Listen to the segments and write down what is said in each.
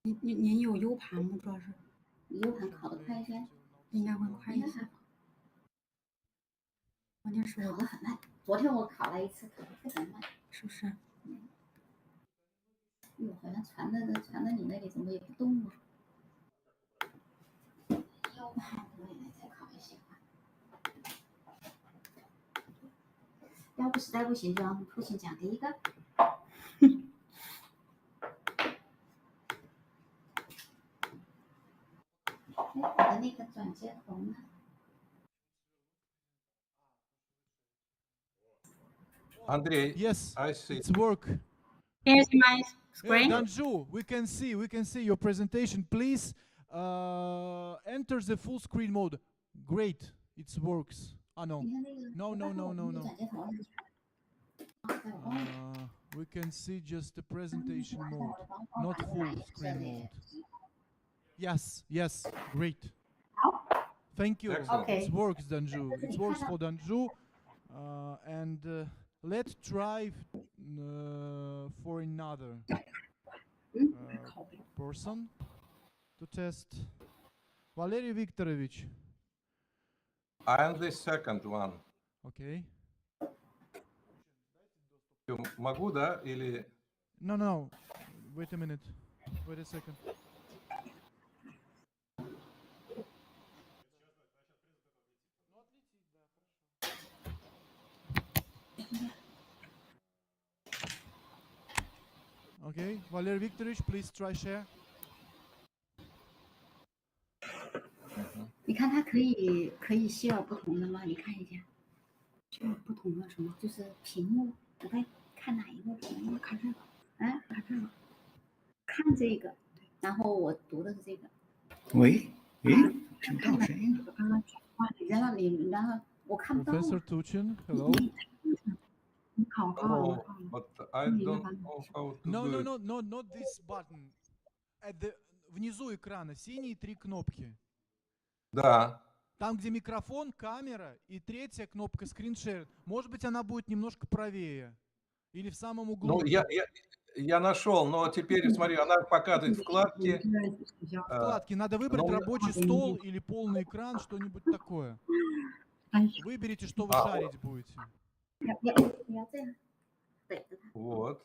您有 U 盘吗？主要是 U 盘考得快一些，应该会快一些。关键是考得很慢。昨天我考了一次，考得非常慢，是不是？好像传到你那里怎么也不动了？U 盘我也再考一下。要不实在不行，就让父亲讲第一个。我的那个转接头呢Andrei, Yes, I see. it's work. Can you see my screen? Danju, we can see your presentation. Please enter the full screen mode. Great, it works. No. We can see just the presentation mode, not full screen mode. Yes, great. Thank you. Okay. It works, Danju. It works for Danju. And let's try for another person to test. Valery Viktorovich. I am the second one. Okay. Могу, да? Или... No. Wait a minute. Wait a second. Okay, Valery Viktorovich, please try share. 你看它可以share不同的吗？你看一下，share不同的什么？就是屏幕，我该看哪一个屏幕？看这个，看这个，看这个，然后我读的是这个。喂，听不到声音。刚刚转换，然后我看不到。Professor Tuchin, hello. 你考过了。 But I don't know how to do it. No, not this button. Внизу экрана синие 3 кнопки. Да. Там, где микрофон, камера и третья кнопка скриншер. Может быть, она будет немножко правее. Или в самом углу. Ну, я нашел, но теперь, смотри, она показывает вкладки. Вкладки. Надо выбрать рабочий стол или полный экран, что-нибудь такое. Выберите, что вы шарить будете. Вот.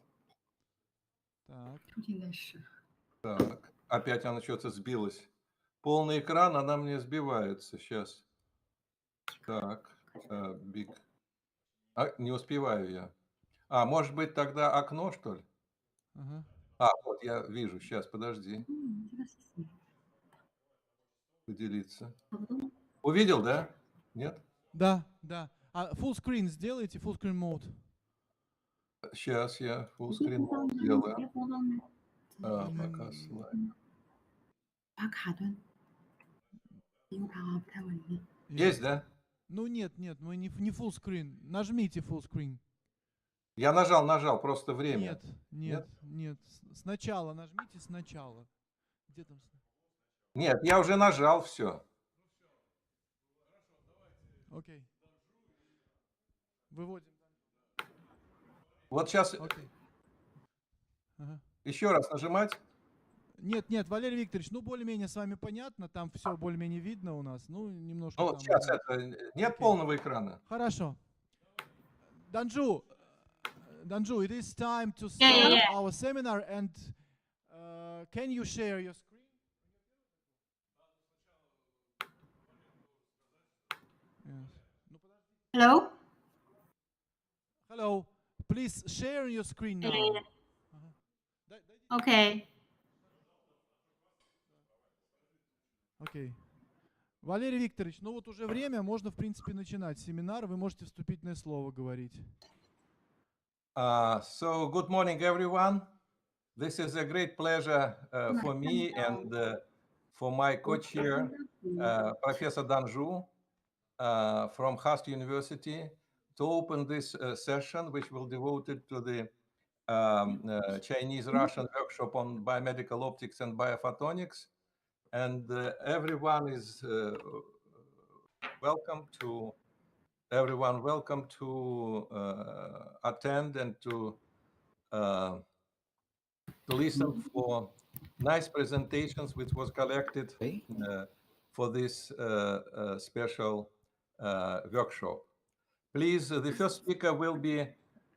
Так. Так. Опять она что-то сбилась. Полный экран, она мне сбивается сейчас. Так. Big. Не успеваю я. Может быть, тогда окно, что ли? Ага. Вот я вижу. Сейчас, подожди. Поделиться. Увидел, да? Нет? Да. Full screen сделайте, full screen mode. Сейчас я full screen сделаю. Пока слайд. Есть, да? Ну нет, мы не full screen. Нажмите full screen. Я нажал, просто время. Нет. Сначала нажмите сначала. Где там? Нет, я уже нажал, все. Окей. Выводим. Вот сейчас еще раз нажимать. Нет, Валерий Викторович, более-менее с вами понятно, там все более-менее видно у нас, немножко. Ну, сейчас нет полного экрана. Хорошо. Danju, it is time to start our seminar, and can you share your screen? Hello? Hello. Please share your screen now. Okay. Окей. Валерий Викторович, вот уже время, можно, в принципе, начинать семинар. Вы можете вступительное слово говорить. So, good morning, everyone. This is a great pleasure for me and for my co-chair, Professor Danju, from Hast University, to open this session, which will be devoted to the Chinese-Russian workshop on biomedical optics and biophotonics. And everyone is welcome to attend and to to listen for nice presentations which was collected for this special workshop. Please, the first speaker will be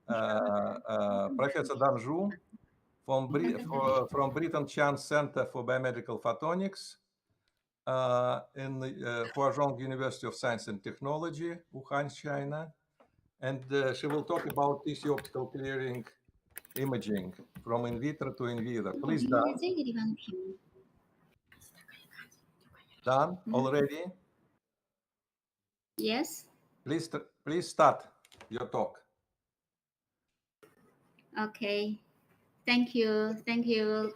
Professor Danjou from Britton Chan Center for Biomedical Photonics in the Huazhong University of Science and Technology, Wuhan, China. And she will talk about tissue optical clearing imaging from in vitro to in vivo. Please, Dan, already? Yes. Please start your talk. Okay. Thank you. Thank you,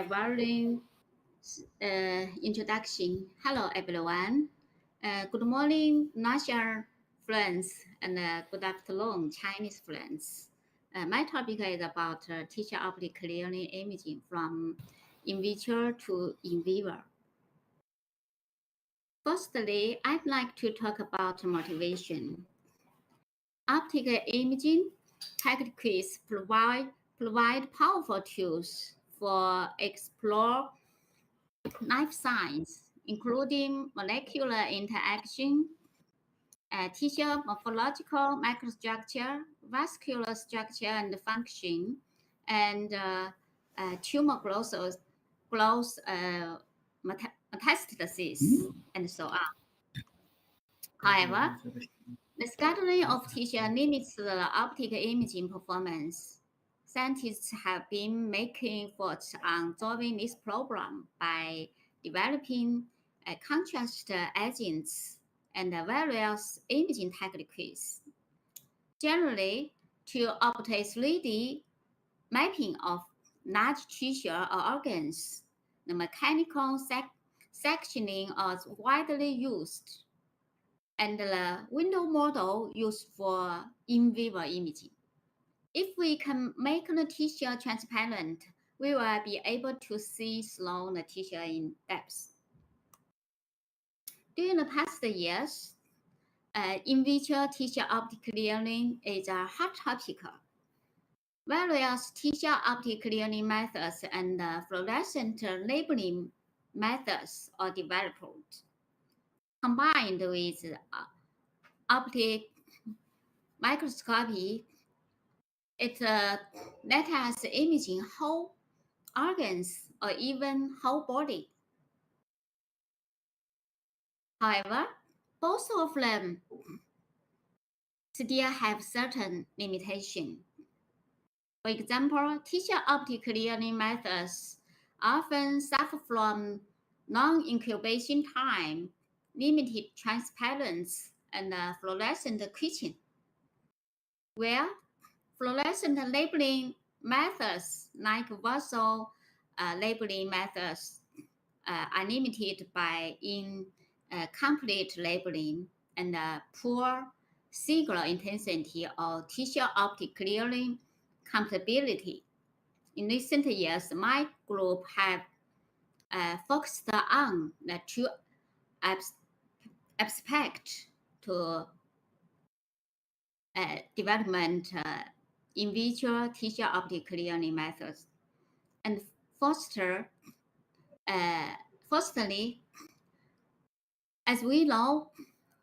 Warren. Introduction. Hello, everyone. Good morning, Russian friends, and good afternoon, Chinese friends. My topic is about tissue optic clearing imaging from in vitro to in vivo. Firstly, I'd like to talk about motivation. Optical imaging techniques provide powerful tools for explore life science, including molecular interaction, tissue morphological microstructure, vascular structure and function, and tumor growth metastasis, and so on. However, the scattering of tissue limits the optical imaging performance. Scientists have been making efforts on solving this problem by developing contrast agents and various imaging techniques. Generally, to obtain 3D mapping of large tissue or organs, the mechanical sectioning is widely used, and the window model used for in vivo imaging. If we can make the tissue transparent, we will be able to see through the tissue in depth. During the past years, in vitro tissue optic clearing is a hot topic. Various tissue optic clearing methods and fluorescent labeling methods are developed. Combined with optic microscopy, it let us imaging whole organs or even whole body. However, both of them still have certain limitations. For example, tissue optic clearing methods often suffer from long incubation time, limited transparency, and fluorescent quenching, where fluorescent labeling methods like vessel labeling methods are limited by incomplete labeling and poor signal intensity or tissue optic clearing compatibility. In recent years, my group have focused on the two aspects to development in vitro tissue optic clearing methods. And firstly, as we know,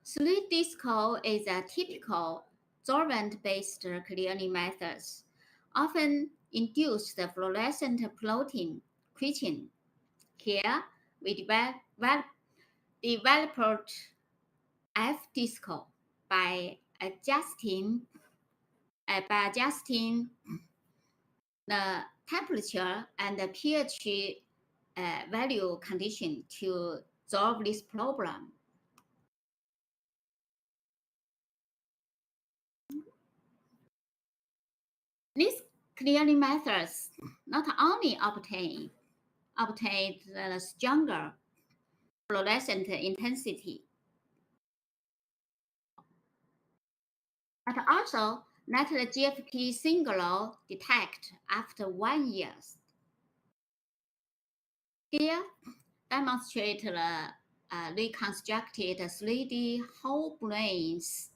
3D score is a typical solvent-based clearing method, often induce the fluorescent protein quenching. Here, we developed F-disco by adjusting the temperature and the pH value condition to solve this problem. These clearing methods not only obtain the stronger fluorescent intensity, but also let the GFP signal detect after 1 year. Here, demonstrate the reconstructed 3D whole brains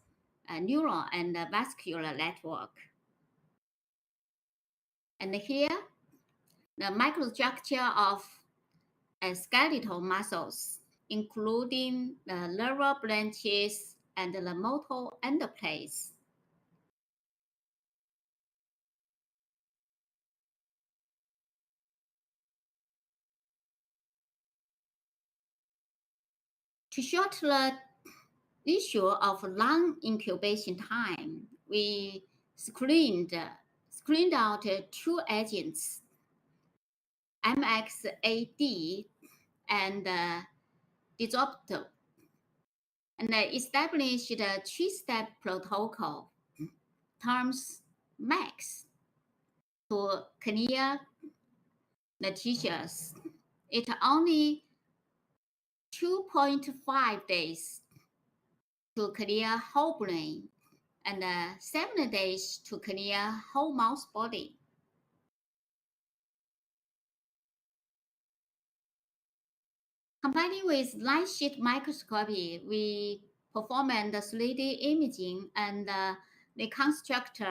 neural and vascular network. And here, the microstructure of skeletal muscles, including the nerve branches and the motor endoplates. To shorten the issue of long incubation time, we screened out two agents, MXAD and disruptor, and established a three-step protocol, terms MAX, to clear the tissues. It only 2.5 days to clear whole brain and 7 days to clear whole mouse body. Combining with light sheet microscopy, we performed the 3D imaging and reconstruct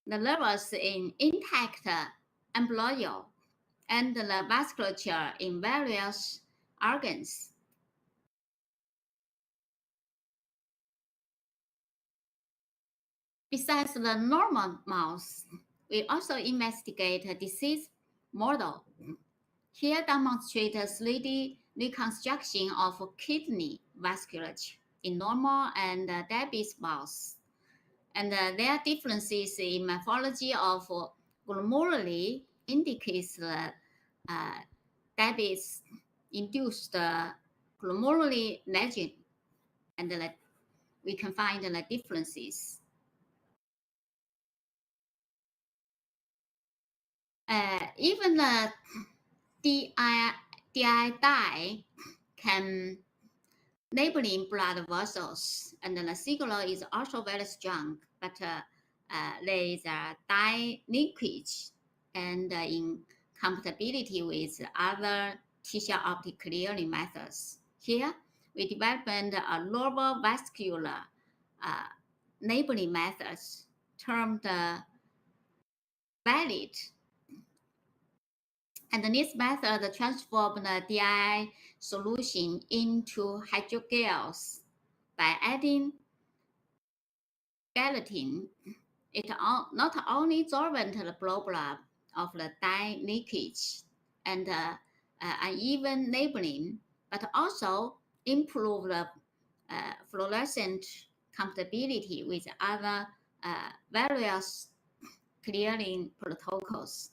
the nerves in intact embryo and the vasculature in various organs. Besides the normal mouse, we also investigate a disease model. Here demonstrate a 3D reconstruction of kidney vasculature in normal and diabetes mouse. And their differences in morphology of glomeruli indicates diabetes-induced glomeruli lesion, and we can find the differences. Even the DI dye can labeling blood vessels, and the signal is also very strong, but there is a dye linkage and incompatibility with other tissue optic clearing methods. Here, we developed a lower vascular labeling methods termed valid. And this method transforms the DI solution into hydrogels by adding gelatin. It not only solvent the problem of the dye leakage and uneven labeling, but also improve the fluorescent compatibility with other various clearing protocols.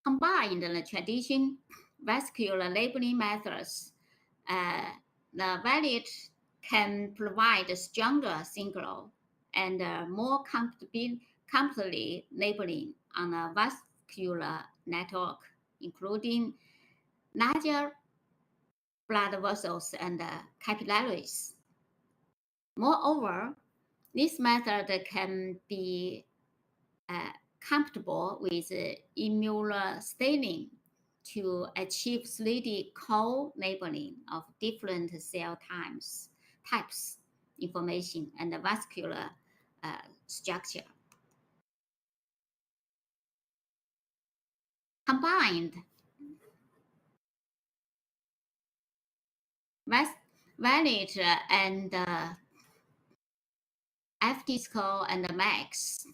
Combined the traditional vascular labeling methods, the valid can provide a stronger signal and more completely labeling on a vascular network, including larger blood vessels and capillaries. Moreover, this method can be compatible with immunostaining to achieve 3D co-labeling of different cell types, information, and the vascular structure. Combined, valid and FDSCO and MAX,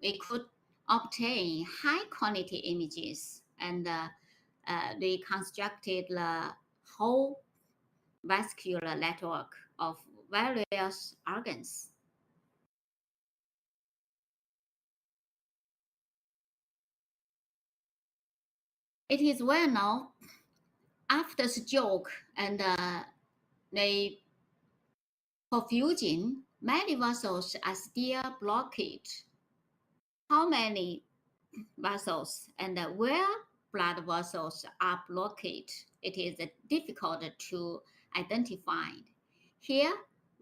we could obtain high quality images and reconstructed the whole vascular network of various organs. It is well known after stroke and perfusion, many vessels are still blocked. How many vessels and where blood vessels are blocked, it is difficult to identify. Here,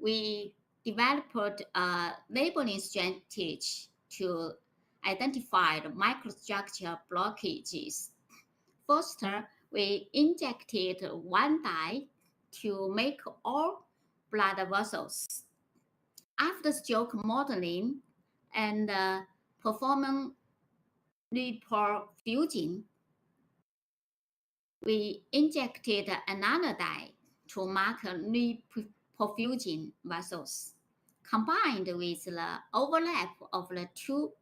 we developed a labeling strategy to identify the microstructure blockages. First, we injected one dye to make all blood vessels. After stroke modeling, and performing reperfusion, we injected another dye to mark reperfusion vessels. Combined with the overlap of the two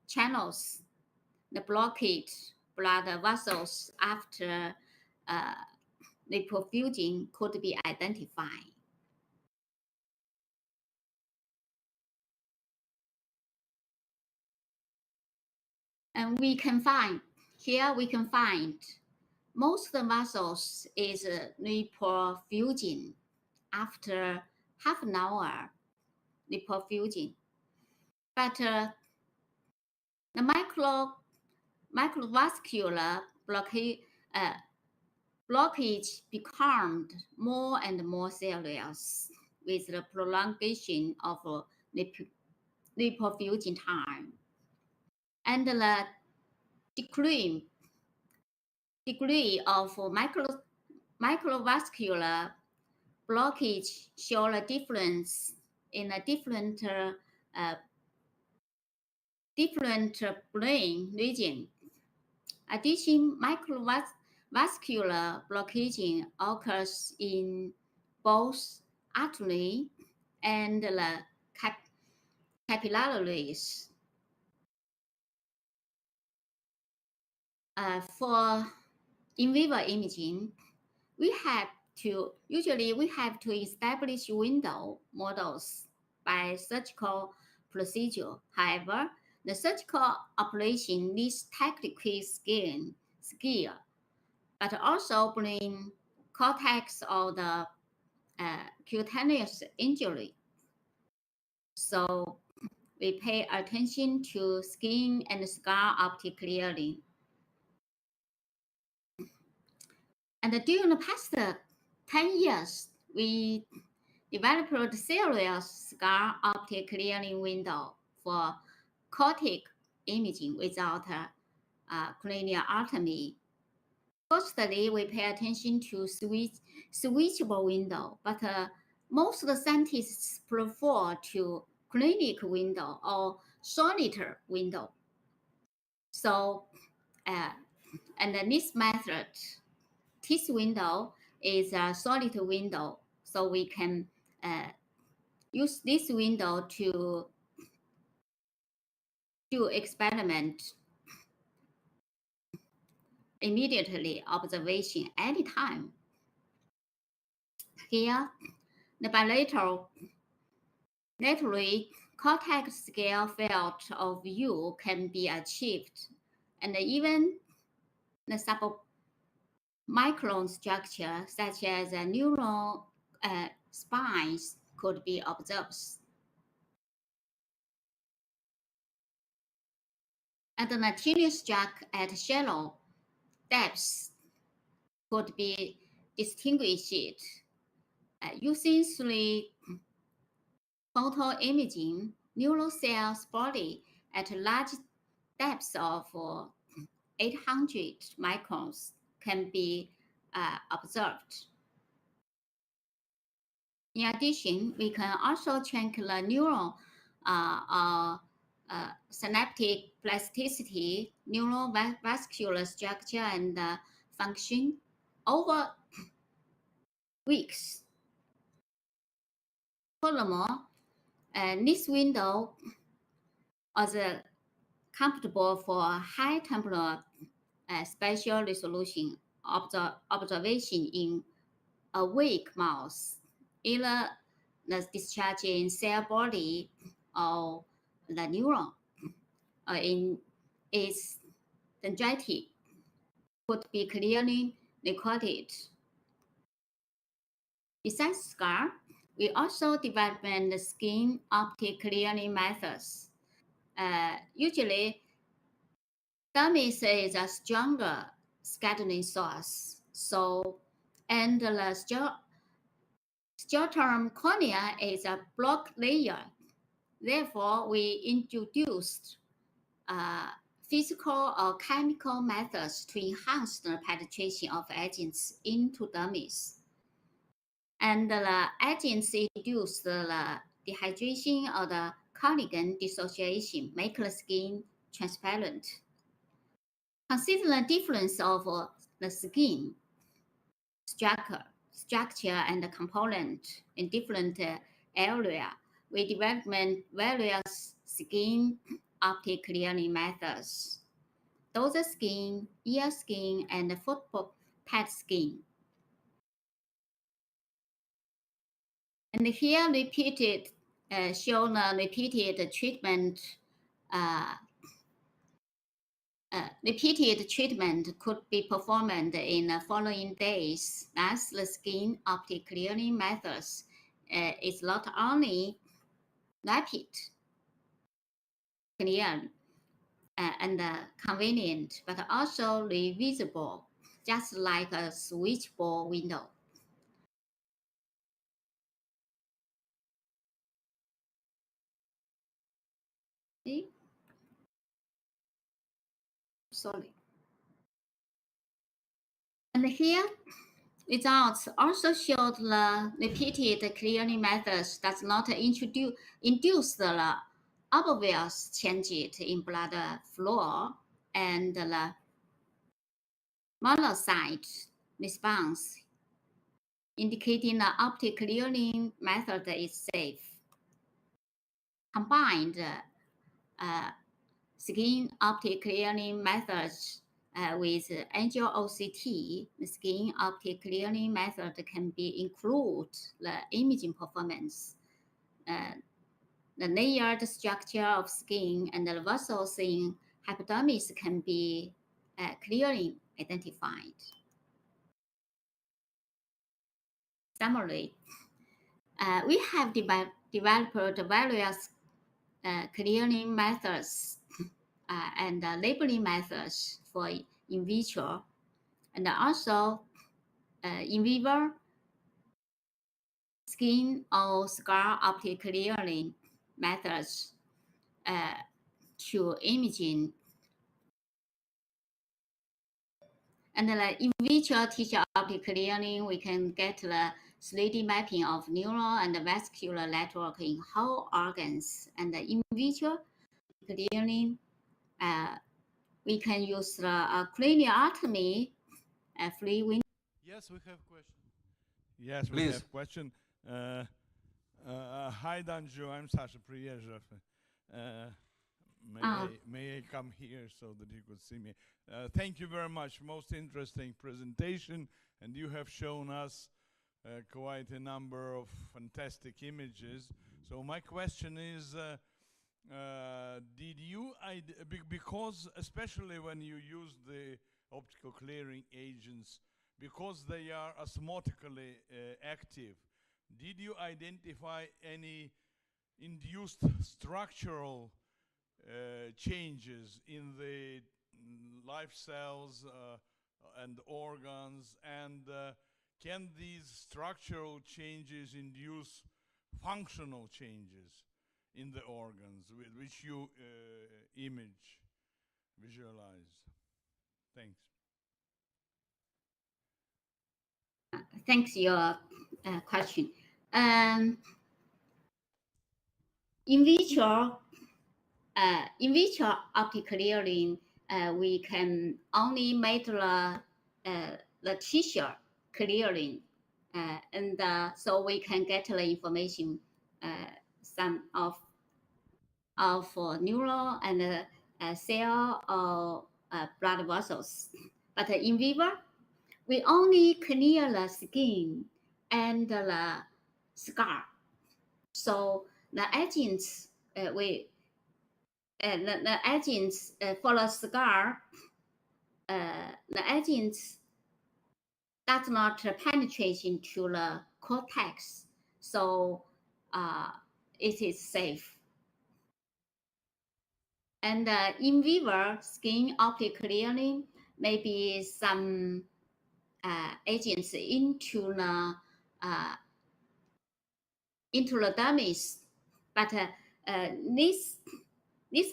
channels, the blocked blood vessels after reperfusion could be identified. And we can find most vessels is reperfusion after half an hour reperfusion. But the microvascular blockage became more and more serious with the prolongation of reperfusion time. And the degree of microvascular blockage show a difference in a different brain region. Addition, microvascular blockage occurs in both artery and the capillaries. For in vivo imaging, we have to establish window models by surgical procedure. However, the surgical operation needs technical skill, but also bring cortex of the cutaneous injury. So we pay attention to skin and scar optic clearing. And during the past 10 years, we developed serious scar optic clearing window for cortic imaging without craniotomy. Firstly, we pay attention to switchable window, but most of the scientists prefer to clinic window or solitaire window. So, and this method, this window is a solid window, so we can use this window to do experiment immediately, observation anytime. Here, the bilateral cortex scale field of view can be achieved, and even the submicron structure, such as neural spines, could be observed. And the tiny struct at shallow depths could be distinguished using 3 photo imaging. Neural cells body at large depths of 800 microns can be observed. In addition, we can also check the neural synaptic plasticity, neurovascular structure, and function over weeks. Furthermore, this window is comfortable for high temporal spatial resolution observation in awake mouse, either the discharging cell body or the neuron in its dendritic could be clearly recorded. Besides scar, we also developed the skin optic clearing methods. Usually, dermis is a stronger scattering source, and the stratum cornea is a block layer. Therefore, we introduced physical or chemical methods to enhance the penetration of agents into dermis. And the agents induce the dehydration of the collagen dissociation make the skin transparent. Consider the difference of the skin structure and component in different area. We developed various skin optic clearing methods. Dorsal skin, ear skin, and foot pad skin. And here repeated shown repeated treatment. Repeated treatment could be performed in the following days. As the skin optic clearing methods is not only rapid, clear, and convenient, but also reversible, just like a switchable window. See? Sorry. And here, results also showed the repeated clearing methods does not induce the obvious changes in blood flow and the monocyte response, indicating the optic clearing method is safe. Combined skin optic clearing methods with angio OCT, the skin optic clearing method can be include the imaging performance, the layered structure of skin and the vessels in hypodermis can be clearly identified. Summary: we have developed various clearing methods and labeling methods for in vitro, and also in vivo skin or scar optic clearing methods to imaging. And the in vitro tissue optic clearing, we can get the 3D mapping of neural and vascular network in whole organs. And the in vitro clearing, we can use the craniotomy free window. Yes, we have question. Yes, we Please. have question. Hi, Danju. I'm Sasha Priezhev. May I come here so that you could see me? Thank you very much. Most interesting presentation, and you have shown us quite a number of fantastic images. So my question is, did you, because especially when you use the optical clearing agents, because they are osmotically active, did you identify any induced structural changes in the live cells and organs, and can these structural changes induce functional changes in the organs which you visualize? Thanks. Thanks your question. In vitro optic clearing, we can only make the tissue clearing, and so we can get the information, some of neural and cell or blood vessels. But in vivo, we only clear the skin and the scar. So the agents the agents for the scar, the agents does not penetrate into the cortex, so it is safe. And in vivo skin optic clearing, maybe some agents into the dermis, but this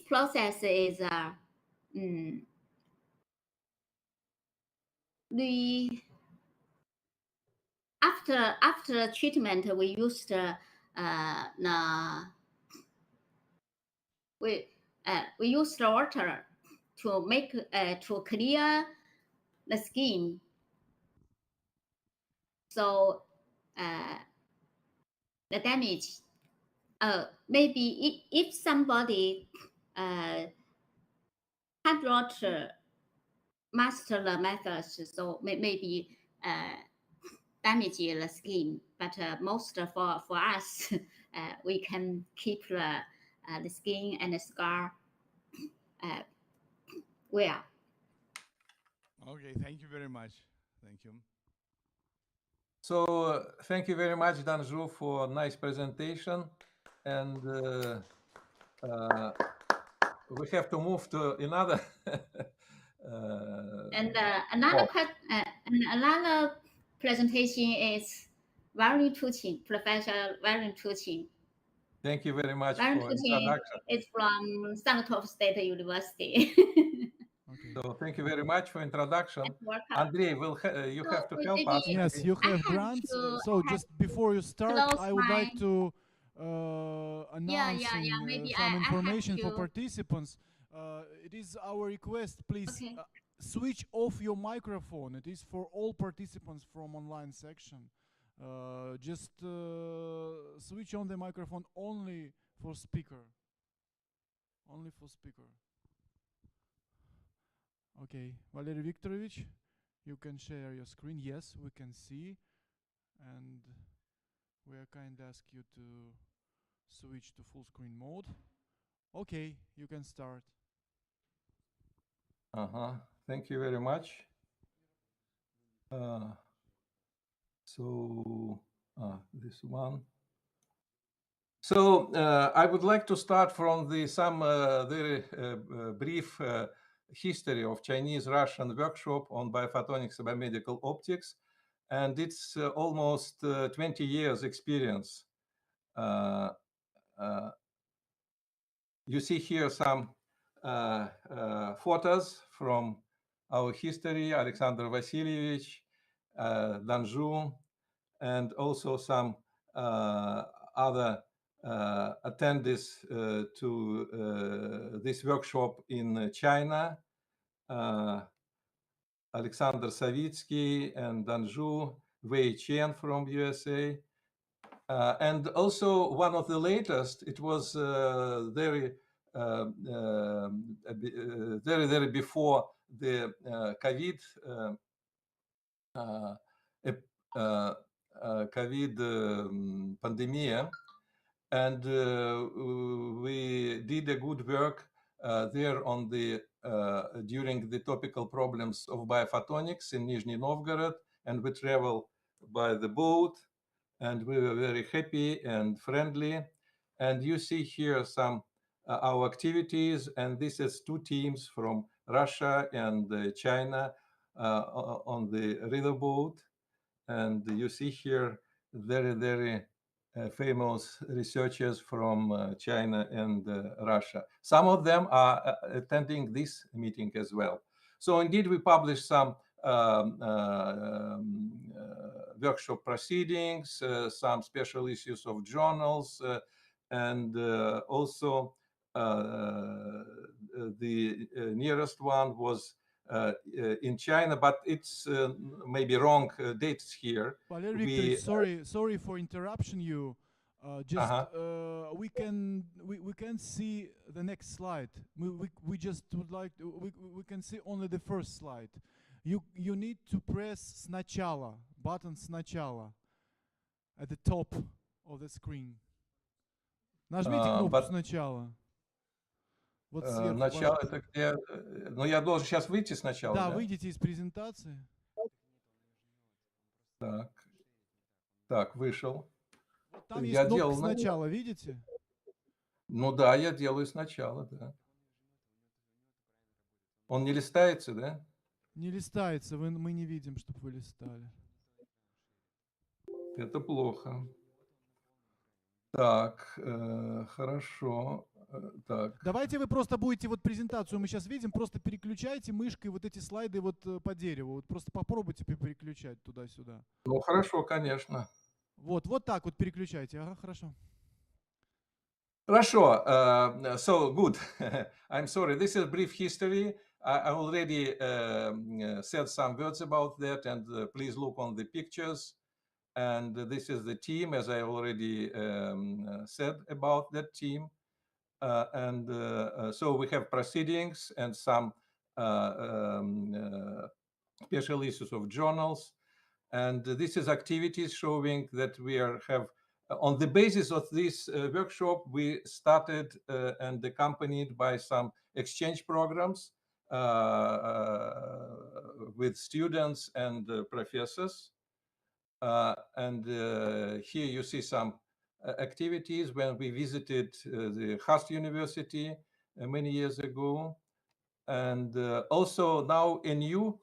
process is after treatment we used we use the water to make to clear the skin. So the damage, maybe if somebody cannot master the methods, so maybe damage the skin. But most for us, we can keep the skin and the scar well. Okay, thank you very much. Thank you. So thank you very much, Danju, for a nice presentation. And we have to move to another. And another presentation is very touching, Professor very touching. Thank you very much Very for touching introduction. is from Stanford State University. Okay. So thank you very much for introduction. Welcome. Andrei, you have to help us. Yes, you have grants. So just before you start, close I would like my- to announcing Maybe some I have information for to- participants. It is our request, please Okay. switch off your microphone. It is for all participants from online section. Just switch on the microphone only for speaker. Only for speaker. Okay, Valery Viktorovich, you can share your screen. Yes, we can see. And we are kindly ask you to switch to full screen mode. Okay, you can start. Thank you very much. This one. So I would like to start from some very brief history of Chinese-Russian workshop on biophotonics and biomedical optics, and it's almost 20 years experience. You see here some photos from our history, Alexander Vasilievich, Danju, and also some other attendees to this workshop in China, Alexander Savitsky and Danju, Wei Chen from USA. And also one of the latest, it was very before the COVID pandemic, and we did a good work there on the during the topical problems of biophotonics in Nizhny Novgorod, and we traveled by the boat, and we were very happy and friendly. And you see here some our activities, and this is two teams from Russia and China on the river boat. And you see here very famous researchers from China and Russia. Some of them are attending this meeting as well. So indeed, we published some workshop proceedings, some special issues of journals, and also the nearest one was in China, but it's maybe wrong dates here. Valery Viktorovich, sorry for interruption you. We can see the next slide. We just would like to, we can see only the first slide. You need to press сначала, button сначала at the top of the screen. Нажмите кнопку сначала. Вот сверху. Начало это где? Но я должен сейчас выйти сначала. Да, выйдите из презентации. Так, вышел. Вот там есть кнопка сначала, видите? Ну да, я делаю сначала, да. Он не листается, да? Не листается, мы не видим, чтобы вы листали. Это плохо. Так, хорошо. Так. Давайте вы просто будете, вот презентацию мы сейчас видим, просто переключайте мышкой вот эти слайды вот по дереву. Вот просто попробуйте переключать туда-сюда. Ну хорошо, конечно. Вот так вот переключайте. Ага, хорошо. Хорошо. So good. I'm sorry. This is a brief history. I already said some words about that, and please look on the pictures. And this is the team, as I already said about that team. So we have proceedings and some special issues of journals. And this is activities showing that we have, on the basis of this workshop, we started and accompanied by some exchange programs with students and professors. Here you see some activities when we visited the Hast University many years ago. And also now a new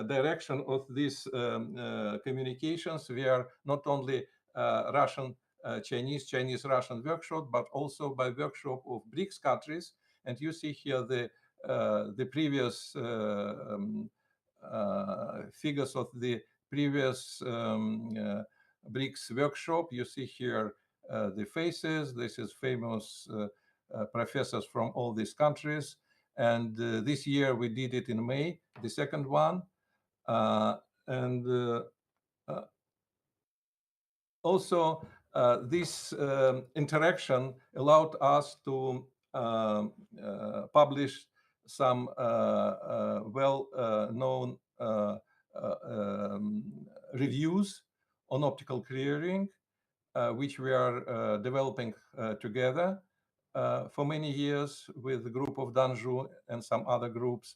direction of these communications. We are not only Russian, Chinese, Russian workshop, but also by workshop of BRICS countries. And you see here the previous figures of the previous BRICS workshop. You see here the faces. This is famous professors from all these countries. And this year we did it in May, the second one. Also, this interaction allowed us to publish some well-known reviews on optical clearing, which we are developing together for many years with the group of Danzhou and some other groups,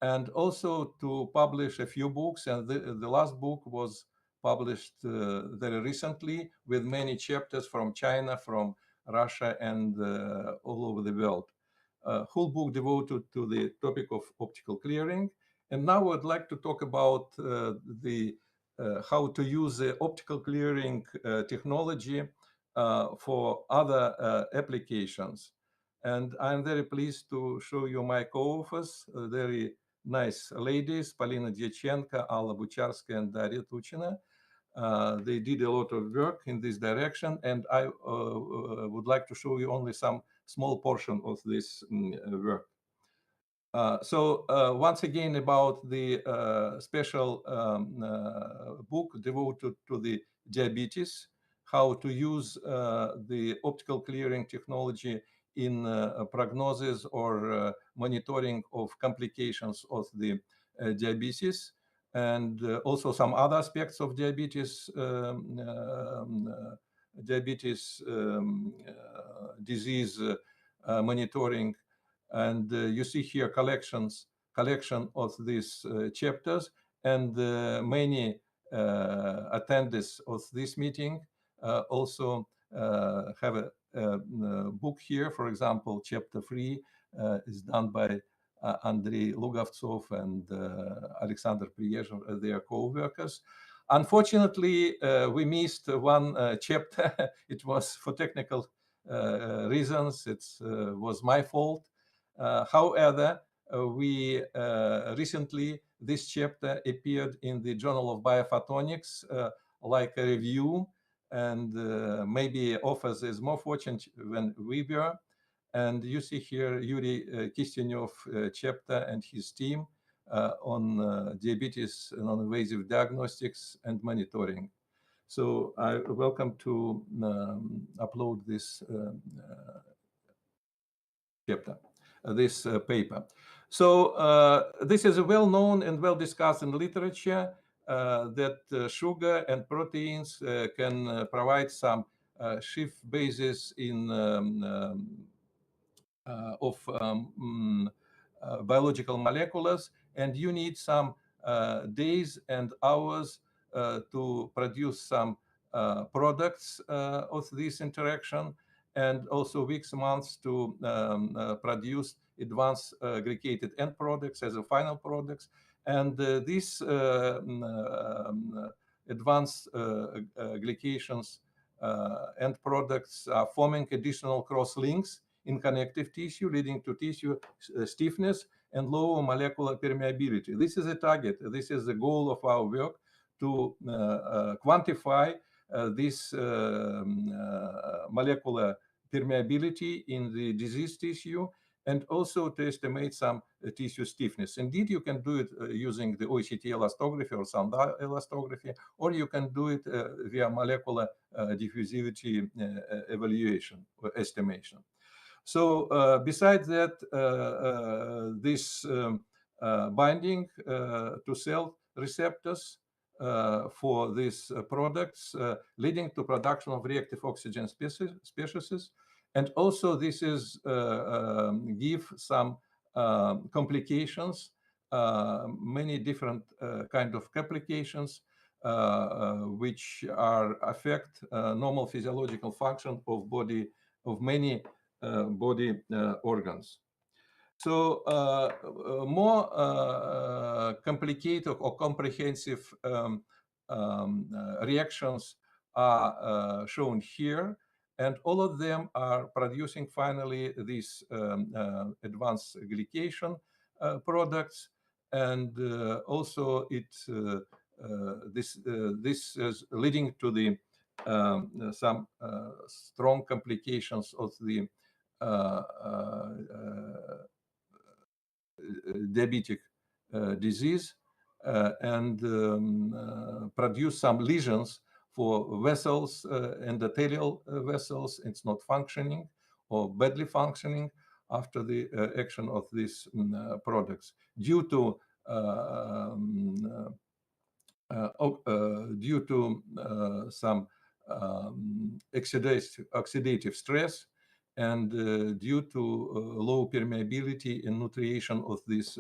and also to publish a few books. And the last book was published very recently with many chapters from China, from Russia, and all over the world. Whole book devoted to the topic of optical clearing. And now I'd like to talk about how to use the optical clearing technology for other applications. And I'm very pleased to show you my co-authors, very nice ladies, Polina Dyachenko, Alla Bucharskaya, and Daria Tuchina. They did a lot of work in this direction, and I would like to show you only some small portion of this work. Once again, about the special book devoted to the diabetes, how to use the optical clearing technology in prognosis or monitoring of complications of the diabetes, and also some other aspects of diabetes, disease monitoring. And you see here collection of these chapters, and many attendees of this meeting also have a book here. For example, chapter 3 is done by Andrei Lugovtsov and Alexander Priyezhov, their co-workers. Unfortunately, we missed one chapter. It was for technical reasons. It was my fault. However, we recently, this chapter appeared in the Journal of Biophotonics, like a review, and maybe authors is more fortunate than we were. And you see here Yuri Kistenyov chapter and his team on diabetes, non-invasive diagnostics and monitoring. So I welcome to upload this chapter, this paper. So this is a well-known and well-discussed in literature that sugar and proteins can provide some shift basis in biological molecules, and you need some days and hours to produce some products of this interaction, and also weeks, months to produce advanced aggregated end products as a final products. And these advanced aggregations end products are forming additional cross links in connective tissue, leading to tissue stiffness and lower molecular permeability. This is a target. This is the goal of our work, to quantify this molecular permeability in the diseased tissue, and also to estimate some tissue stiffness. Indeed, you can do it using the OCT elastography or sound elastography, or you can do it via molecular diffusivity evaluation or estimation. So besides that, this binding to cell receptors for these products leading to production of reactive oxygen species. And also this is give some complications, many different kind of complications which are affect normal physiological function of body, of many body organs. So more complicated or comprehensive reactions are shown here, and all of them are producing finally these advanced glycation products, and also this is leading to the some strong complications of the diabetic disease and produce some lesions for vessels, endothelial vessels. It's not functioning or badly functioning after the action of these products due to some oxidative stress and due to low permeability and nutrition of these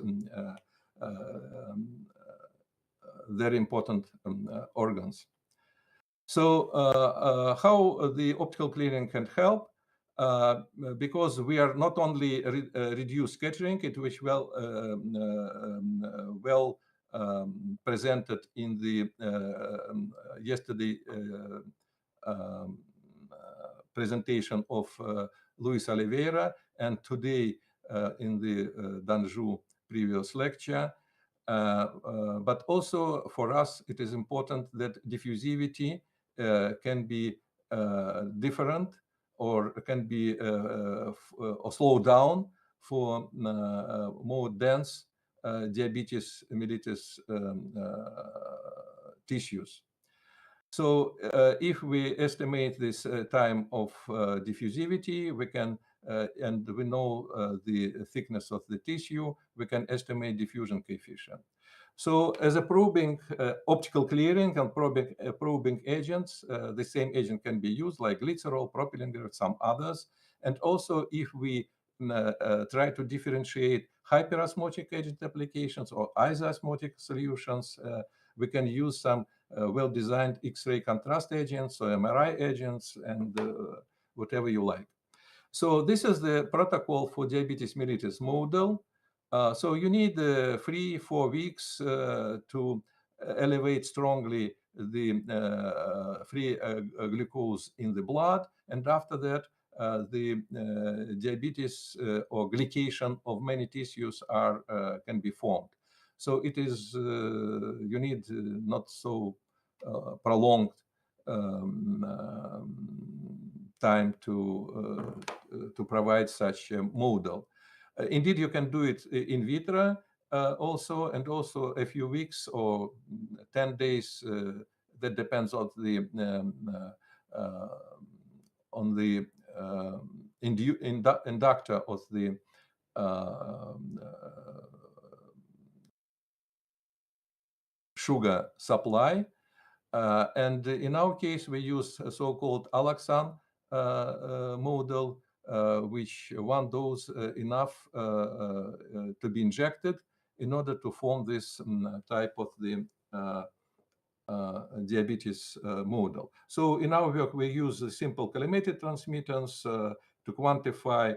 very important organs. So how the optical clearing can help? Because we are not only reduce scattering, it was well presented in the yesterday presentation of Luis Oliveira, and today in the Danzhou previous lecture. But also for us, it is important that diffusivity can be different or can be or slow down for more dense diabetes mellitus tissues. So if we estimate this time of diffusivity, we can, and we know the thickness of the tissue, we can estimate diffusion coefficient. So as a probing optical clearing and probing agents, the same agent can be used like glycerol, propylene, some others. And also if we try to differentiate hyperosmotic agent applications or isosmotic solutions, we can use some well-designed X-ray contrast agents or MRI agents and whatever you like. So this is the protocol for diabetes mellitus model. So you need 3-4 weeks to elevate strongly the free glucose in the blood, and after that the diabetes or glycation of many tissues can be formed. So it is you need not so prolonged time to provide such a model. Indeed, you can do it in vitro also, and also a few weeks or 10 days. That depends on the inductor of the sugar supply. And in our case, we use a so-called Alaxan model, which one dose enough to be injected in order to form this type of the diabetes model. So in our work, we use simple collimated transmittance to quantify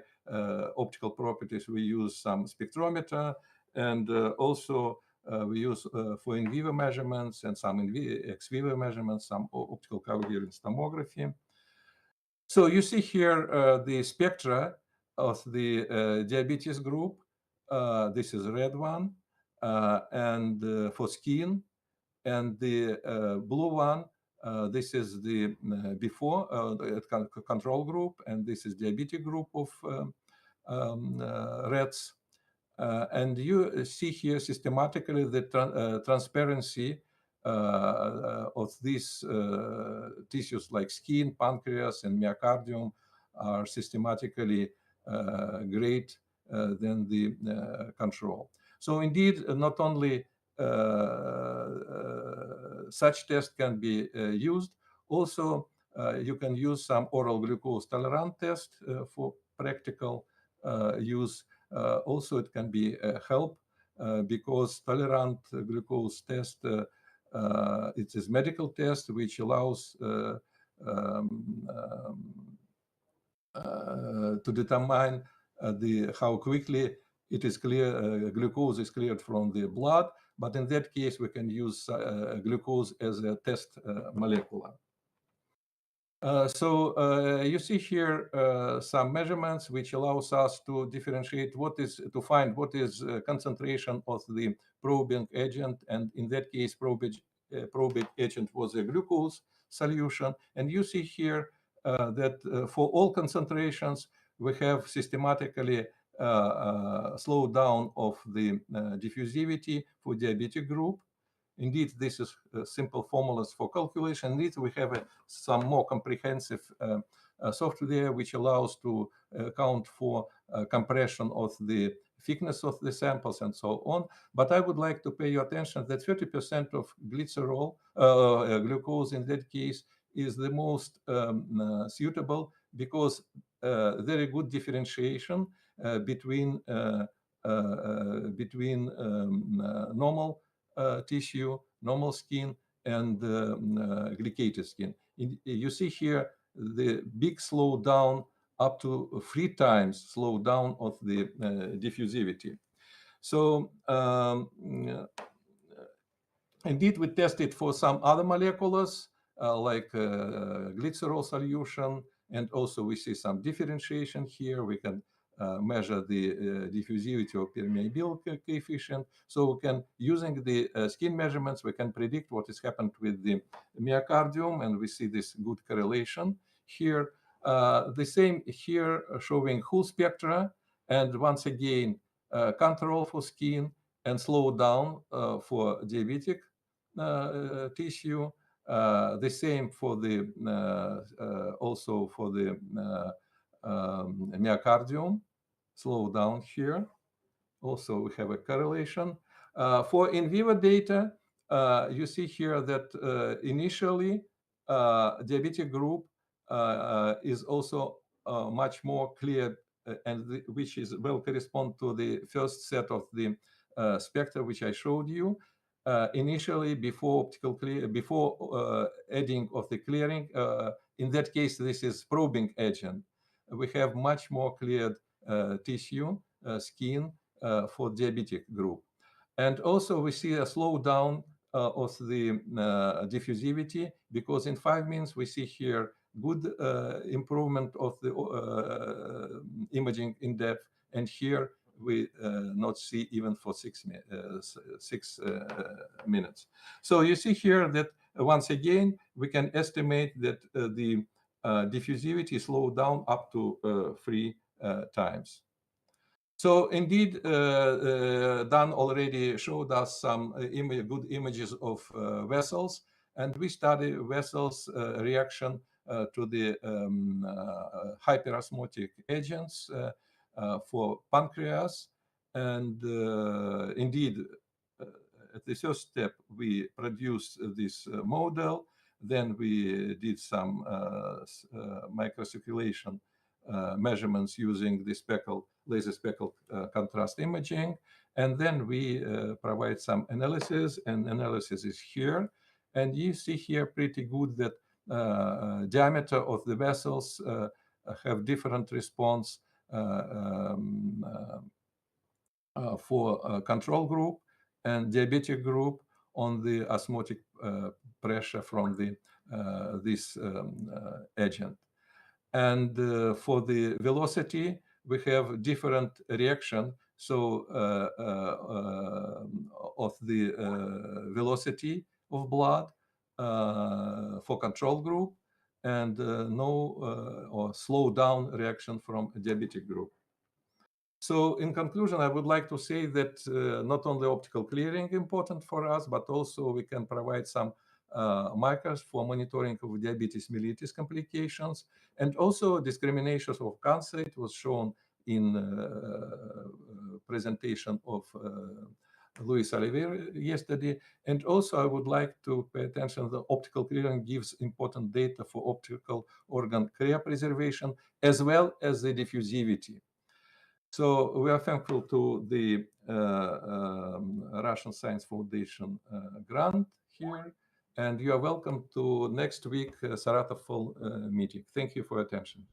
optical properties. We use some spectrometer, and also we use for in vivo measurements and some ex vivo measurements, some optical coherence tomography. So you see here the spectra of the diabetes group. This is red one, and for skin, and the blue one This is the before control group, and this is diabetic group of rats. And you see here systematically the transparency of these tissues like skin, pancreas, and myocardium are systematically great than the control. So indeed, not only such test can be used, also you can use some oral glucose tolerant test for practical use. Also, it can be a help because tolerant glucose test, it is medical test which allows to determine how quickly it is clear, glucose is cleared from the blood. But in that case, we can use glucose as a test molecule. So you see here some measurements which allows us to differentiate to find what is concentration of the probing agent, and in that case probing agent was a glucose solution. And you see here that for all concentrations we have systematically slowdown of the diffusivity for diabetic group. Indeed, this is simple formulas for calculation. Indeed, we have some more comprehensive software which allows to account for compression of the thickness of the samples and so on. But I would like to pay your attention that 30% of glycerol, glucose in that case, is the most suitable because very good differentiation between normal tissue, normal skin, and glycated skin. You see here the big slowdown, up to 3 times slowdown of the diffusivity. So indeed, we tested for some other molecules like glycerol solution, and also we see some differentiation here. We can measure the diffusivity or permeability coefficient. So we can, using the skin measurements, we can predict what has happened with the myocardium, and we see this good correlation here. The same here showing whole spectra, and once again, control for skin and slow down for diabetic tissue. The same for the also for the myocardium, slow down here. Also, we have a correlation. For in vivo data, you see here that initially diabetic group is also much more clear, and which is well correspond to the first set of the spectra which I showed you. Initially, before optical clear, before adding of the clearing, in that case, this is probing agent. We have much more cleared tissue, skin for diabetic group. And also we see a slowdown of the diffusivity, because in 5 minutes we see here good improvement of the imaging in depth, and here we not see even for 6 minutes. So you see here that once again we can estimate that the diffusivity slowed down up to 3 times. So indeed, Dan already showed us some good images of vessels, and we study vessels reaction to the hyperosmotic agents for pancreas. And indeed, at the first step, we produced this model. Then we did some microcirculation measurements using the laser speckled contrast imaging. And then we provide some analysis, and analysis is here. And you see here pretty good that diameter of the vessels have different response for control group and diabetic group on the osmotic pressure from the this agent. And for the velocity, we have different reaction. So of the velocity of blood for control group, and no or slow down reaction from a diabetic group. So in conclusion, I would like to say that not only optical clearing important for us, but also we can provide some markers for monitoring of diabetes mellitus complications, and also discriminations of cancer. It was shown in presentation of Luis Oliveira yesterday. And also I would like to pay attention that optical clearing gives important data for optical organ cryopreservation as well as the diffusivity. So we are thankful to the Russian Science Foundation grant here, and you are welcome to next week Saratov Fall meeting. Thank you for your attention.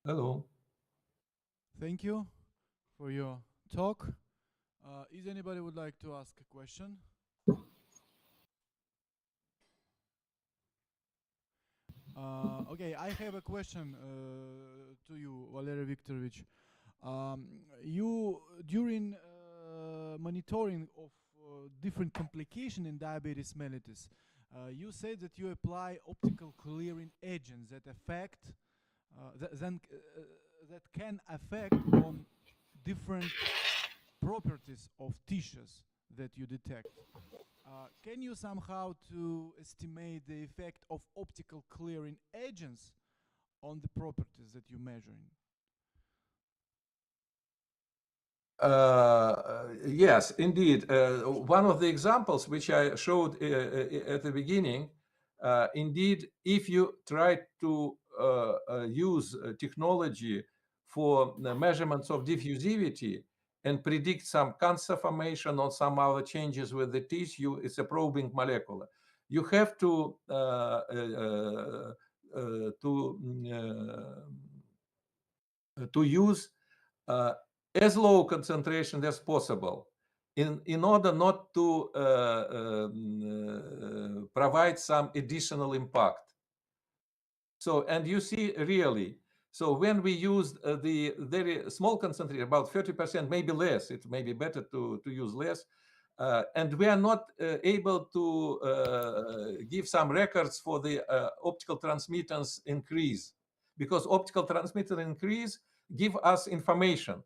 Hello. Thank you for your talk. Is anybody would like to ask a question? Okay, I have a question to you, Valery Viktorovich. You, during monitoring of different complications in diabetes mellitus, you said that you apply optical clearing agents that affect, that can affect on different properties of tissues that you detect. Can you somehow to estimate the effect of optical clearing agents on the properties that you're measuring? Yes, indeed. One of the examples which I showed at the beginning, indeed, if you try to use technology for the measurements of diffusivity and predict some cancer formation or some other changes with the tissue, it's a probing molecule. You have to use as low concentration as possible in order not to provide some additional impact. So, and you see really, so when we use the very small concentration, about 30%, maybe less, it may be better to use less, and we are not able to give some records for the optical transmittance increase, because optical transmitter increase give us information.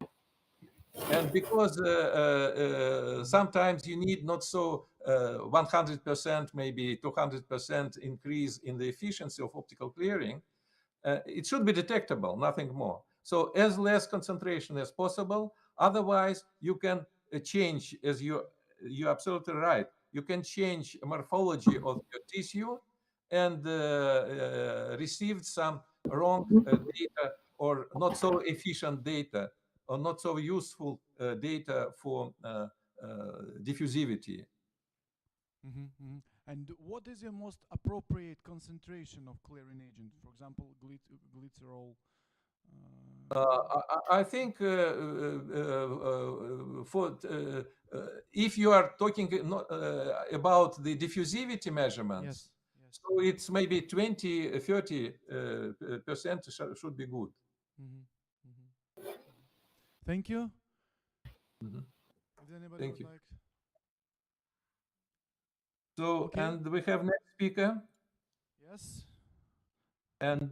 And because sometimes you need not so 100%, maybe 200% increase in the efficiency of optical clearing, it should be detectable, nothing more. So as less concentration as possible. Otherwise, you can change, as you're absolutely right, you can change morphology of your tissue and receive some wrong data or not so efficient data or not so useful data for diffusivity. And what is your most appropriate concentration of clearing agent? For example, glycerol. I think for if you are talking about the diffusivity measurements, yes. so it's maybe 20-30% should be good. Thank you. If anybody Thank would you. like. So, Okay. and we have next speaker. Yes. And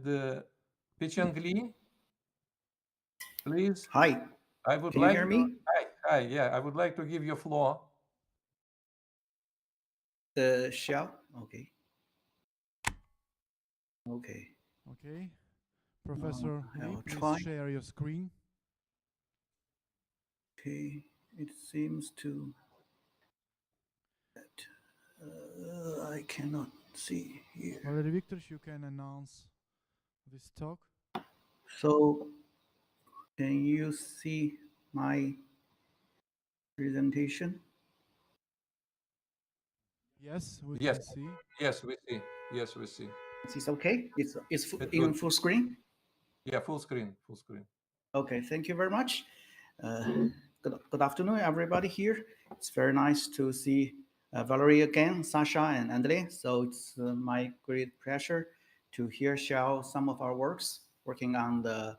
Pichang Li, please. Hi. I would Can like you hear me? Hi. Yeah, I would like to give you floor. The shell? Okay. Okay. Okay. Professor I Lee, will please try. share your screen. Okay. It seems to. I cannot see here. Valery Viktorovich, you can announce this talk. So, can you see my presentation? Yes, we Yes. can see. Yes, we see. Yes, we see. It's okay? It's in good. full screen? Yeah, full screen. Full screen. Okay, thank you very much. Good afternoon, everybody here. It's very nice to see Valerie again, Sasha and Andre. So it's my great pleasure to here share some of our works, working on the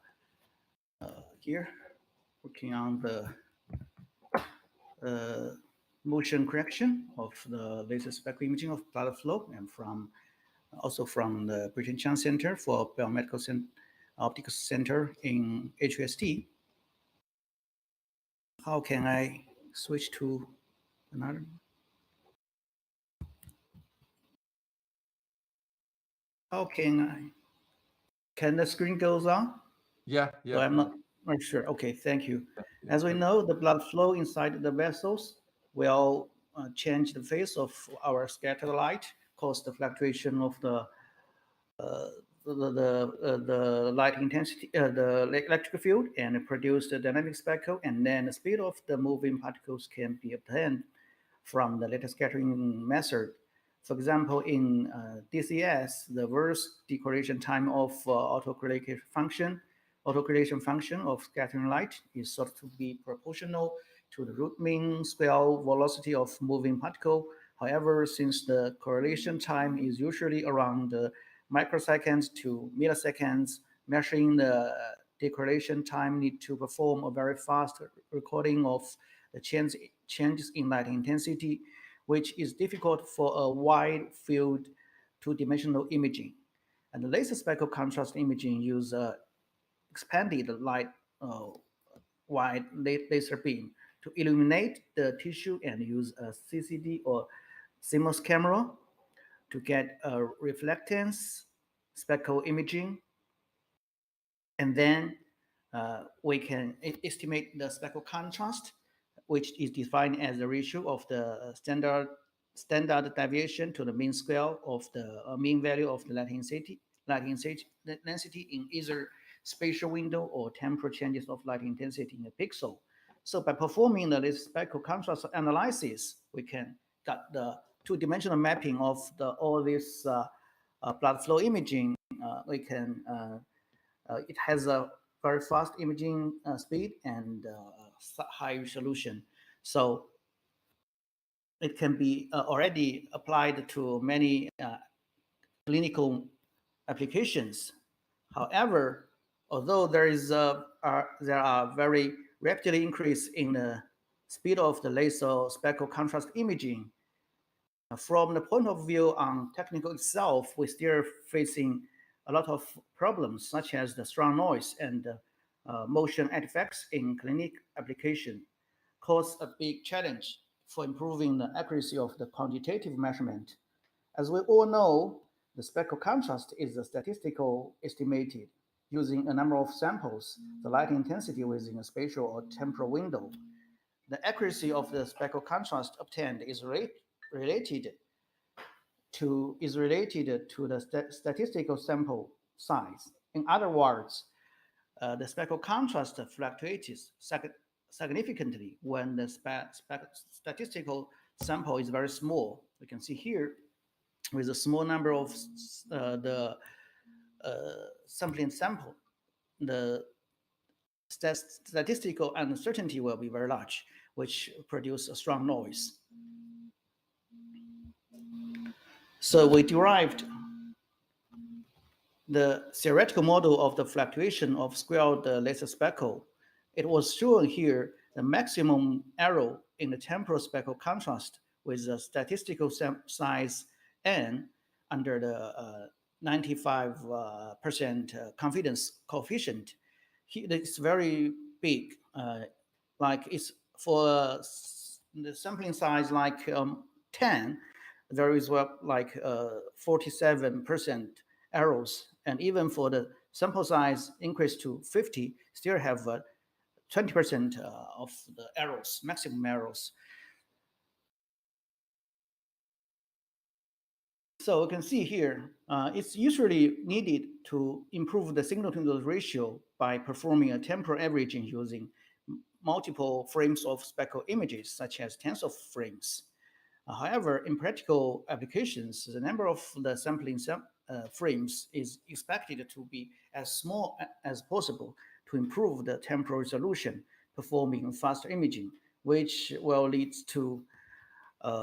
motion correction of the laser spectral imaging of blood flow, and also from the Britain Chang Center for Biomedical Optical Center in HUST. How can I switch to another? How can the screen goes on? Yeah. So I'm not sure. Okay, thank you. As we know, the blood flow inside the vessels will change the phase of our scattered light, cause the fluctuation of the light intensity, the electric field, and produce the dynamic speckle, and then the speed of the moving particles can be obtained from the laser scattering method. For example, in DCS, the verse decorrelation time of autocorrelation function of scattering light is thought to be proportional to the root mean square velocity of moving particle. However, since the correlation time is usually around microseconds to milliseconds, measuring the decorrelation time need to perform a very fast recording of the changes in light intensity, which is difficult for a wide field two-dimensional imaging. And the laser spectral contrast imaging use expanded light wide laser beam to illuminate the tissue and use a CCD or CMOS camera to get a reflectance spectral imaging. And then we can estimate the spectral contrast, which is defined as the ratio of the standard deviation to the mean square of the mean value of the light density in either spatial window or temporal changes of light intensity in a pixel. So by performing the spectral contrast analysis, we can get the two-dimensional mapping of all this blood flow imaging. We can it has a very fast imaging speed and high resolution. So it can be already applied to many clinical applications. However, although there are very rapidly increase in the speed of the laser spectral contrast imaging, from the point of view on technical itself, we're still facing a lot of problems, such as the strong noise and motion artifacts in clinic application, cause a big challenge for improving the accuracy of the quantitative measurement. As we all know, the spectral contrast is a statistical estimated using a number of samples, the light intensity within a spatial or temporal window. The accuracy of the spectral contrast obtained is related to the statistical sample size. In other words, the spectral contrast fluctuates significantly when the statistical sample is very small. We can see here with a small number of the sampling sample, the statistical uncertainty will be very large, which produce a strong noise. So we derived the theoretical model of the fluctuation of squared laser speckle. It was shown here the maximum error in the temporal spectral contrast with a statistical size n under the 95% confidence coefficient. It's very big, like it's for the sampling size like 10, there is like 47% errors, and even for the sample size increase to 50, still have 20% of the errors, maximum errors. So you can see here, it's usually needed to improve the signal-to-noise ratio by performing a temporal averaging using multiple frames of spectral images, such as tens of frames. However, in practical applications, the number of the sampling frames is expected to be as small as possible to improve the temporal resolution, performing faster imaging, which will lead to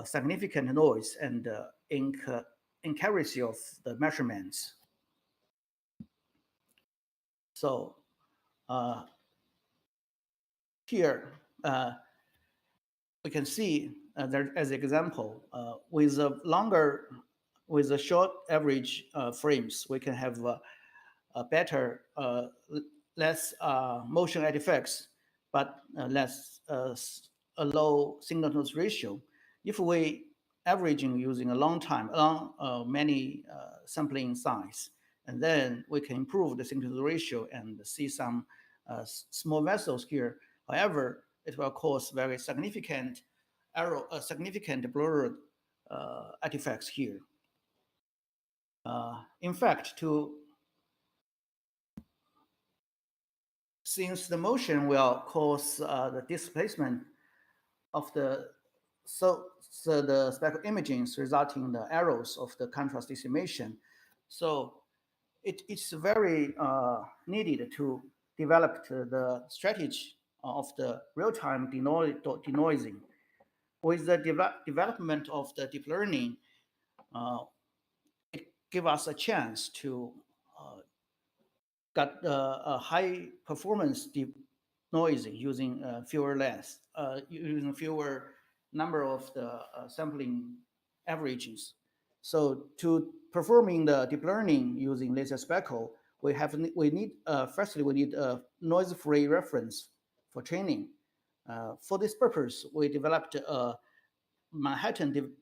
significant noise and inaccuracy of the measurements. So here, we can see there as an example, with a short average frames, we can have a better, less motion artifacts, but a low signal-to-noise ratio. If we averaging using a long many sampling size, and then we can improve the signal-to-noise ratio and see some small vessels here. However, it will cause very significant error, significant blurred artifacts here. In fact, since the motion will cause the displacement of the the spectral imagings resulting in the errors of the contrast decimation. So it's very needed to develop the strategy of the real-time denoising. With the development of the deep learning, it gives us a chance to get a high performance deep noising using using fewer number of the sampling averages. So to performing the deep learning using laser speckle, we need firstly we need a noise-free reference for training. For this purpose, we developed a Manhattan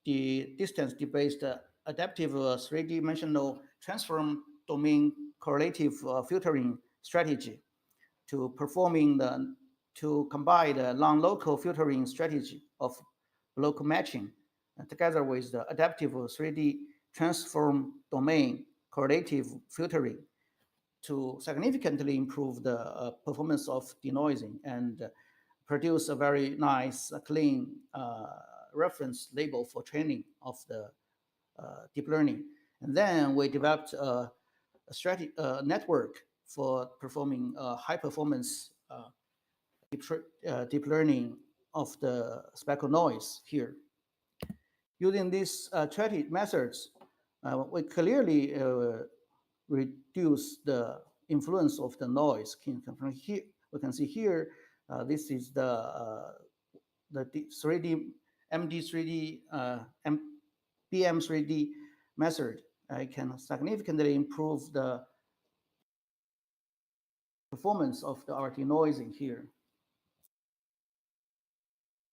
distance-based adaptive three-dimensional transform domain correlative filtering strategy to combine the non-local filtering strategy of local matching together with the adaptive 3D transform domain correlative filtering to significantly improve the performance of denoising and produce a very nice, clean reference label for training of the deep learning. And then we developed a network for performing high performance deep learning of the spectral noise here. Using these methods, we clearly reduce the influence of the noise. From here, we can see here, this is the 3D MD3D BM3D method. I can significantly improve the performance of our denoising here.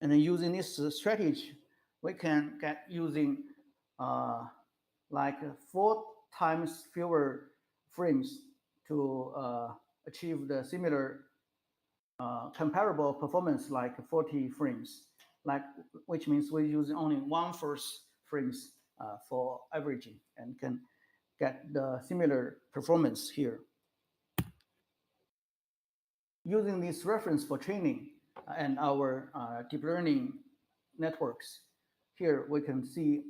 And then using this strategy, we can get using like 4 times fewer frames to achieve the similar comparable performance like 40 frames, which means we use only 1/4 frames for averaging and can get the similar performance here. Using this reference for training and our deep learning networks, here we can see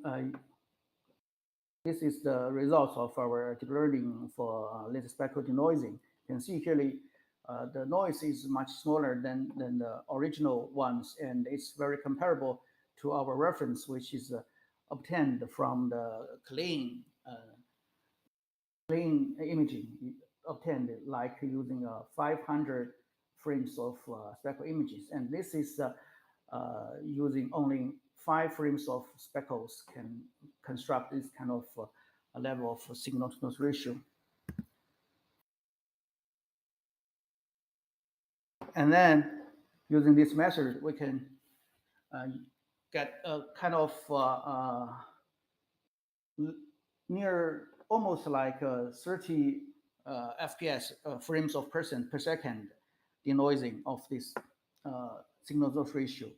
this is the results of our deep learning for laser spectral denoising. You can see here the noise is much smaller than the original ones, and it's very comparable to our reference, which is obtained from the clean imaging obtained like using 500 frames of spectral images, and this is using only 5 frames of speckles can construct this kind of a level of signal-to-noise ratio. And then using this method, we can get a kind of near almost like 30 FPS frames per second denoising of this signal-to-noise ratio.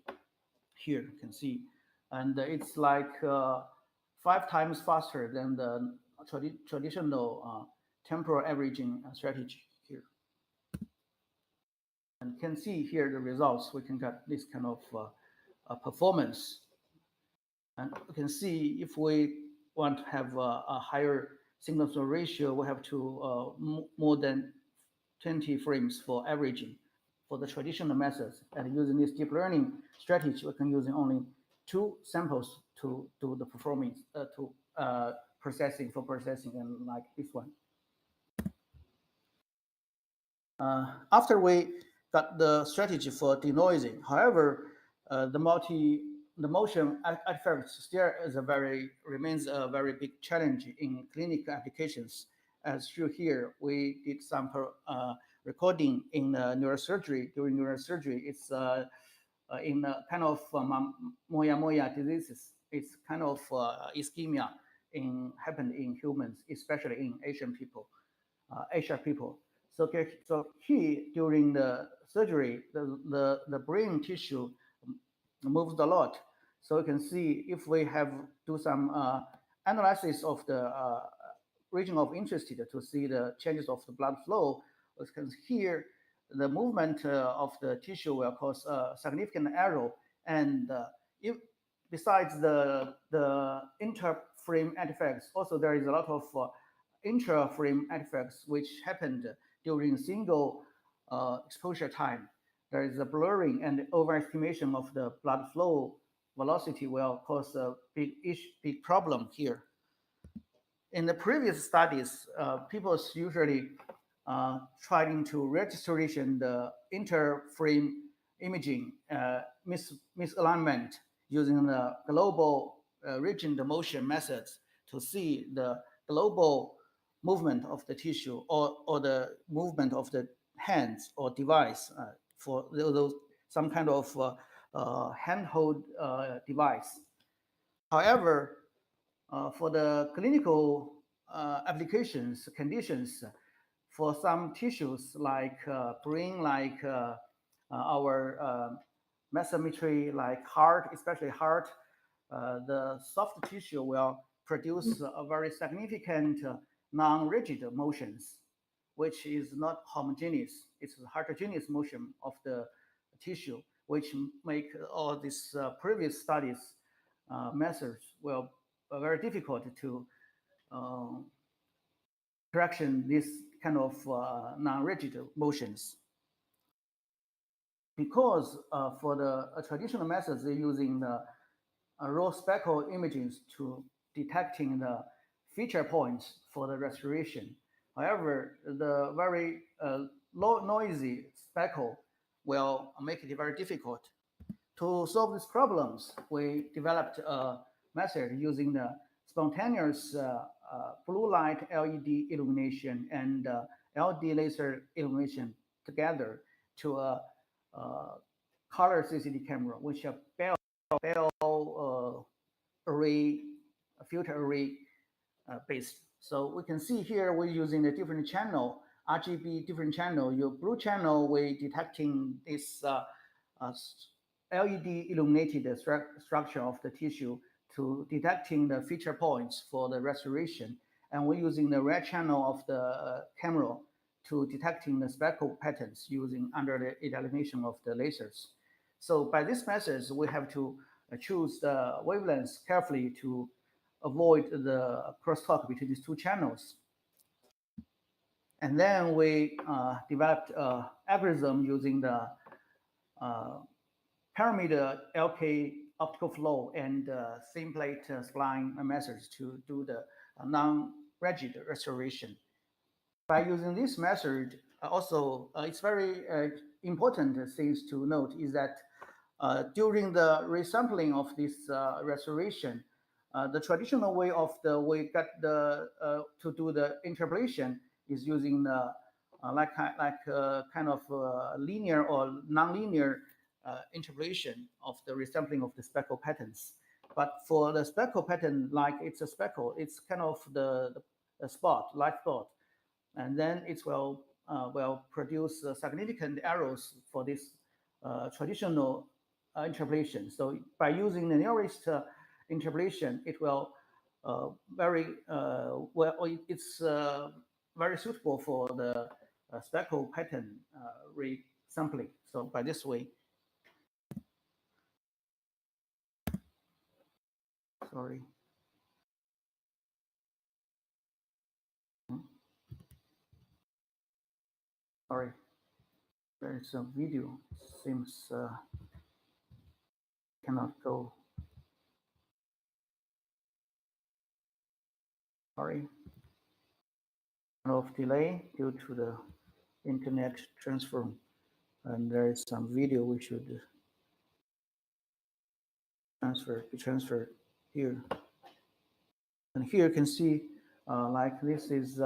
Here you can see, and it's like 5 times faster than the traditional temporal averaging strategy here. And you can see here the results. We can get this kind of performance, and you can see if we want to have a higher signal-to-noise ratio, we have to more than 20 frames for averaging for the traditional methods. And using this deep learning strategy, we can use only 2 samples to do the performance processing and like this one. After we got the strategy for denoising, however, the motion artifacts still remains a very big challenge in clinical applications. As shown here, we did some recording in neurosurgery. During neurosurgery, it's in kind of moya diseases. It's kind of ischemia happened in humans, especially in Asian people. So here during the surgery, the brain tissue moves a lot. So you can see if we have do some analysis of the region of interest to see the changes of the blood flow, you can here the movement of the tissue will cause a significant error. And if besides the interframe artifacts, also there is a lot of intraframe artifacts which happened during single exposure time. There is a blurring and overestimation of the blood flow velocity will cause a big problem here. In the previous studies, people usually trying to registration the interframe imaging misalignment using the global region motion methods to see the global movement of the tissue or the movement of the hands or device for those some kind of handhold device. However, for the clinical applications conditions, for some tissues like brain, like our mesometry, like heart, especially heart, the soft tissue will produce a very significant non-rigid motions, which is not homogeneous. It's a heterogeneous motion of the tissue, which make all these previous studies methods will very difficult to correction this kind of non-rigid motions. Because for the traditional methods, they're using the raw speckle images to detecting the feature points for the restoration. However, the very low noisy speckle will make it very difficult. To solve these problems, we developed a method using the spontaneous blue light LED illumination and LED laser illumination together to a color CCD camera, which are Bell array, filter array based. So we can see here we're using a different channel, RGB different channel. Your blue channel, we're detecting this LED illuminated structure of the tissue to detecting the feature points for the restoration. And we're using the red channel of the camera to detecting the speckle patterns using under the elimination of the lasers. So by this method, we have to choose the wavelengths carefully to avoid the crosstalk between these two channels. And then we developed an algorithm using the parameter LK optical flow and thin plate spline methods to do the non-rigid restoration. By using this method, also it's very important things to note is that during the resampling of this restoration, the traditional way of we got the to do the interpolation is using the kind of linear or non-linear interpolation of the resampling of the speckle patterns. But for the speckle pattern, like it's a speckle, it's kind of the spot, light spot, and then it will produce significant errors for this traditional interpolation. So by using the nearest interpolation, it will it's very suitable for the speckle pattern resampling. So by this way, sorry. Sorry, there is a video. Seems cannot go. Sorry. Of delay due to the internet transfer, and there is some video we should be transferred here. And here you can see like this is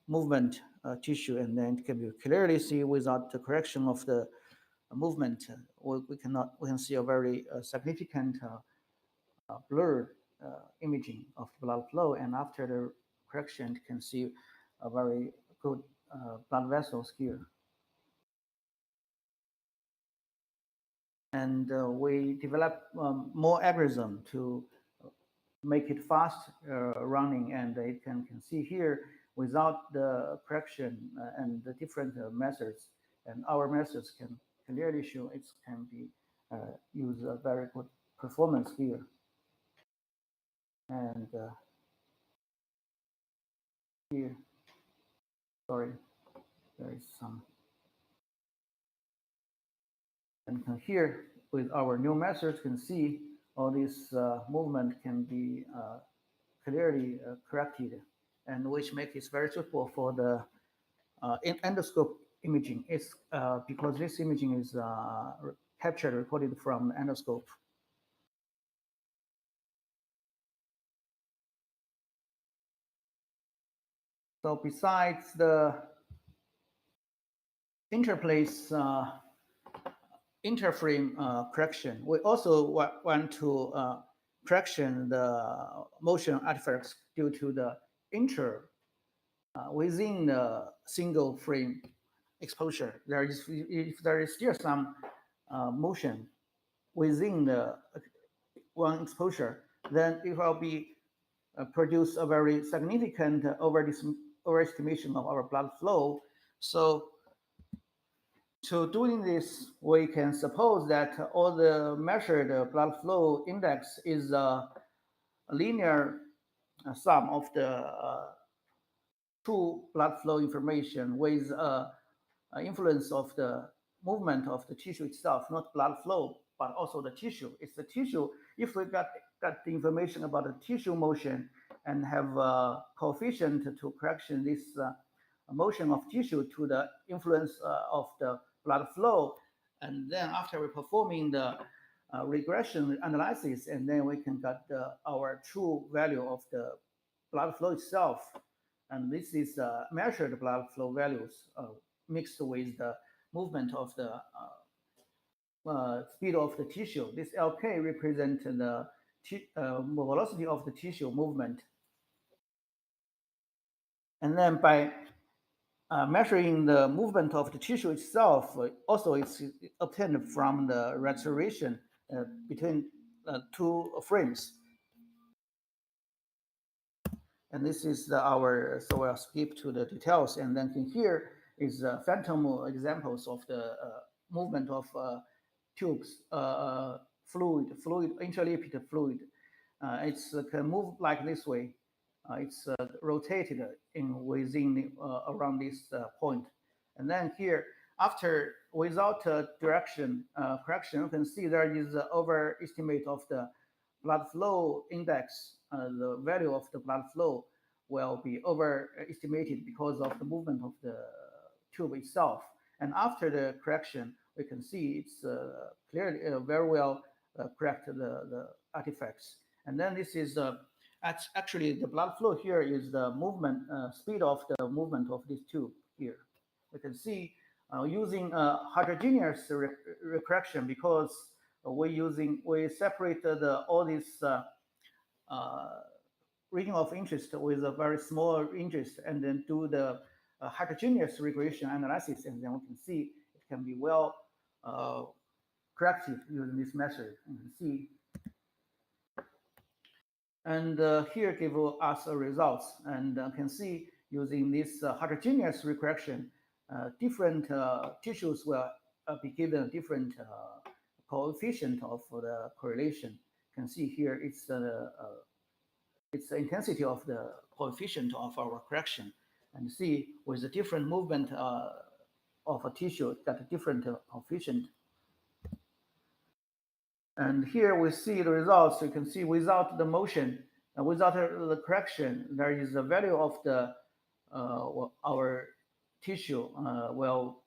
movement tissue, and then it can be clearly see without the correction of the movement, we can see a very significant blurred imaging of the blood flow, and after the correction, you can see a very good blood vessels here. And we develop more algorithm to make it fast running, and you can see here without the correction and the different methods, and our methods can clearly show it can be use a very good performance here. And here, sorry, there is some. And here with our new methods, can see all this movement can be clearly corrected, and which makes it very suitable for the endoscope imaging. It's because this imaging is captured, recorded from the endoscope. So besides the interplace interframe correction, we also want to correction the motion artifacts due to the within the single frame exposure. If there is still some motion within the one exposure, then it will be produce a very significant overestimation of our blood flow. So to doing this, we can suppose that all the measured blood flow index is a linear sum of the true blood flow information with influence of the movement of the tissue itself, not blood flow, but also the tissue. It's the tissue. If we got the information about the tissue motion and have a coefficient to correction this motion of tissue to the influence of the blood flow, and then after we're performing the regression analysis, and then we can get our true value of the blood flow itself. And this is measured blood flow values mixed with the movement of the speed of the tissue. This LK represents the velocity of the tissue movement. And then by measuring the movement of the tissue itself, also it's obtained from the restoration between two frames. And this is our, so I'll skip to the details. And then here is phantom examples of the movement of tubes, fluid, interlipid fluid. It's can move like this way. It's rotated within around this point. And then here, after without direction correction, you can see there is overestimate of the blood flow index. The value of the blood flow will be overestimated because of the movement of the tube itself. And after the correction, we can see it's clearly very well correct the artifacts. And then this is actually the blood flow here is the movement speed of the movement of this tube here. We can see using heterogeneous correction, because we separate all these region of interest with a very small interest, and then do the heterogeneous regression analysis, and then we can see it can be well corrected using this method. You can see, and here give us a results, and can see using this heterogeneous regression, different tissues will be given different coefficient of the correlation. You can see here it's the intensity of the coefficient of our correction, and see with the different movement of a tissue got a different coefficient. And here we see the results. You can see without the motion, without the correction, there is a value of the our tissue will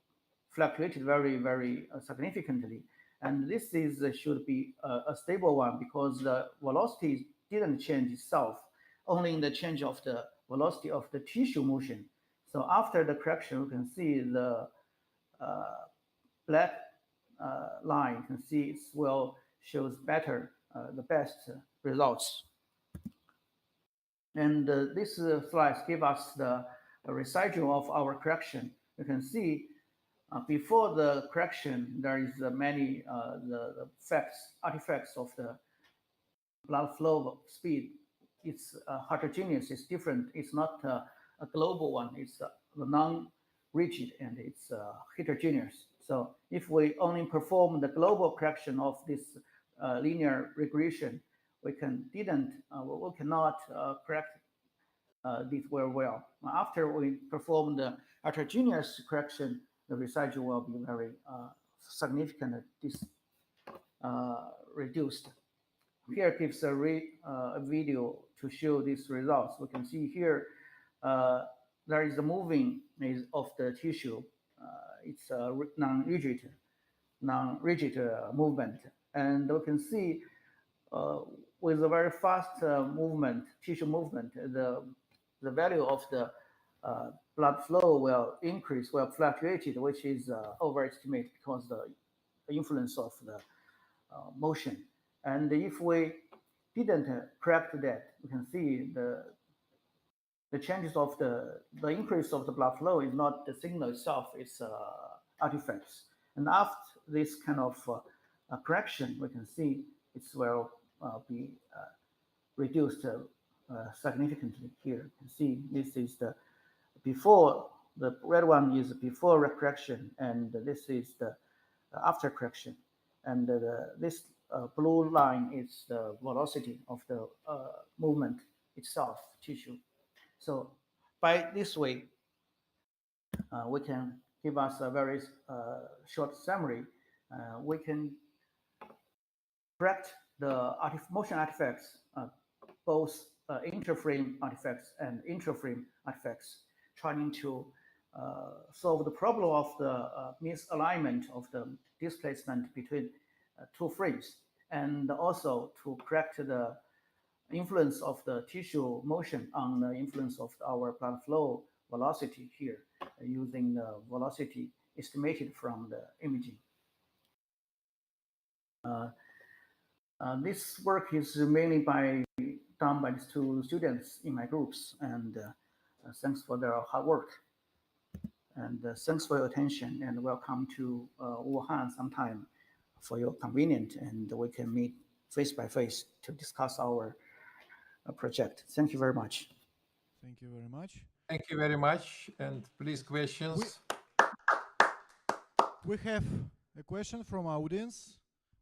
fluctuate very, very significantly. And this is should be a stable one because the velocity didn't change itself, only in the change of the velocity of the tissue motion. So after the correction, you can see the black line. You can see it will shows better, the best results. And this slides give us the residual of our correction. You can see before the correction, there is many the artifacts of the blood flow speed. It's heterogeneous. It's different. It's not a global one. It's non-rigid and it's heterogeneous. So if we only perform the global correction of this linear regression, we cannot correct this very well. After we perform the heterogeneous correction, the residual will be very significantly reduced. Here gives a video to show these results. We can see here there is a moving of the tissue. It's a non-rigid movement, and we can see with a very fast tissue movement, the value of the blood flow will increase, will fluctuate, which is overestimated because the influence of the motion. And if we didn't correct that, you can see the changes of the increase of the blood flow is not the signal itself, it's artifacts. And after this kind of correction, we can see it will be reduced significantly here. You can see this is the before, the red one is before correction, and this is the after correction. And this blue line is the velocity of the movement itself, tissue. So by this way, we can give us a very short summary. We can correct the motion artifacts, both interframe artifacts and intraframe artifacts, trying to solve the problem of the misalignment of the displacement between two frames, and also to correct the influence of the tissue motion on the influence of our blood flow velocity here, using the velocity estimated from the imaging. This work is mainly done by these two students in my groups, and thanks for their hard work. And thanks for your attention, and welcome to Wuhan sometime for your convenience, and we can meet face by face to discuss our project. Thank you very much. Thank you very much. Thank you very much. And please, questions. We have a question from our audience.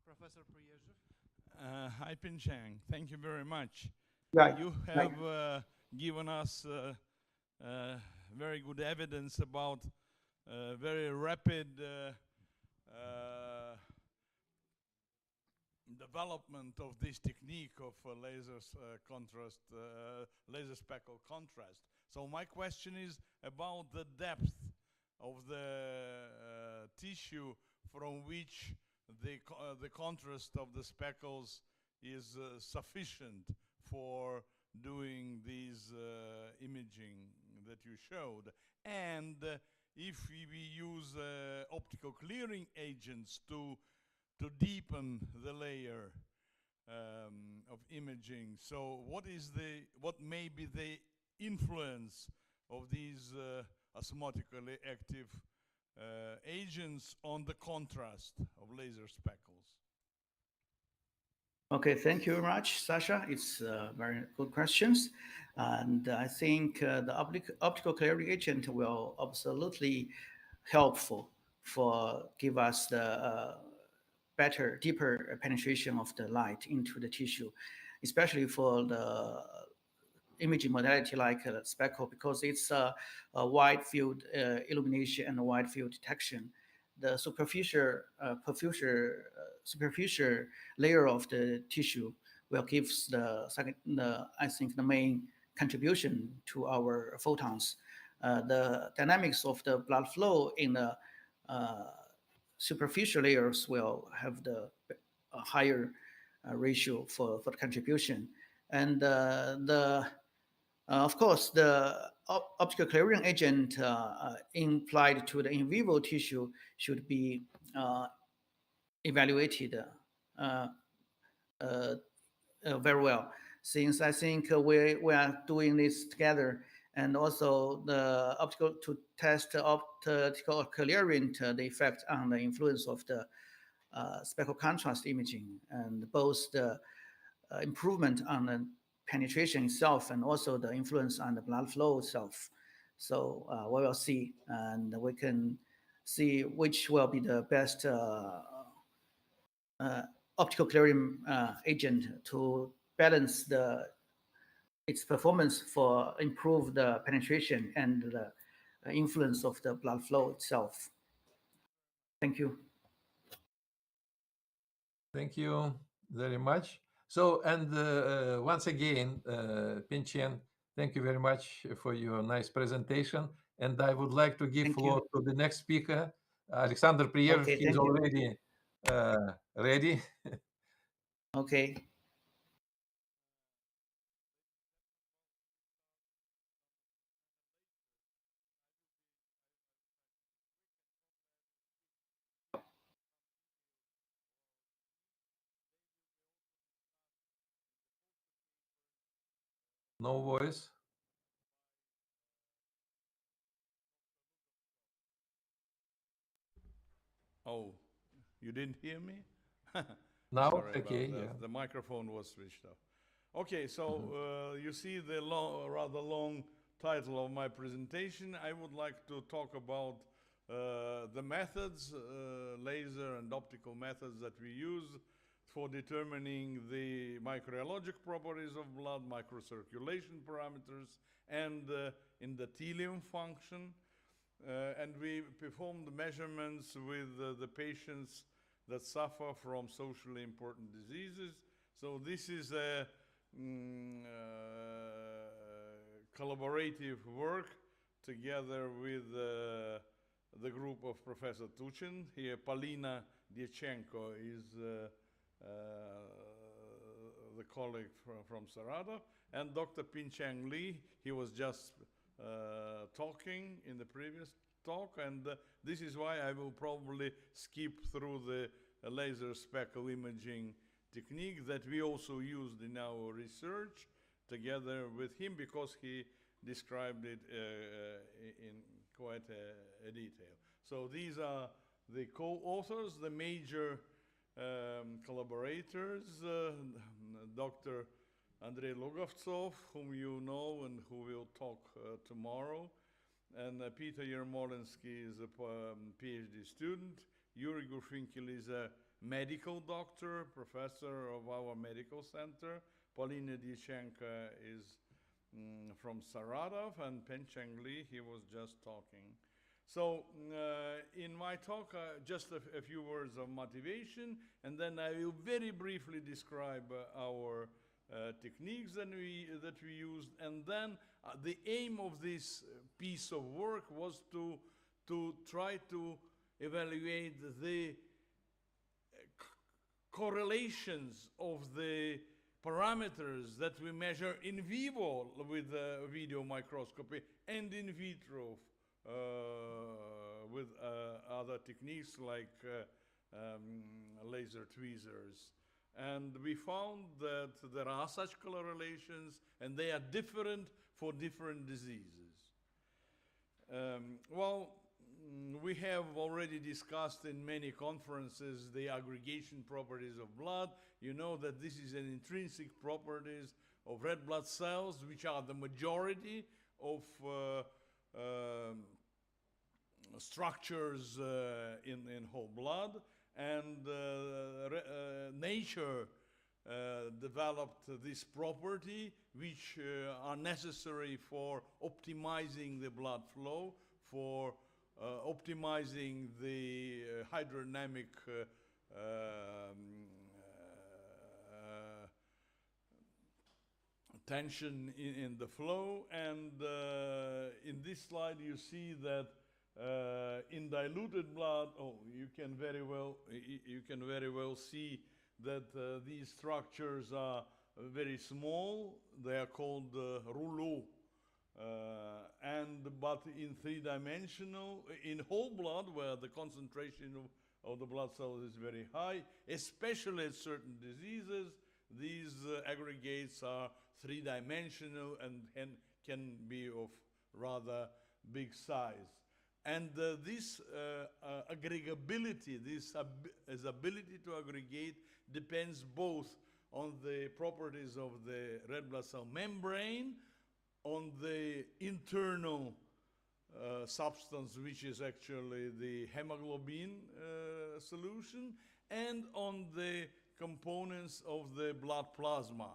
Professor Priyežev. Hi, Pinchang. Thank you very much. Right. You have given us very good evidence about very rapid development of this technique of laser speckle contrast. So my question is about the depth of the tissue from which the contrast of the speckles is sufficient for doing these imaging that you showed, and if we use optical clearing agents to deepen the layer of imaging. So what may be the influence of these osmotically active agents on the contrast of laser speckles? Okay, thank you very much, Sasha. It's very good questions. And I think the optical clearing agent will absolutely helpful for give us the better, deeper penetration of the light into the tissue, especially for the imaging modality like speckle, because it's a wide field illumination and a wide field detection. The superficial layer of the tissue will give I think the main contribution to our photons. The dynamics of the blood flow in the superficial layers will have the higher ratio for the contribution. And of course, the optical clearing agent implied to the in vivo tissue should be evaluated very well, since I think we are doing this together, and also the optical to test optical coherent the effect on the influence of the spectral contrast imaging, and both the improvement on the penetration itself and also the influence on the blood flow itself. So we will see, and we can see which will be the best optical clearing agent to balance its performance for improve the penetration and the influence of the blood flow itself. Thank you. Thank you very much. So, and once again, Pinchen, thank you very much for your nice presentation. And I would like to give floor to the next speaker, Alexander Prier. Okay, He's already ready. Okay. No voice. Oh, you didn't hear me? Now, Sorry okay, about that. yeah. The microphone was switched off. Okay, so you see the rather long title of my presentation. I would like to talk about the methods, laser and optical methods that we use for determining the microbiologic properties of blood, microcirculation parameters, and endothelium function. And we performed measurements with the patients that suffer from socially important diseases. So this is a collaborative work together with the group of Professor Tuchin. Here, Polina Diachenko is the colleague from Saratov, and Dr. Pinchang Li, he was just talking in the previous talk, and this is why I will probably skip through the laser speckle imaging technique that we also used in our research together with him, because he described it in quite a detail. So these are the co-authors, the major collaborators, Dr. Andrei Lugovtsov, whom you know and who will talk tomorrow, and Peter Yermolinsky is a PhD student. Yuri Gurfinkel is a medical doctor, professor of our medical center. Polina Diachenko is from Saratov, and Pencheng Li, he was just talking. So in my talk, just a few words of motivation, and then I will very briefly describe our techniques that we used, and then the aim of this piece of work was to try to evaluate the correlations of the parameters that we measure in vivo with video microscopy and in vitro with other techniques like laser tweezers. And we found that there are such correlations, and they are different for different diseases. We have already discussed in many conferences the aggregation properties of blood. You know that this is an intrinsic properties of red blood cells, which are the majority of structures in whole blood. And nature developed this property, which are necessary for optimizing the blood flow, for optimizing the hydrodynamic tension in the flow. And in this slide you see that In diluted blood, you can very well see that these structures are very small. They are called rouleaux. But in three-dimensional, in whole blood, where the concentration of the blood cells is very high, especially at certain diseases, these aggregates are three-dimensional and can be of rather big size. And this aggregability, this ability to aggregate, depends both on the properties of the red blood cell membrane, on the internal substance, which is actually the hemoglobin solution, and on the components of the blood plasma,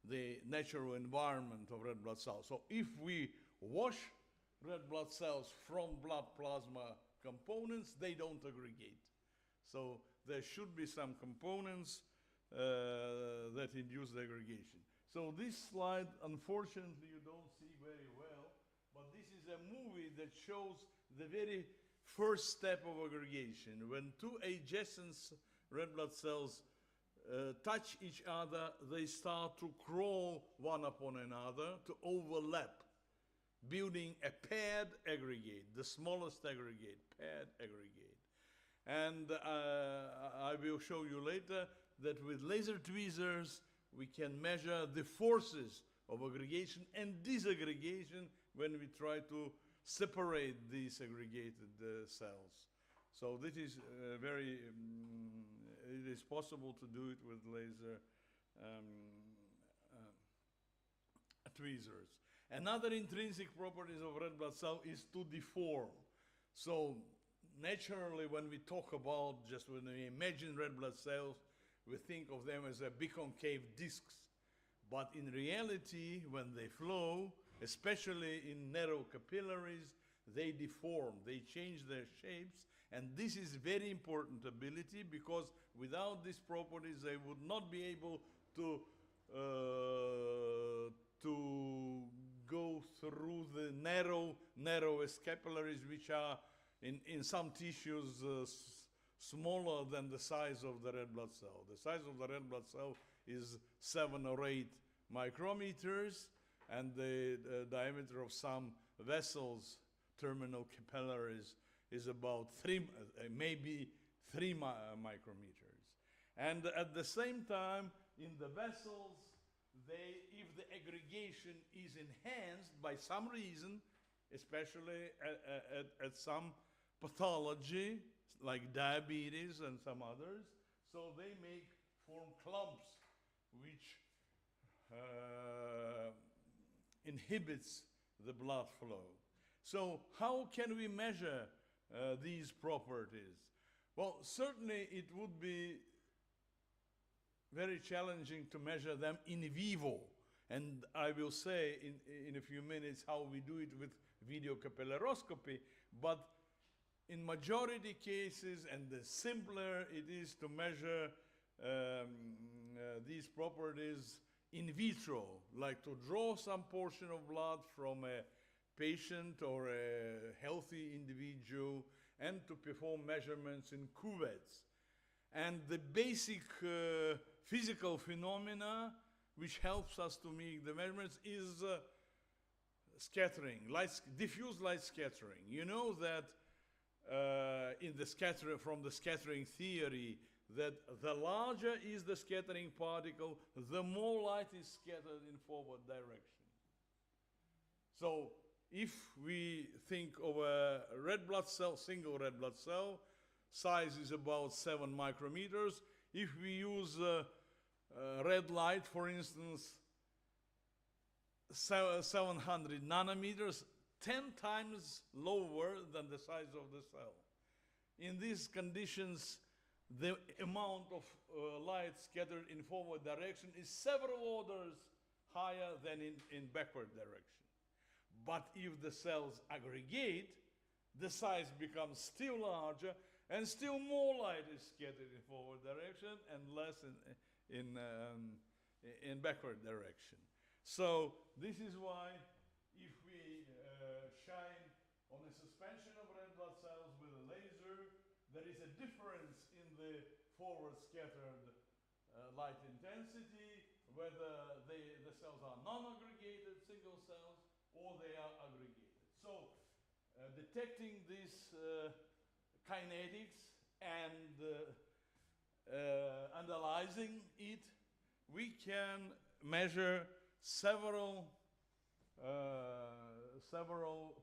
the natural environment of red blood cells. So if we wash red blood cells from blood plasma components, they don't aggregate. So there should be some components that induce the aggregation. So this slide, unfortunately, you don't see very well, but this is a movie that shows the very first step of aggregation. When two adjacent red blood cells touch each other, they start to crawl one upon another, to overlap, building a paired aggregate, the smallest aggregate, paired aggregate. And I will show you later that with laser tweezers, we can measure the forces of aggregation and disaggregation when we try to separate these aggregated cells. So this is it is possible to do it with laser tweezers. Another intrinsic properties of red blood cell is to deform. So naturally, when we talk about, just when we imagine red blood cells, we think of them as a big concave discs. But in reality, when they flow, especially in narrow capillaries, they deform, they change their shapes, and this is very important ability, because without these properties, they would not be able to go through the narrowest capillaries, which are in some tissues smaller than the size of the red blood cell. The size of the red blood cell is 7 or 8 micrometers, and the diameter of some vessels, terminal capillaries, is about maybe 3 micrometers. And at the same time, in the vessels, if the aggregation is enhanced by some reason, especially at some pathology, like diabetes and some others, so they form clumps, which inhibits the blood flow. So how can we measure these properties? Well, certainly it would be very challenging to measure them in vivo. And I will say in a few minutes how we do it with video capillaroscopy. But in majority cases, and the simpler it is to measure these properties in vitro, like to draw some portion of blood from a patient or a healthy individual and to perform measurements in cuvettes. And the basic physical phenomena which helps us to make the measurements is scattering, diffuse light scattering. You know that from the scattering theory, that the larger is the scattering particle, the more light is scattered in forward direction. So if we think of a red blood cell, single red blood cell, size is about 7 micrometers. If we use red light, for instance, 700 nanometers, 10 times lower than the size of the cell. In these conditions, the amount of light scattered in forward direction is several orders higher than in backward direction. But if the cells aggregate, the size becomes still larger, and still more light is scattered in forward direction and less in backward direction. So this is why if we shine on a suspension of red blood cells with a laser. There is a difference in the forward scattered light intensity, whether the cells are non-aggregated single cells or they are aggregated. So detecting these kinetics and analyzing it, we can measure several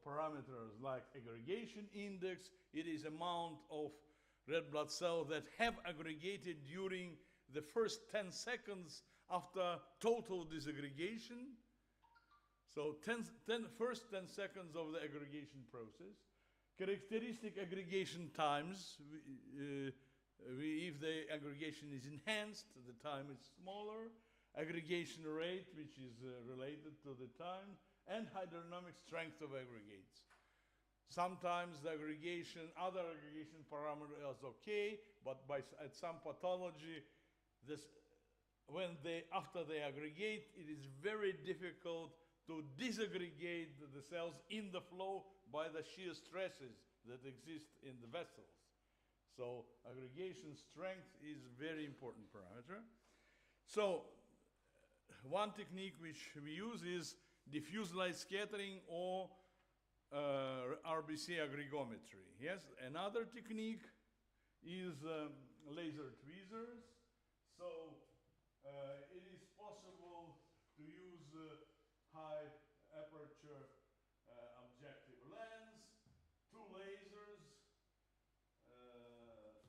parameters like aggregation index. It is amount of red blood cells that have aggregated during the first 10 seconds after total disaggregation. So first 10 seconds of the aggregation process. Characteristic aggregation times, if the aggregation is enhanced, the time is smaller. Aggregation rate, which is related to the time, and hydrodynamic strength of aggregates. Sometimes the other aggregation parameter is okay, but at some pathology, after they aggregate, it is very difficult to disaggregate the cells in the flow by the shear stresses that exist in the vessels. So aggregation strength is a very important parameter. So one technique which we use is diffuse light scattering or RBC aggregometry. Yes, another technique is laser tweezers. So it is possible to use high aperture objective lens, two lasers,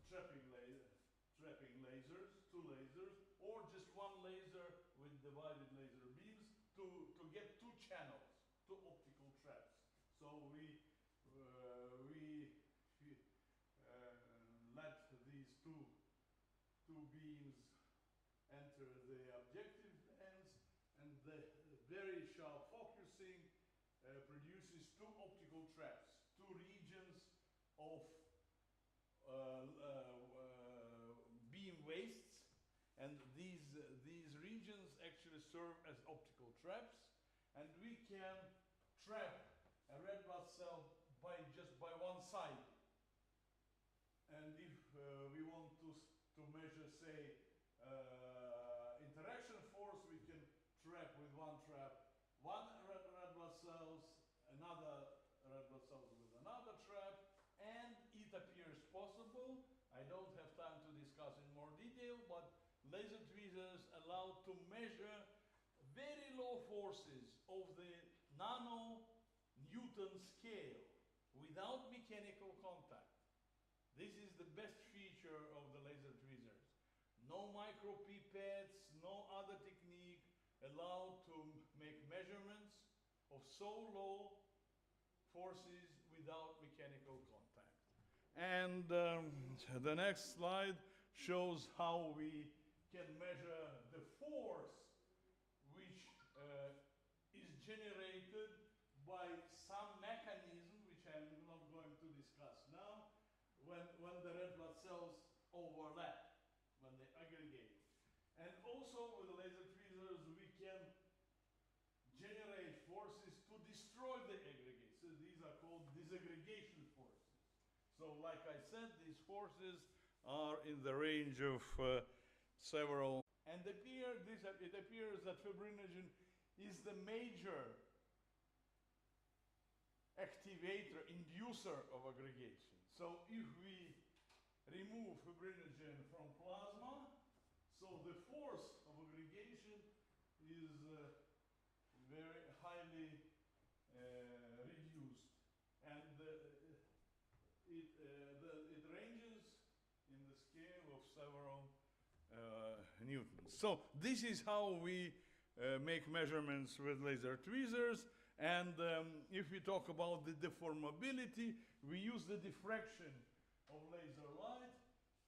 trapping lasers, two lasers, or just one laser with divided laser beams to get two channels, two optical traps. So we let these two beams enter the objective lens, and the very sharp focusing produces two optical traps, two regions of beam wastes, and these regions actually serve as optical traps, and we can trap a red blood cell just by one side. And if we want to measure, say, interaction force, we can trap with one trap one red blood cells, another red blood cells with another trap, and it appears possible. I don't have time to discuss in more detail, but laser tweezers allow to measure very low forces of the nano-Newton scale without mechanical contact. This is the best feature of the laser tweezers. No micropipettes, no other technique allowed to make measurements of so low forces without mechanical contact. And the next slide shows how we can measure the force which is generated by some mechanism, which I'm not going to discuss now, when the red blood cells overlap, when they aggregate. And also with the laser tweezers, we can generate forces to destroy the aggregates. So these are called disaggregation forces. So like I said, these forces are in the range of several. And it appears that fibrinogen is the major activator, inducer of aggregation. So if we remove fibrinogen from plasma, so the force of aggregation is very highly reduced, and it ranges in the scale of several newtons. So this is how we make measurements with laser tweezers. And if we talk about the deformability, we use the diffraction of laser light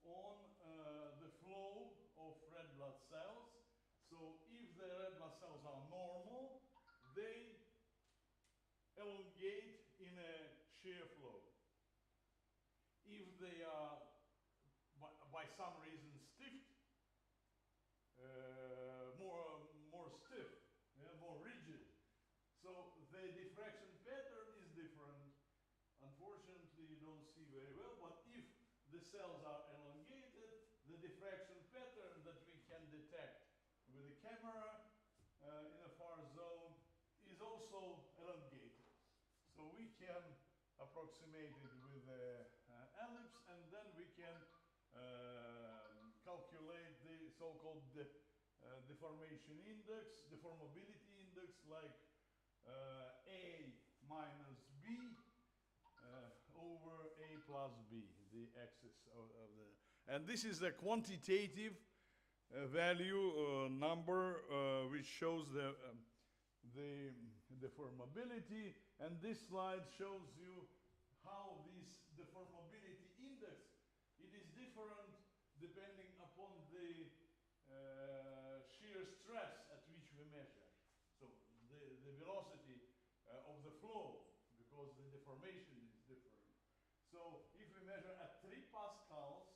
on the flow of red blood cells. So if the red blood cells are normal, they elongate in a shear flow. If they are by some reason stiff, more stiff, more rigid, so the diffraction pattern is different, and very well, but if the cells are elongated, the diffraction pattern that we can detect with the camera in a far zone is also elongated. So we can approximate it with the ellipse, and then we can calculate the so-called deformation index, deformability index, like A minus B over A plus B, the axis of the, and this is a quantitative value number which shows the deformability, and this slide shows you how this deformability index, it is different depending upon the shear stress at which we measure. So the velocity of the flow, because the deformation is different. So if we measure at 3 pascals,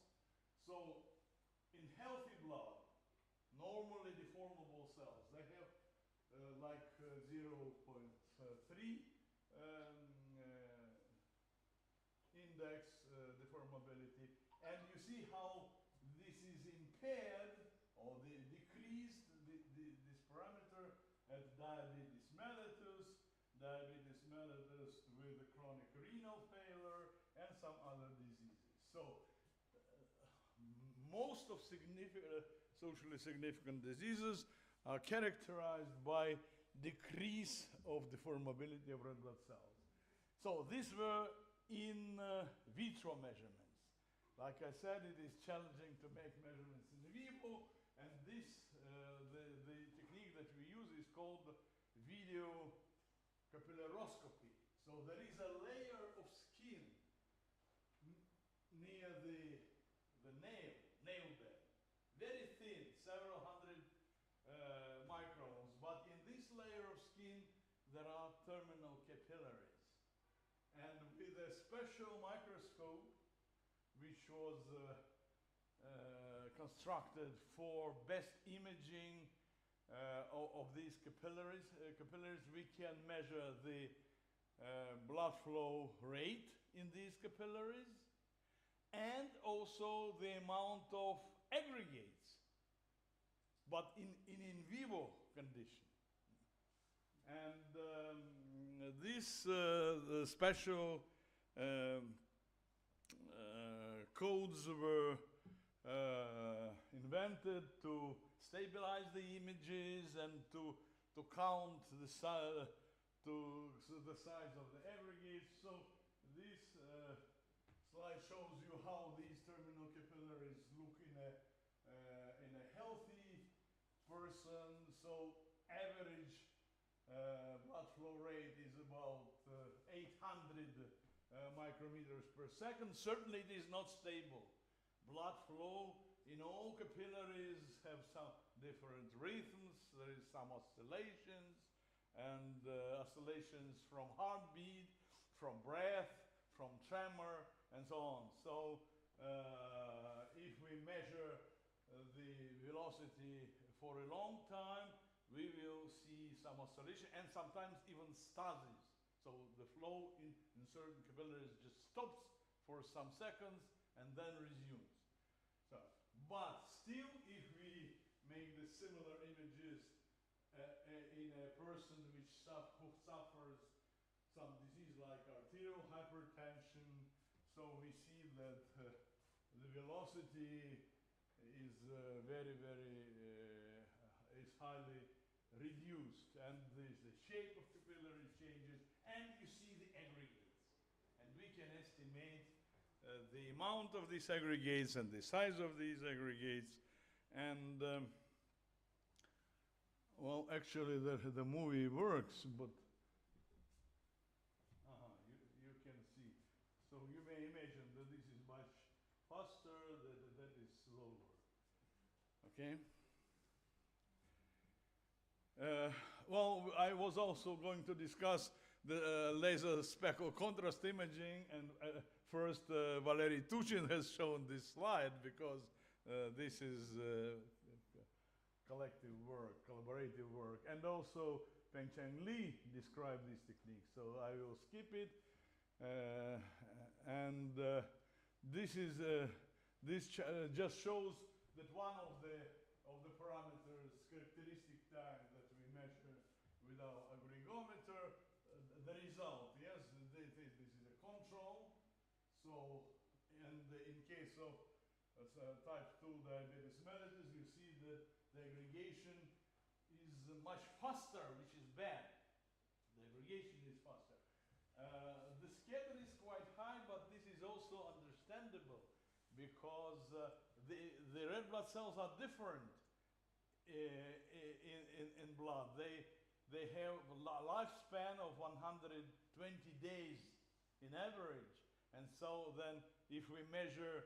so in healthy blood, normally deformable cells, they have like 0.3 index deformability, and you see how this is impaired or decreased, this parameter at diabetes mellitus with chronic renal failure and some other diseases. So most of socially significant diseases are characterized by decrease of deformability of red blood cells. So these were in vitro measurements. Like I said, it is challenging to make measurements in vivo, and this, the technique that we use is called video capillaroscopy. So there is a layer of skin near the nail bed, very thin, several hundred microns, but in this layer of skin there are terminal capillaries. And with a special microscope, which was constructed for best imaging of these capillaries, we can measure the blood flow rate in these capillaries, and also the amount of aggregates, but in vivo condition. And this special codes were invented to stabilize the images and to count the size of the aggregates. So this slide shows you how these terminal capillaries look in a healthy person. So average blood flow rate is about 800 micrometers per second. Certainly it is not stable. Blood flow in all capillaries have some different rhythms. There is some oscillations, and oscillations from heartbeat, from breath, from tremor, and so on. So if we measure the velocity for a long time, we will see some oscillation and sometimes even stasis. So the flow in certain capillaries just stops for some seconds and then resumes. So, but still, if we make the similar images in a person who suffers some disease like arterial hypertension, so we see that the velocity is is highly reduced, and the shape of capillary changes, and you see the aggregates. And we can estimate the amount of these aggregates and the size of these aggregates. And well, actually the movie works, but you can see. So you may imagine that this is much faster, that is slower. Okay? Well, I was also going to discuss the laser speckle contrast imaging, and first Valery Tuchin has shown this slide, because this is collective work, collaborative work, and also Pengcheng Li described this technique, so I will skip it. And this is just shows that one of the parameters, characteristic time that we measure with our aggregometer, the result. Yes, this is a control. So, and in case of type 2 diabetes mellitus, you see that the aggregation is much faster, which is bad. The aggregation is faster. The scatter is quite high, but this is also understandable because the red blood cells are different in blood. They have a lifespan of 120 days in average. And so then if we measure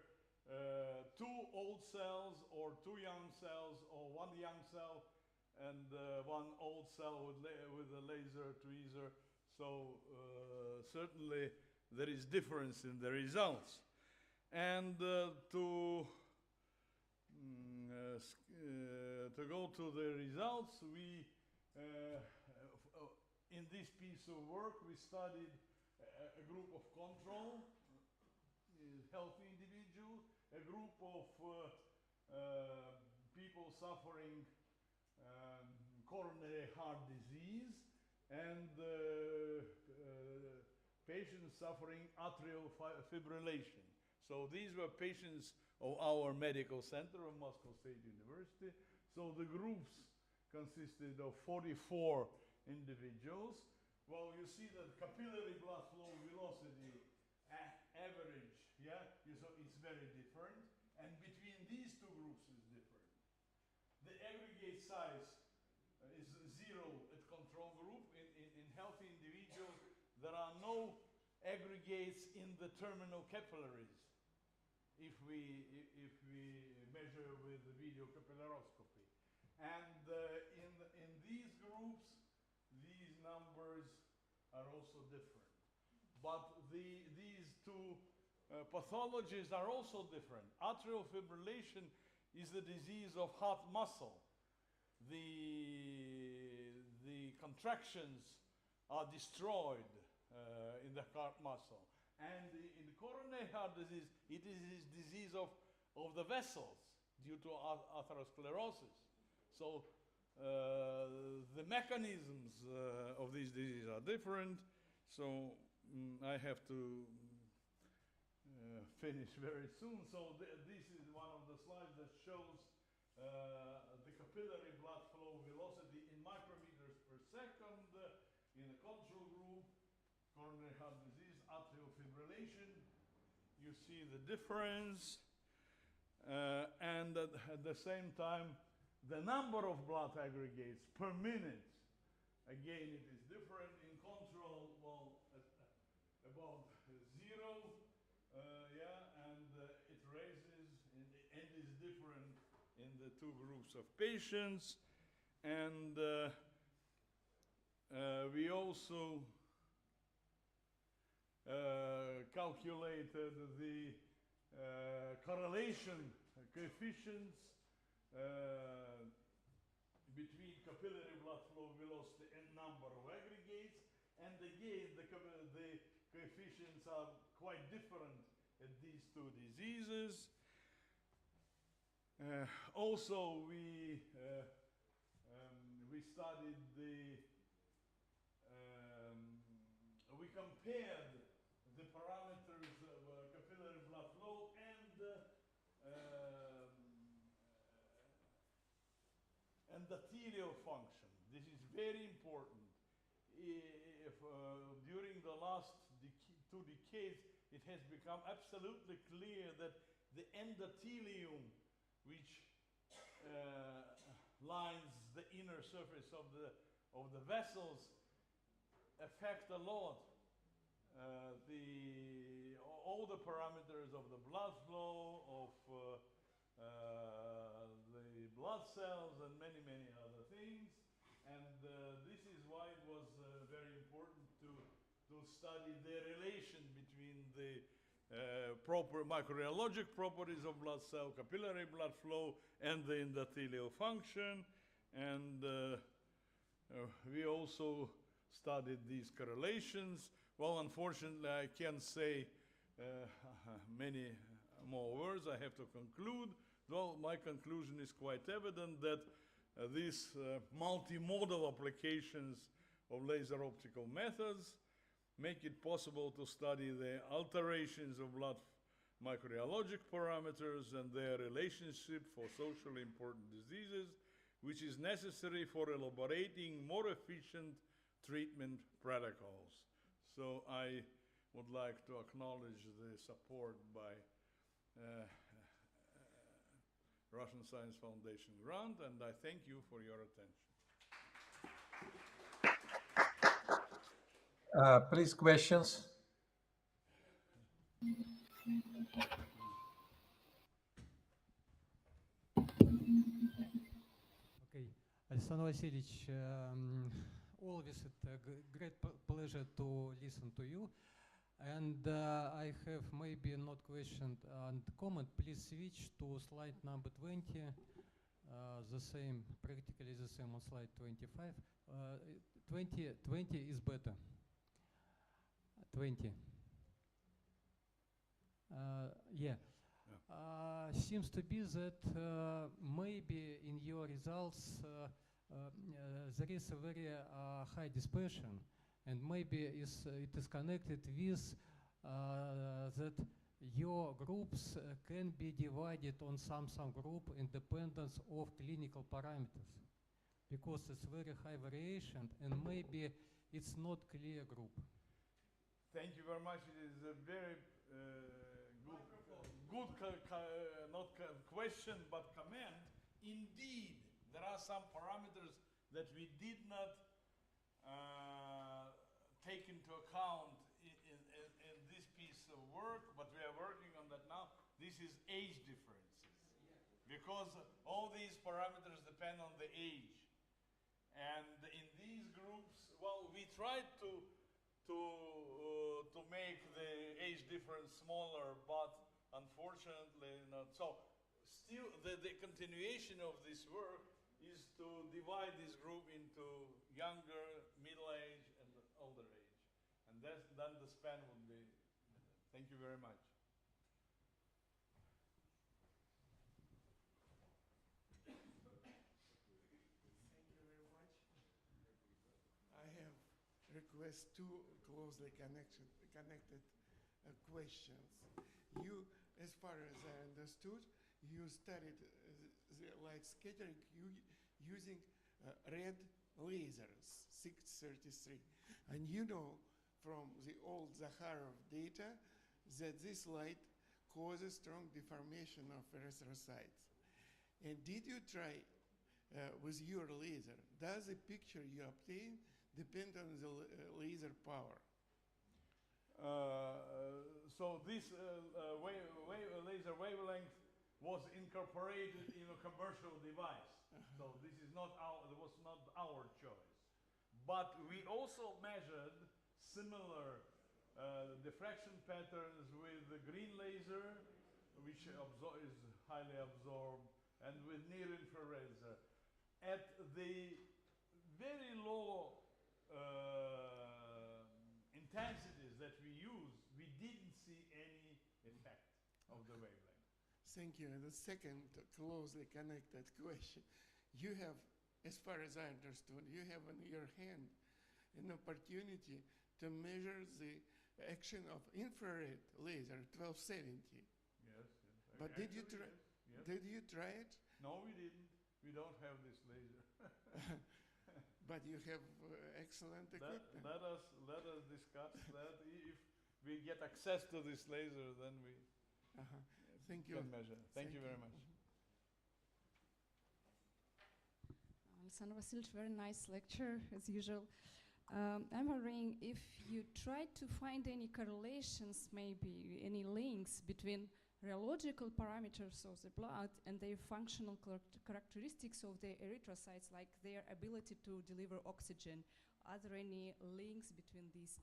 2 old cells or 2 young cells or 1 young cell and 1 old cell with a laser tweezer, so certainly there is difference in the results. And to go to the results, we in this piece of work we studied a group of control, healthy individuals, a group of people suffering coronary heart disease, and patients suffering atrial fibrillation. So these were patients of our medical center of Moscow State University. So the groups consisted of 44 individuals. Well, you see that capillary blood flow velocity average, yeah, so it's very different. And between these two groups is different. The aggregate size is 0 at control group. In healthy individuals, there are no aggregates in the terminal capillaries if we measure with the video capillaroscopy. And in these groups, these numbers are also different. But these two pathologies are also different. Atrial fibrillation is the disease of heart muscle. The contractions are destroyed in the heart muscle. And in coronary heart disease, it is disease of the vessels due to atherosclerosis. So the mechanisms of these diseases are different. So I have to finish very soon. So this is one of the slides that shows the capillary blood flow velocity in micrometers per second in a control group, coronary heart disease, atrial fibrillation. You see the difference. And at the same time, the number of blood aggregates per minute, again, it is different. In control, well, about 0, yeah, and it raises and is different in the two groups of patients. And we also calculated the correlation coefficients between capillary blood flow velocity and number of aggregates. And again, the coefficients are quite different at these two diseases. Also, we studied we compared the parameters of capillary blood flow and arterial function. This is very important. If during the last 2 decades, it has become absolutely clear that the endothelium, which lines the inner surface of the vessels, affect a lot all the parameters of the blood flow, of the blood cells, and many, many other things. And this is why it was very important to study the relation between the proper microbiologic properties of blood cell, capillary blood flow, and the endothelial function. And we also studied these correlations. well, unfortunately, I can't say many more words. I have to conclude. Well, my conclusion is quite evident that these multimodal applications of laser optical methods make it possible to study the alterations of blood microbiologic parameters and their relationship for socially important diseases, which is necessary for elaborating more efficient treatment protocols. So I would like to acknowledge the support by Russian Science Foundation grant, and I thank you for your attention. Please, questions? Okay, Alexander Vasilievich, always a great pleasure to listen to you. And I have maybe not question and comment. Please switch to slide number 20. The same, practically the same on slide 25. 20 is better. 20. Yeah. Seems to be that maybe in your results there is a very high dispersion, and maybe it is connected with that your groups can be divided on some group independence of clinical parameters, because it's very high variation and maybe it's not clear group. Thank you very much. It is a very good question, but comment. Indeed, there are some parameters that we did not take into account in this piece of work, but we are working on that now. This is age differences. Because all these parameters depend on the age. And in these groups, well, we tried to make the age difference smaller, but unfortunately not. So still the continuation of this work is to divide this group into younger, middle age, and older age. And then the span would be. Thank you very much. I have request two closely connected questions. You, as far as I understood, you studied the light scattering using red lasers, 633. And you know from the old Zakharov data that this light causes strong deformation of erythrocytes. And did you try with your laser? Does the picture you obtain depend on the laser power? So this laser wavelength was incorporated in a commercial device. So this is not it was not our choice. But we also measured similar diffraction patterns with the green laser, which is highly absorbed, and with near infrared laser. At the very low intensities that we use, we didn't see any effect of the wavelength. Thank you. And the second closely connected question. You have, as far as I understood, you have in your hand an opportunity to measure the action of infrared laser 1270. Yes. But did you try? Yes. Did you try it? No, we didn't. We don't have this laser. But you have excellent equipment. Let us discuss that. If we get access to this laser, then we Thank you. can measure. Thank you very much. Alexander Vasilievich, very nice lecture as usual. I'm wondering if you tried to find any correlations, maybe any links between rheological parameters of the blood and their functional characteristics of the erythrocytes, like their ability to deliver oxygen. Are there any links between these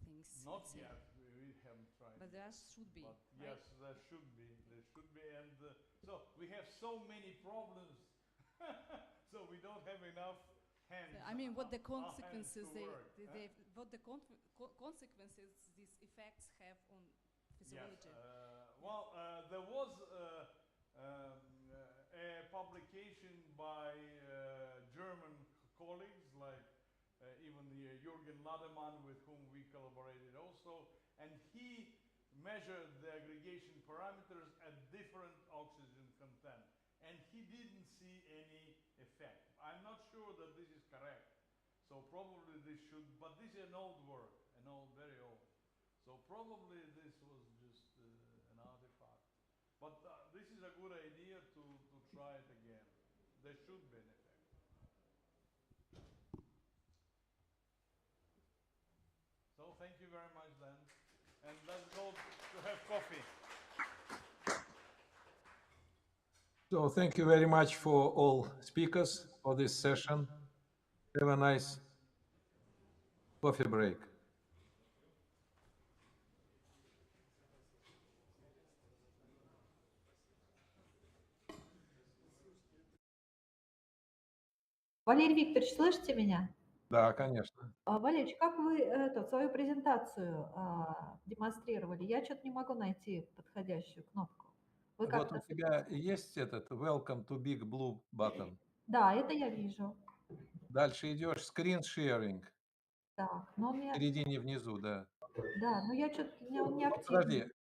things? Not yet. We haven't tried. But there should be. But right? yes, there should be. There should be. And so we have so many problems. So we don't have enough I mean, what the our hands consequences to work, what the consequences these effects have on physiology. Yes. Well, there was a publication by German colleagues, like even the Jürgen Lademann, with whom we collaborated also, and he measured the aggregation parameters at different oxygen content, and he didn't see any effect. I'm not sure that this is correct, so probably this should, but this is an old work, very old. So probably this was just an artifact. But this is a good idea to try it again. There should be an effect. So thank you very much then. And let's go to have coffee. So thank you very much for all speakers for this session. Have a nice coffee break. Валерий Викторович, слышите меня? Да, конечно. Валерий, как вы свою презентацию демонстрировали? Я что-то не могу найти подходящую кнопку. Вы Вот как-то... у тебя есть этот Welcome to Big Blue button. Да, это я вижу. Дальше идешь Screen Sharing. Так, но у меня... В середине внизу, да. Да, но я что-то... Он не Вот активный. подожди,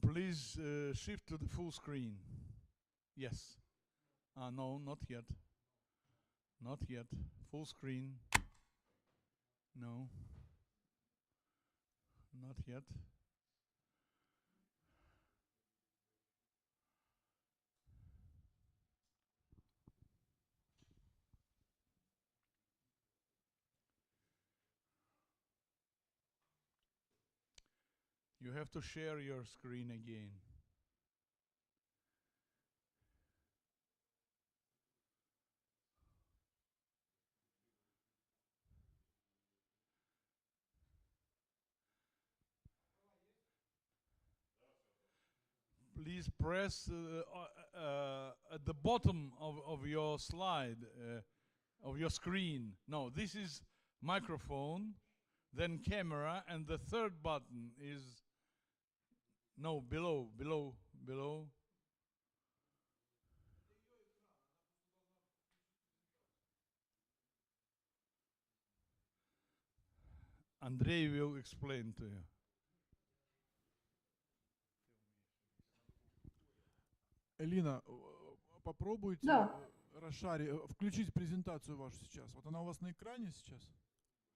Please shift to the full screen. Yes. No, not yet. Not yet. Full screen. No. Not yet. You have to share your screen again. Please press at the bottom of your slide, of your screen. No, this is microphone, then camera, and the third button is, no, below. Andrei will explain to you. Элина, попробуйте Да. включить презентацию вашу сейчас. Вот она у вас на экране сейчас?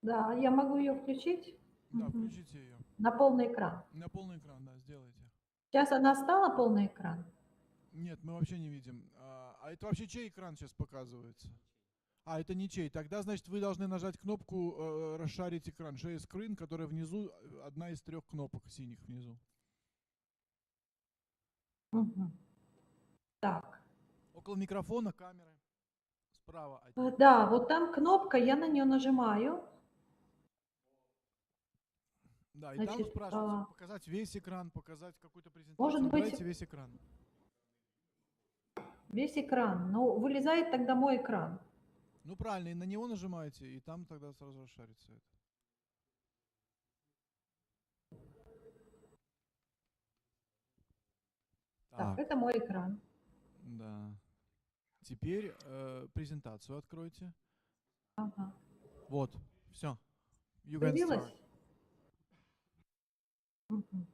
Да, я могу ее включить? Да, включите ее. На полный экран. На полный экран, да, сделайте. Сейчас она стала полный экран? Нет, мы вообще не видим. А это вообще чей экран сейчас показывается? А, это не чей. Тогда, значит, вы должны нажать кнопку «Расшарить экран». Share Screen, которая внизу, одна из 3 кнопок синих внизу. Угу. Так. Около микрофона, камеры. Справа. Да, вот там кнопка, я на нее нажимаю. Да, и Значит, там спрашивается, показать весь экран, показать какую-то презентацию. Может быть, выбирайте весь экран. Весь экран. Ну, вылезает тогда мой экран. Ну, правильно, и на него нажимаете, и там тогда сразу расшарится это. Так, это мой экран. Да. Теперь презентацию откройте. Ага. Вот, все. Появилась? Угу.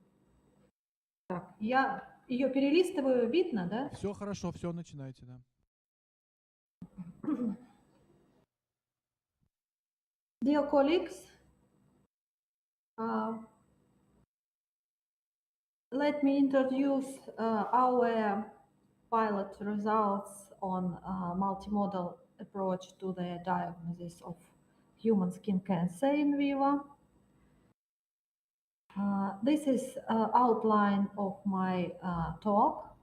Так, я ее перелистываю, видно, да? Все хорошо, все, начинайте, да. Dear colleagues, let me introduce our pilot results on multimodal approach to the diagnosis of human skin cancer in vivo. This is outline of my talk.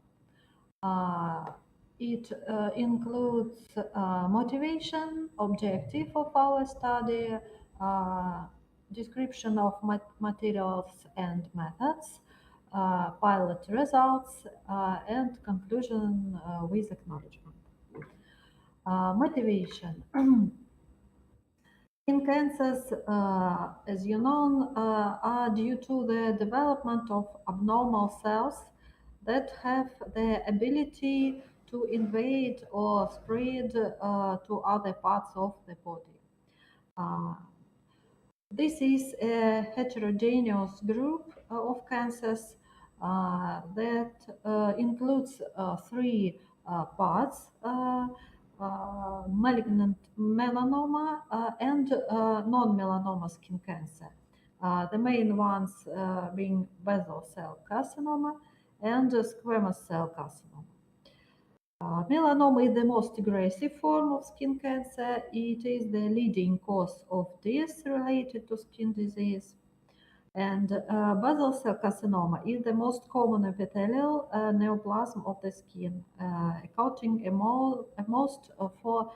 It includes motivation, objective of our study, description of materials and methods, pilot results, and conclusion with acknowledgement. Motivation. Skin cancers, as you know, are due to the development of abnormal cells that have the ability to invade or spread to other parts of the body. This is a heterogeneous group of cancers that includes 3 parts. Malignant melanoma and non-melanoma skin cancer. The main ones being basal cell carcinoma and squamous cell carcinoma. Melanoma is the most aggressive form of skin cancer. It is the leading cause of death related to skin disease. And basal cell carcinoma is the most common epithelial neoplasm of the skin, accounting most for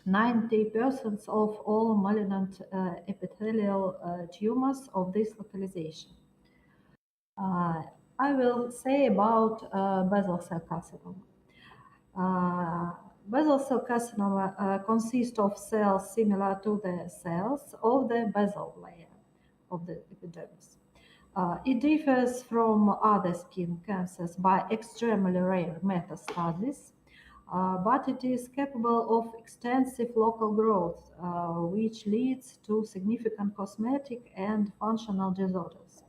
90% of all malignant epithelial tumors of this localization. I will say about basal cell carcinoma. Basal cell carcinoma consists of cells similar to the cells of the basal layer of the epidermis. It differs from other skin cancers by extremely rare metastasis, but it is capable of extensive local growth, which leads to significant cosmetic and functional disorders.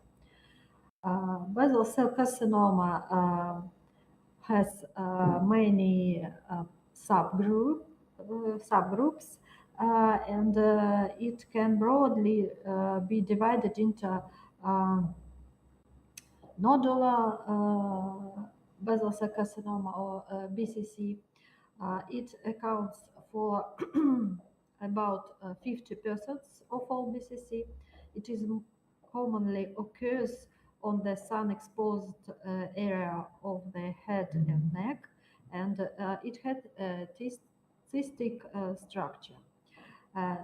Basal cell carcinoma has many subgroups, and it can broadly be divided into nodular basal cell carcinoma or BCC. It accounts for about 50% of all BCC. It is commonly occurs on the sun-exposed area of the head and neck, and it had a cystic structure.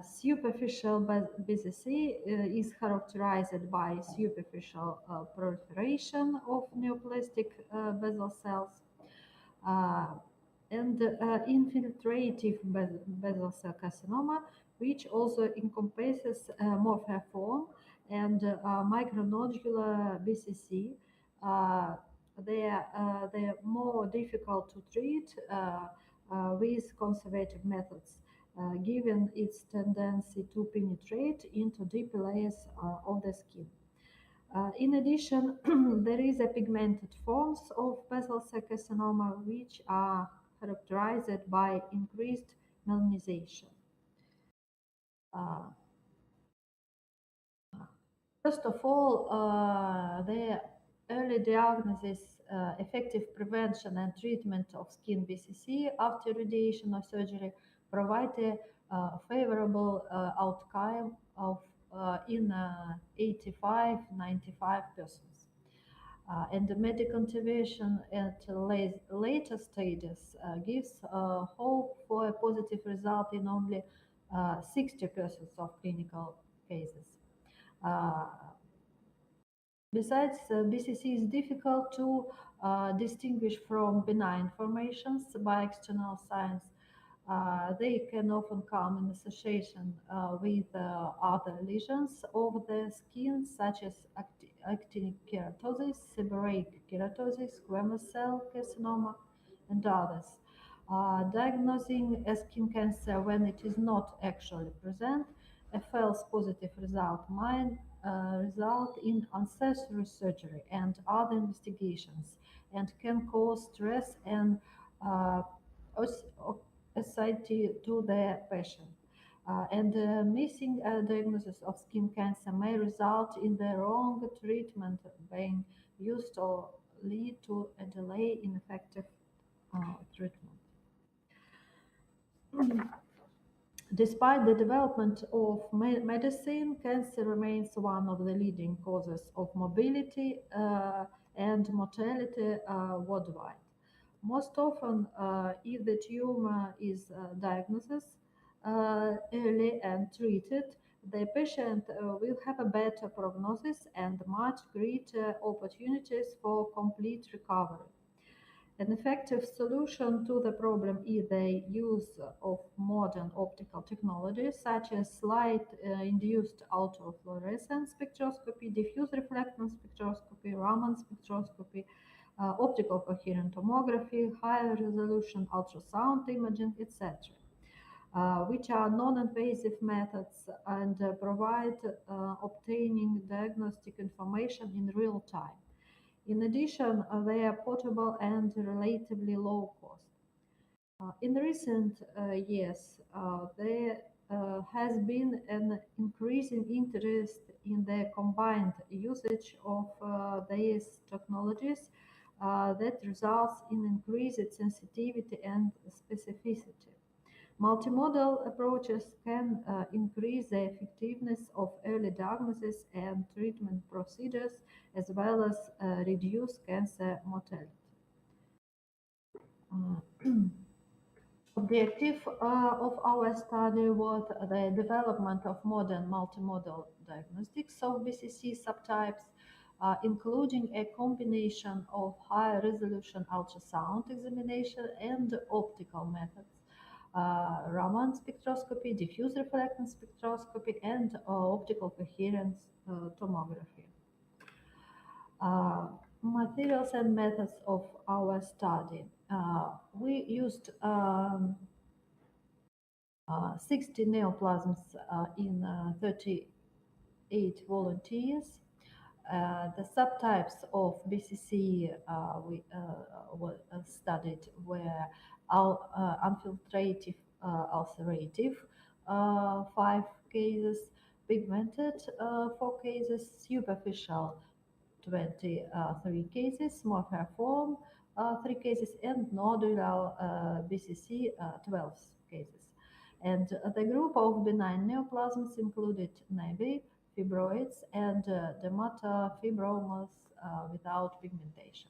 Superficial BCC is characterized by superficial proliferation of neoplastic basal cells, uh, and infiltrative basal cell carcinoma, which also encompasses morphiform and micronodular BCC. They are more difficult to treat with conservative methods, given its tendency to penetrate into deep layers of the skin. In addition, there is a pigmented forms of basal cell carcinoma which are characterized by increased melanization. Uh, First of all, the early diagnosis, effective prevention and treatment of skin BCC after radiation or surgery provide a favorable outcome of in 85-95%. And the medical intervention at later stages gives hope for a positive result in only 60% of clinical cases. Uh, Besides, BCC is difficult to distinguish from benign formations by external signs. They can often come in association with other lesions of the skin, such as actinic keratosis, seborrheic keratosis, squamous cell carcinoma, and others. Diagnosing a skin cancer when it is not actually present, a false positive result might result in unnecessary surgery and other investigations, and can cause stress and anxiety to the patient. And missing a diagnosis of skin cancer may result in the wrong treatment being used or lead to a delay in effective treatment. Despite the development of medicine, cancer remains one of the leading causes of morbidity and mortality worldwide. Most often, if the tumor is diagnosed early and treated, the patient will have a better prognosis and much greater opportunities for complete recovery. An effective solution to the problem is the use of modern optical technologies such as light-induced autofluorescence spectroscopy, diffuse reflectance spectroscopy, Raman spectroscopy, optical coherent tomography, high-resolution ultrasound imaging, etc., which are non-invasive methods and provide obtaining diagnostic information in real time. In addition, they are portable and relatively low cost. In recent years, there has been an increasing interest in the combined usage of these technologies that results in increased sensitivity and specificity. Multimodal approaches can increase the effectiveness of early diagnosis and treatment procedures, as well as reduce cancer mortality. Objective of our study was the development of modern multimodal diagnostics of BCC subtypes, including a combination of high-resolution ultrasound examination and optical methods. Raman spectroscopy, diffuse reflectance spectroscopy, and optical coherence tomography. Materials and methods of our study. We used 60 neoplasms in 38 volunteers. The subtypes of BCC we were studied were infiltrative, ulcerative, 5 cases, pigmented, 4 cases, superficial, 23 cases, morphiform, 3 cases, and nodular BCC, 12 cases. And the group of benign neoplasms included nevi, fibroids, and dermatofibromas without pigmentation.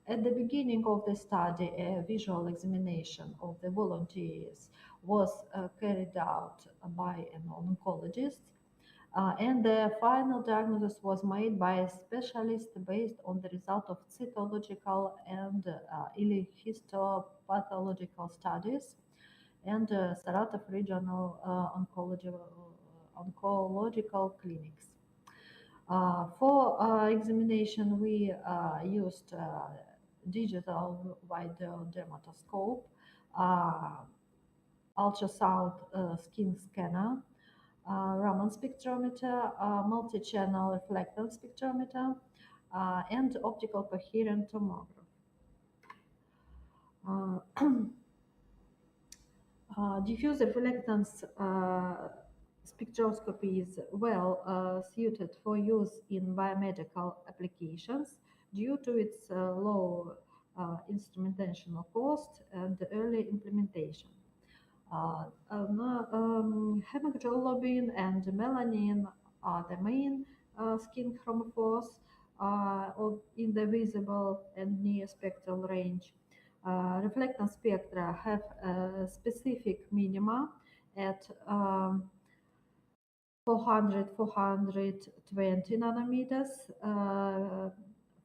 At the beginning of the study, a visual examination of the volunteers was carried out by an oncologist, and the final diagnosis was made by a specialist based on the result of cytological and histopathological studies and Saratov regional oncological clinics. For examination, we used digital wide dermatoscope, ultrasound skin scanner, Raman spectrometer, multi-channel reflectance spectrometer, and optical coherent tomograph. Diffuse reflectance spectroscopy is well suited for use in biomedical applications due to its low instrumentational cost and early implementation. Hemoglobin and melanin are the main skin chromophores in the visible and near spectral range. Reflectance spectra have specific minima at 400, 420 nanometers,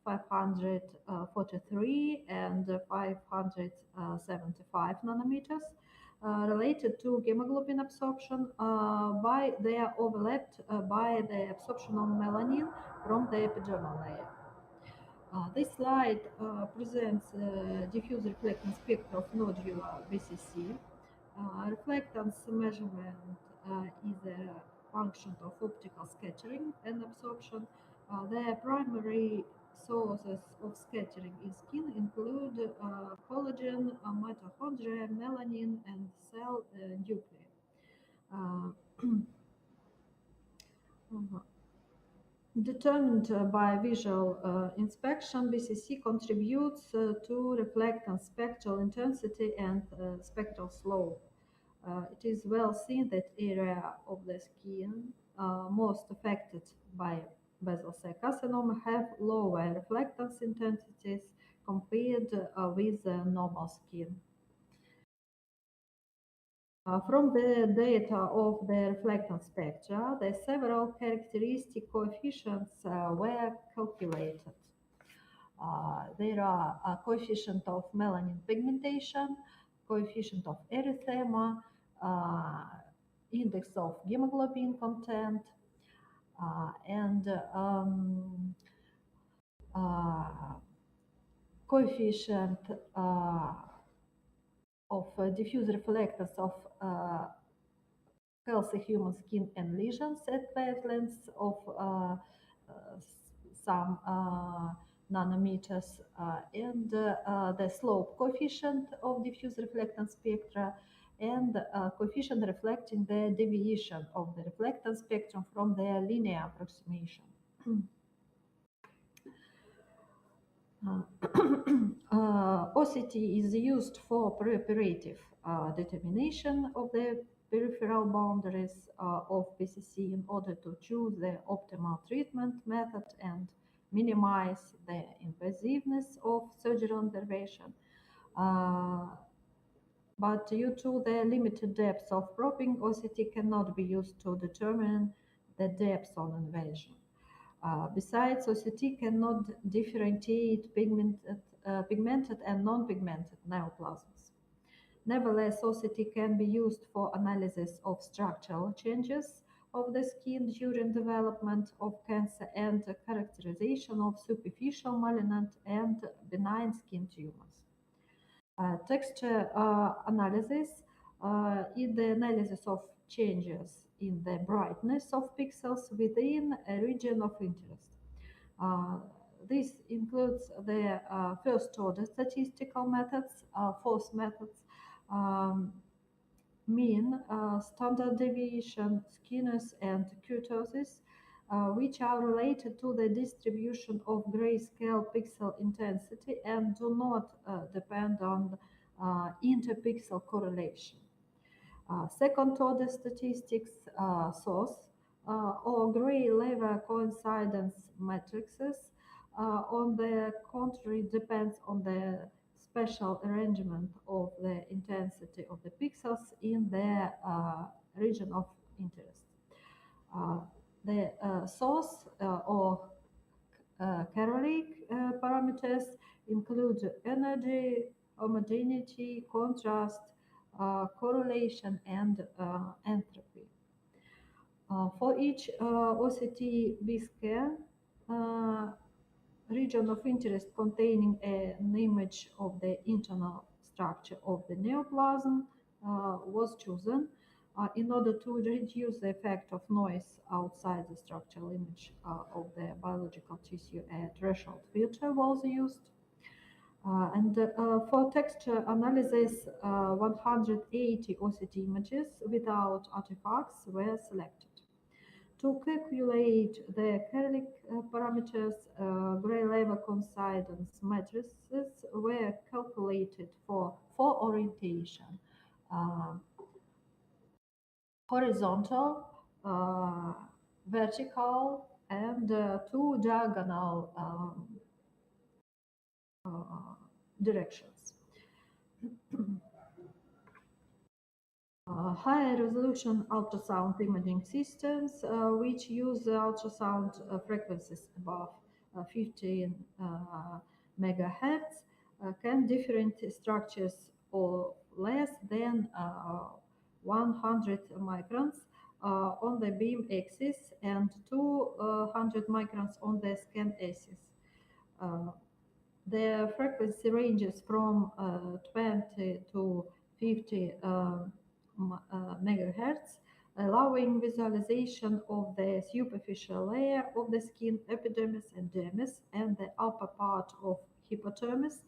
543 and 575 nanometers, related to hemoglobin absorption by their overlapped by the absorption of melanin from the epidermal layer. This slide presents diffuse reflectance spectra of nodular BCC. Reflectance measurement is a function of optical scattering and absorption. The primary sources of scattering in skin include collagen, mitochondria, melanin, and cell nuclei. Determined by visual inspection, BCC contributes to reflectance spectral intensity and spectral slope. It is well seen that area of the skin most affected by basal cell carcinoma have lower reflectance intensities compared with normal skin. From the data of the reflectance spectra, the several characteristic coefficients were calculated. There are a coefficient of melanin pigmentation, coefficient of erythema, index of hemoglobin content, and coefficient of diffuse reflectance of healthy human skin and lesions at wavelengths of some nanometers, and the slope coefficient of diffuse reflectance spectra, and coefficient reflecting the deviation of the reflectance spectrum from the linear approximation. OCT is used for preoperative determination of the peripheral boundaries of BCC in order to choose the optimal treatment method and minimize the invasiveness of surgical intervention. But due to the limited depth of probing, OCT cannot be used to determine the depth of invasion. Besides, OCT cannot differentiate pigmented and non-pigmented neoplasms. Nevertheless, OCT can be used for analysis of structural changes of the skin during development of cancer and characterization of superficial malignant and benign skin tumors. Texture analysis is the analysis of changes in the brightness of pixels within a region of interest. This includes the first-order statistical methods, force methods, mean, standard deviation, skewness, and kurtosis, which are related to the distribution of grayscale pixel intensity and do not depend on interpixel correlation. Second-order statistics source or gray level coincidence matrices, on the contrary, depends on the spatial arrangement of the intensity of the pixels in the region of interest. The source or correlate parameters include energy, homogeneity, contrast, correlation, and entropy. For each OCT B-scan, region of interest containing an image of the internal structure of the neoplasm was chosen in order to reduce the effect of noise outside the structural image of the biological tissue. A threshold filter was used. For texture analysis, 180 OCT images without artifacts were selected. To calculate the correlate parameters, gray level coincidence matrices were calculated for four orientation: horizontal, vertical, and two diagonal directions. Higher resolution ultrasound imaging systems, which use ultrasound frequencies above 15 megahertz, can different structures or less than 100 microns on the beam axis and 200 microns on the scan axis. The frequency ranges from 20 to 50 megahertz, allowing visualization of the superficial layer of the skin, epidermis and dermis, and the upper part of hypodermis,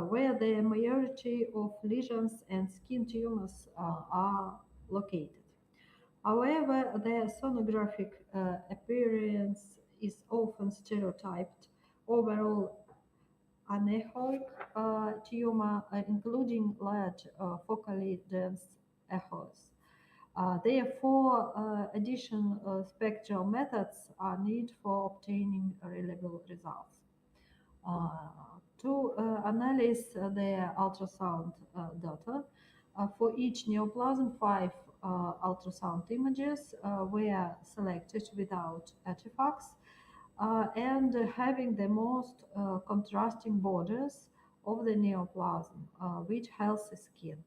where the majority of lesions and skin tumors are located. However, the sonographic appearance is often stereotyped. Overall, anechoic tumor, including large focally dense echoes. Therefore, additional spectral methods are needed for obtaining reliable results. To analyze the ultrasound data, for each neoplasm, 5 ultrasound images were selected without artifacts and having the most contrasting borders of the neoplasm with healthy skin.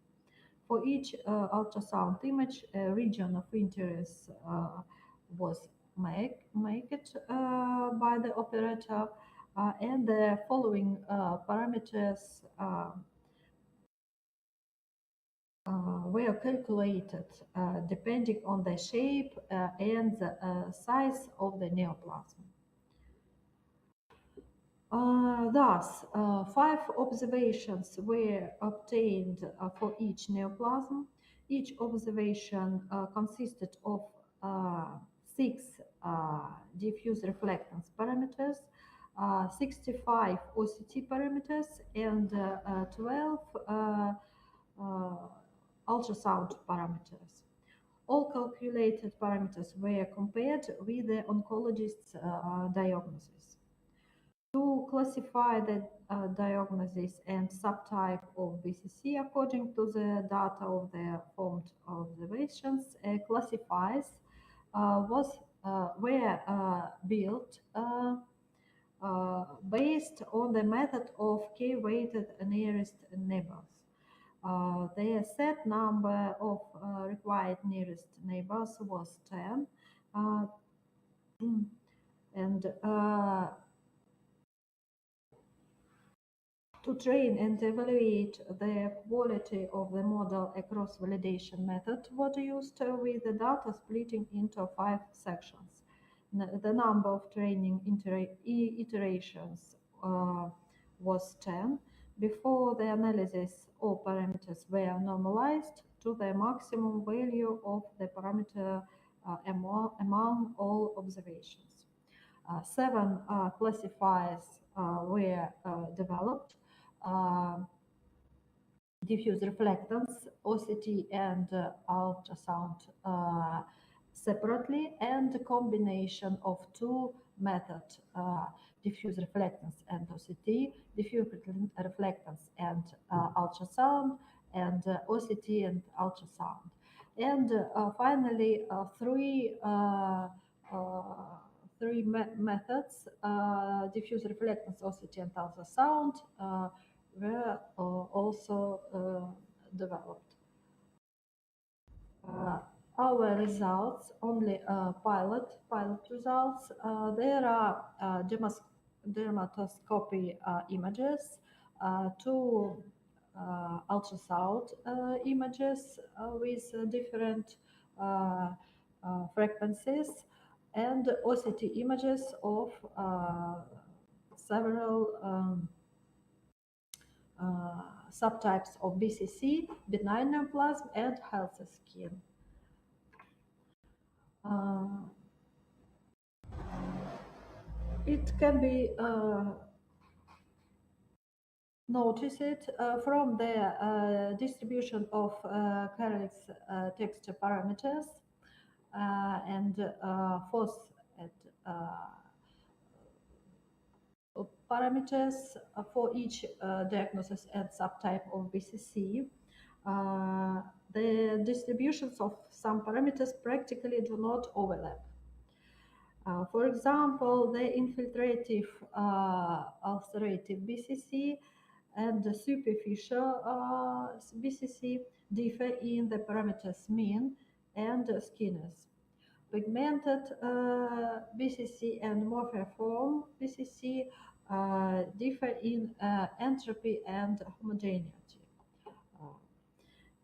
For each ultrasound image, a region of interest was made by the operator, and the following parameters were calculated depending on the shape and the size of the neoplasm. Thus, 5 observations were obtained for each neoplasm. Each observation consisted of 6 diffuse reflectance parameters, 65 OCT parameters, and 12 ultrasound parameters. All calculated parameters were compared with the oncologist's diagnosis. To classify the diagnosis and subtype of BCC according to the data of the formed observations, classifiers were built based on the method of k-weighted nearest neighbors. The set number of required nearest neighbors was 10, and to train and evaluate the quality of the model, a cross-validation method was used with the data splitting into 5 sections. the number of training iterations was 10. Before the analysis, all parameters were normalized to the maximum value of the parameter among all observations. 7 classifiers were developed: diffuse reflectance, OCT, and ultrasound separately, and a combination of two methods, diffuse reflectance and OCT, diffuse reflectance and ultrasound, and OCT and ultrasound. And finally, three methods, diffuse reflectance, OCT, and ultrasound, were also developed. Our results, only pilot results. There are dermatoscopy images, 2 ultrasound images with different frequencies, and OCT images of several subtypes of BCC, benign neoplasm, and healthy skin. It can be noticed from the distribution of Karlik's texture parameters and force parameters for each diagnosis and subtype of BCC. The distributions of some parameters practically do not overlap. For example, the infiltrative ulcerative BCC and the superficial BCC differ in the parameters mean and skewness. Pigmented BCC and morphiform BCC differ in entropy and homogeneity.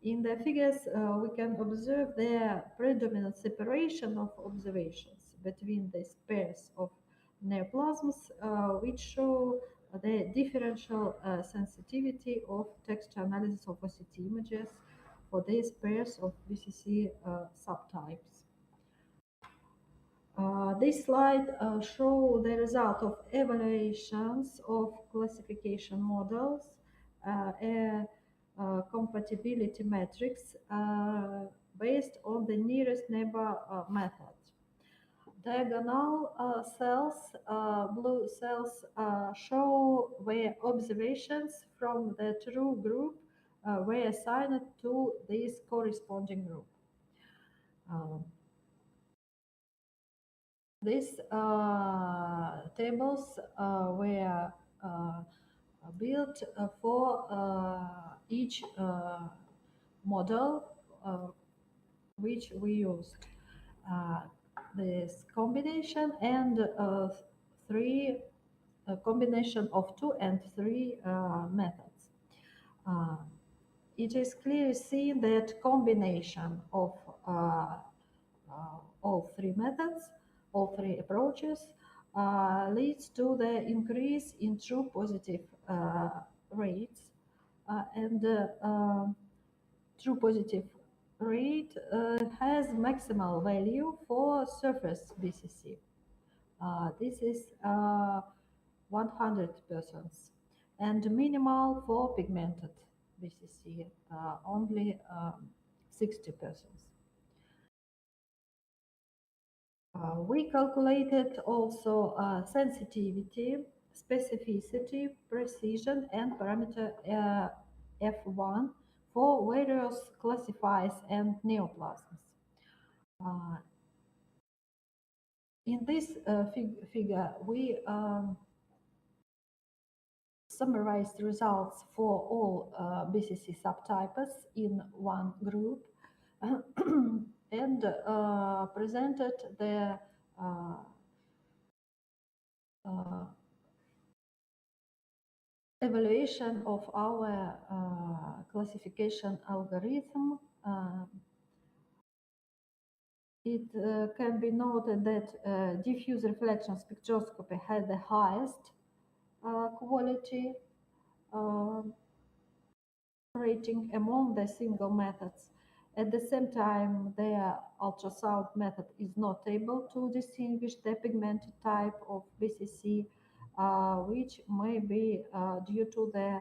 In the figures, we can observe the predominant separation of observations between these pairs of neoplasms, which show the differential sensitivity of texture analysis of OCT images for these pairs of BCC subtypes. This slide shows the result of evaluations of classification models, a compatibility matrix based on the nearest neighbor method. Diagonal cells, blue cells, show where observations from the true group were assigned to this corresponding group. These tables were built for each model which we used. This combination and combination of 2 and 3 methods. It is clearly seen that combination of all 3 methods, all 3 approaches, leads to the increase in true positive rates, and true positive rate has maximal value for surface BCC. This is 100%, and minimal for pigmented BCC, only 60%. We calculated also sensitivity, specificity, precision, and parameter F1 for various classifiers and neoplasms. In this figure, we summarized results for all BCC subtypes in one group and presented the evaluation of our classification algorithm it can be noted that diffuse reflection spectroscopy has the highest quality rating among the single methods. At the same time, their ultrasound method is not able to distinguish the pigmented type of BCC, which may be due to the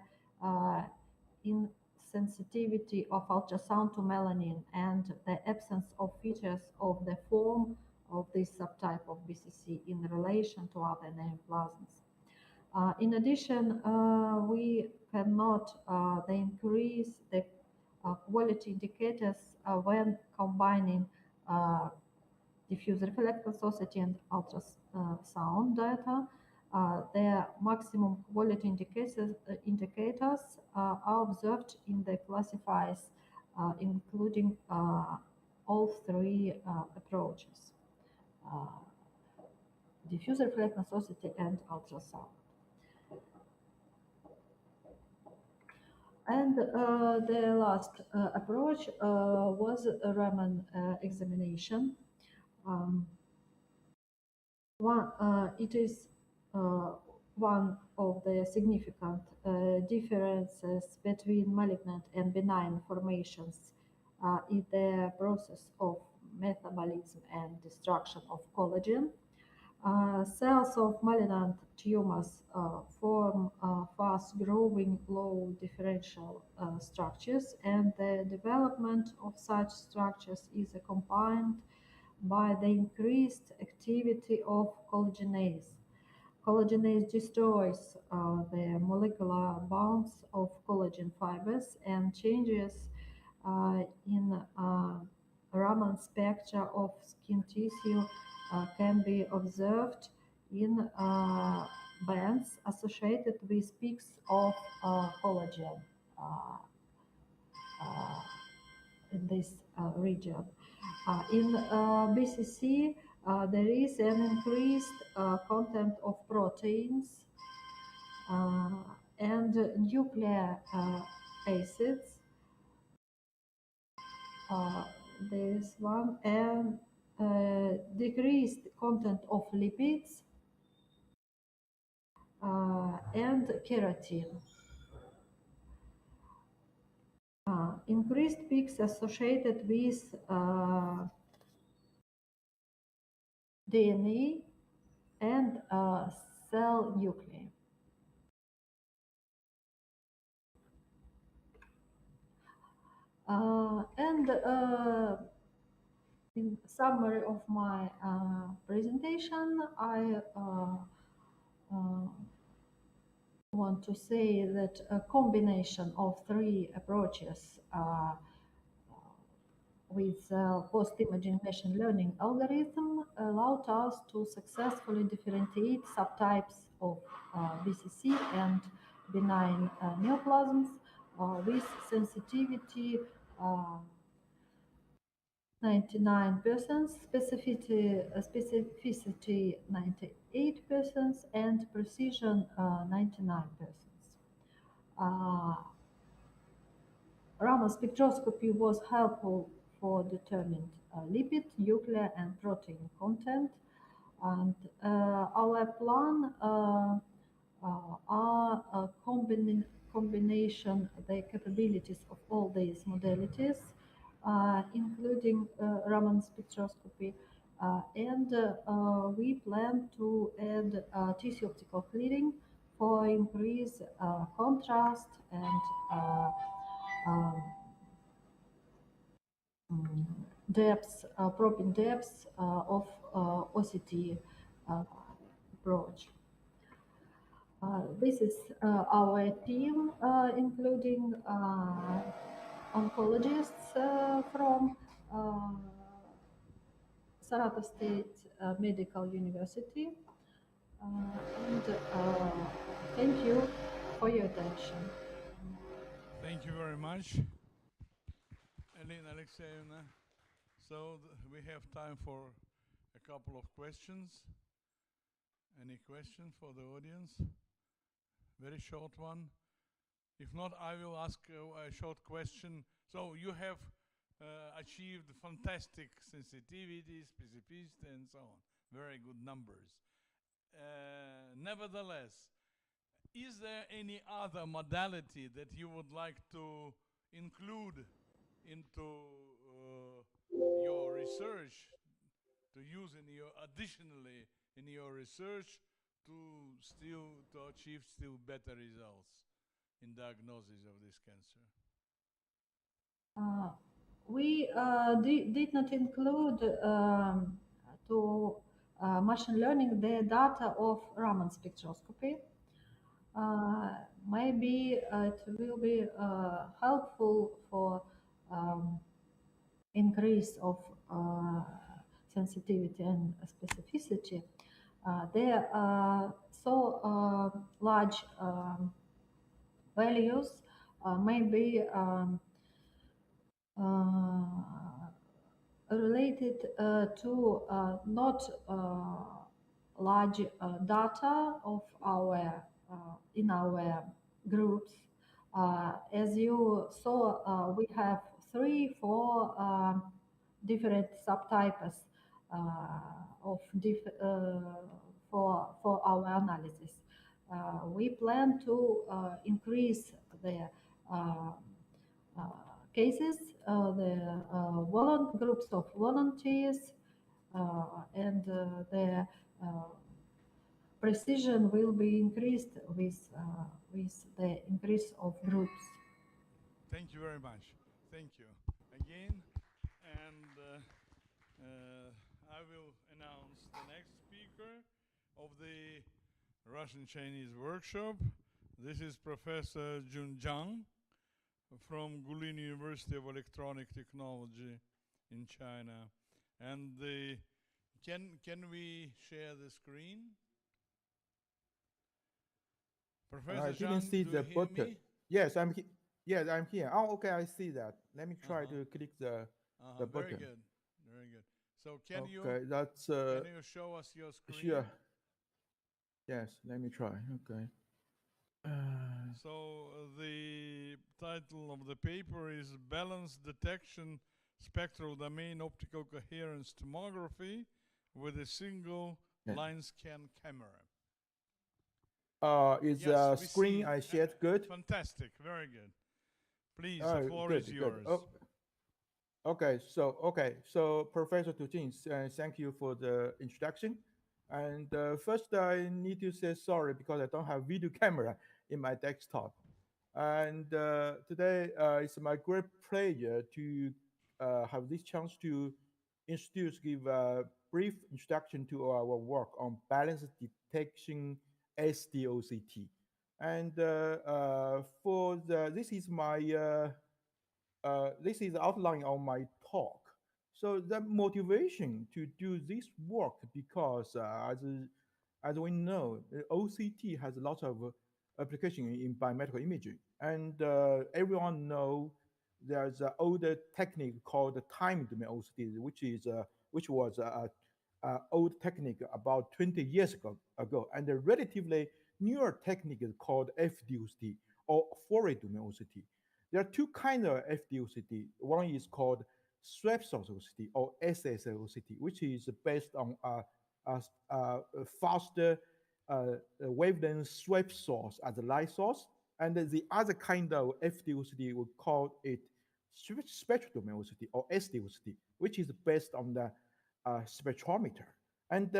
insensitivity of ultrasound to melanin and the absence of features of the form of this subtype of BCC in relation to other neoplasms. In addition, we cannot increase the quality indicators when combining diffuse reflector velocity and ultrasound data. Their maximum quality indicators are observed in the classifiers, including all three approaches: diffuse reflector velocity and ultrasound. And the last approach was a Raman examination. It is one of the significant differences between malignant and benign formations in the process of metabolism and destruction of collagen. Cells of malignant tumors form fast-growing, low differential structures, and the development of such structures is accompanied by the increased activity of collagenase. Collagenase destroys the molecular bonds of collagen fibers, and changes in Raman spectra of skin tissue can be observed in bands associated with peaks of collagen in this region. In BCC, there is an increased content of proteins and nucleic acids. This one, and decreased content of lipids and keratin. Increased peaks associated with DNA and cell nuclei. And in summary of my presentation, I want to say that a combination of three approaches with post-imaging machine learning algorithm allowed us to successfully differentiate subtypes of BCC and benign neoplasms with sensitivity 99%, specificity 98%, and precision 99%. Raman spectroscopy was helpful for determining lipid, nuclear, and protein content, and our plan are a combination the capabilities of all these modalities, including Raman spectroscopy, and we plan to add tissue optical clearing for increased contrast and depths, probing depths of OCT approach. This is our team, including oncologists from Saratov State Medical University. And thank you for your attention. Thank you very much, Elena Alexeyevna. So we have time for a couple of questions. Any question for the audience? Very short one. If not, I will ask a short question. So you have achieved fantastic sensitivity, specificity, and so on. Very good numbers. Nevertheless, is there any other modality that you would like to include into your research, to use in your additionally in your research to achieve still better results in diagnosis of this cancer? We did not include to machine learning the data of Raman spectroscopy. Maybe it will be helpful for increase of sensitivity and specificity. There are so large values, maybe related to not large data of our in our groups. As you saw, we have 3-4 different subtypes of for our analysis. We plan to increase the cases, the groups of volunteers, and the precision will be increased with the increase of groups. Thank you very much. Thank you again. And I will announce the next speaker of the Russian-Chinese workshop. This is Professor Jun Zhang from Gulin University of Electronic Technology in China. And can we share the screen? Professor I didn't Zhang, see do the you hear button. me? Yes, I'm here. Oh, okay, I see that. Let me try to click the button. Very good, very good. So can you show us your screen? Sure. Yes, let me try. Okay. So the title of the paper is Balance Detection Spectral Domain Optical Coherence Tomography with a single line scan camera. Is Yes, the we screen see. I shared good? Fantastic, very good. Please, the floor is yours. Okay, so Professor Tu Jing, thank you for the introduction. And first, I need to say sorry because I don't have video camera in my desktop. And today, it's my great pleasure to have this chance to give a brief introduction to our work on balance detection SDOCT. And this is outline of my talk. So the motivation to do this work because as we know, OCT has a lot of application in biomedical imaging, and everyone know there's an older technique called time domain OCT, which was a old technique about 20 years ago, and a relatively newer technique is called FDOCT or Fourier domain OCT. There are two kinds of FDOCT. One is called swap source OCT or SSL OCT, which is based on a faster wavelength swap source as a light source. And the other kind of FDOCT, we call it spectral domain OCT or SDOCT, which is based on the spectrometer. And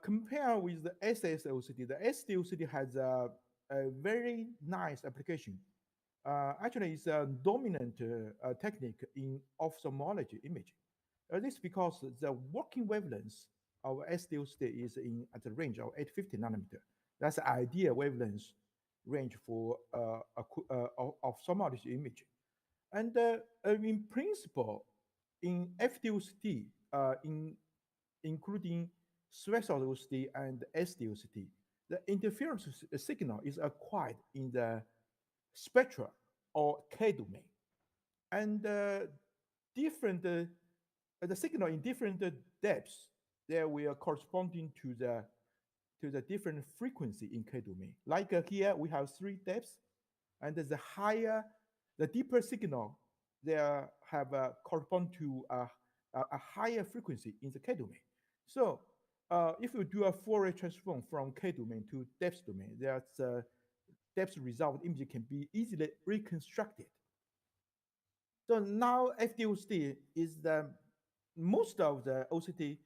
compare with the SSOCT, the SDOCT has a very nice application. Actually, it's a dominant technique in ophthalmology imaging. This is because the working wavelength of SDOCT is at the range of 850 nanometer. That's the ideal wavelength range for ophthalmology imaging. And in principle, in FDOCT, including threshold OCT and SDOCT, the interference signal is acquired in the spectra or K domain, and the signal in different depths there we are corresponding to the different frequency in K domain. Like here we have 3 depths, and the deeper signal they have correspond to a higher frequency in the K domain. So if you do a Fourier transform from K domain to depth domain, there's depth resolved image can be easily reconstructed. So now FDOCT is the most of the OCT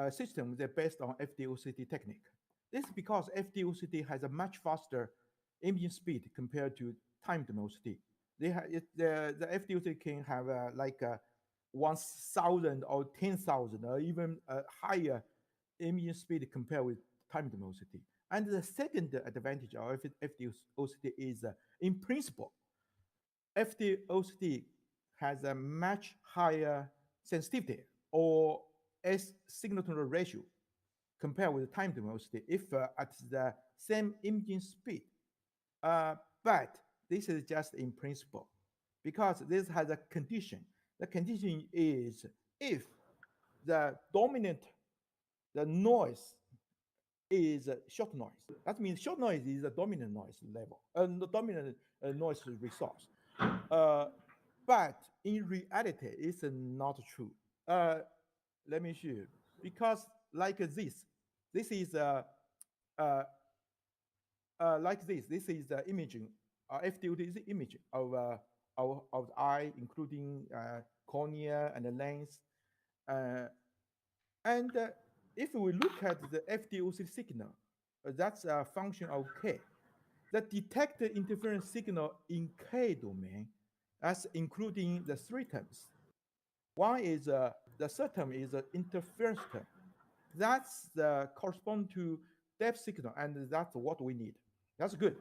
systems they're based on FDOCT technique. This is because FDOCT has a much faster imaging speed compared to timed OCT. The FDOCT can have like 1,000 or 10,000 or even higher imaging speed compared with timed OCT. And the second advantage of FDOCT is, in principle, FDOCT has a much higher sensitivity or S signal to noise ratio compared with time OCT if at the same imaging speed. But this is just in principle because this has a condition. The condition is if the dominant, the noise is short noise. That means short noise is a dominant noise level, the dominant noise resource. But in reality, it's not true. Let me show you. Because like this is like this. This is the imaging. FDOT is the image of the eye, including cornea and the lens. And if we look at the FDOC signal, that's a function of K. The detected interference signal in K domain, that's including the three terms. One is the third term is the interference term. That's the correspond to depth signal, and that's what we need. That's good.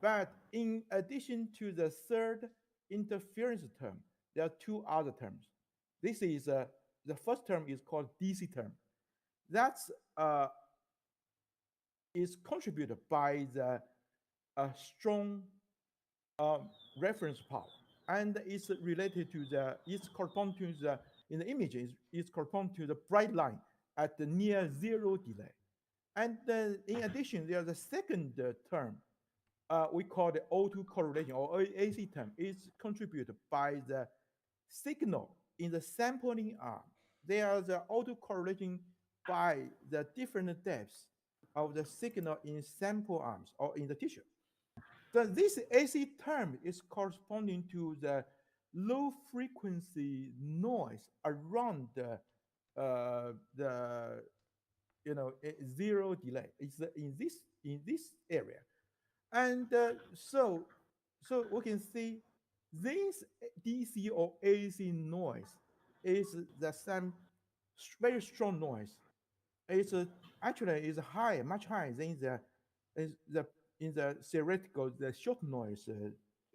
But in addition to the third interference term, there are two other terms. This is the first term is called DC term. That's is contributed by the strong reference power, and it's related to the it's correspond to the in the image is correspond to the bright line at the near zero delay. And in addition, there's a second term we call the O2 correlation or AC term. Is contributed by the signal in the sampling arm. There is the auto correlation by the different depths of the signal in sample arms or in the tissue. So this AC term is corresponding to the low frequency noise around the zero delay. It's in this area, and so we can see this DC or AC noise is the same very strong noise. It's actually is high, much higher than the in the theoretical the short noise.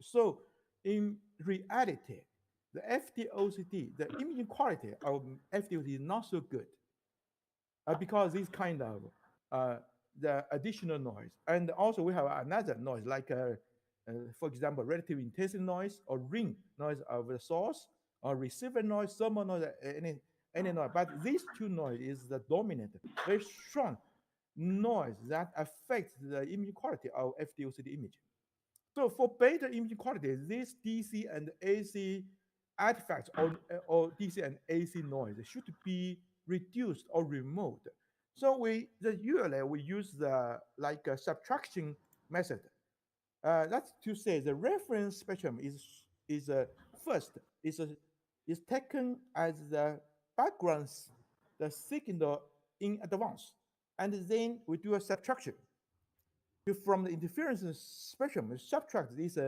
So in reality, the FDOCT, the imaging quality of FDOCT is not so good because this kind of the additional noise. And also we have another noise like, for example, relative intensity noise or ring noise of the source or receiver noise, thermal noise, any noise. But these two noise is the dominant, very strong noise that affects the image quality of FDOCT image. So for better image quality, this DC and AC artifacts or DC and AC noise should be reduced or removed. So usually we use the like a subtraction method. That's to say the reference spectrum is first is taken as the background, the signal in advance, and then we do a subtraction. From the interference spectrum, we subtract this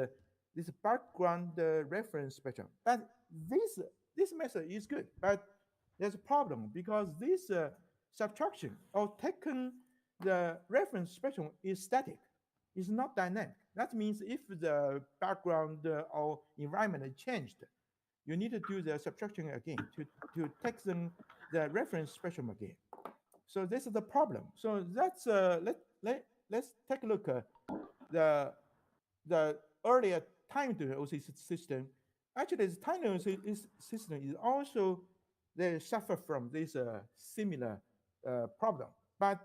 background reference spectrum. But this method is good, but there's a problem because this subtraction or taken the reference spectrum is static, it's not dynamic. That means if the background or environment changed, you need to do the subtraction again to take the reference spectrum again. So this is the problem. So that's let's take a look at the earlier time domain OCT system. Actually, the time domain system is also they suffer from this similar problem. But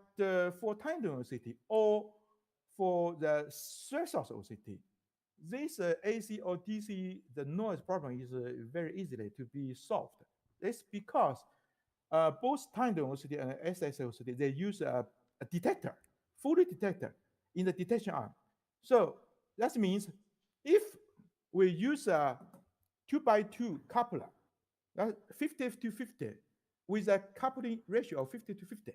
for time domain OCT or for the stress source OCT, this AC or DC, the noise problem is very easily to be solved. It's because both time velocity and SS velocity, they use a detector, fully detector in the detection arm. So that means if we use a 2x2 coupler, that's 50 to 50, with a coupling ratio of 50 to 50,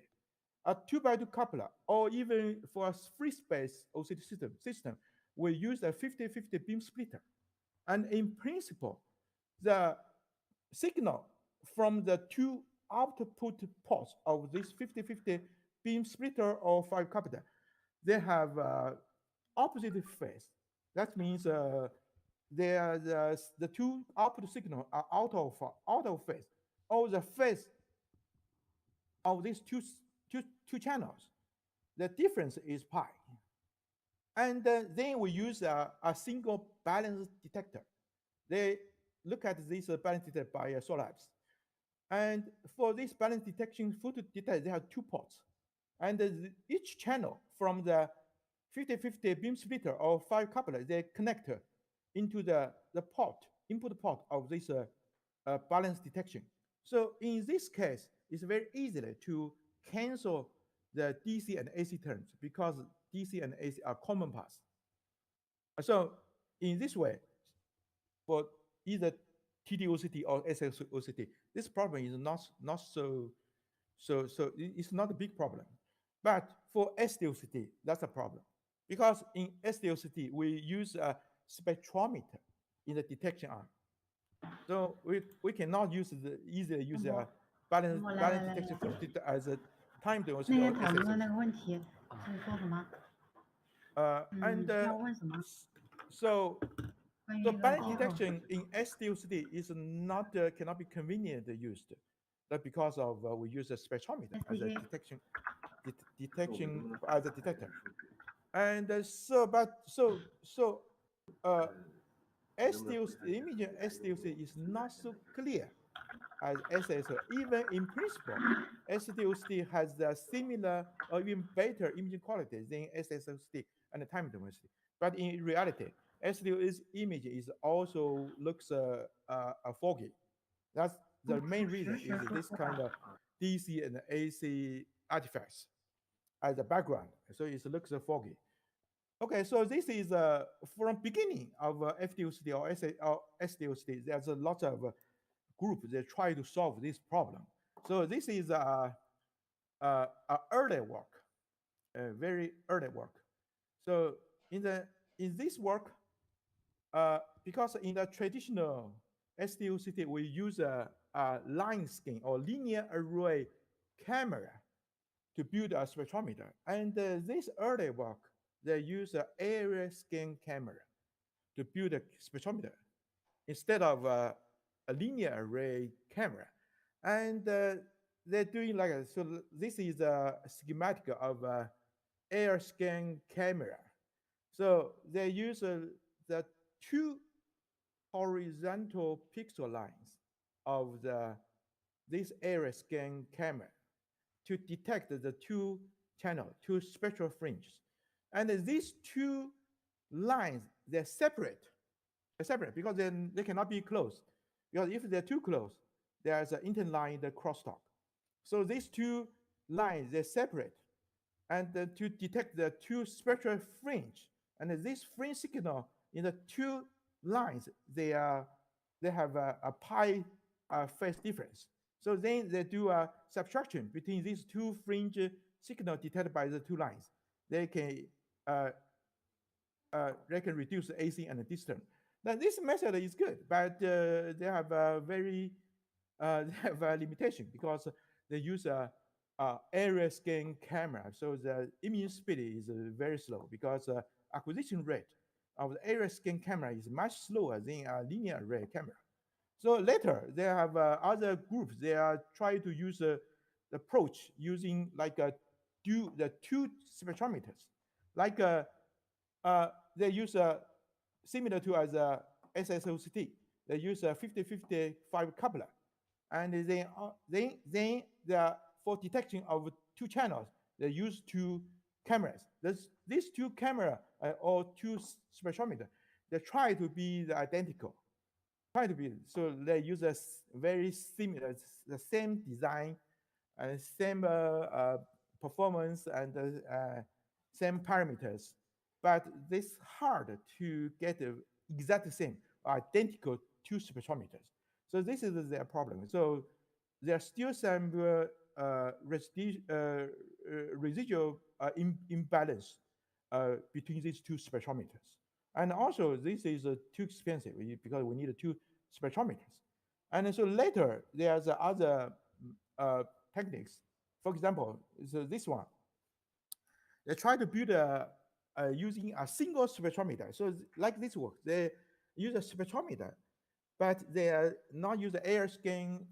a 2x2 coupler, or even for a free space OCT system, we use a 50-50 beam splitter. And in principle, the signal from the two output ports of this 50-50 beam splitter or five coupler, they have opposite phase. That means the two output signal are out of phase, or the phase of these two channels. The difference is pi. And then we use a single balance detector. They look at this balance detector by Solabs. And for this balance detection photo detector, they have two ports. And each channel from the 50-50 beam splitter or five coupler, they connect into the input port of this balance detection. So in this case, it's very easy to cancel the DC and AC terms because DC and AC are common paths. So in this way, for either TD-OCT or SL-OCT, this problem is not so it's not a big problem. But for SD-OCT, that's a problem. Because in SD-OCT, we use a spectrometer in the detection arm. So we cannot easily use a balance detection photo as a time dose. 那天讨论的那个问题是说什么？要问什么？ So 关于 the 那个 balance detection in SD-OCT is not cannot be conveniently used. That because of we use a spectrometer as a detection as a detector. And SD-OCT, the image in SD-OCT is not so clear as SSO. Even in principle, SD-OCT has a similar or even better imaging quality than SSOCT and time dimension. But in reality, SD-OCT image is also looks foggy. That's the main reason is this kind of DC and AC artifacts as a background. So it looks foggy. Okay, so this is from beginning of FD-OCT or SD-OCT. There's a lot of groups that try to solve this problem. So this is early work, very early work. So in this work, because in the traditional SD-OCT, we use a line scan or linear array camera to build a spectrometer. And this early work, they use an area scan camera to build a spectrometer instead of a linear array camera. And they're doing like so this is a schematic of air scan camera. So they use the two horizontal pixel lines of this area scan camera to detect the two spectral fringes. And these two lines, they're separate. They're separate because they cannot be close. Because if they're too close, there's an interline crosstalk. So these two lines, they're separate. And to detect the two spectral fringe, and this fringe signal in the two lines, they have a pi phase difference. So then they do a subtraction between these two fringe signal detected by the two lines. They can reduce the AC and the distance. Now this method is good, but they have a very they have a limitation because they use a area scan camera, so the imaging speed is very slow because acquisition rate of the area scan camera is much slower than a linear array camera. So later they have other groups. They are trying to use the approach using like the two spectrometers, like they use similar to as a SSOCT. They use a 50-50 five coupler, and then they are for detection of two channels. They use two cameras. These two camera or two spectrometer, they try to be identical. Try to be so they use a very similar, the same design and same performance and same parameters, but this hard to get the exact same identical two spectrometers. So this is their problem. So there's still some residual imbalance between these two spectrometers. And also, this is too expensive because we need two spectrometers. And so later, there's other techniques. For example, so this one. They try to build using a single spectrometer. So like this works, they use a spectrometer, but they are not use the air scan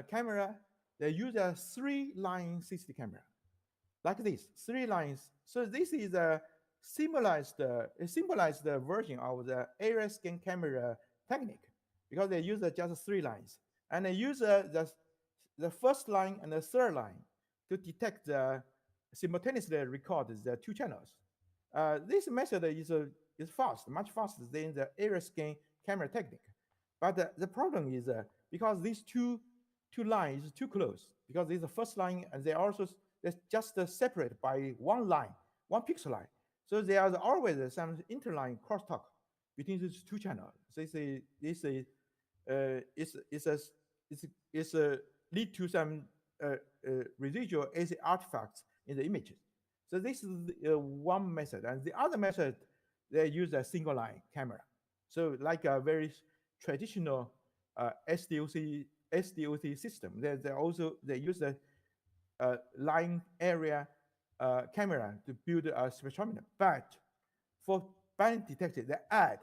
camera. They use a 3-line CCD camera, like this, 3 lines. So this is a symbolized version of the air scan camera technique because they use just 3 lines, and they use the first line and the third line to detect simultaneously record the 2 channels. This method is fast, much faster than the air scan camera technique. But the problem is because these two lines are too close, because this is the first line and they also just separated by 1 line, 1 pixel line. So there is always some interline crosstalk between these 2 channels. This lead to some residual AC artifacts in the images. So this is one method, and the other method they use a single line camera. So like a very traditional SDOC system. They use a line area camera to build a spectrometer. But for band detection, they add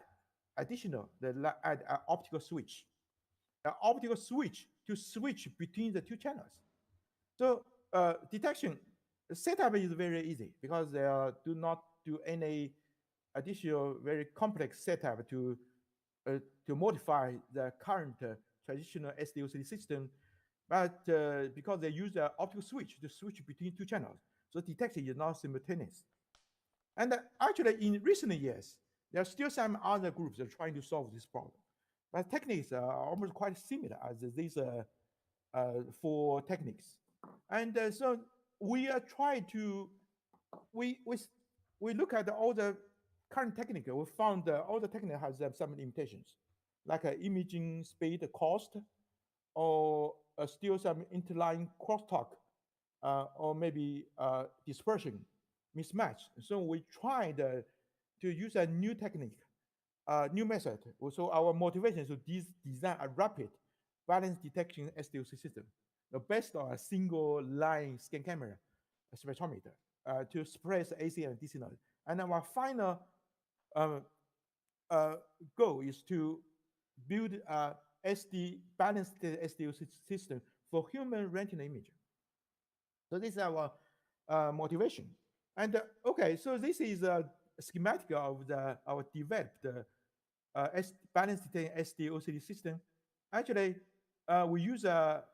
additional, they add an optical switch. An optical switch to switch between the 2 channels. So detection setup is very easy because they do not do any additional very complex setup to modify the current traditional SDOC system, but because they use an optical switch to switch between 2 channels, so detection is not simultaneous. And actually, in recent years, there are still some other groups that are trying to solve this problem, but techniques are almost quite similar as these 4 techniques. And so we are trying to we look at all the current technique. We found all the technique has some limitations, like imaging speed, cost, or still some interline crosstalk, or maybe dispersion mismatch. So we tried to use a new technique, new method. So our motivation is to design a rapid balance detection SDOC system based on a single line scan camera spectrometer to suppress AC and DC noise. And our final goal is to build a balanced SDOC system for human retina imaging. So this is our motivation. And okay, so this is a schematic of our developed balanced SDOC system. Actually, we use a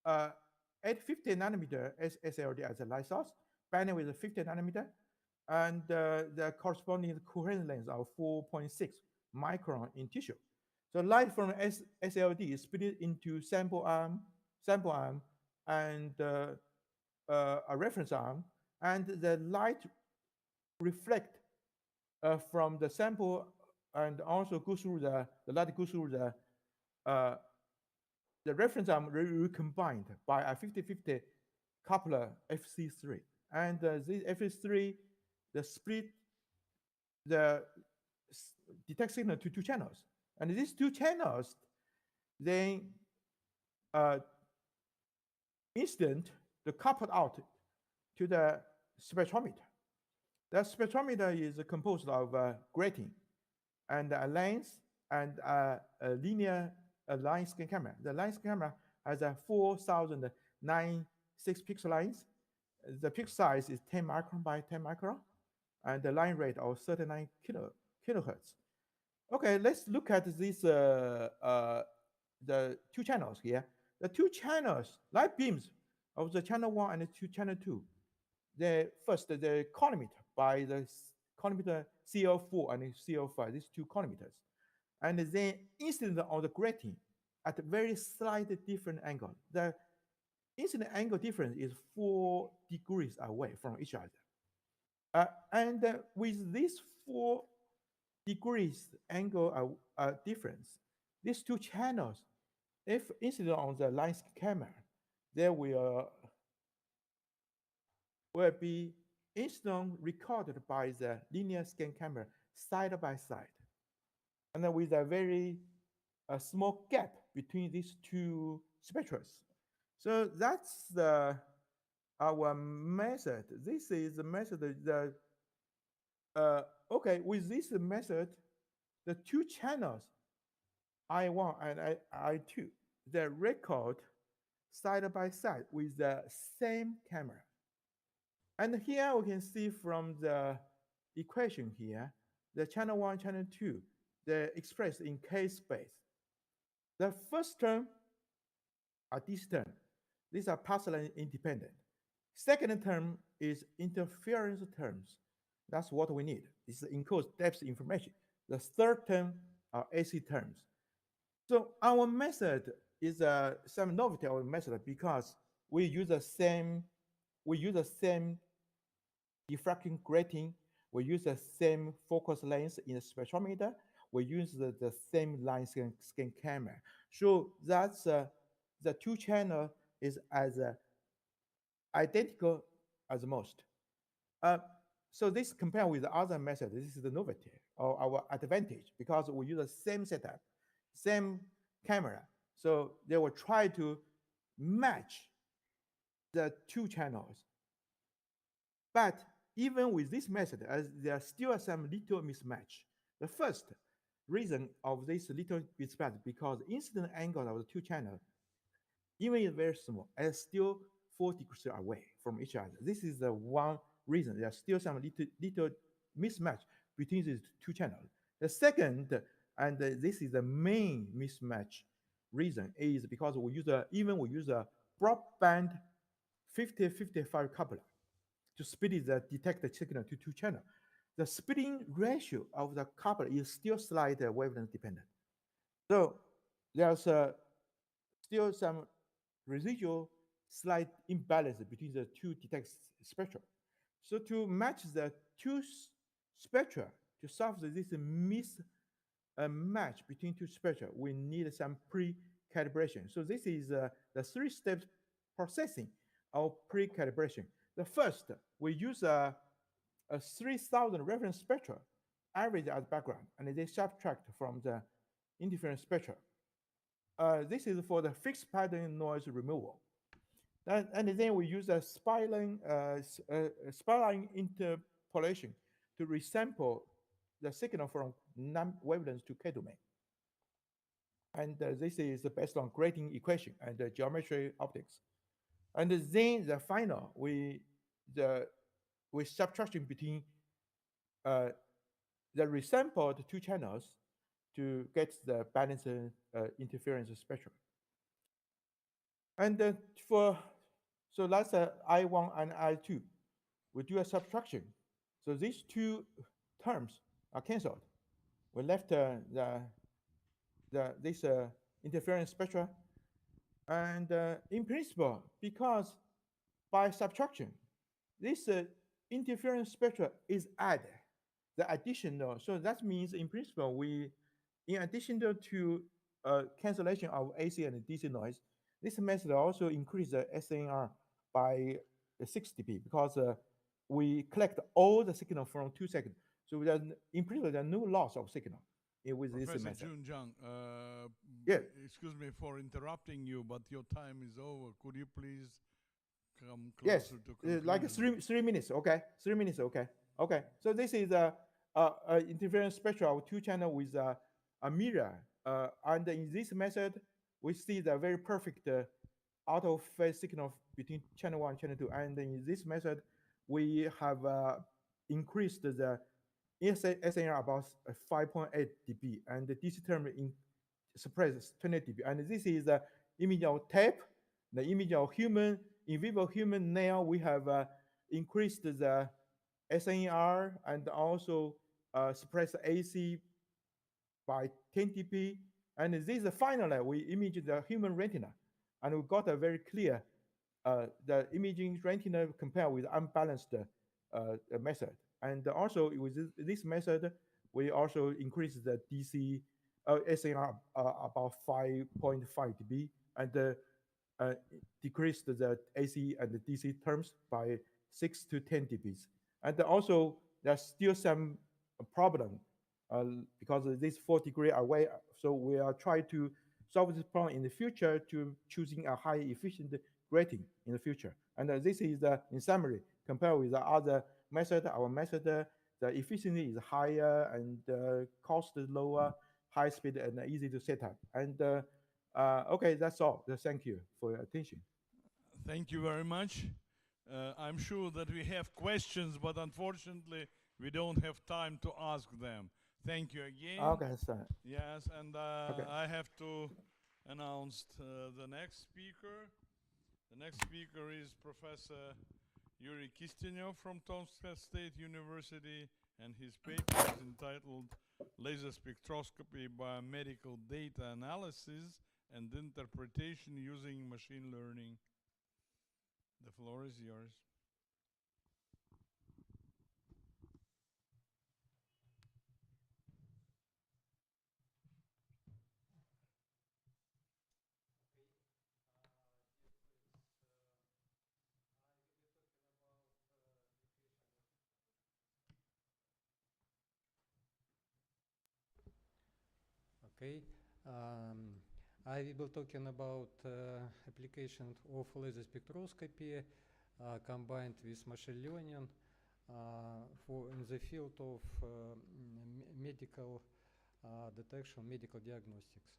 850 nanometer SLD as a light source, bandwidth with 50 nanometer, and the corresponding coherent length of 4.6 micron in tissue. So light from SLD is split into sample arm, and a reference arm, and the light reflect from the sample and also go through the light goes through the reference arm recombined by a 50-50 coupler FC3. And this FC3, the split the detect signal to 2 channels. And these 2 channels then instant the coupled out to the spectrometer. The spectrometer is composed of grating and a lens and a linear line scan camera. The line scan camera has a 4,096 pixel lines. The pixel size is 10 micron by 10 micron, and the line rate of 39 kilohertz. Okay, let's look at this the 2 channels here. The 2 channels, light beams of the channel 1 and channel 2. They're collimated by the collimator CO4 and CO5, these two collimators. And then incident on the grating at a very slight different angle. The incident angle difference is 4 degrees away from each other. With this 4 degrees angle difference, these two channels, if incident on the line scan camera, there will be incident recorded by the linear scan camera side by side. And then with a very small gap between these two spectra. So that's our method. This is the method that, okay, with this method, the two channels, I1 and I2, they record side by side with the same camera. And here we can see from the equation here, the channel 1, channel 2, they're expressed in K space. The first term are this term. These are path line independent. Second term is interference terms. That's what we need. This encodes depth information. The third term are AC terms. So our method is some novelty of the method because we use the same diffraction grating. We use the same focus length in the spectrometer. We use the same line scan camera. So that's the two channel is as identical as most. So this compared with the other method, this is the novelty or our advantage because we use the same setup, same camera. So they will try to match the two channels. But even with this method, there are still some little mismatch. The first reason of this little mismatch because incident angle of the two channels, even if very small, is still 4 degrees away from each other. This is the one reason. There's still some little mismatch between these two channels. The second, and this is the main mismatch reason, is because we use a broadband 50-55 coupler to split the detected signal to two channels. The splitting ratio of the coupler is still slight wavelength dependent. So there's still some residual slight imbalance between the two detected spectra. So to match the two spectra, to solve this mismatch between two spectra, we need some pre-calibration. So this is the 3-step processing of pre-calibration. The first, we use a 3,000 reference spectra average as background, and they subtract from the interference spectra. This is for the fixed pattern noise removal. And then we use a spiraling interpolation to resample the signal from non-wavelengths to K domain. And this is based on grating equation and the geometry optics. And then the final, we subtraction between the resampled two channels to get the balanced interference spectrum. And so that's I1 and I2. We do a subtraction. So these two terms are canceled. We left this interference spectra. And in principle, because by subtraction, this interference spectra is added, the additional. So that means in principle, we, in addition to cancellation of AC and DC noise, this method also increases the SNR by 6 dB because we collect all the signal from 2 seconds. So in principle, there's no loss of signal with this method. Professor Junjiang, yeah. Excuse me for interrupting you, but your time is over. Could you please come closer yes, to conclusion? like 3 minutes, okay? 3 minutes, okay? Okay, so this is a interference spectra of two channel with a mirror. And in this method, we see the very perfect out of phase signal between channel 1 and channel 2. And in this method, we have increased the SNR about 5.8 dB, and the DC term suppresses 20 dB. And this is the image of tape, the image of human, in vivo human nail. We have increased the SNR and also suppress AC by 10 dp. And this finally we imaged the human retina, and we got a very clear the imaging retina compared with unbalanced method. And also with this method, we also increased the DC SNR about 5.5 dB, and decreased the AC and the DC terms by 6 to 10 dBs. And also there's still some problem because this 4-degree away. So we are trying to solve this problem in the future to choosing a high efficient grating in the future. And this is in summary, compared with the other method, our method, the efficiency is higher and cost is lower, high speed and easy to set up. And okay, that's all. Thank you for your attention. Thank you very much. I'm sure that we have questions, but unfortunately, we don't have time to ask them. Thank you again. Okay, sir. Yes, and okay. I have to announce the next speaker. The next speaker is Professor Yuri Kistenyov from Tomsk State University, and his paper is entitled Laser Spectroscopy, Biomedical Data Analysis and Interpretation Using Machine Learning. The floor is yours. Okay. I will be talking about application of laser spectroscopy combined with machine learning for in the field of medical detection, medical diagnostics.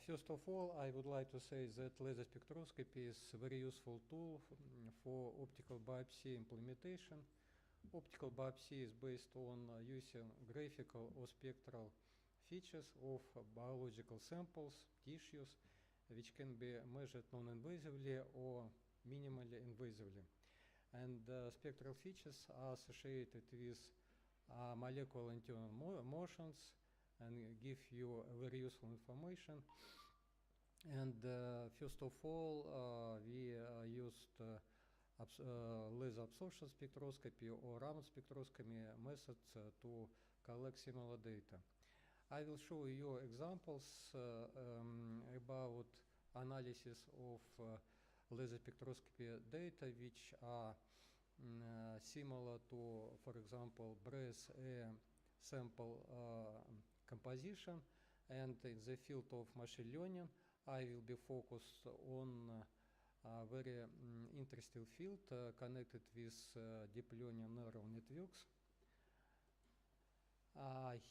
First of all, I would like to say that laser spectroscopy is a very useful tool for optical biopsy implementation. Optical biopsy is based on using graphical or spectral features of biological samples, tissues, which can be measured non-invasively or minimally invasively. And spectral features are associated with molecular internal motions and give you very useful information. And first of all, we used laser absorption spectroscopy or Raman spectroscopy methods to collect similar data. I will show you examples about analysis of laser spectroscopy data which are similar to, for example, breath air sample composition. And in the field of machine learning, I will be focused on a very interesting field connected with deep learning neural networks.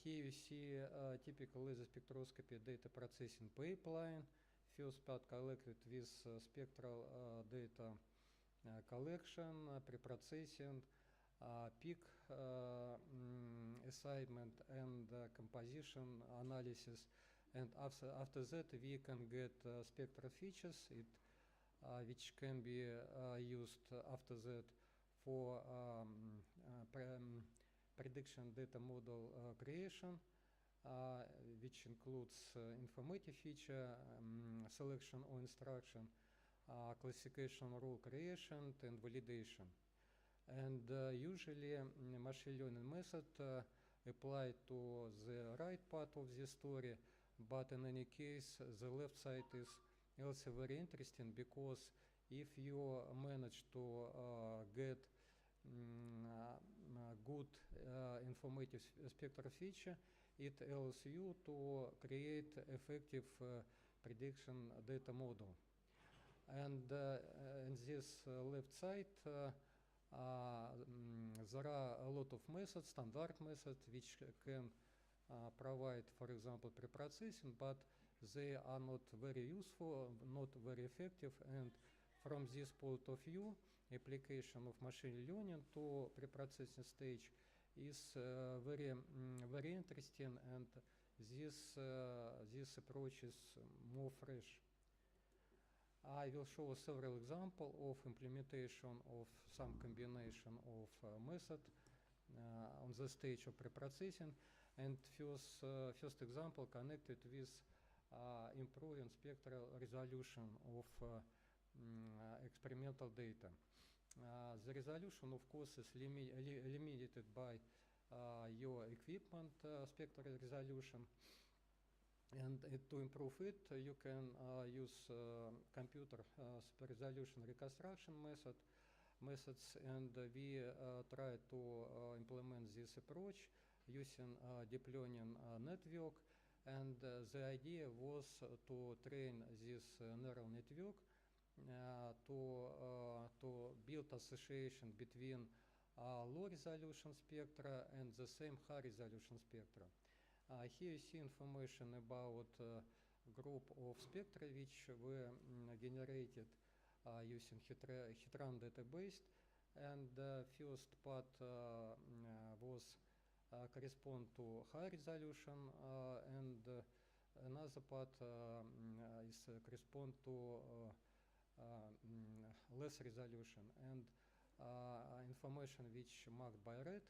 Here you see typical laser spectroscopy data processing pipeline. First part collected with spectral data collection, pre-processing, peak assignment, and composition analysis. And after that, we can get spectral features which can be used after that for prediction data model creation, which includes informative feature, selection or instruction, classification rule creation, and validation. And usually machine learning method applied to the right part of the story, but in any case the left side is also very interesting, because if you manage to get good informative spectral feature, it allows you to create effective prediction data model. And in this left side, there are a lot of methods, standard methods, which can provide, for example, pre-processing, but they are not very useful, not very effective. And from this point of view, application of machine learning to pre-processing stage is very interesting, and this approach is more fresh. I will show several examples of implementation of some combination of method on the stage of preprocessing, and first example connected with improving spectral resolution of experimental data. The resolution, of course, is limited by your equipment spectral resolution, and to improve it, you can use computer super resolution reconstruction methods, and we try to implement this approach using deep learning network, and the idea was to train this neural network to build association between low resolution spectra and the same high resolution spectra. Here you see information about group of spectra which were generated using Hitran database, and first part was correspond to high resolution, and another part is correspond to less resolution, and information which marked by red,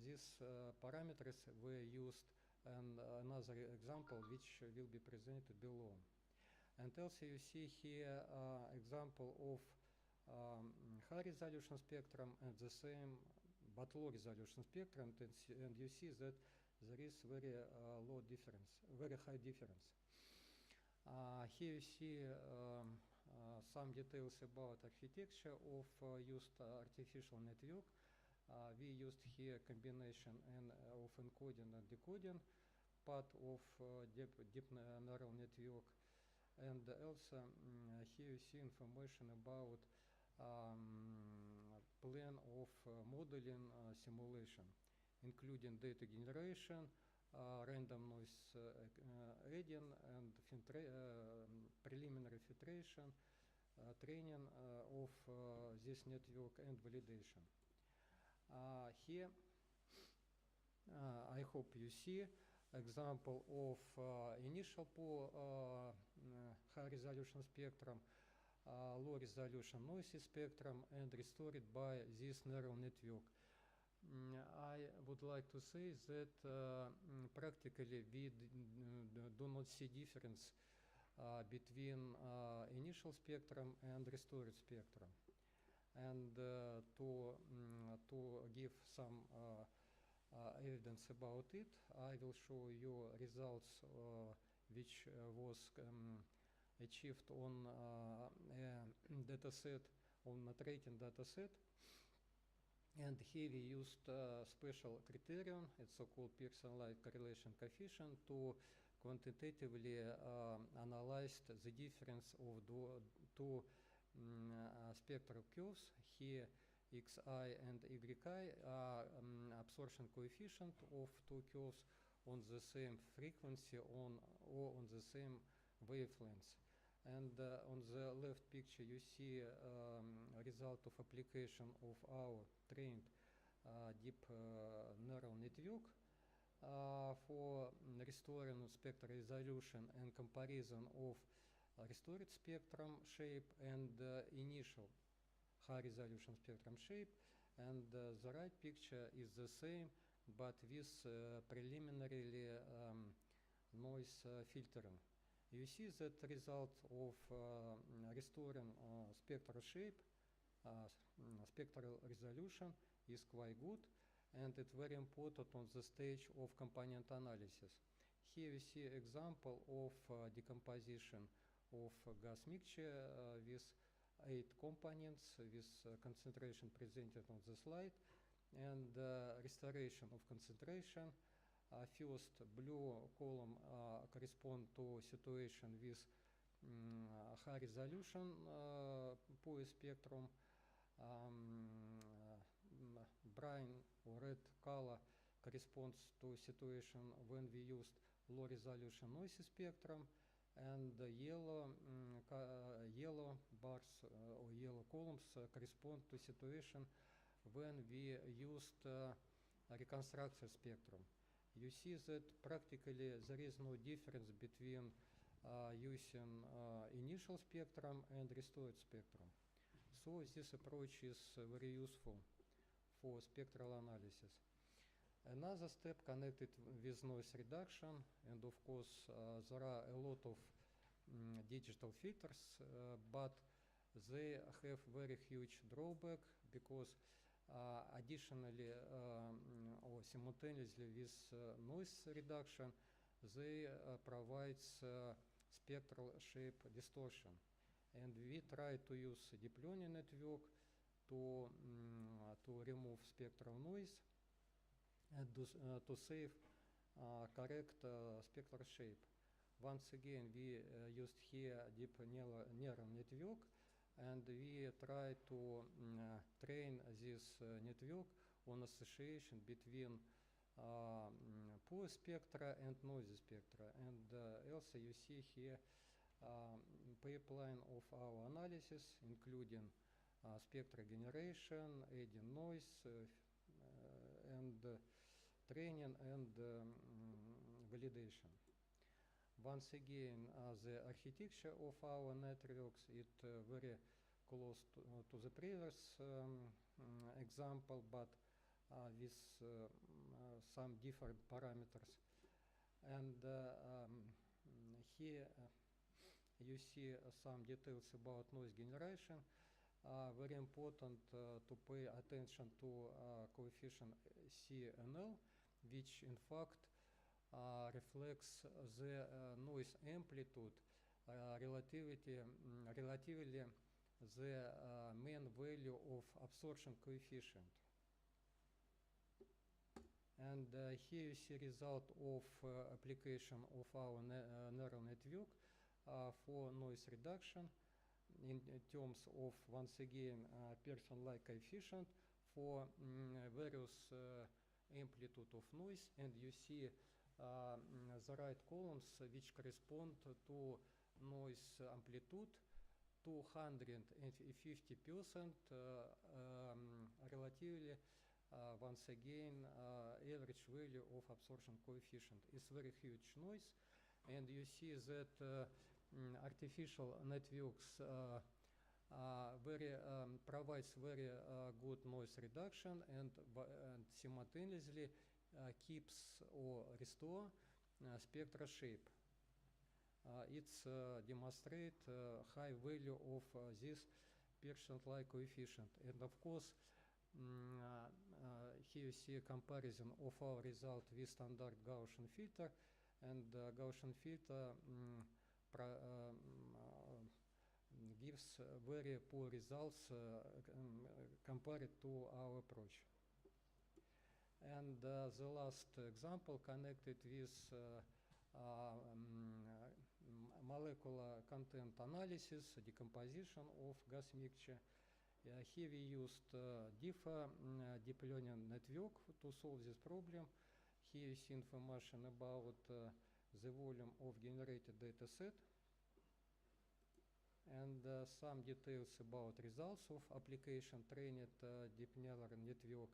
these parameters were used, and another example which will be presented below. And also you see here example of high resolution spectrum and the same but low resolution spectrum, and you see that there is very low difference, very high difference. Here you see some details about architecture of used artificial network. We used here combination of encoding and decoding part of deep neural network, and also here you see information about plan of modeling simulation, including data generation, random noise adding, and preliminary filtration, training of this network, and validation. Here I hope you see example of initial high resolution spectrum, low resolution noisy spectrum, and restored by this neural network. I would like to say that practically we do not see difference between initial spectrum and restored spectrum. And to give some evidence about it, I will show you results which was achieved on a dataset, on a training dataset. And here we used special criterion, it's so-called Pearson-like correlation coefficient, to quantitatively analyze the difference of two spectral curves. Here xi and yi are absorption coefficient of two curves on the same frequency or on the same wavelengths. And on the left picture you see result of application of our trained deep neural network for restoring spectral resolution and comparison of restored spectrum shape and initial high resolution spectrum shape, and the right picture is the same but with preliminarily noise filtering. You see that result of restoring spectral shape, spectral resolution is quite good, and it's very important on the stage of component analysis. Here we see example of decomposition of gas mixture with 8 components with concentration presented on the slide, and restoration of concentration. First blue column correspond to situation with high resolution POI spectrum. Brown or red color corresponds to situation when we used low resolution noisy spectrum, and the yellow bars or yellow columns correspond to situation when we used reconstruction spectrum. You see that practically there is no difference between using initial spectrum and restored spectrum. So this approach is very useful for spectral analysis. Another step connected with noise reduction, and of course there are a lot of digital filters, but they have very huge drawback because additionally or simultaneously with noise reduction, they provide spectral shape distortion. And we try to use deep learning network to remove spectral noise and to save correct spectral shape. Once again, we used here deep neural network, and we try to train this network on association between poor spectra and noisy spectra. And also you see here pipeline of our analysis, including spectra generation, adding noise, and training and validation. Once again, the architecture of our networks is very close to the previous example, but with some different parameters. And here you see some details about noise generation. Very important to pay attention to coefficient CNL, which in fact reflects the noise amplitude relatively the main value of absorption coefficient. And here you see result of application of our neural network for noise reduction in terms of, once again, person-like coefficient for various amplitude of noise. And you see the right columns which correspond to noise amplitude 250% relatively once again average value of absorption coefficient is very huge noise. And you see that artificial networks provides very good noise reduction and simultaneously keeps or restore spectra shape. It's demonstrate high value of this person-like coefficient. And of course, here you see a comparison of our result with standard Gaussian filter, and Gaussian filter gives very poor results compared to our approach. And the last example connected with molecular content analysis, decomposition of gas mixture. Here we used DIFA, deep learning network, to solve this problem. Here you see information about the volume of generated data set and some details about results of application trained deep neural network.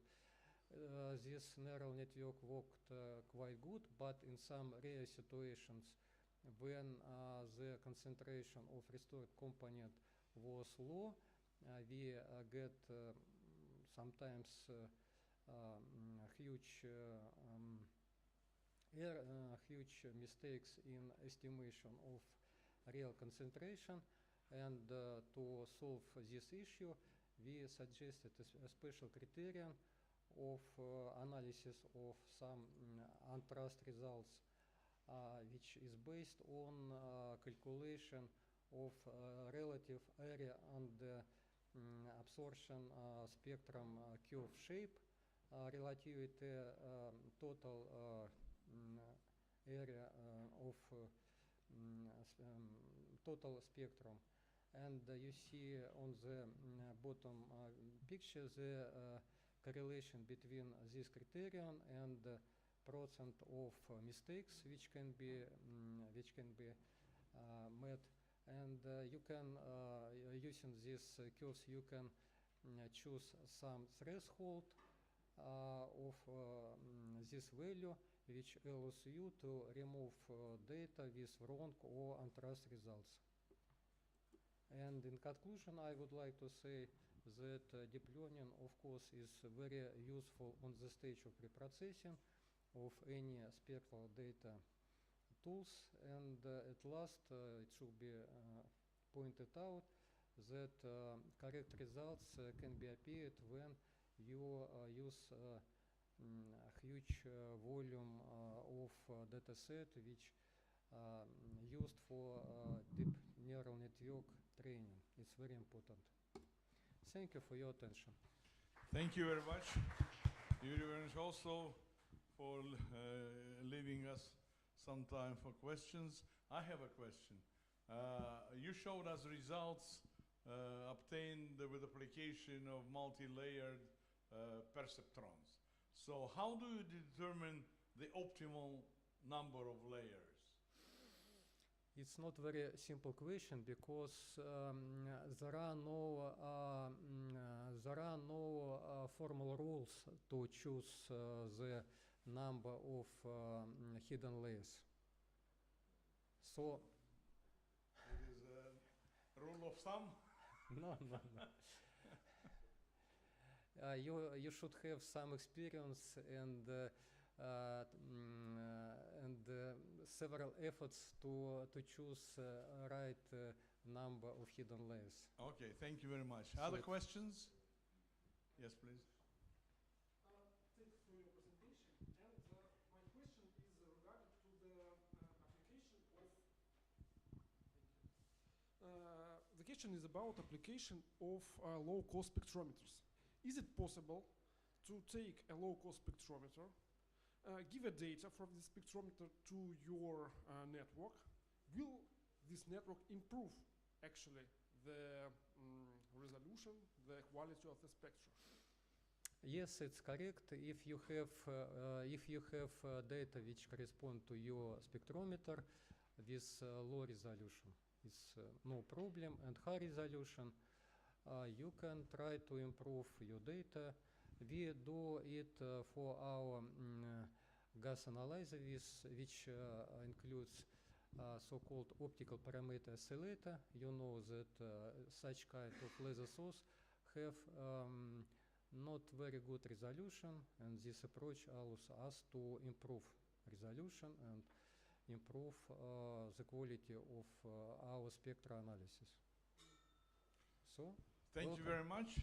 This neural network worked quite good, but in some rare situations when the concentration of restored component was low, we get sometimes huge mistakes in estimation of real concentration. And to solve this issue, we suggested a special criterion of analysis of some untrust results, which is based on calculation of relative area and absorption spectrum curve shape, relativity total area of total spectrum. And you see on the bottom picture the correlation between this criterion and percent of mistakes which can be met. And you can using these curves you can choose some threshold of this value, which allows you to remove data with wrong or untrust results. And in conclusion, I would like to say that deep learning, of course, is very useful on the stage of preprocessing of any spectral data tools. And at last, it should be pointed out that correct results can be appeared when you use a huge volume of data set which used for deep neural network training. It's very important. Thank you for your attention. Thank you very much. You very much also for leaving us some time for questions. I have a question. You showed us results obtained with application of multi-layered perceptrons. So how do you determine the optimal number of layers? It's not very simple question because there are no formal rules to choose the number of hidden layers. So it is a rule of thumb? No. You should have some experience and several efforts to choose right number of hidden layers. Okay, thank you very much. Other questions? Yes, please. Thank you for your presentation. And my question is regarding to the application of. The question is about application of low-cost spectrometers. Is it possible to take a low-cost spectrometer, give a data from the spectrometer to your network? Will this network improve actually the resolution, the quality of the spectrum? Yes, it's correct. If you have data which correspond to your spectrometer with low resolution, it's no problem. And high resolution, you can try to improve your data. We do it for our gas analyzer, which includes so-called optical parameter oscillator. You know that such kind of laser source have not very good resolution, and this approach allows us to improve resolution and improve the quality of our spectral analysis. So, thank welcome. you very much.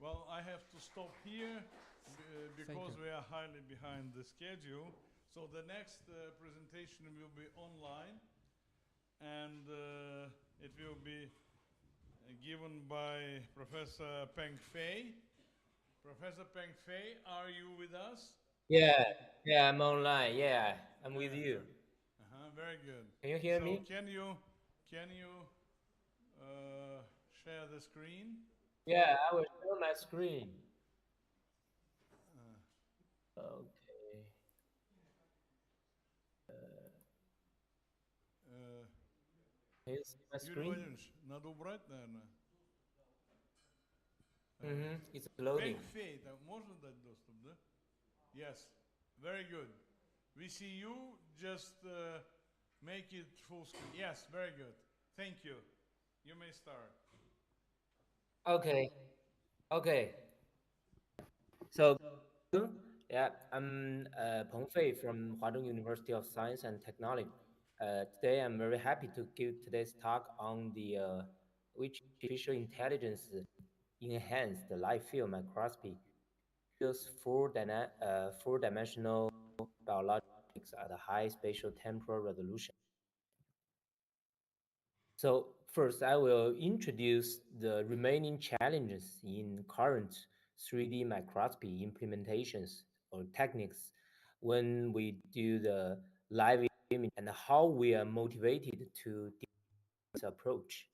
Well, I have to stop here because we are highly behind the schedule. So the next presentation will be online, and it will be given by Professor Peng Fei. Professor Peng Fei, are you with us? Yeah, I'm online. Yeah, I'm with you. Very good. Can you hear me? Can you share the screen? Yeah, I will share my screen. Okay. Can you see my Юрий screen? Владимирович, надо убрать, наверное. It's loading. Peng Fei, можно дать доступ, да? Yes, very good. We see you, just make it full screen. Yes, very good. Thank you. You may start. Okay. So, yeah, I'm Peng Fei from Huadong University of Science and Technology. Today, I'm very happy to give today's talk on the which artificial intelligence enhanced light field microscopy use four-dimensional biologics at a high spatial temporal resolution. So first, I will introduce the remaining challenges in current 3D microscopy implementations or techniques when we do the live image and how we are motivated to this approach.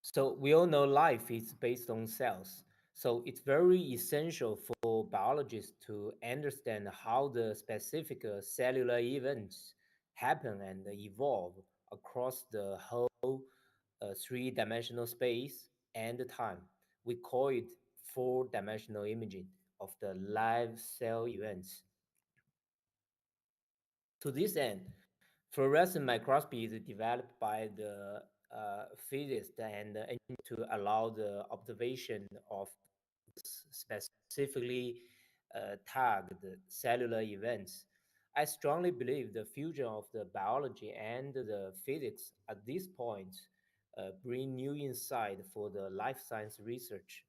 So we all know life is based on cells. So it's very essential for biologists to understand how the specific cellular events happen and evolve across the whole three-dimensional space and time. We call it four-dimensional imaging of the live cell events. To this end, fluorescent microscopy is developed by the physicists and to allow the observation of specifically tagged cellular events. I strongly believe the fusion of the biology and the physics at this point bring new insight for the life science research.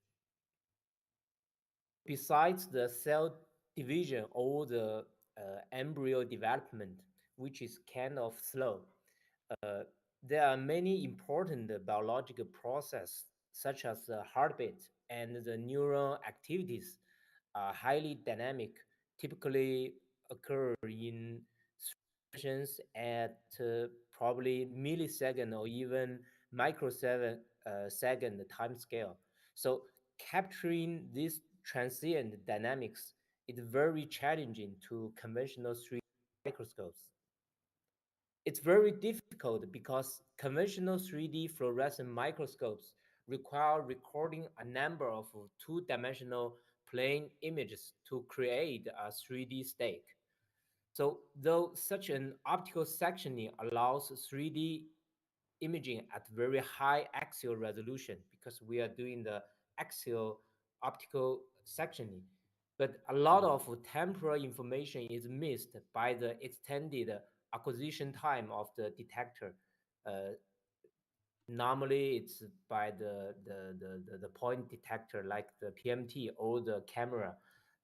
Besides the cell division or the embryo development, which is kind of slow, uh, there are many important biological processes such as the heartbeat and the neural activities are highly dynamic, typically occur in situations at probably millisecond or even microsecond second time scale. So capturing this transient dynamics is very challenging to conventional 3D microscopes. It's very difficult because conventional 3D fluorescent microscopes require recording a number of two-dimensional plane images to create a 3D state. So though such an optical sectioning allows 3D imaging at very high axial resolution because we are doing the axial optical sectioning. But a lot of temporal information is missed by the extended acquisition time of the detector. Uh, Normally, it's by the point detector like the PMT or the camera,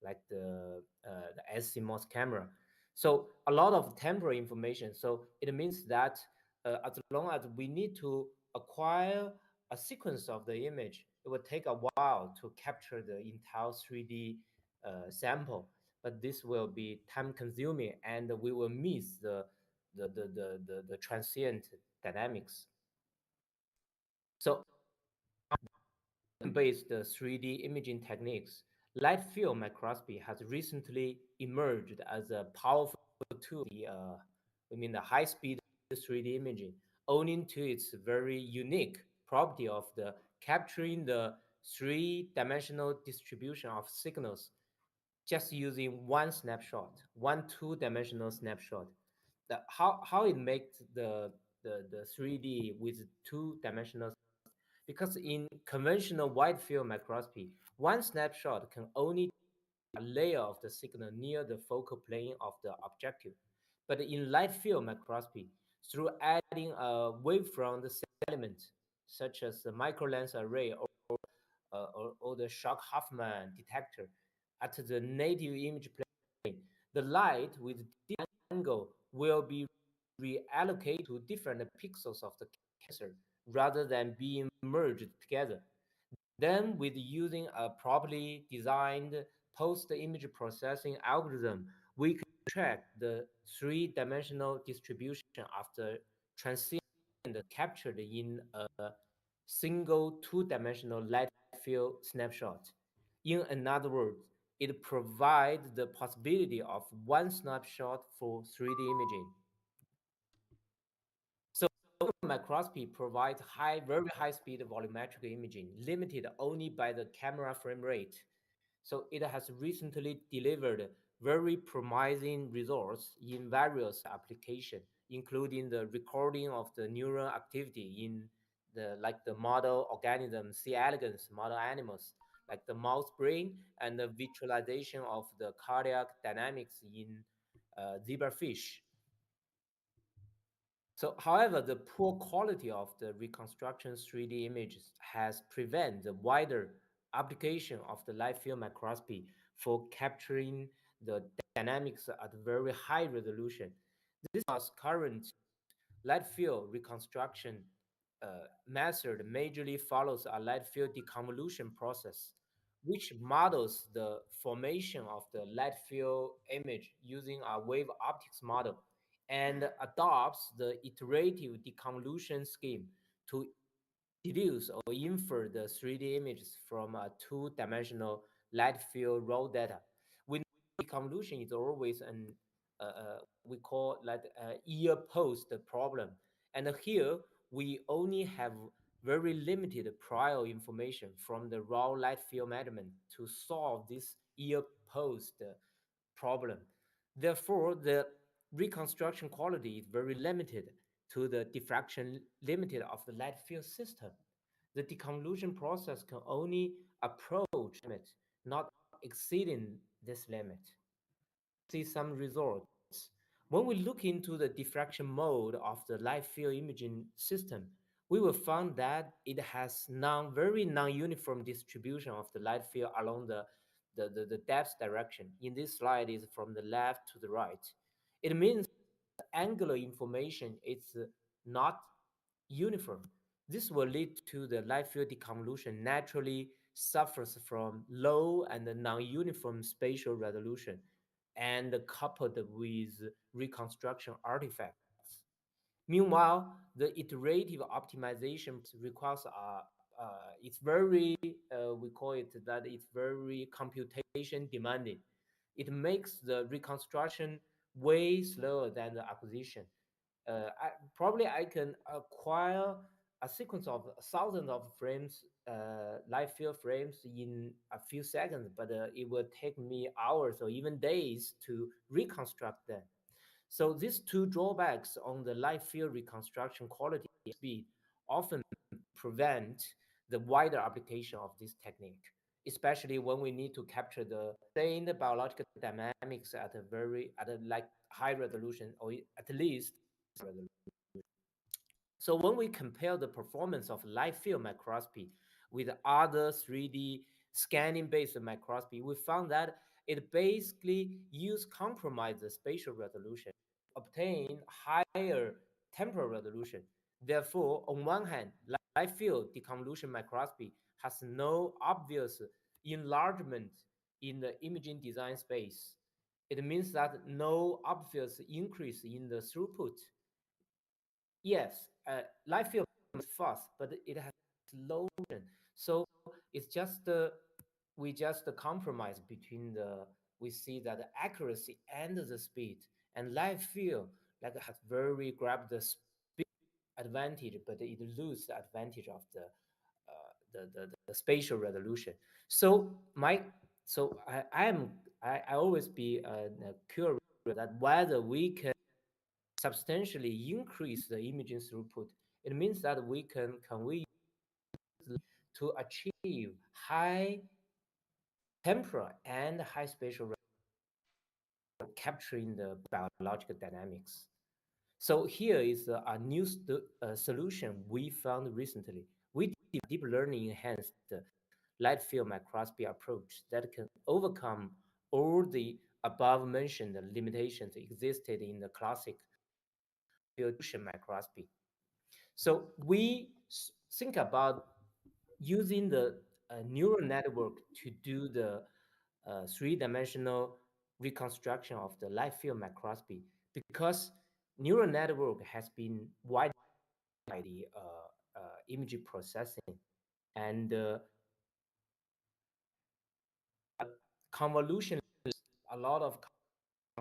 like the SCMOS camera. So a lot of temporal information. So it means that as long as we need to acquire a sequence of the image, it will take a while to capture the entire 3D sample. But this will be time consuming and we will miss the transient dynamics. So based 3D imaging techniques, light field microscopy has recently emerged as a powerful tool. The high-speed 3D imaging, owing to its very unique property of the capturing the three-dimensional distribution of signals just using one snapshot, one two-dimensional snapshot. How it makes the 3D with two-dimensional, because in conventional wide field microscopy, one snapshot can only a layer of the signal near the focal plane of the objective. But in light field microscopy, through adding a wavefront element, such as the microlens array or the Shock-Hoffman detector, at the native image plane, the light with different angle will be reallocated to different pixels of the cancer rather than being merged together. Then, with using a properly designed post-image processing algorithm, we can track the three-dimensional distribution after transient captured in a single two-dimensional light field snapshot. In another words, it provides the possibility of one snapshot for 3D imaging. So microscopy provides very high speed volumetric imaging, limited only by the camera frame rate. So it has recently delivered very promising results in various applications, including the recording of the neural activity in the model organism C. elegans model animals, like the mouse brain, and the visualization of the cardiac dynamics in zebrafish. So, however, the poor quality of the reconstruction 3D images has prevented the wider application of the light field microscopy for capturing the dynamics at very high resolution. This current light field reconstruction method majorly follows a light field deconvolution process, which models the formation of the light field image using a wave optics model and adopts the iterative deconvolution scheme to deduce or infer the 3D images from a two-dimensional light field raw data. We know deconvolution is always an we call like ear post problem, and here we only have very limited prior information from the raw light field measurement to solve this ear posed problem. Therefore, the reconstruction quality is very limited to the diffraction limited of the light field system. The deconvolution process can only approach limit, not exceeding this limit. See some results. When we look into the diffraction mode of the light field imaging system, we will find that it has very non-uniform distribution of the light field along the depth direction. In this slide is from the left to the right. It means angular information is not uniform. This will lead to the light field deconvolution naturally suffers from low and non-uniform spatial resolution and coupled with reconstruction artifacts. Meanwhile, the iterative optimization requires it's very we call it that it's very computation demanding. It makes the reconstruction way slower than the acquisition. I can acquire a sequence of thousands of frames, live field frames in a few seconds, but it will take me hours or even days to reconstruct them. So these two drawbacks on the live field reconstruction quality and speed often prevent the wider application of this technique, especially when we need to capture the sustained biological dynamics at a high resolution or at least resolution. So when we compare the performance of live field microscopy with other 3D scanning-based microscopy, we found that it basically compromises the spatial resolution, obtain higher temporal resolution. Therefore, on one hand, live field deconvolution microscopy has no obvious enlargement in the imaging design space. It means that no obvious increase in the throughput. Yes, live field is fast, but it has slow motion. So it's just we just compromise between we see that the accuracy and the speed, and live field has very grabbed the speed advantage, but it loses the advantage of the spatial resolution. So I always be curious that whether we can substantially increase the imaging throughput. It means that we can we to achieve high temporal and high spatial capturing the biological dynamics. So here is a new solution we found recently. We did deep learning enhanced light field microscopy approach that can overcome all the above mentioned limitations existed in the classic field microscopy. So we think about using the neural network to do the three-dimensional reconstruction of the light field microscopy, because neural network has been widely by the image processing and convolution. A lot of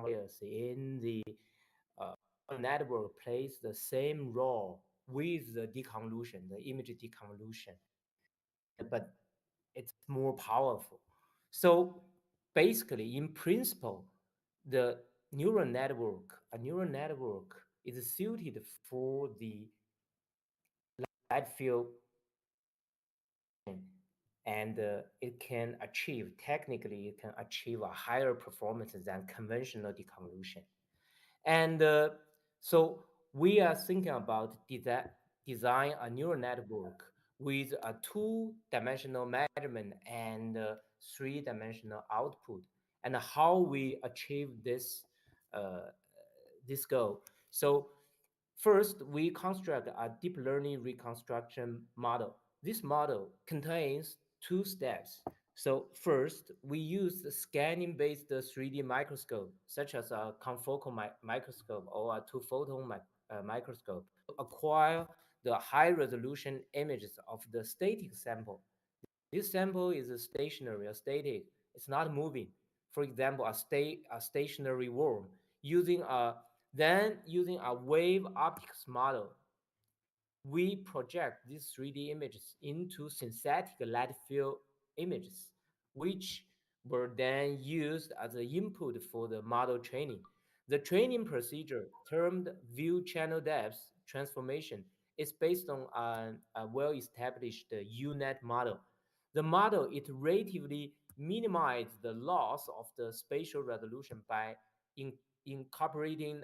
layers in the network plays the same role with the deconvolution, the image deconvolution, but it's more powerful. So basically, in principle, a neural network is suited for the light field, and it can achieve a higher performance than conventional deconvolution. And so we are thinking about design a neural network with a two-dimensional measurement and three-dimensional output, and how we achieve this goal. So first, we construct a deep learning reconstruction model. This model contains two steps. So first, we use the scanning-based 3D microscope, such as a confocal microscope or a two-photon microscope, to acquire the high-resolution images of the static sample. This sample is stationary or static. It's not moving. For example, a stationary worm. Using a wave optics model, we project these 3D images into synthetic light field images, which were then used as an input for the model training. The training procedure, termed view channel depth transformation, is based on a well-established UNet model. The model iteratively minimizes the loss of the spatial resolution by in, incorporating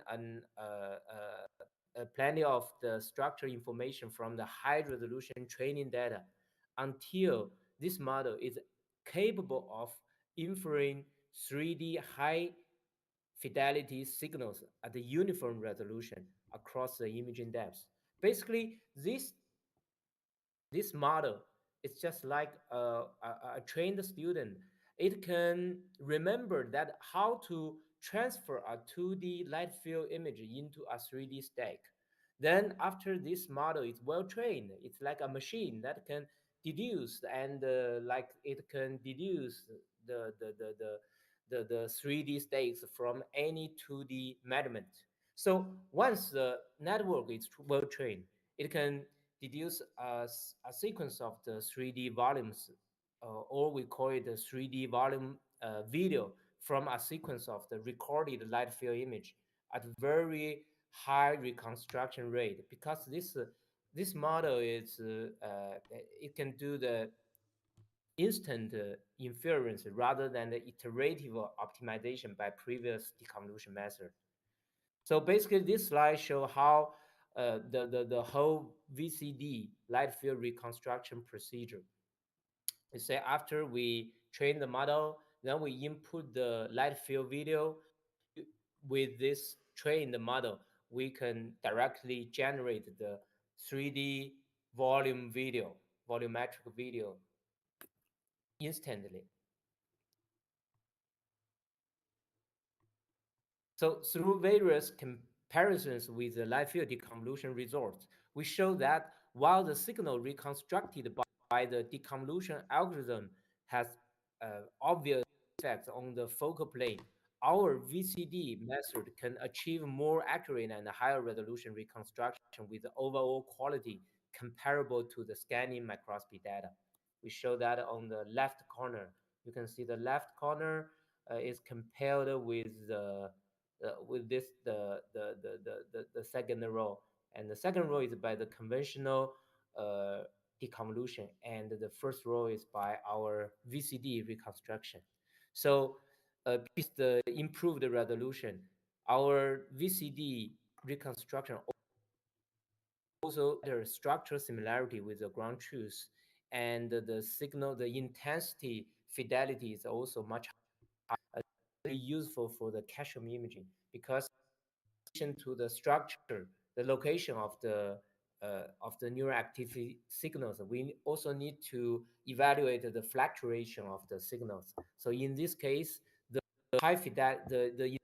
plenty of the structure information from the high resolution training data until this model is capable of inferring 3D high fidelity signals at a uniform resolution across the imaging depths. Basically, this model is just like a trained student. It can remember that how to transfer a 2D light field image into a 3D stack. Then after this model is well trained, it's like a machine that can deduce and like it can deduce the 3D stakes from any 2D measurement. So once the network is well trained, it can deduce a sequence of the 3D volumes, or we call it the 3D volume video from a sequence of the recorded light field image at very high reconstruction rate, because this model is it can do the instant inference rather than the iterative optimization by previous deconvolution method. So basically, this slide show how the whole VCD light field reconstruction procedure. You say after we train the model, then we input the light field video. With this trained model, we can directly generate the 3D volumetric video instantly. So through various comparisons with the light field deconvolution results, we show that while the signal reconstructed by the deconvolution algorithm has obvious effects on the focal plane, our VCD method can achieve more accurate and higher resolution reconstruction with overall quality comparable to the scanning microscopy data. We show that on the left corner. You can see the left corner is compared with this the second row, and the second row is by the conventional deconvolution, and the first row is by our VCD reconstruction. So the improved resolution, our VCD reconstruction also their structural similarity with the ground truth, and the signal, the intensity fidelity is also much higher, very useful for the calcium imaging, because in addition to the structure, the location of the neural activity signals, we also need to evaluate the fluctuation of the signals. So in this case, the high fidelity,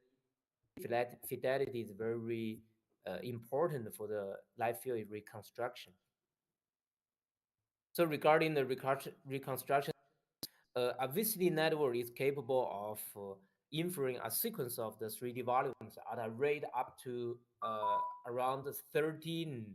fidelity is very important for the light field reconstruction. So regarding the reconstruction, a VCD network is capable of inferring a sequence of the 3D volumes at a rate up to around 13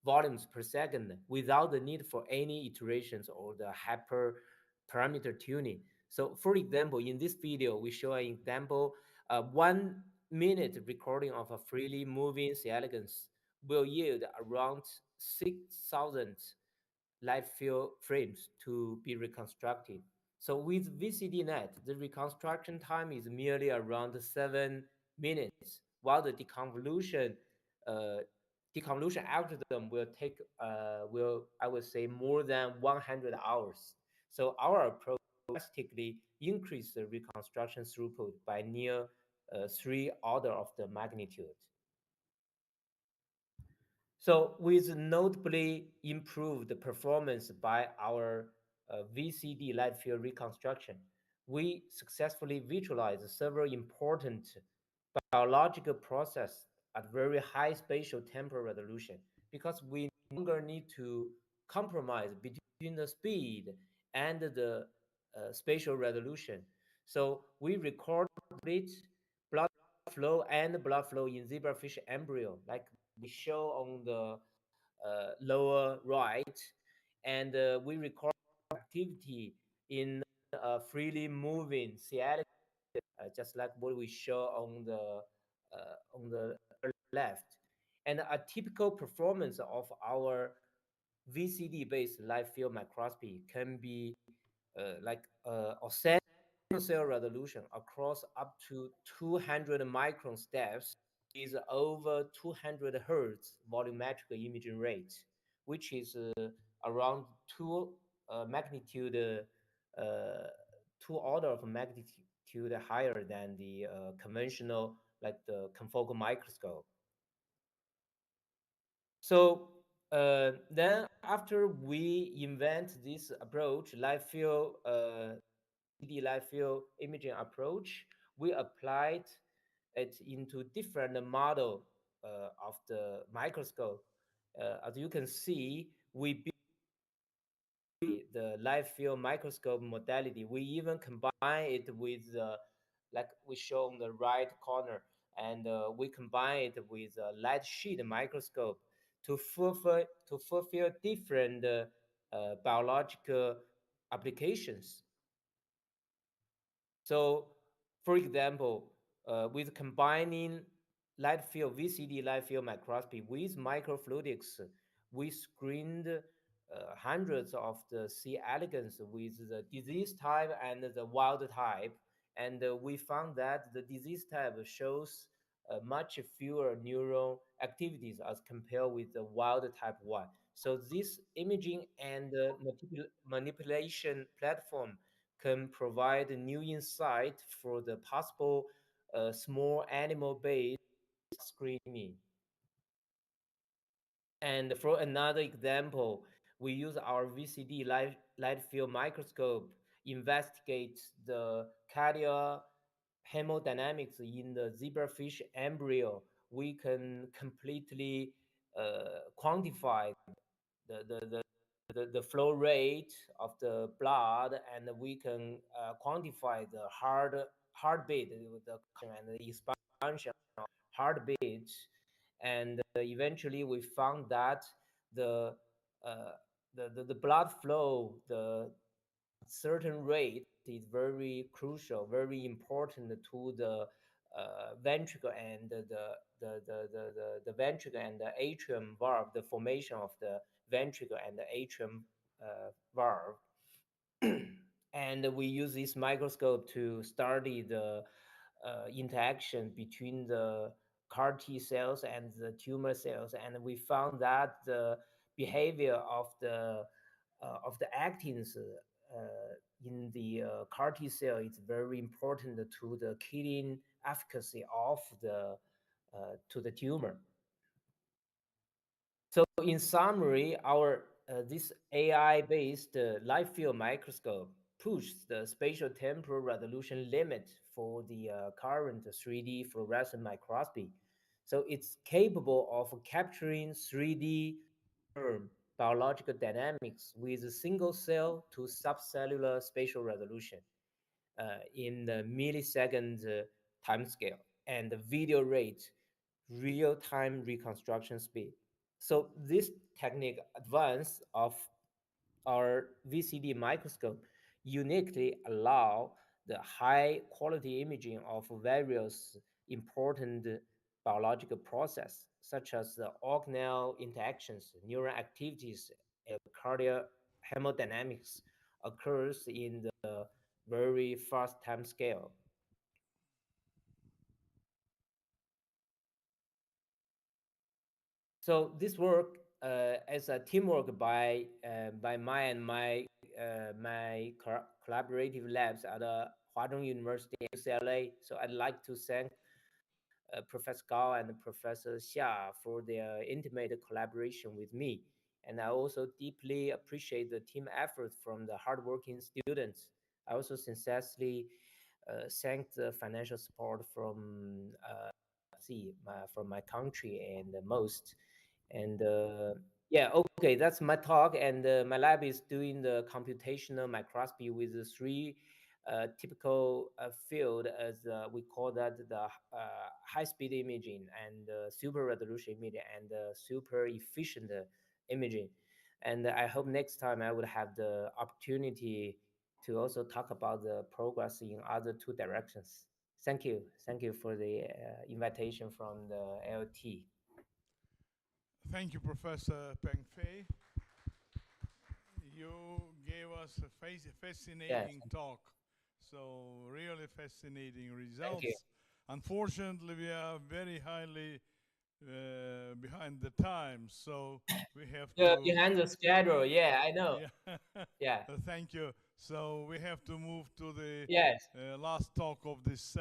volumes per second without the need for any iterations or the hyperparameter tuning. So for example, in this video, we show an example, 1 minute recording of a freely moving C. elegans will yield around 6,000 light field frames to be reconstructed. So with VCDNet, the reconstruction time is merely around 7 minutes, while the deconvolution algorithm will take, I would say, more than 100 hours. So our approach drastically increase the reconstruction throughput by near 3 order of the magnitude. So with notably improved performance by our VCD light field reconstruction, we successfully visualized several important biological processes at very high spatial temporal resolution, because we no longer need to compromise between the speed and the spatial resolution. So we record blood flow and blood flow in zebrafish embryo, like we show on the lower right, and we record activity in freely moving C elegans, just like what we show on the left. And a typical performance of our VCD-based live field microscopy can be or cell resolution across up to 200 micron steps is over 200 hertz volumetric imaging rate, which is around uh, two order of magnitude higher than the conventional, like the confocal microscope. So then after we invent this approach, live field, 3D live field imaging approach, we applied it into different model of the microscope. As you can see, we built the live field microscope modality. We even combine it with, like we show on the right corner, and we combine it with a light sheet microscope to fulfill different biological applications. So, for example, with combining light field VCD light field microscopy with microfluidics, we screened hundreds of the C. elegans with the disease type and the wild type, and we found that the disease type shows much fewer neuron activities as compared with the wild type one. So this imaging and manipulation platform can provide new insight for the possible small animal-based screening. And for another example, we use our VCD light field microscope investigate the cardiac hemodynamics in the zebrafish embryo. We can completely quantify the flow rate of the blood, and we can quantify the heartbeat, and the expansion of heartbeat. And eventually we found that the, the blood flow, the certain rate is very crucial, very important to the ventricle and the ventricle and the atrium valve, the formation of the ventricle and the atrium valve. And we use this microscope to study the interaction between the CAR T cells and the tumor cells, and we found that the behavior of the actins in the CAR T cell is very important to the killing efficacy of the to the tumor. So in summary, our this AI-based live field microscope pushed the spatial temporal resolution limit for the current 3D fluorescent microscopy. So it's capable of capturing 3D biological dynamics with a single cell to subcellular spatial resolution in the millisecond time scale, and the video rate real-time reconstruction speed. So this technique advance of our VCD microscope uniquely allow the high quality imaging of various important biological process, such as the organelle interactions, neural activities, and cardiac hemodynamics occurs in the very fast time scale. So this work as a teamwork by my collaborative labs at Huazhong University, UCLA. So I'd like to thank Professor Gao and Professor Xia for their intimate collaboration with me. And I also deeply appreciate the team effort from the hardworking students. I also sincerely thank the financial support from from my country and most. And yeah, okay, that's my talk. And my lab is doing the computational microscopy with the three typical field, as we call that the high-speed imaging and super resolution imaging and super efficient imaging. And I hope next time I would have the opportunity to also talk about the progress in other two directions. Thank you for the invitation from the LT. Thank you, Professor Peng Fei. You gave us a fascinating talk. So really fascinating results. Unfortunately, we are very highly behind the time, so we have to behind the schedule. Yeah, I know. Yeah. Thank you. So we have to move to the last talk of this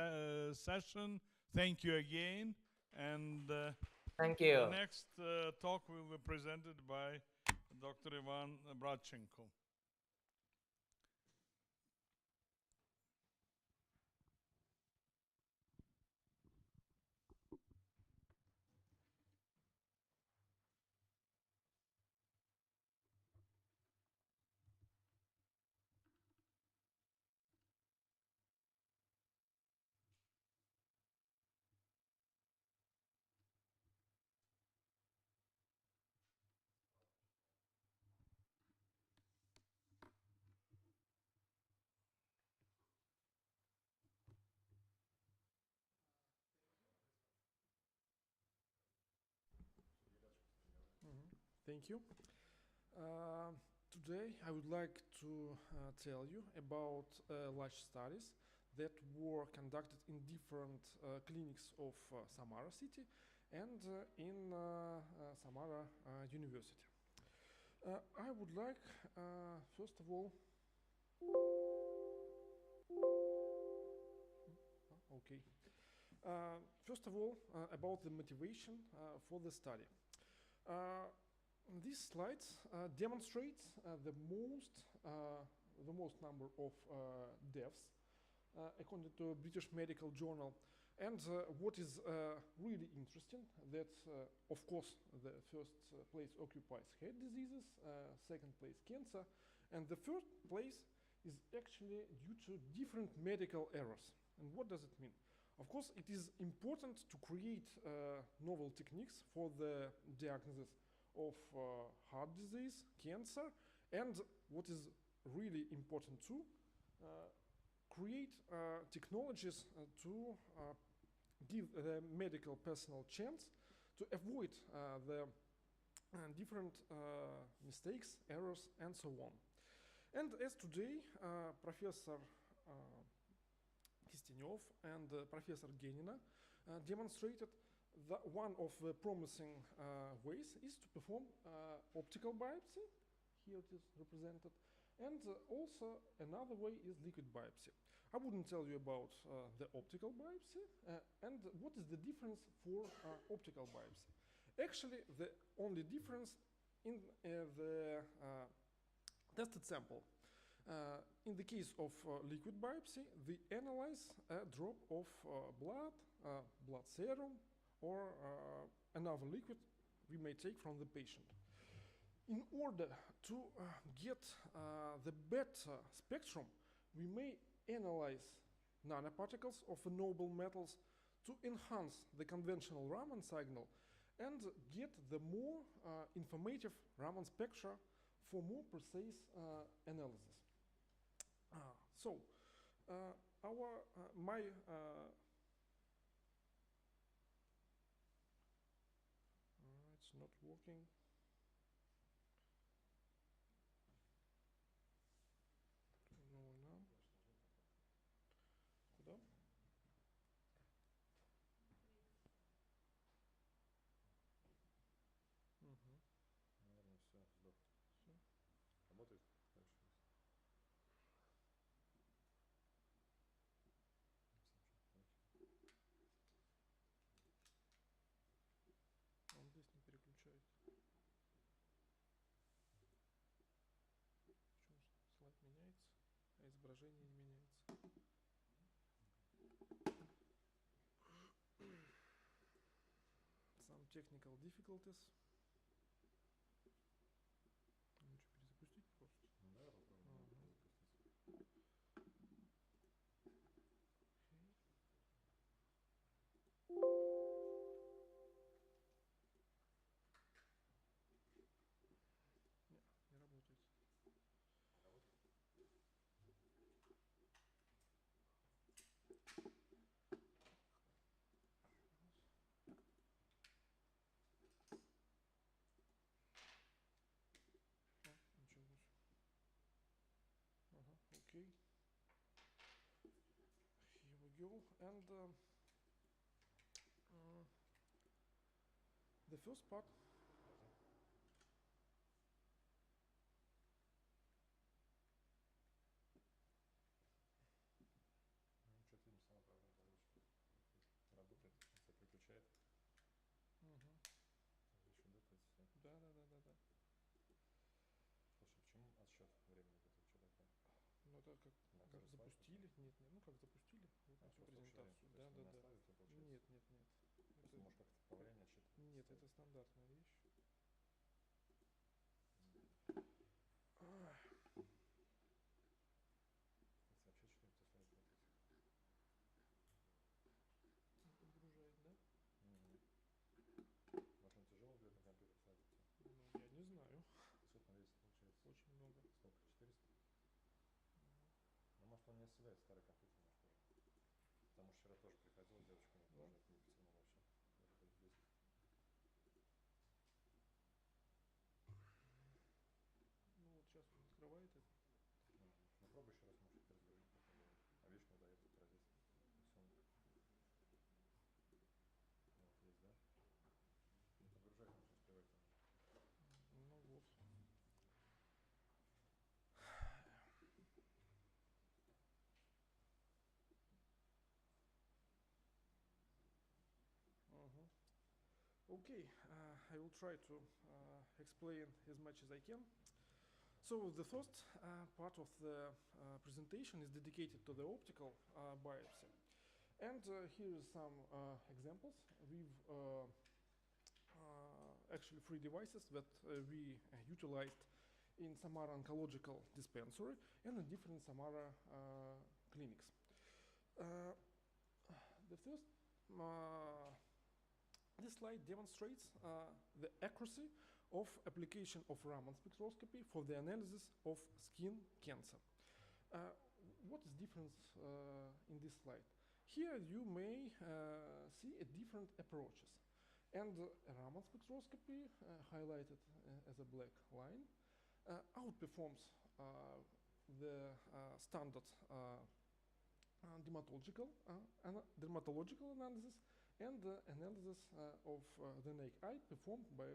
session. Thank you again, and thank you. The next talk will be presented by Dr. Ivan Bratchenko. Thank you. Today I would like to tell you about large studies that were conducted in different clinics of Samara city and in Samara University. I would like, first of all, okay. First of all, about the motivation for the study. These slides demonstrate the most number of deaths according to British Medical Journal. And what is really interesting that, of course, the first place occupies heart diseases, second place cancer, and the third place is actually due to different medical errors. And what does it mean? Of course, it is important to create novel techniques for the diagnosis of heart disease, cancer, and what is really important too, create technologies to give the medical personnel chance to avoid the different mistakes, errors, and so on. And as today, Professor Kistenyov and Professor Genina demonstrated that one of the promising ways is to perform optical biopsy. Here it is represented. And also another way is liquid biopsy. I wouldn't tell you about the optical biopsy and what is the difference for optical biopsy. Actually, the only difference in the tested sample. In the case of liquid biopsy, we analyze a drop of blood serum, or another liquid we may take from the patient. In order to get the better spectrum, we may analyze nanoparticles of the noble metals to enhance the conventional Raman signal and get the more informative Raman spectra for more precise analysis. So, it's not working. No, now. Куда? Наверное, все, сдох. Все. Работает дальше. Он здесь не переключает. Почему слайд меняется, а изображение не меняется? Some technical difficulties. Лучше перезапустить просто. Да, попробуем запустить. Не работает. Работает? usual. And the first part. Что-то им сама программа работает, все переключает. Еще датается все. Да. Слушай, почему отсчет времени? Что такое? Ну это как запустили? Нет, ну как запустили, вот на всю презентацию. Да. Нет. Это может как-то по времени отсчитывать? Нет, это стандартная вещь. Вообще что-нибудь слайд смотреть. Подгружает, да? Может, он тяжело будет на компьютер садиться? Ну, я не знаю. Сколько он весит, получается? Очень много. Сколько? 400? Ну, может, он не освяет старый компьютер, может, тоже. Потому что вчера тоже приходила девочка, у меня тоже это не потянуло вообще. Даже будет 10. Ну, вот сейчас он открывает это. Ну, пробуй еще раз, может, это разгрузить. А видишь, не удается пролезть. Вот, есть, да? Ну, подгружать нужно успевать. Ну, вот. Okay, I will try to explain as much as I can. So the first part of the presentation is dedicated to the optical biopsy. And here is some examples with actually 3 devices that we utilized in Samara Oncological Dispensary and in different Samara clinics. The first this slide demonstrates the accuracy of application of Raman spectroscopy for the analysis of skin cancer. What is difference in this slide? Here you may see different approaches. And Raman spectroscopy, highlighted as a black line, outperforms the standard dermatological analysis and the analysis of the naked eye performed by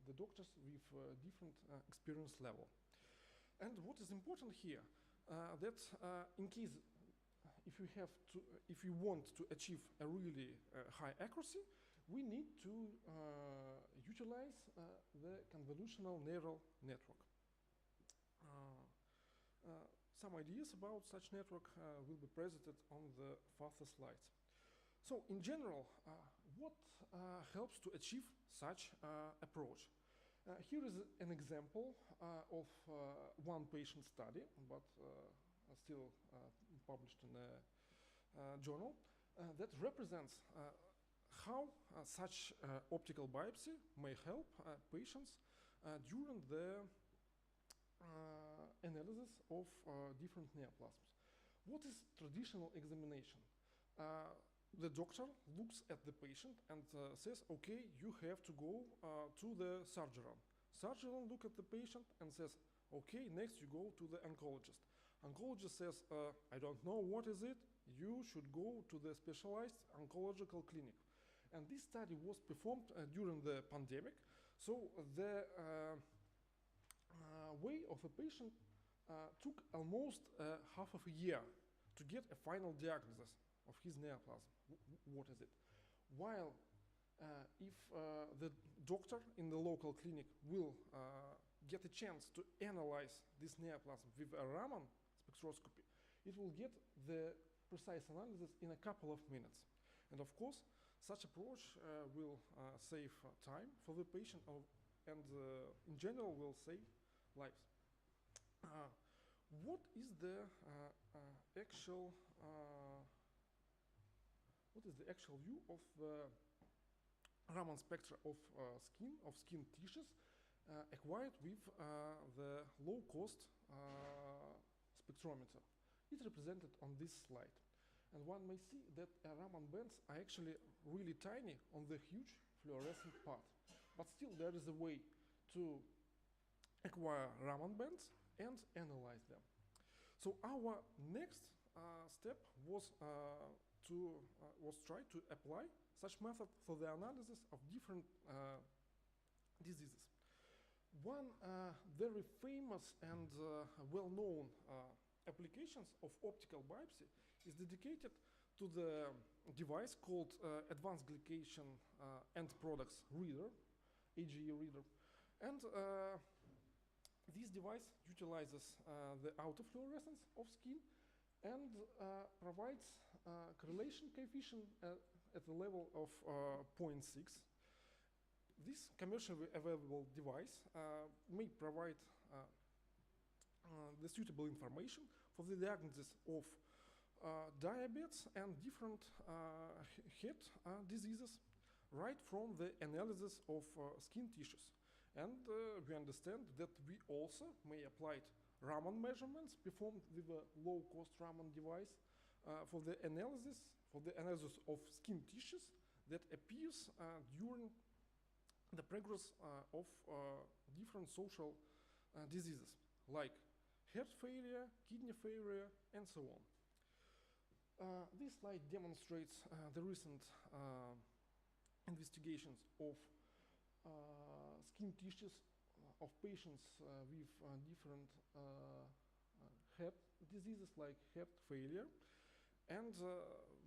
the doctors with different experience level. And what is important here, that in case if you want to achieve a really high accuracy, we need to utilize the convolutional neural network. Some ideas about such network will be presented on the further slides. So in general, what helps to achieve such approach? Here is an example of one patient study, but still published in a journal, that represents how such optical biopsy may help patients during the analysis of different neoplasms. What is traditional examination? The doctor looks at the patient and says, okay, you have to go to the surgeon. Surgeon looks at the patient and says, okay, next you go to the oncologist. Oncologist says, I don't know what is it, you should go to the specialized oncological clinic. And this study was performed during the pandemic, so the way of a patient took almost half of a year to get a final diagnosis of his neoplasm. What is it? While if the doctor in the local clinic will get a chance to analyze this neoplasm with a Raman spectroscopy, it will get the precise analysis in a couple of minutes. And of course, such approach will save time for the patient and in general will save lives. What is the actual view of the Raman spectra of skin tissues acquired with the low-cost spectrometer? It's represented on this slide. And one may see that Raman bands are actually really tiny on the huge fluorescent part. But still there is a way to acquire Raman bands and analyze them. So our next step was tried to apply such method for the analysis of different diseases. One very famous and well-known applications of optical biopsy is dedicated to the device called Advanced Glycation End Products Reader, AGE reader. And this device utilizes the autofluorescence of skin and provides correlation coefficient at the level of 0.6. This commercially available device may provide the suitable information for the diagnosis of diabetes and different head diseases right from the analysis of skin tissues. And we understand that we also may apply Raman measurements performed with a low-cost Raman device for the analysis of skin tissues that appears during the progress of different social diseases like heart failure, kidney failure, and so on. This slide demonstrates the recent investigations of skin tissues of patients with different heart diseases like heart failure. And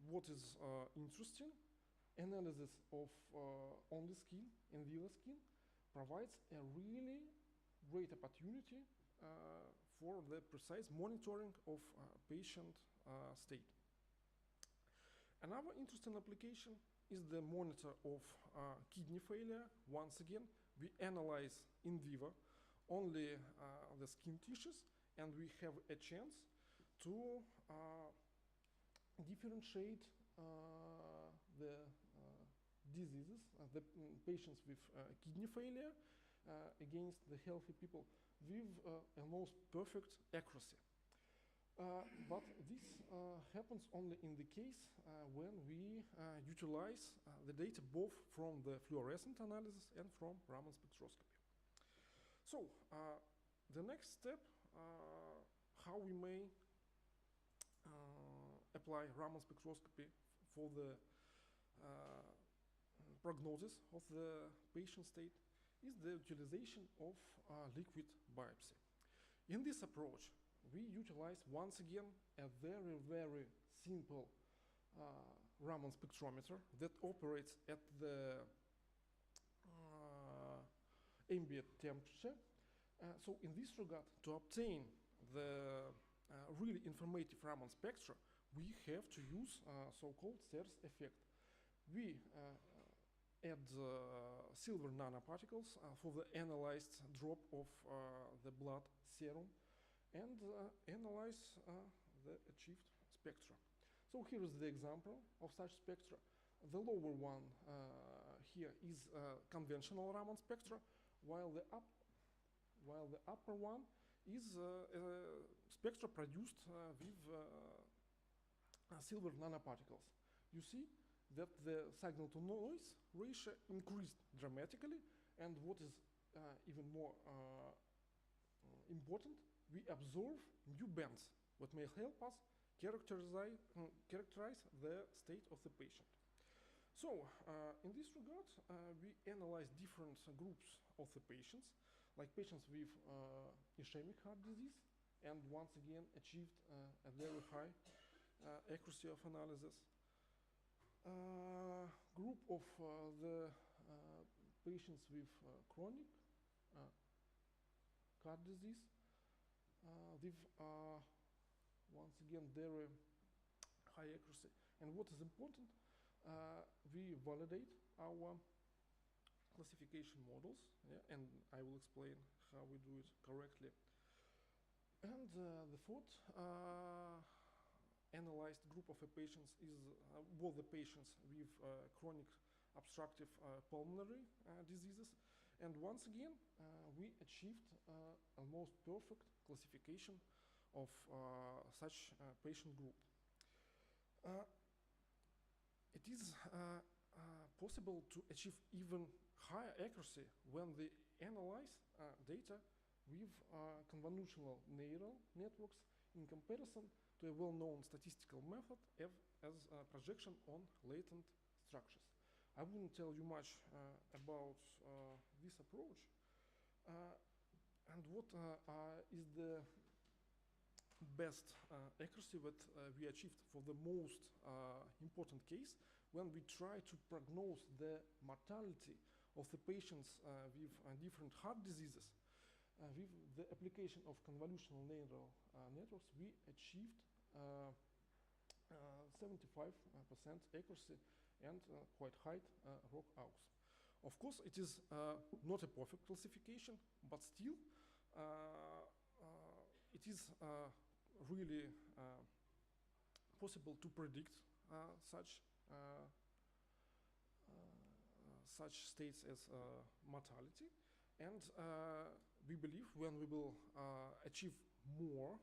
what is interesting, analysis of on the skin, in vivo skin, provides a really great opportunity for the precise monitoring of patient state. Another interesting application is the monitor of kidney failure. Once again, we analyze in vivo only the skin tissues, and we have a chance to differentiate the diseases, the patients with kidney failure against the healthy people with almost perfect accuracy. But this happens only in the case when we utilize the data both from the fluorescent analysis and from Raman spectroscopy. So the next step, how we may apply Raman spectroscopy for the prognosis of the patient state, is the utilization of liquid biopsy. In this approach, we utilize once again a very, very simple Raman spectrometer that operates at the ambient temperature. So in this regard, to obtain the really informative Raman spectra, we have to use so-called Serres effect. We add silver nanoparticles for the analyzed drop of the blood serum and analyze the achieved spectra. So here is the example of such spectra. The lower one here is conventional Raman spectra, while the upper one is spectra produced with silver nanoparticles. You see that the signal to noise ratio increased dramatically, and what is even more important, we observe new bands that may help us characterize the state of the patient. So in this regard, we analyze different groups of the patients, like patients with ischemic heart disease, and once again achieved a very high accuracy of analysis. Group of the patients with chronic heart disease with once again very high accuracy. And what is important, we validate our classification models, and I will explain how we do it correctly. And the fourth analyzed group of patients were the patients with chronic obstructive pulmonary diseases. And once again, we achieved almost perfect classification of such patient group. It is possible to achieve even higher accuracy when we analyze data with convolutional neural networks in comparison to a well-known statistical method as projection on latent structures. I wouldn't tell you much about this approach. And what is the best accuracy that we achieved for the most important case when we try to prognose the mortality of the patients with different heart diseases. With the application of convolutional neural networks, we achieved 75% accuracy and quite high ROC aux. Of course, it is not a perfect classification, but still it is really possible to predict such states as mortality. And we believe when we will achieve more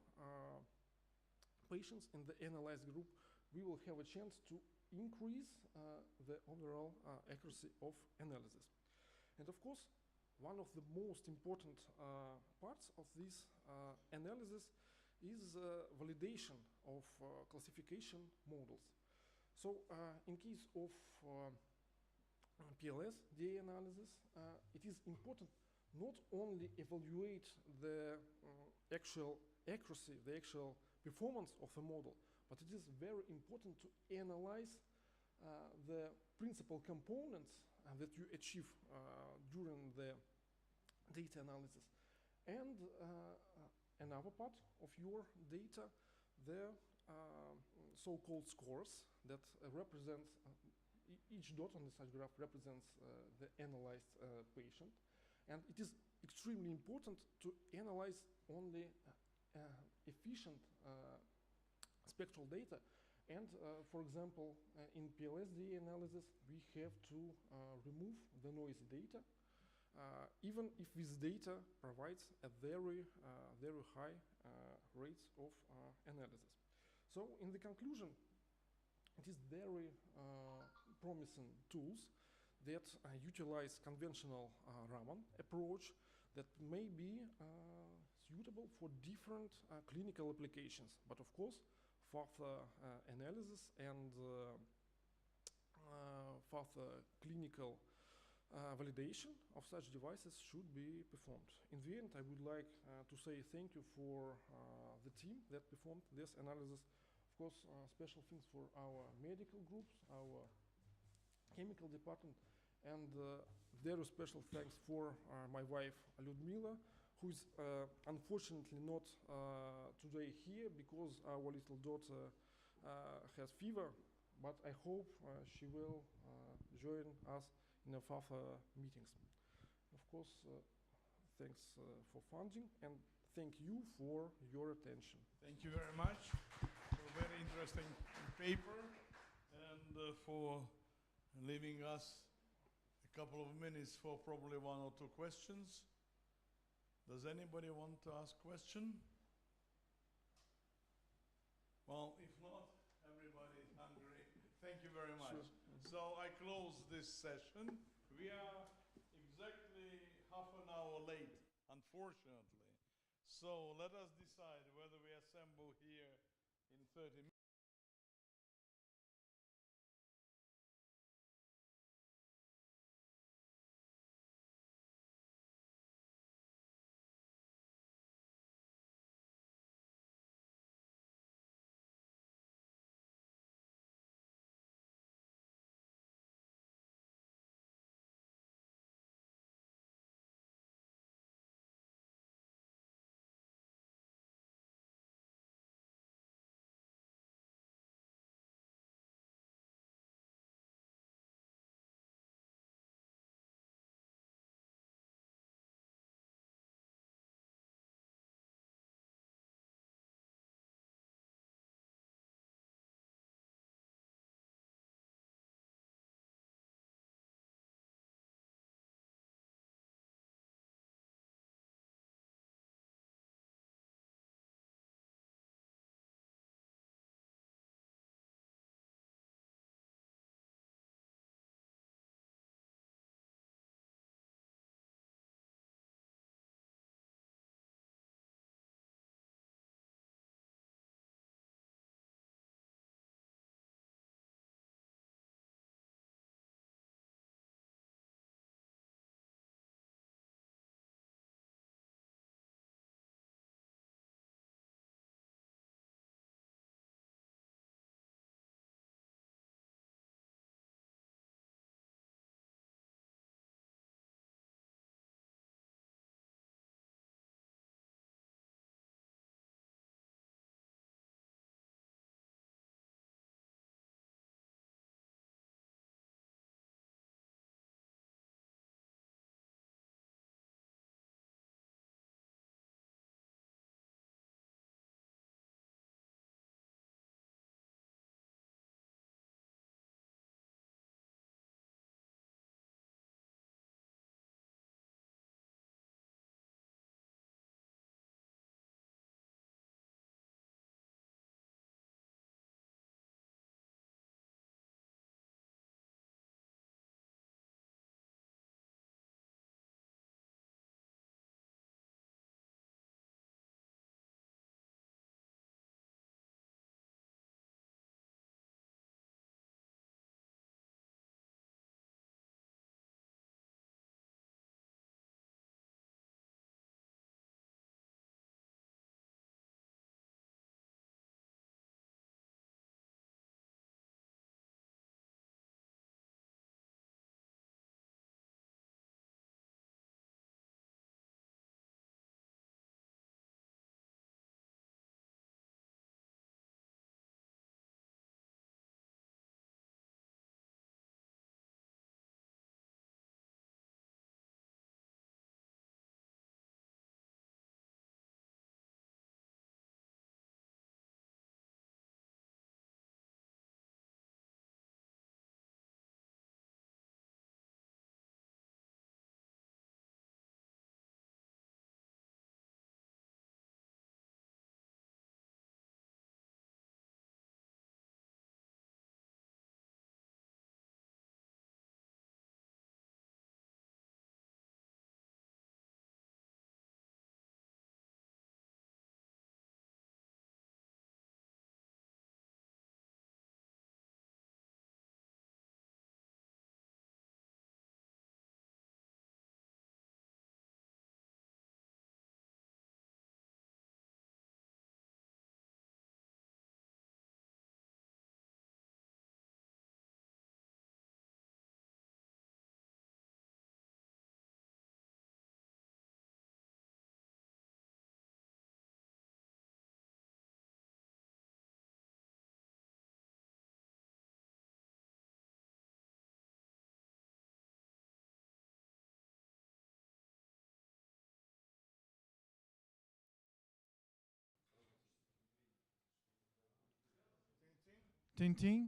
patients in the analyzed group, we will have a chance to increase the overall accuracy of analysis. And of course, one of the most important parts of this analysis is validation of classification models. So in case of PLS DA analysis, it is important not only evaluate the actual accuracy, the actual performance of a model, but it is very important to analyze the principal components that you achieve during the data analysis. And another part of your data, the so-called scores that represents each dot on the such graph represents the analyzed patient. And it is extremely important to analyze only efficient spectral data. And for example, in PLSDA analysis, we have to remove the noisy data, even if this data provides a very high rates of analysis. So in the conclusion, it is very promising tools that utilize conventional Raman approach that may be suitable for different clinical applications. But of course, further analysis and further clinical validation of such devices should be performed. In the end, I would like to say thank you for the team that performed this analysis. Of course, special things for our medical groups, our chemical department, and very special thanks for my wife, Lyudmila, who is unfortunately not today here because our little daughter has fever, but I hope she will join us in a further meetings. Of course, thanks for funding, and thank you for your attention. Thank you very much for a very interesting paper and for leaving us a couple of minutes for probably one or two questions. Does anybody want to ask question? Well, if not, everybody is hungry. Thank you very much. Sure. So I close this session. We are exactly half an hour late, unfortunately. So let us decide whether we assemble here in 30 minutes. Tintin,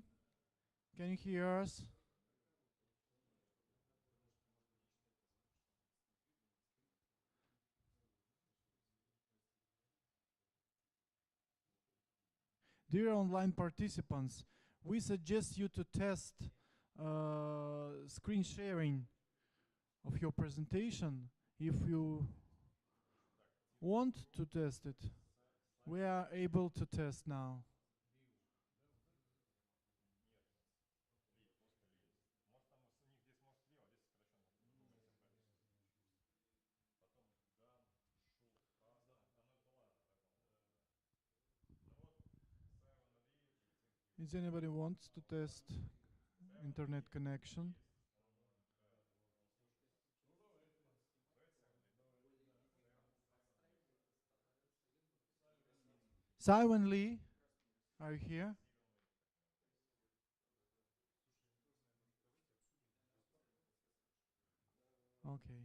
can you hear us? Dear online participants, we suggest you to test screen sharing of your presentation if you want to test it. We are able to test now. Is anybody wants to test internet connection? Simon Lee, are you here? Okay.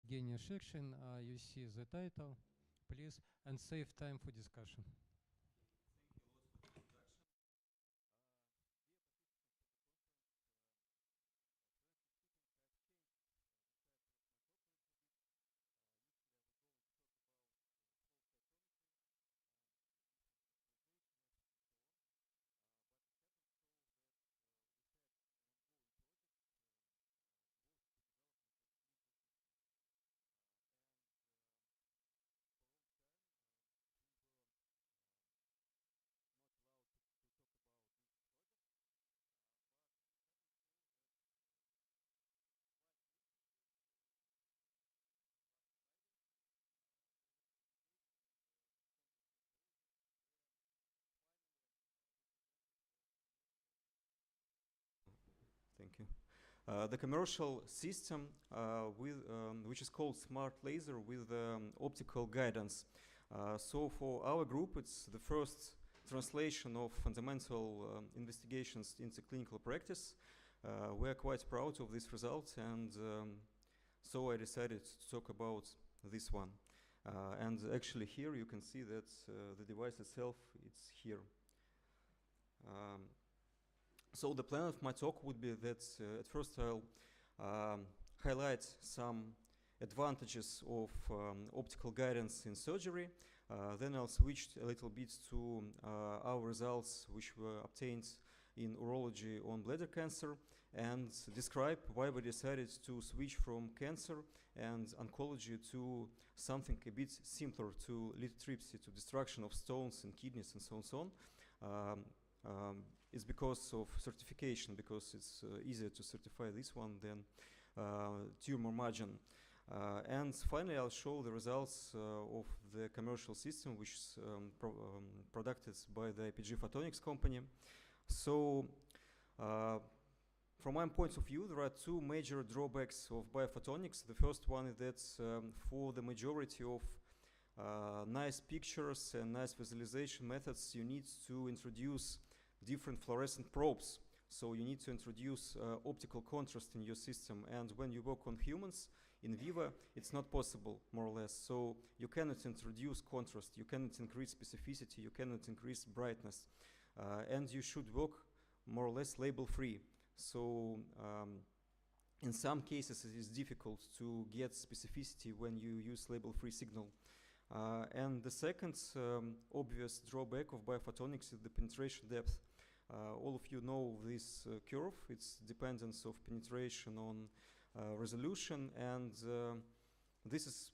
Genia section. You see the title, please, and save time for discussion. Dear participants of the conference, frankly speaking, I've changed the title of my talk a little bit. Initially, I was going to talk about flow cytometry and different characterization methods and so on. But it happened so that we had an ongoing project devoted to development of clinical systems. And for a long time, we were not allowed to talk about this project. But it happened so that quite recently, last Friday, we had this great conference of biologists where finally we presented our commercial Thank you. The commercial system which is called Smart Laser with optical guidance. So for our group, it's the first translation of fundamental investigations into clinical practice. We are quite proud of this result, and so I decided to talk about this one. And actually here you can see that the device itself, it's here. So the plan of my talk would be that at first I'll highlight some advantages of optical guidance in surgery. Then I'll switch a little bit to our results which were obtained in urology on bladder cancer, and describe why we decided to switch from cancer and oncology to something a bit simpler, to lithotripsy, to destruction of stones and kidneys and so on and so on. It's because of certification, because it's easier to certify this one than tumor margin. And finally, I'll show the results of the commercial system, which is produced by the Biomedical Photonics company. So, from my point of view, there are two major drawbacks of biophotonics. The first one is that for the majority of nice pictures and nice visualization methods, you need to introduce different fluorescent probes. So you need to introduce optical contrast in your system. And when you work on humans in vivo, it's not possible, more or less. So you cannot introduce contrast, you cannot increase specificity, you cannot increase brightness. And you should work more or less label-free. So in some cases, it is difficult to get specificity when you use label-free signal. And the second obvious drawback of biophotonics is the penetration depth. All of you know this curve. It's dependence of penetration on resolution, and this is,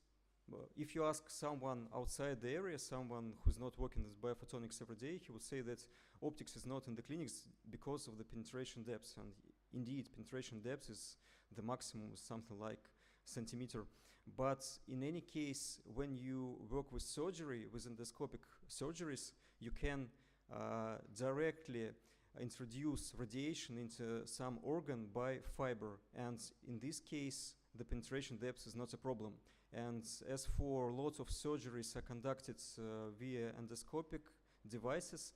if you ask someone outside the area, someone who's not working with biophotonics every day, he would say that optics is not in the clinics because of the penetration depth. And indeed, penetration depth is the maximum, something like centimeter. But in any case, when you work with surgery, with endoscopic surgeries, you can directly introduce radiation into some organ by fiber. And in this case, the penetration depth is not a problem. And as for lots of surgeries are conducted via endoscopic devices,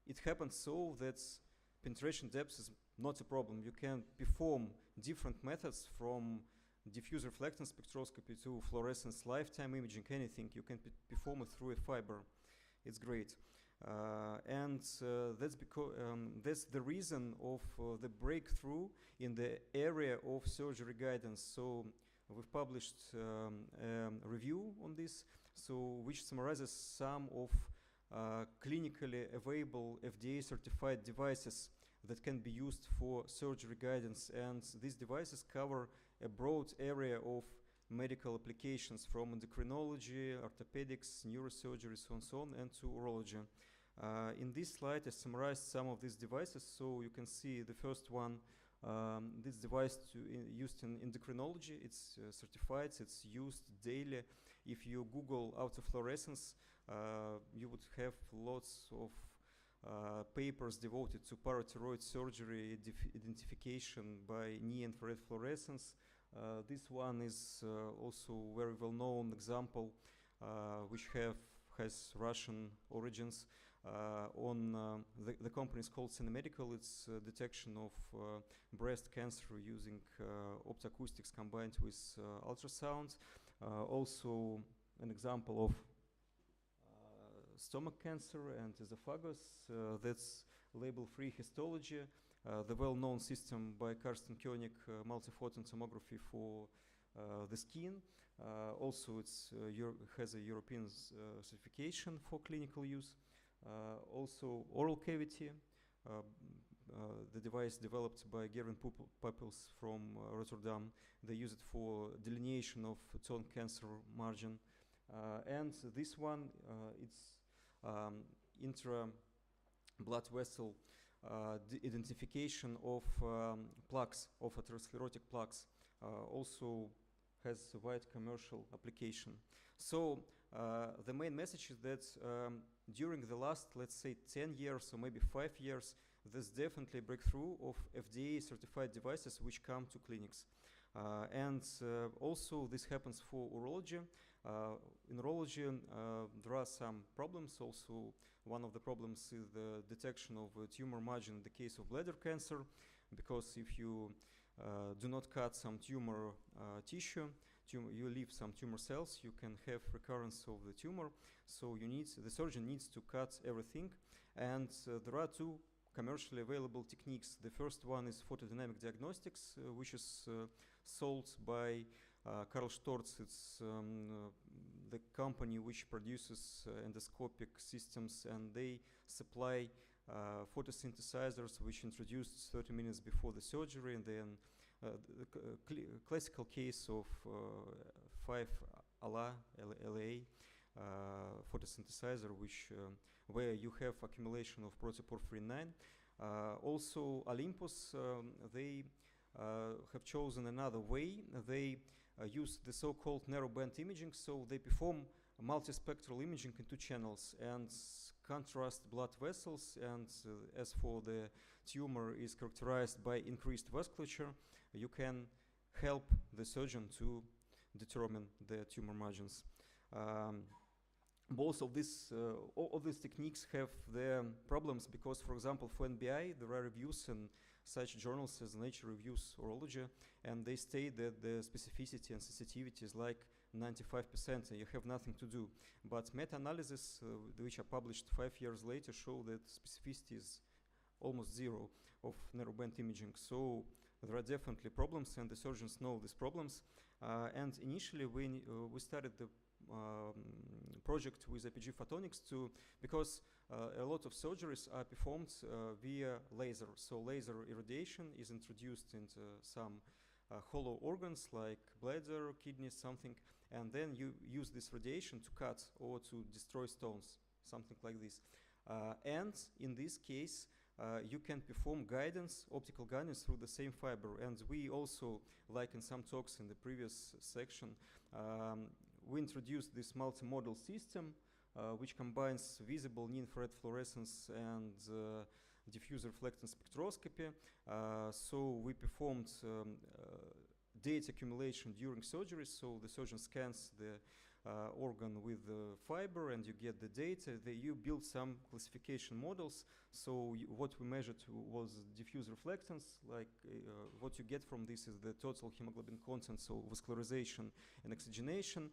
it happens so that penetration depth is not a problem. You can perform different methods from diffuse reflectance spectroscopy to fluorescence lifetime imaging, anything. You can perform it through a fiber. It's great. And that's because that's the reason of the breakthrough in the area of surgery guidance. So we've published a review on this, so which summarizes some of clinically available FDA certified devices that can be used for surgery guidance. And these devices cover a broad area of medical applications, from endocrinology, orthopedics, neurosurgery, so on and so on, and to urology. In this slide, I summarized some of these devices. So you can see the first one, this device used in endocrinology. It's certified, it's used daily. If you Google autofluorescence, you would have lots of papers devoted to parathyroid surgery identification by near-infrared fluorescence. This one is also very well-known example, which has Russian origins. on the company is called Biomedical. It's detection of breast cancer using optoacoustics combined with ultrasound. Also an example of stomach cancer and esophagus. That's label-free histology. The well-known system by Karsten Koenig, multiphoton tomography for the skin. Also, it has a European certification for clinical use. Also, oral cavity. The device developed by Gerwin Puppels from Rotterdam. They use it for delineation of tongue cancer margin. And this one, it's intra-blood vessel identification of plaques, of atherosclerotic plaques. Also has a wide commercial application. So the main message is that during the last, let's say, 10 years or maybe 5 years, there's definitely a breakthrough of FDA certified devices which come to clinics. And also this happens for urology. In urology, there are some problems. Also, one of the problems is the detection of tumor margin in the case of bladder cancer, because if you do not cut some tumor tissue, you leave some tumor cells, you can have recurrence of the tumor. So the surgeon needs to cut everything. And there are two commercially available techniques. The first one is photodynamic diagnostics, which is sold by Karl Storz. It's the company which produces endoscopic systems, and they supply photosynthesizers which introduced 30 minutes before the surgery, and then the classical case of 5-LA photosynthesizer, where you have accumulation of protoporphyrin 9. Also, Olympus, they have chosen another way. They use the so-called narrowband imaging, so they perform multispectral imaging in 2 channels and contrast blood vessels. And as for the tumor is characterized by increased vasculature, you can help the surgeon to determine the tumor margins. Both of all of these techniques have their problems because, for example, for NBI, there are reviews in such journals as Nature Reviews Urology, and they state that the specificity and sensitivity is like 95%, and you have nothing to do. But meta-analysis, which are published 5 years later, show that specificity is almost zero of narrowband imaging. So there are definitely problems, and the surgeons know these problems. And initially, when we started the project with IPG Photonics because a lot of surgeries are performed via laser. So laser irradiation is introduced into some hollow organs like bladder, kidneys, something, and then you use this radiation to cut or to destroy stones, something like this. And in this case, you can perform guidance, optical guidance through the same fiber. And we also, like in some talks in the previous section, we introduced this multimodal system which combines visible near-infrared fluorescence and diffuse reflectance spectroscopy. So we performed data accumulation during surgery. So the surgeon scans the organ with the fiber and you get the data. You build some classification models. So what we measured was diffuse reflectance, like what you get from this is the total hemoglobin content, so vascularization and oxygenation,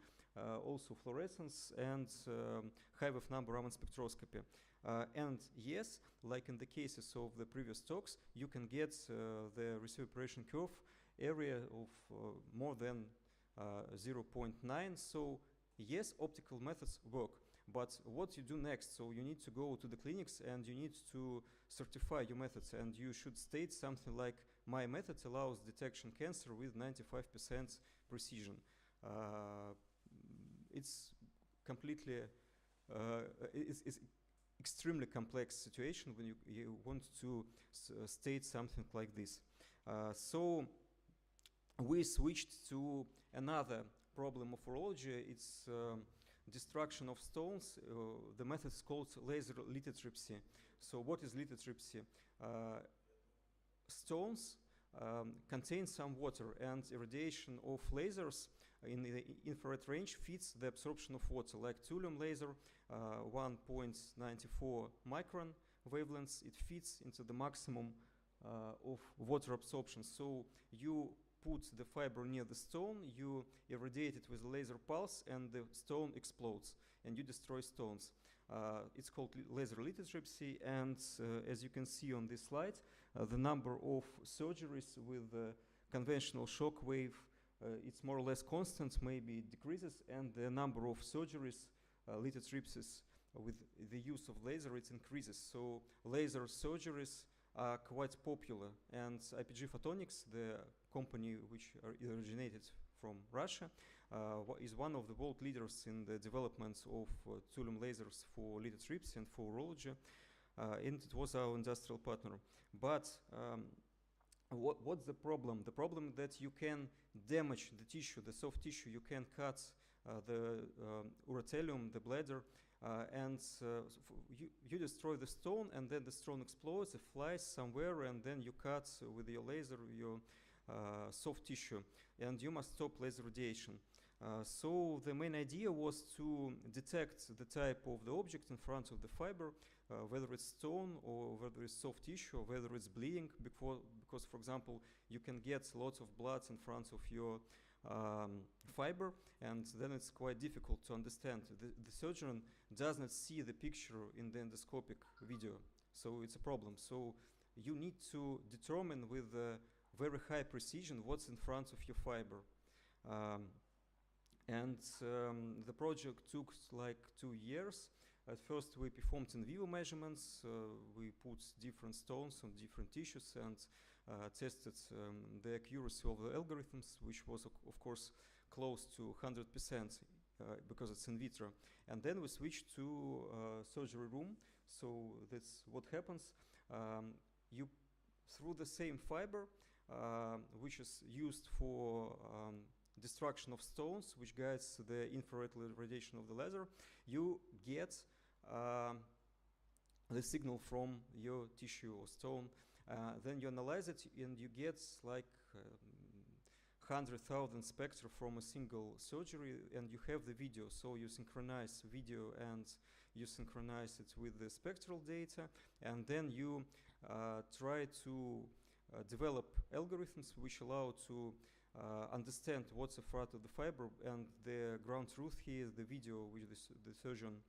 also fluorescence and high wave number Raman spectroscopy. And yes, like in the cases of the previous talks, you can get the receiver operation curve area of more than 0.9. So yes, optical methods work, but what you do next? So you need to go to the clinics and you need to certify your methods, and you should state something like, my method allows detection cancer with 95% precision. It's completely, it's extremely complex situation when you want to state something like this. So we switched to another problem of urology. It's destruction of stones. The method is called laser lithotripsy. So what is lithotripsy? Stones contain some water, and irradiation of lasers in the infrared range fits the absorption of water, like thulium laser, 1.94 micron wavelengths. It fits into the maximum of water absorption. So you put the fiber near the stone, you irradiate it with a laser pulse, and the stone explodes, and you destroy stones. It's called laser lithotripsy, and as you can see on this slide, the number of surgeries with conventional shock wave, it's more or less constant, maybe it decreases, and the number of surgeries, lithotripsies, with the use of laser, it increases. So laser surgeries are quite popular, and IPG Photonics, the company which originated from Russia, is one of the world leaders in the development of thulium lasers for lithotripsy and for urology, and it was our industrial partner. But what's the problem? The problem that you can damage the tissue, the soft tissue. You can cut the urothelium, the bladder, and you destroy the stone, and then the stone explodes, it flies somewhere, and then you cut with your laser your soft tissue, and you must stop laser radiation. So the main idea was to detect the type of the object in front of the fiber, whether it's stone or whether it's soft tissue or whether it's bleeding, because for example, you can get lots of blood in front of your fiber, and then it's quite difficult to understand. The surgeon does not see the picture in the endoscopic video, so it's a problem. So you need to determine with very high precision what's in front of your fiber. The project took like 2 years. At first we performed in vivo measurements. We put different stones on different tissues and tested the accuracy of the algorithms, which was of course close to 100% because it's in vitro. And then we switched to surgery room. So that's what happens. You through the same fiber, which is used for destruction of stones, which guides the infrared radiation of the laser, you get the signal from your tissue or stone. Then you analyze it, and you get like 100,000 spectra from a single surgery, and you have the video. So you synchronize video and you synchronize it with the spectral data, and then you try to develop algorithms which allow to understand what's in front of the fiber, and the ground truth here is the video which the surgeon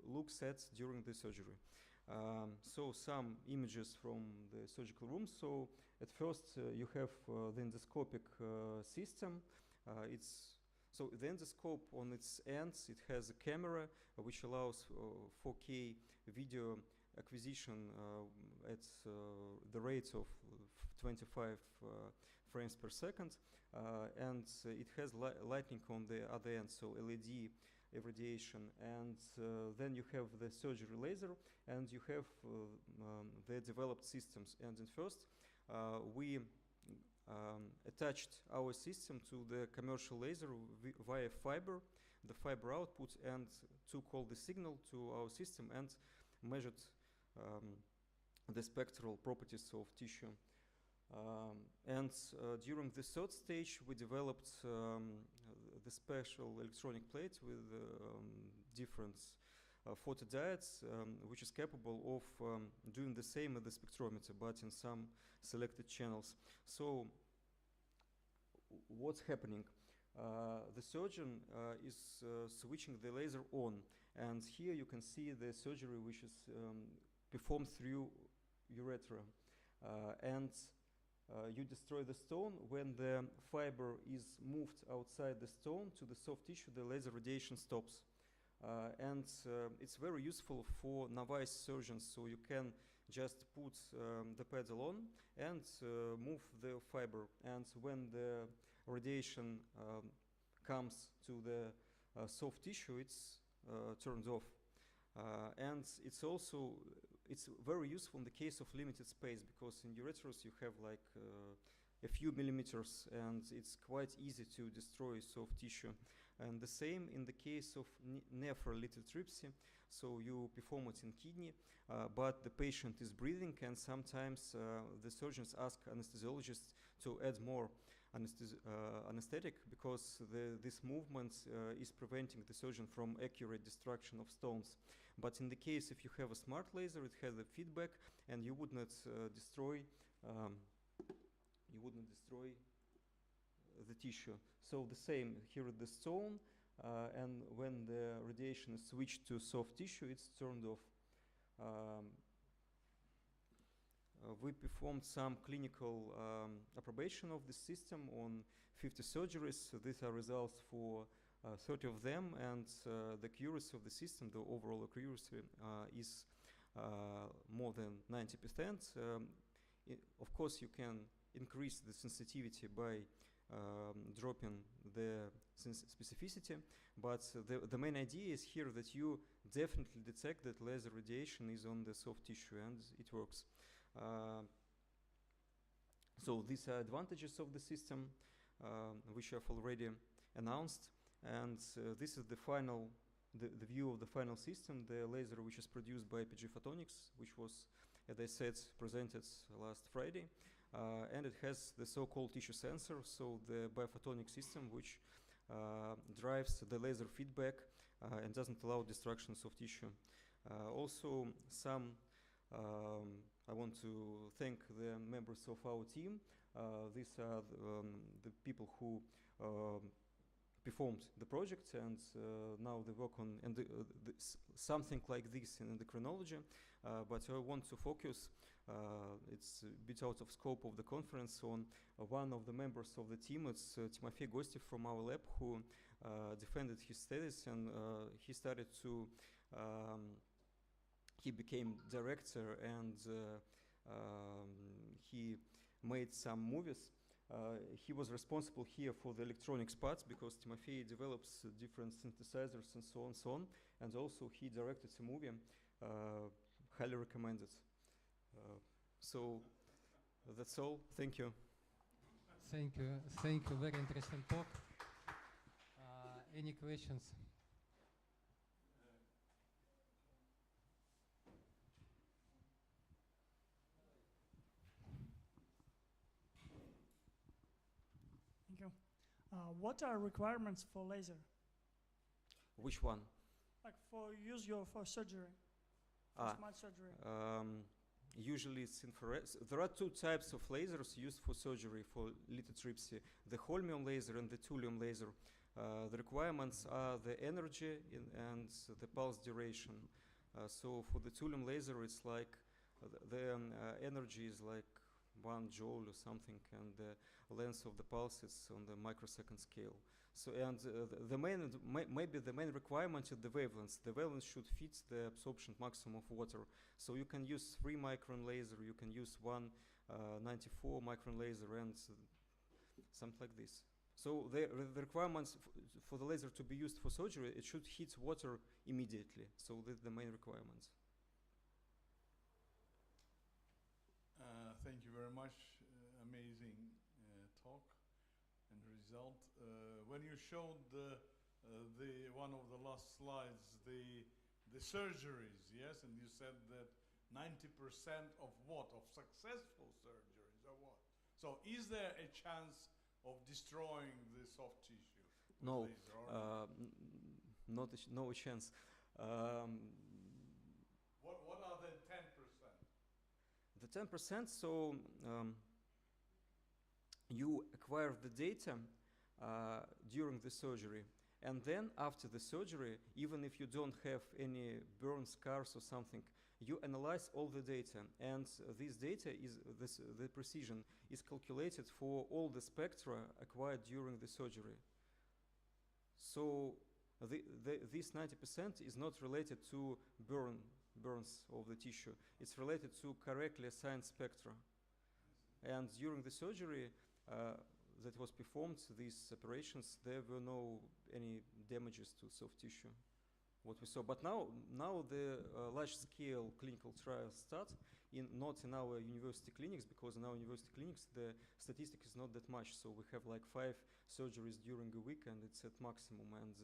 looks at during the surgery. So some images from the surgical room. So at first you have the endoscopic system. So the endoscope on its ends, it has a camera which allows 4K video acquisition at the rate of 25 frames per second, and it has lighting on the other end, so LED irradiation, and then you have the surgery laser, and you have the developed systems. And in first we attached our system to the commercial laser via fiber, the fiber output, and took all the signal to our system and measured the spectral properties of tissue. During the third stage, we developed the special electronic plate with different photodiodes, which is capable of doing the same as the spectrometer, but in some selected channels. So what's happening? The surgeon is switching the laser on, and here you can see the surgery which is performed through urethra, and you destroy the stone. When the fiber is moved outside the stone to the soft tissue, the laser radiation stops. It's very useful for novice surgeons, so you can just put the pedal on and move the fiber, and when the radiation comes to the soft tissue, it's turned off. And it's very useful in the case of limited space, because in ureters you have like a few millimeters, and it's quite easy to destroy soft tissue. And the same in the case of nephrolithotripsy. So you perform it in kidney, but the patient is breathing, and sometimes the surgeons ask anesthesiologists to add more anesthetic because this movement is preventing the surgeon from accurate destruction of stones. But in the case if you have a smart laser, it has a feedback, and you would not destroy the tissue. So the same here at the stone, and when the radiation is switched to soft tissue, it's turned off. We performed some clinical approbation of the system on 50 surgeries. So these are results for 30 of them, and the accuracy of the system, the overall accuracy, is more than 90%. Of course, you can increase the sensitivity by dropping the specificity, but the main idea is here that you definitely detect that laser radiation is on the soft tissue, and it works. So these are advantages of the system, which I've already announced, and this is the final, the view of the final system, the laser which is produced by PG Photonics, which was, as I said, presented last Friday. And it has the so-called tissue sensor, so the biophotonic system which drives the laser feedback and doesn't allow destructions of tissue. Also, I want to thank the members of our team. These are the people who performed the project, and now they work on something like this in endocrinology. But I want to focus, it's a bit out of scope of the conference, on one of the members of the team. It's Timofey Gostyev from our lab, who defended his thesis, and he started to, he became director, and he made some movies. He was responsible here for the electronics parts, because Timofey develops different synthesizers and so on, and also he directed a movie. Highly recommended. So that's all. Thank you. Thank you. Thank you. Very interesting talk. Any questions? Thank you. What are requirements for laser? Which one? Like for surgery. Smart surgery. Usually it's infrared. There are two types of lasers used for surgery for lithotripsy: the holmium laser and the thulium laser. The requirements are the energy and the pulse duration. So for the thulium laser, it's like the energy is like 1 joule or something, and the length of the pulse is on the microsecond scale. So, and maybe the main requirement is the wavelengths. The wavelength should fit the absorption maximum of water. So you can use 3 micron laser, you can use 194 micron laser, and something like this. So the requirements for the laser to be used for surgery, it should hit water immediately. So that's the main requirements. Thank you very much. Amazing talk and result. When you showed one of the last slides, the surgeries, yes, and you said that 90% of what? Of successful surgeries are what? So is there a chance of destroying the soft tissue? No, no chance. What are the 10%? The 10%, so you acquire the data during the surgery, and then after the surgery, even if you don't have any burn scars or something, you analyze all the data, and this data is the precision is calculated for all the spectra acquired during the surgery. So this 90% is not related to burns of the tissue. It's related to correctly assigned spectra. And during the surgery that was performed, these operations, there were no any damages to soft tissue, what we saw. But now the large-scale clinical trials start, not in our university clinics, because in our university clinics the statistic is not that much. So we have like 5 surgeries during a week, and it's at maximum. And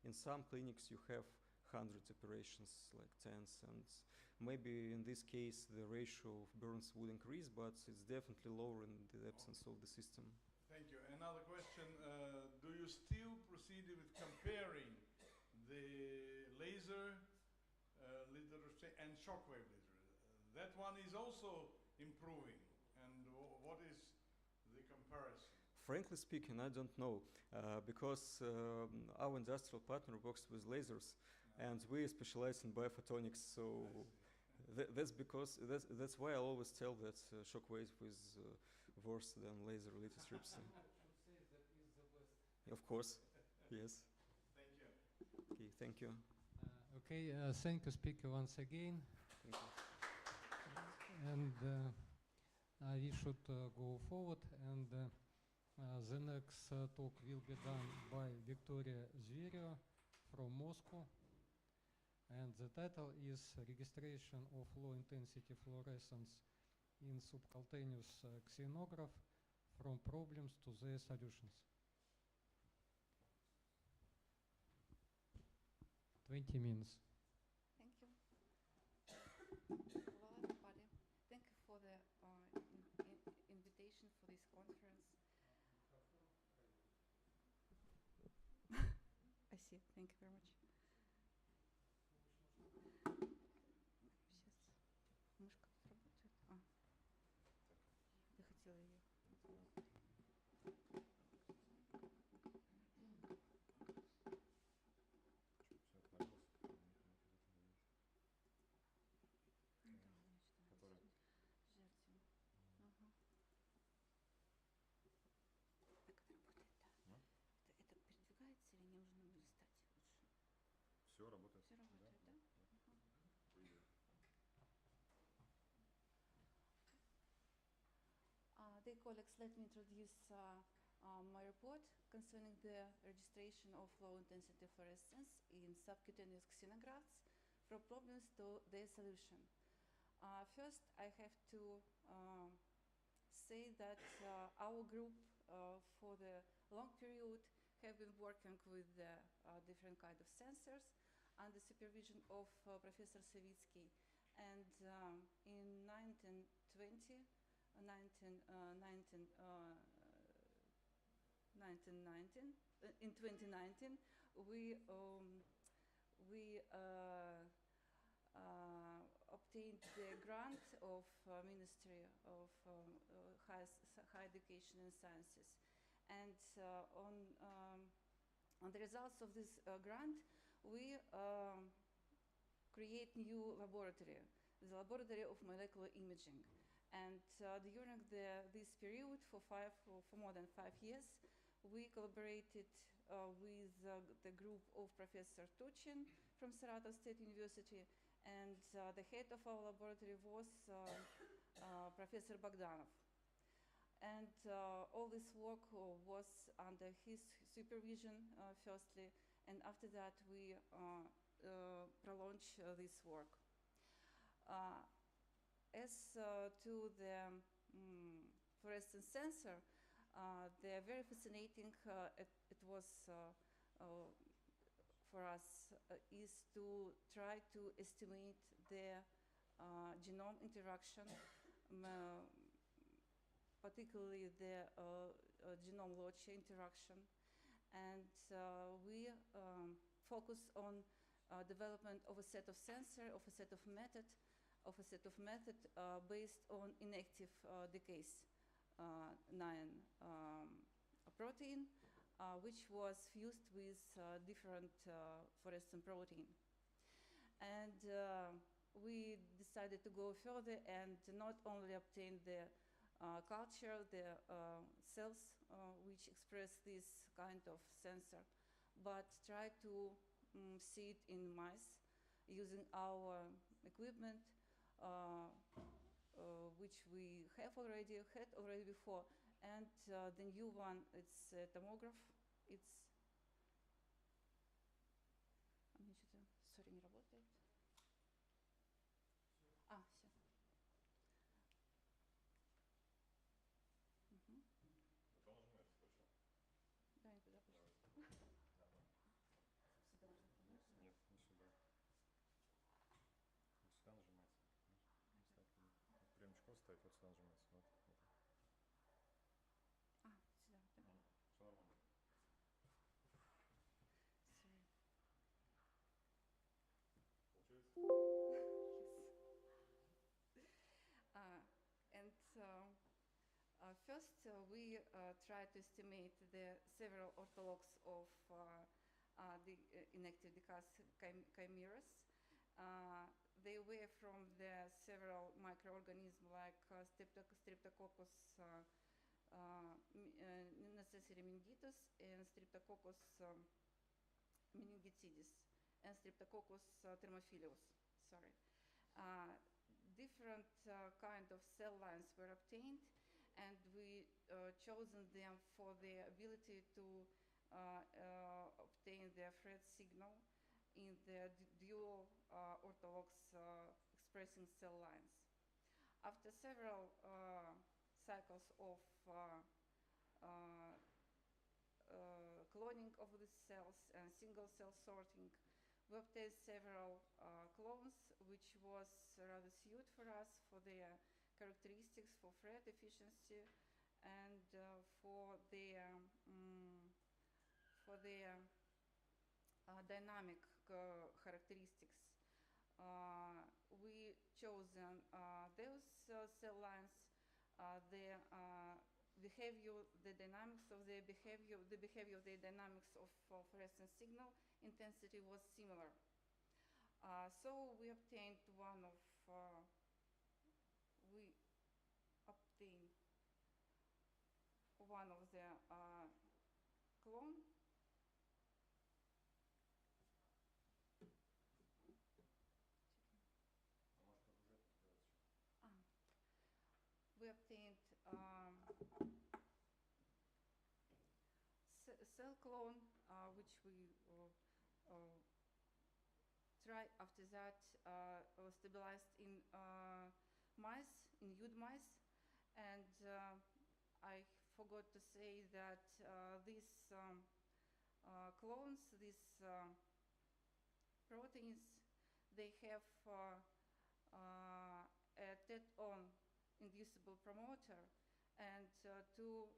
in some clinics you have 100 operations, like 10s, and maybe in this case the ratio of burns would increase, but it's definitely lower in the absence of the system. Thank you. Another question, do you still proceed with comparing the laser literature and shockwave literature? That one is also improving. And what is the comparison? Frankly speaking, I don't know, because our industrial partner works with lasers, and we specialize in biophotonics. So that's why I always tell that shockwave is worse than laser lithostrips. Of course, yes. Thank you. Okay, thank you. Okay, thank you, speaker, once again. Thank you. And we should go forward. And the next talk will be done by Victoria Zverio from Moscow. And the title is Registration of Low-Intensity Fluorescence in Subcutaneous Xenograph from Problems to Their Solutions. 20 minutes. Thank you. Hello, everybody. Thank you for the invitation for this conference. I see. Thank you very much. Сейчас мышка работает. Я хотела ее. Или не нужно листать лучше? Все работает. Все работает, да? Dear colleagues, let me introduce my report concerning the registration of low-intensity fluorescence in subcutaneous xenografts from problems to their solution. First, I have to say that our group for the long period have been working with different kind of sensors under supervision of Professor Savitsky. And in 2019, we obtained the grant of Ministry of Higher Education and Sciences. And on the results of this grant, we create new laboratory, the Laboratory of Molecular Imaging. And during this period, for more than 5 years, we collaborated with the group of Professor Tuchin from Saratov State University, and the head of our laboratory was Professor Bogdanov. And all this work was under his supervision, firstly, and after that we prolonged this work. As to the fluorescence sensor, they're very fascinating. It was for us is to try to estimate the genome interaction, particularly the genome load interaction, and we focus on development of a set of sensor, of a set of method based on inactive decase 9 protein, which was fused with different fluorescent protein. And we decided to go further and not only obtain the culture, the cells which express this kind of sensor, but try to see it in mice using our equipment, which we had already before. And the new one, it's a tomograph. It's... Sorry, не работает. Все. Кто нажимает? Точно? Да, я туда пошла. Сюда можно повернуться? Нет, не сюда. Вот сюда нажимается. Вот прямичком ставить, вот сюда нажимается. Вот. Сюда. First, we try to estimate the several orthologs of the inactive decast chimeras. They were from the several microorganisms like Streptococcus necessary meningitis and Streptococcus meningitidis and Streptococcus thermophilus. Sorry. Different kind of cell lines were obtained, and we chosen them for their ability to obtain the Fred signal in the dual orthologs expressing cell lines. After several cycles of cloning of these cells and single cell sorting, we obtained several clones which was rather suited for us for their characteristics, for Fred efficiency, and for their dynamic characteristics. We chosen those cell lines, the behavior, the dynamics of their behavior, the behavior of the dynamics of fluorescence signal intensity was similar. So we obtained one of the clone. We obtained cell clone, which we tried after that stabilized in mice, in nude mice, and I forgot to say that these clones, these proteins, they have a TET-on inducible promoter, and to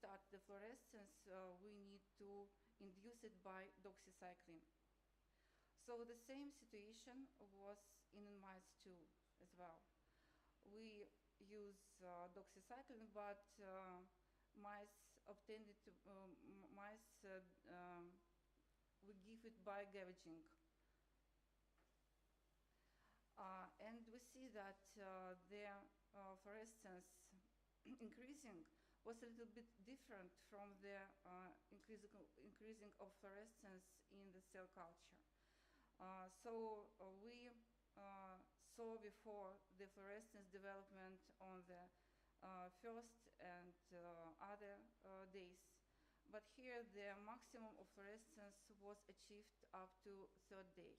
start the fluorescence, we need to induce it by doxycycline. So the same situation was in mice too, as well. We use doxycycline, but mice obtained it. We give it by gouging. And we see that their fluorescence increasing was a little bit different from the increasing of fluorescence in the cell culture. So we saw before the fluorescence development on the first and other days. But here the maximum of fluorescence was achieved up to third day.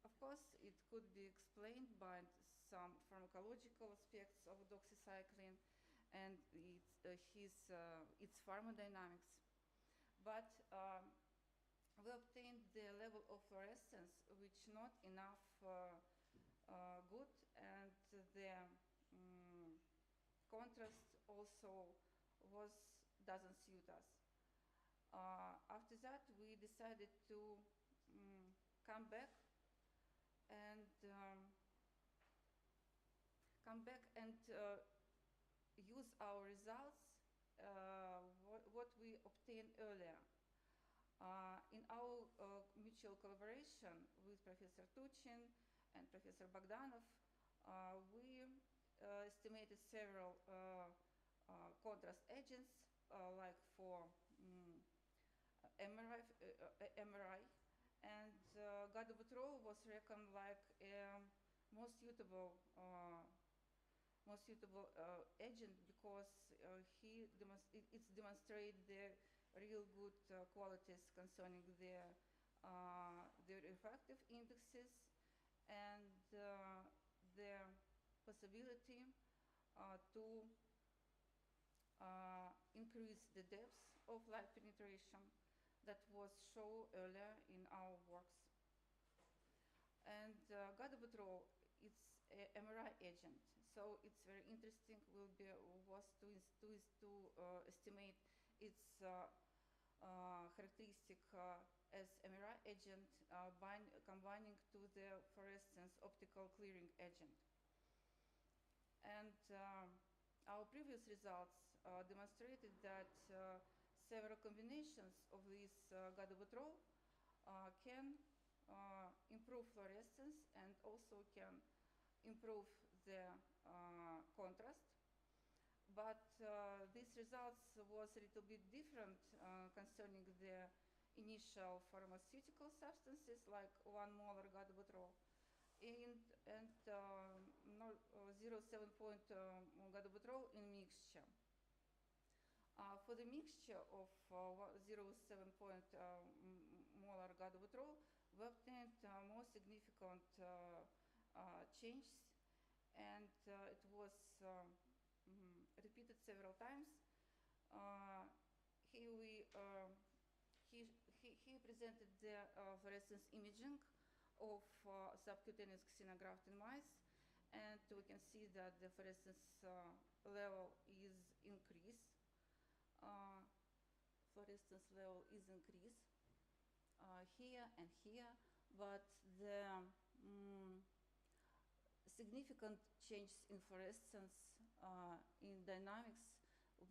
Of course, it could be explained by some pharmacological aspects of doxycycline and its pharmacodynamics. But we obtained the level of fluorescence which not enough good, and the contrast also doesn't suit us. After that, we decided to come back and use our results, what we obtained earlier. In our mutual collaboration with Professor Tuchin and Professor Bogdanov, we estimated several contrast agents, like for MRI, and gadobutrol was reckoned like a most suitable agent because it's demonstrated the real good qualities concerning the refractive indexes and the possibility to increase the depth of light penetration that was shown earlier in our works. And gadobutrol, it's an MRI agent, so it's very interesting. Was to estimate its characteristic as MRI agent combining to the fluorescence optical clearing agent. And our previous results demonstrated that several combinations of this gadobutrol can improve fluorescence and also can improve the contrast. But these results was a little bit different concerning the initial pharmaceutical substances like 1 molar gadobutrol and 0.7 point gadobutrol in mixture. For the mixture of 0.7 point molar gadobutrol, we obtained more significant changes, and it was repeated several times. Here he presented the fluorescence imaging of subcutaneous xenograft in mice, and we can see that the fluorescence level is increased. Fluorescence level is increased here and here, but the significant changes in fluorescence in dynamics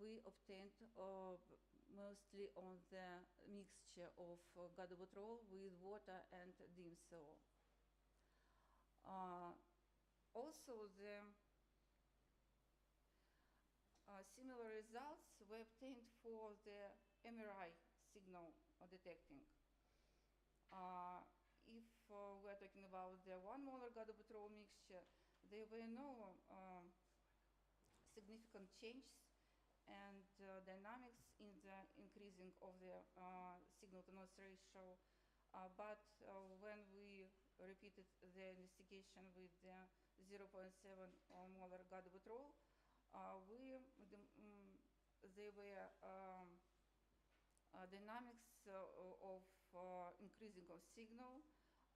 we obtained mostly on the mixture of gadobutrol with water and DMCO. Also, the similar results were obtained for the MRI signal detecting. If we're talking about the 1 molar gadobutrol mixture, there were no significant changes and dynamics in the increasing of the signal to noise ratio. But when we repeated the investigation with the 0.7 molar gadobutrol, there were dynamics of increasing of signal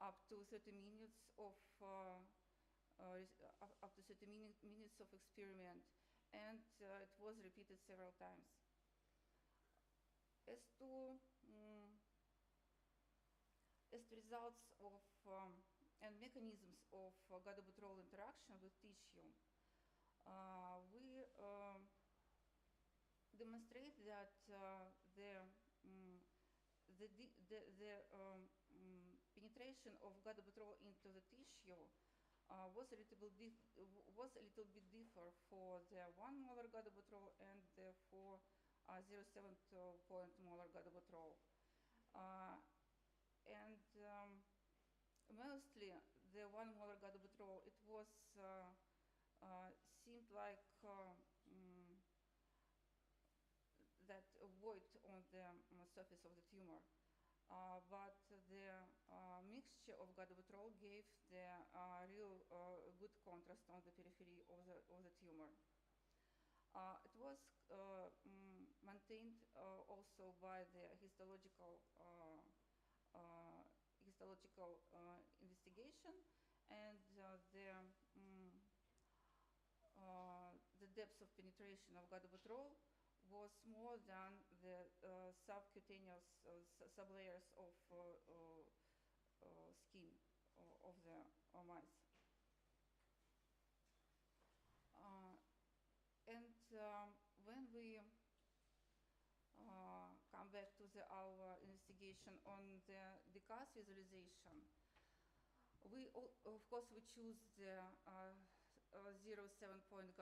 up to 30 minutes of minutes of experiment, and it was repeated several times. As to results of and mechanisms of gadobutrol interaction with tissue, we demonstrate that the penetration of gadobutrol into the tissue was a little bit different for the 1 molar gadobutrol and for 0.7 point molar gadobutrol. And mostly the 1 molar gadobutrol, it was seemed like that void on the surface of the tumor. But the mixture of gadobutrol gave the real good contrast on the periphery of the tumor. It was maintained also by the histological investigation, and the depth of penetration of gadobutrol was more than the subcutaneous sublayers of skin of the mice. And when we come back to our investigation on the decas visualization, of course we choose the 0.7 point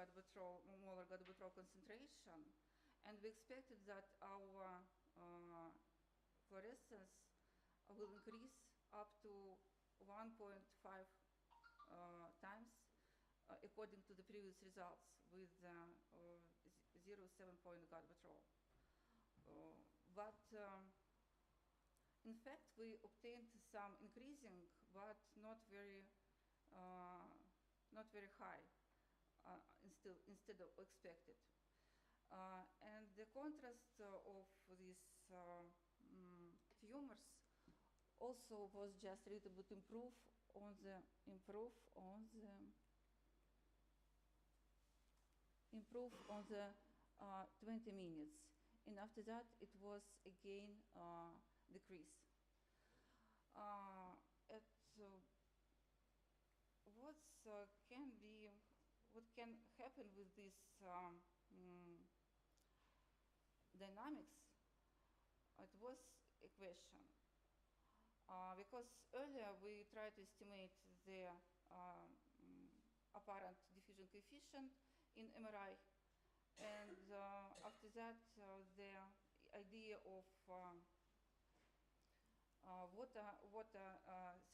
molar gadobutrol concentration, and we expected that our fluorescence will increase up to 1.5 times according to the previous results with 0.7 point gadobutrol. But in fact, we obtained some increasing, but not very high instead of expected. And the contrast of these tumors also was just a little bit improve on the 20 minutes, and after that it was again decreased. What can be what can happen with this dynamics? It was a question. Because earlier we tried to estimate the apparent diffusion coefficient in MRI, and after that the idea of water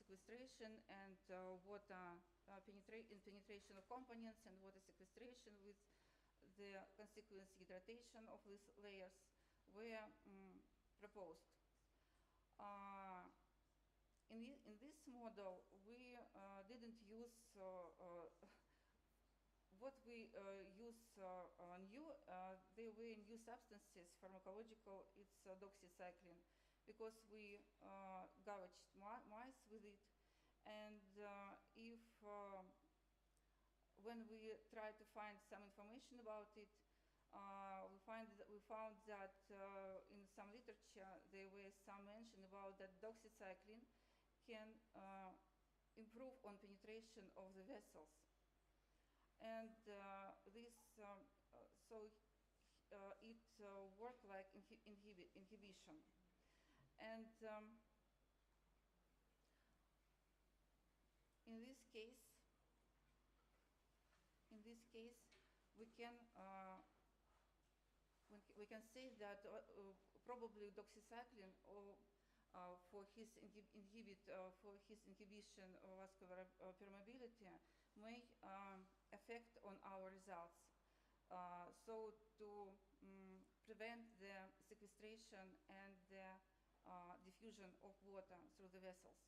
sequestration and water penetration of components and water sequestration with the consequence hydratation of these layers were proposed. In this model, we didn't use what we use new. They were new substances, pharmacological. It's doxycycline, because we gouged mice with it, and if when we tried to find some information about it, we found that in some literature there was some mention about that doxycycline can improve on penetration of the vessels, and this so it worked like inhibition, and in this case we can say that probably doxycycline for his inhibition of vascular permeability may affect on our results. So to prevent the sequestration and the diffusion of water through the vessels.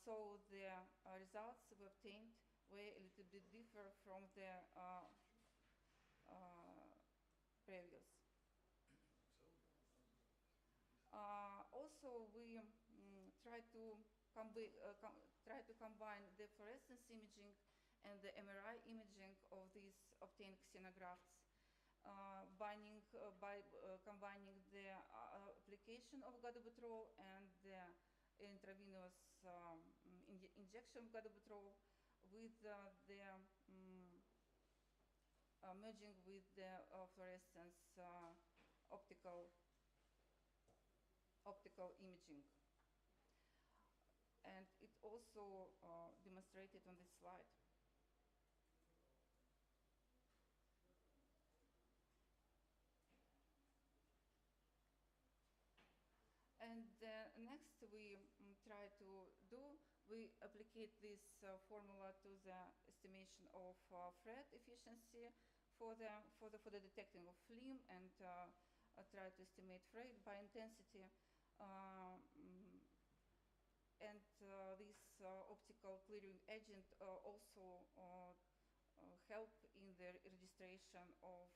So the results we obtained were a little bit different from the previous. Also, we try to combine the fluorescence imaging and the MRI imaging of these obtained xenografts, by combining the application of gadobutrol and the intravenous injection of gadobutrol with the merging with the fluorescence optical imaging. And it also demonstrated on this slide. And next we try to do, we applicate this formula to the estimation of thread efficiency for the detecting of phlegm, and try to estimate thread by intensity. And this optical clearing agent also help in the registration of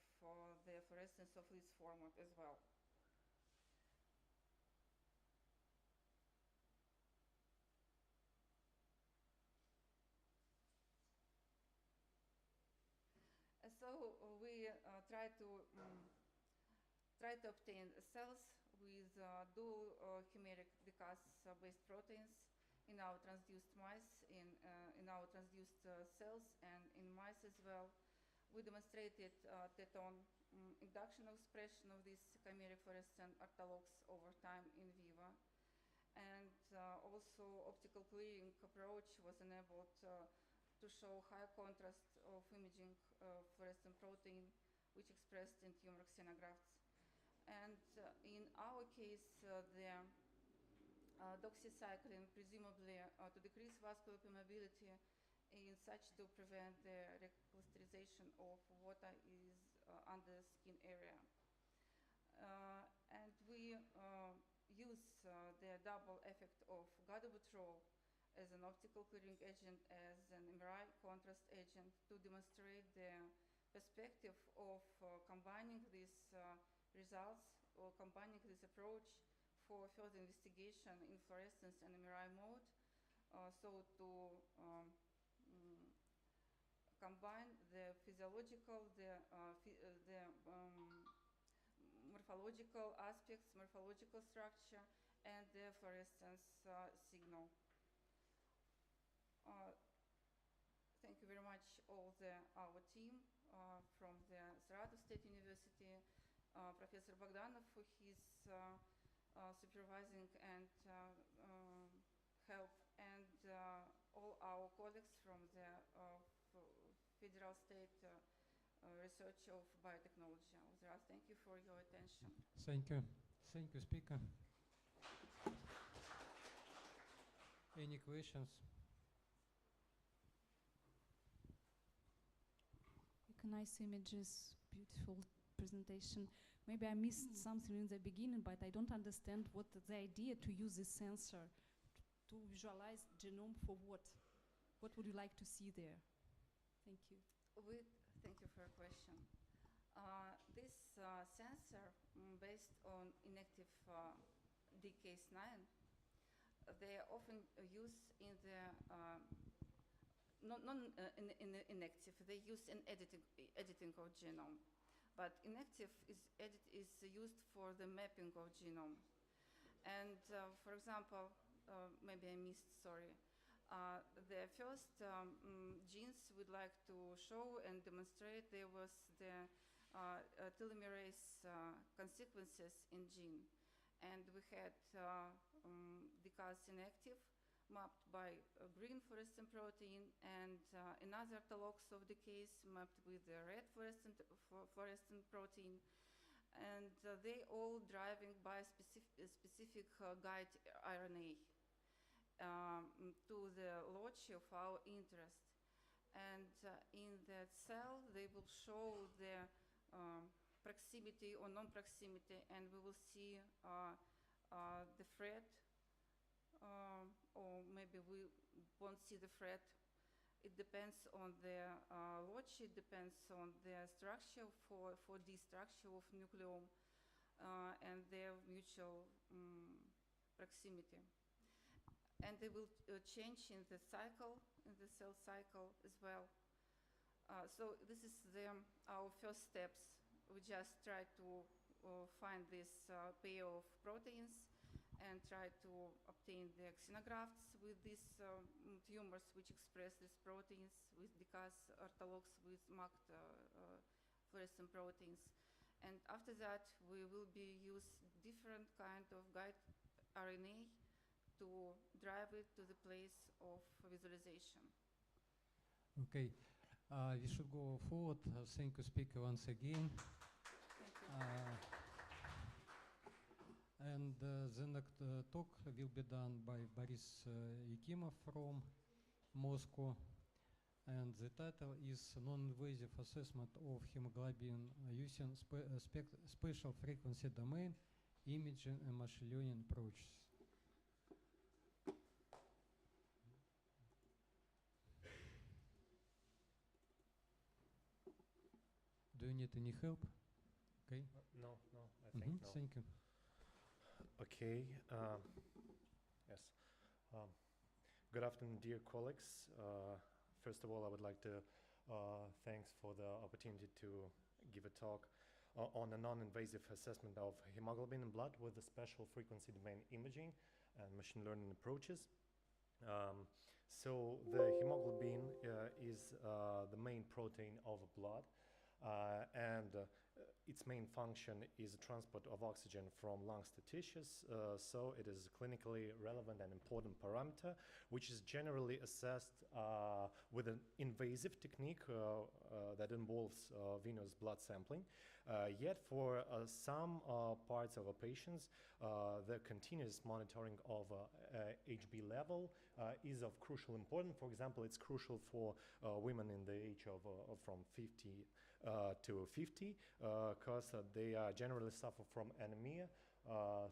the fluorescence of this format as well. So we try to obtain cells with dual chimeric decas-based proteins in our transduced mice, in our transduced cells, and in mice as well. We demonstrated teton induction of expression of these chimeric fluorescent orthologs over time in vivo, and also optical clearing approach was enabled to show high contrast of imaging fluorescent protein which expressed in tumor xenografts. And in our case, the doxycycline presumably to decrease vascular permeability in such to prevent the recrystallization of water is under skin area. And we use the double effect of gadobutrol as an optical clearing agent, as an MRI contrast agent, to demonstrate the perspective of combining these results, or combining this approach for further investigation in fluorescence and MRI mode, so to combine the physiological, the morphological aspects, morphological structure, and the fluorescence signal. Thank you very much of our team from the Saratov State University, Professor Bogdanov for his supervising and help, and all our colleagues from the Federal State Research of Biotechnology. Thank you for your attention. Thank you. Thank you, speaker. Any questions? Nice images, beautiful presentation. Maybe I missed something in the beginning, but I don't understand what the idea to use this sensor to visualize genome for what? What would you like to see there? Thank you. Thank you for your question. This sensor, based on inactive DKS9, they are often used in the inactive. They use in editing of genome, but inactive is used for the mapping of genome. And for example, maybe I missed. Sorry. The first genes we'd like to show and demonstrate, there was the telomerase consequences in gene, and we had DCAS inactive mapped by green fluorescent protein, and another orthologs of the case mapped with the red fluorescent protein, and they all driving by specific guide RNA to the lodge of our interest. And in that cell, they will show the proximity or non-proximity, and we will see the thread, or maybe we won't see the thread. It depends on the lodge, it depends on the structure for the structure of nucleome and their mutual proximity. And they will change in the cycle, in the cell cycle as well. So this is our first steps. We just try to find this pair of proteins and try to obtain the xenografts with these tumors which express these proteins with DCAS orthologs with marked fluorescent proteins. And after that, we will use different kind of guide RNA to drive it to the place of visualization. Okay, we should go forward. Thank you, speaker, once again. Thank you. And the next talk will be done by Boris Yakimov from Moscow. And the title is Non-Invasive Assessment of Hemoglobin Using Special Frequency Domain Imaging and Machine Learning Approaches. Do you need any help? Okay. No, I think no. Thank you. Okay. Yes. Good afternoon, dear colleagues. First of all, I would like to thanks for the opportunity to give a talk on a non-invasive assessment of hemoglobin in blood with the special frequency domain imaging and machine learning approaches. So the hemoglobin is the main protein of blood, and its main function is transport of oxygen from lungs to tissues, so it is a clinically relevant and important parameter, which is generally assessed with an invasive technique that involves venous blood sampling. Yet for some parts of our patients, the continuous monitoring of HB level is of crucial importance. For example, it's crucial for women in the age of from 50 to 50, because they generally suffer from anemia.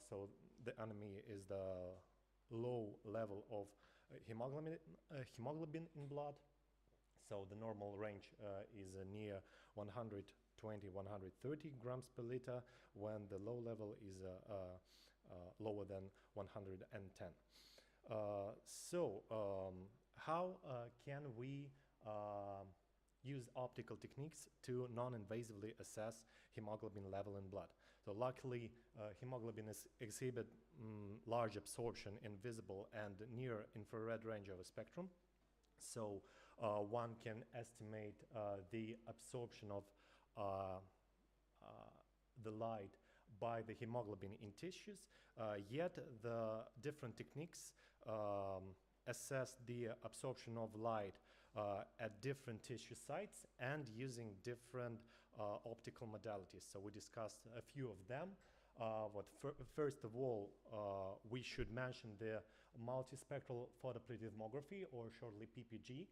So the anemia is the low level of hemoglobin in blood. So the normal range is near 120-130 grams per liter, when the low level is lower than 110. How can we use optical techniques to non-invasively assess hemoglobin level in blood? So luckily, hemoglobin exhibit large absorption in visible and near infrared range of a spectrum. So one can estimate the absorption of the light by the hemoglobin in tissues, yet the different techniques assess the absorption of light at different tissue sites and using different optical modalities. So we discussed a few of them. First of all, we should mention the multispectral photoplethysmography, or shortly PPG.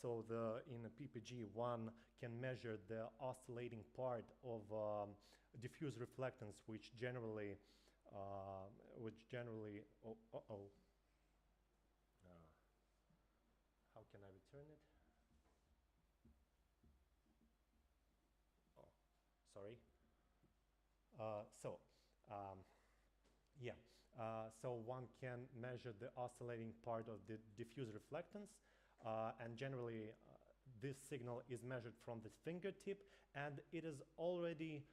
So in a PPG, one can measure the oscillating part of diffuse reflectance, which generally, how can I return it? Oh, sorry. So one can measure the oscillating part of the diffuse reflectance, and generally this signal is measured from the fingertip, and it is already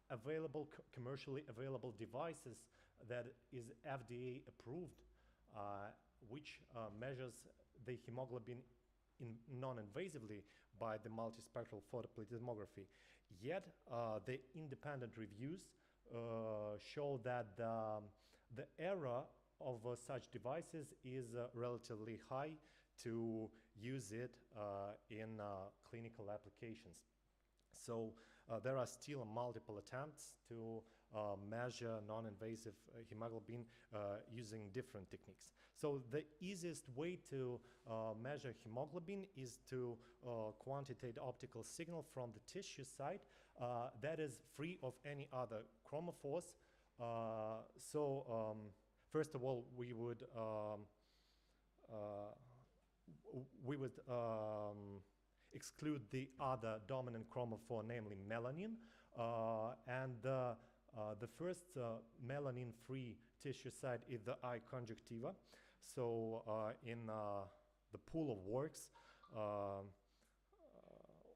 available, commercially available devices that is FDA approved, which measures the hemoglobin non-invasively by the multispectral photoplethysmography. Yet the independent reviews show that the error of such devices is relatively high to use it in clinical applications. So there are still multiple attempts to measure non-invasive hemoglobin using different techniques. So the easiest way to measure hemoglobin is to quantitate optical signal from the tissue site that is free of any other chromophores. First of all, we would exclude the other dominant chromophore, namely melanin, and the first melanin-free tissue site is the eye conjunctiva. So in the pool of works,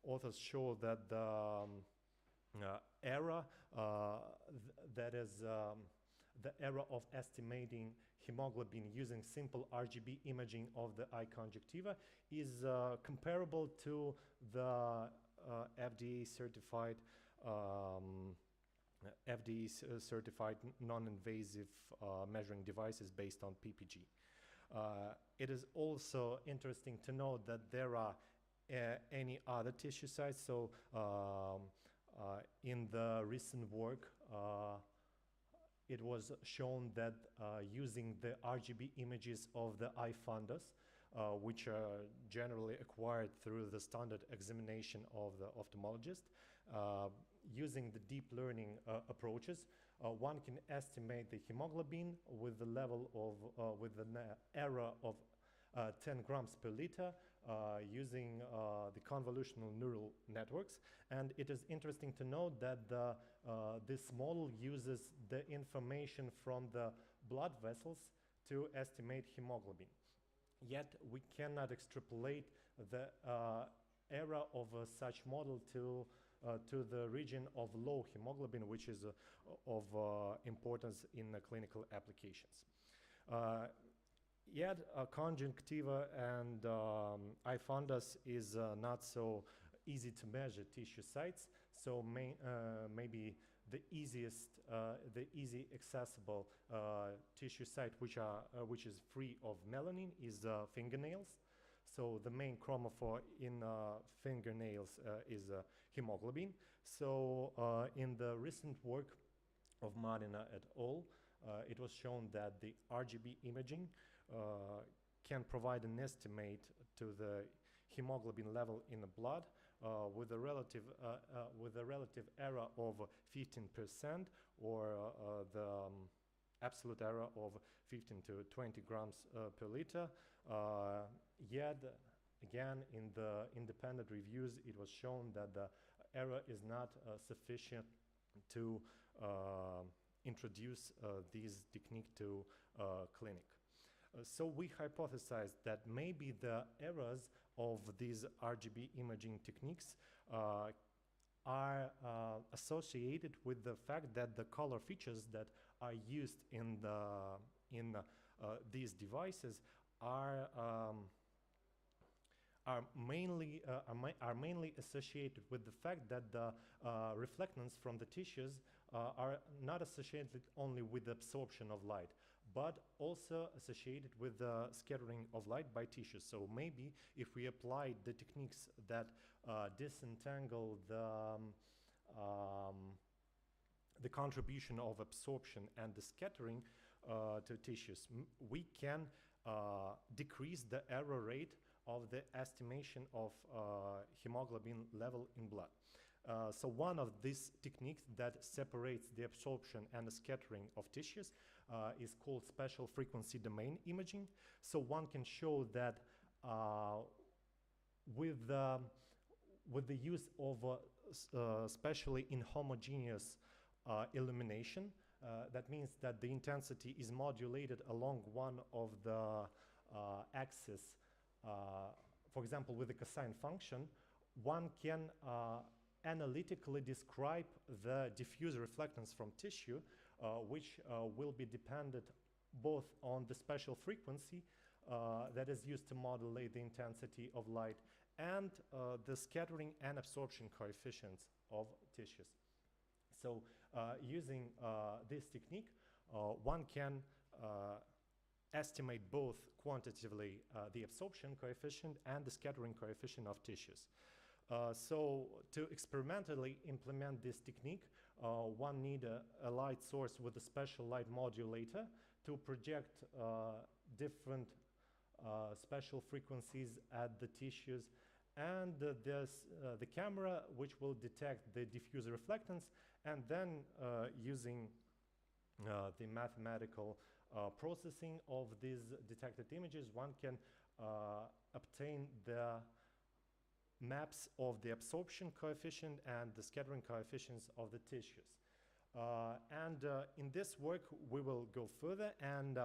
authors show that the error, that is the error of estimating hemoglobin using simple RGB imaging of the eye conjunctiva, is comparable to the FDA-certified non-invasive measuring devices based on PPG. It is also interesting to note that there are any other tissue sites. So in the recent work, it was shown that using the RGB images of the eye fundus, which are generally acquired through the standard examination of the ophthalmologist, using the deep learning approaches, one can estimate the hemoglobin with the level of with an error of 10 grams per liter using the convolutional neural networks. And it is interesting to note that this model uses the information from the blood vessels to estimate hemoglobin. Yet we cannot extrapolate the error of such model to the region of low hemoglobin, which is of importance in clinical applications. Yet conjunctiva and eye fundus is not so easy to measure tissue sites, so maybe the easiest, the easy accessible tissue site which is free of melanin is fingernails. So the main chromophore in fingernails is hemoglobin. So in the recent work of Marina et al., it was shown that the RGB imaging can provide an estimate to the hemoglobin level in the blood with a relative error of 15%, or the absolute error of 15 to 20 grams per liter. Yet again, in the independent reviews, it was shown that the error is not sufficient to introduce this technique to clinic. So we hypothesized that maybe the errors of these RGB imaging techniques are associated with the fact that the color features that are used in these devices are are mainly associated with the fact that the reflectance from the tissues are not associated only with the absorption of light, but also associated with the scattering of light by tissues. So maybe if we apply the techniques that disentangle the contribution of absorption and the scattering to tissues, we can decrease the error rate of the estimation of hemoglobin level in blood. So one of these techniques that separates the absorption and the scattering of tissues is called special frequency domain imaging. So one can show that with the use of especially inhomogeneous illumination, that means that the intensity is modulated along one of the axes. For example, with the cosine function, one can analytically describe the diffuse reflectance from tissue, which will be dependent both on the special frequency that is used to modulate the intensity of light and the scattering and absorption coefficients of tissues. So using this technique, one can estimate both quantitatively the absorption coefficient and the scattering coefficient of tissues. So to experimentally implement this technique, one need a light source with a special light modulator to project different special frequencies at the tissues, and the camera which will detect the diffuse reflectance, and then using the mathematical processing of these detected images, one can obtain the maps of the absorption coefficient and the scattering coefficients of the tissues. In this work, we will go further and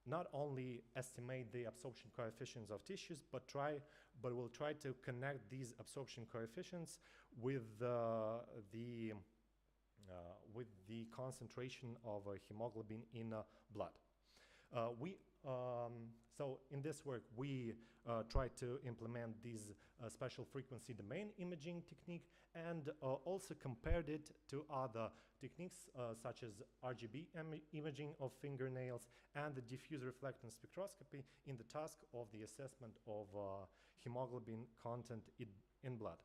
not only estimate the absorption coefficients of tissues, but we'll try to connect these absorption coefficients with the concentration of hemoglobin in blood. So in this work, we try to implement this special frequency domain imaging technique, and also compared it to other techniques such as RGB imaging of fingernails and the diffuse reflectance spectroscopy in the task of the assessment of hemoglobin content in blood.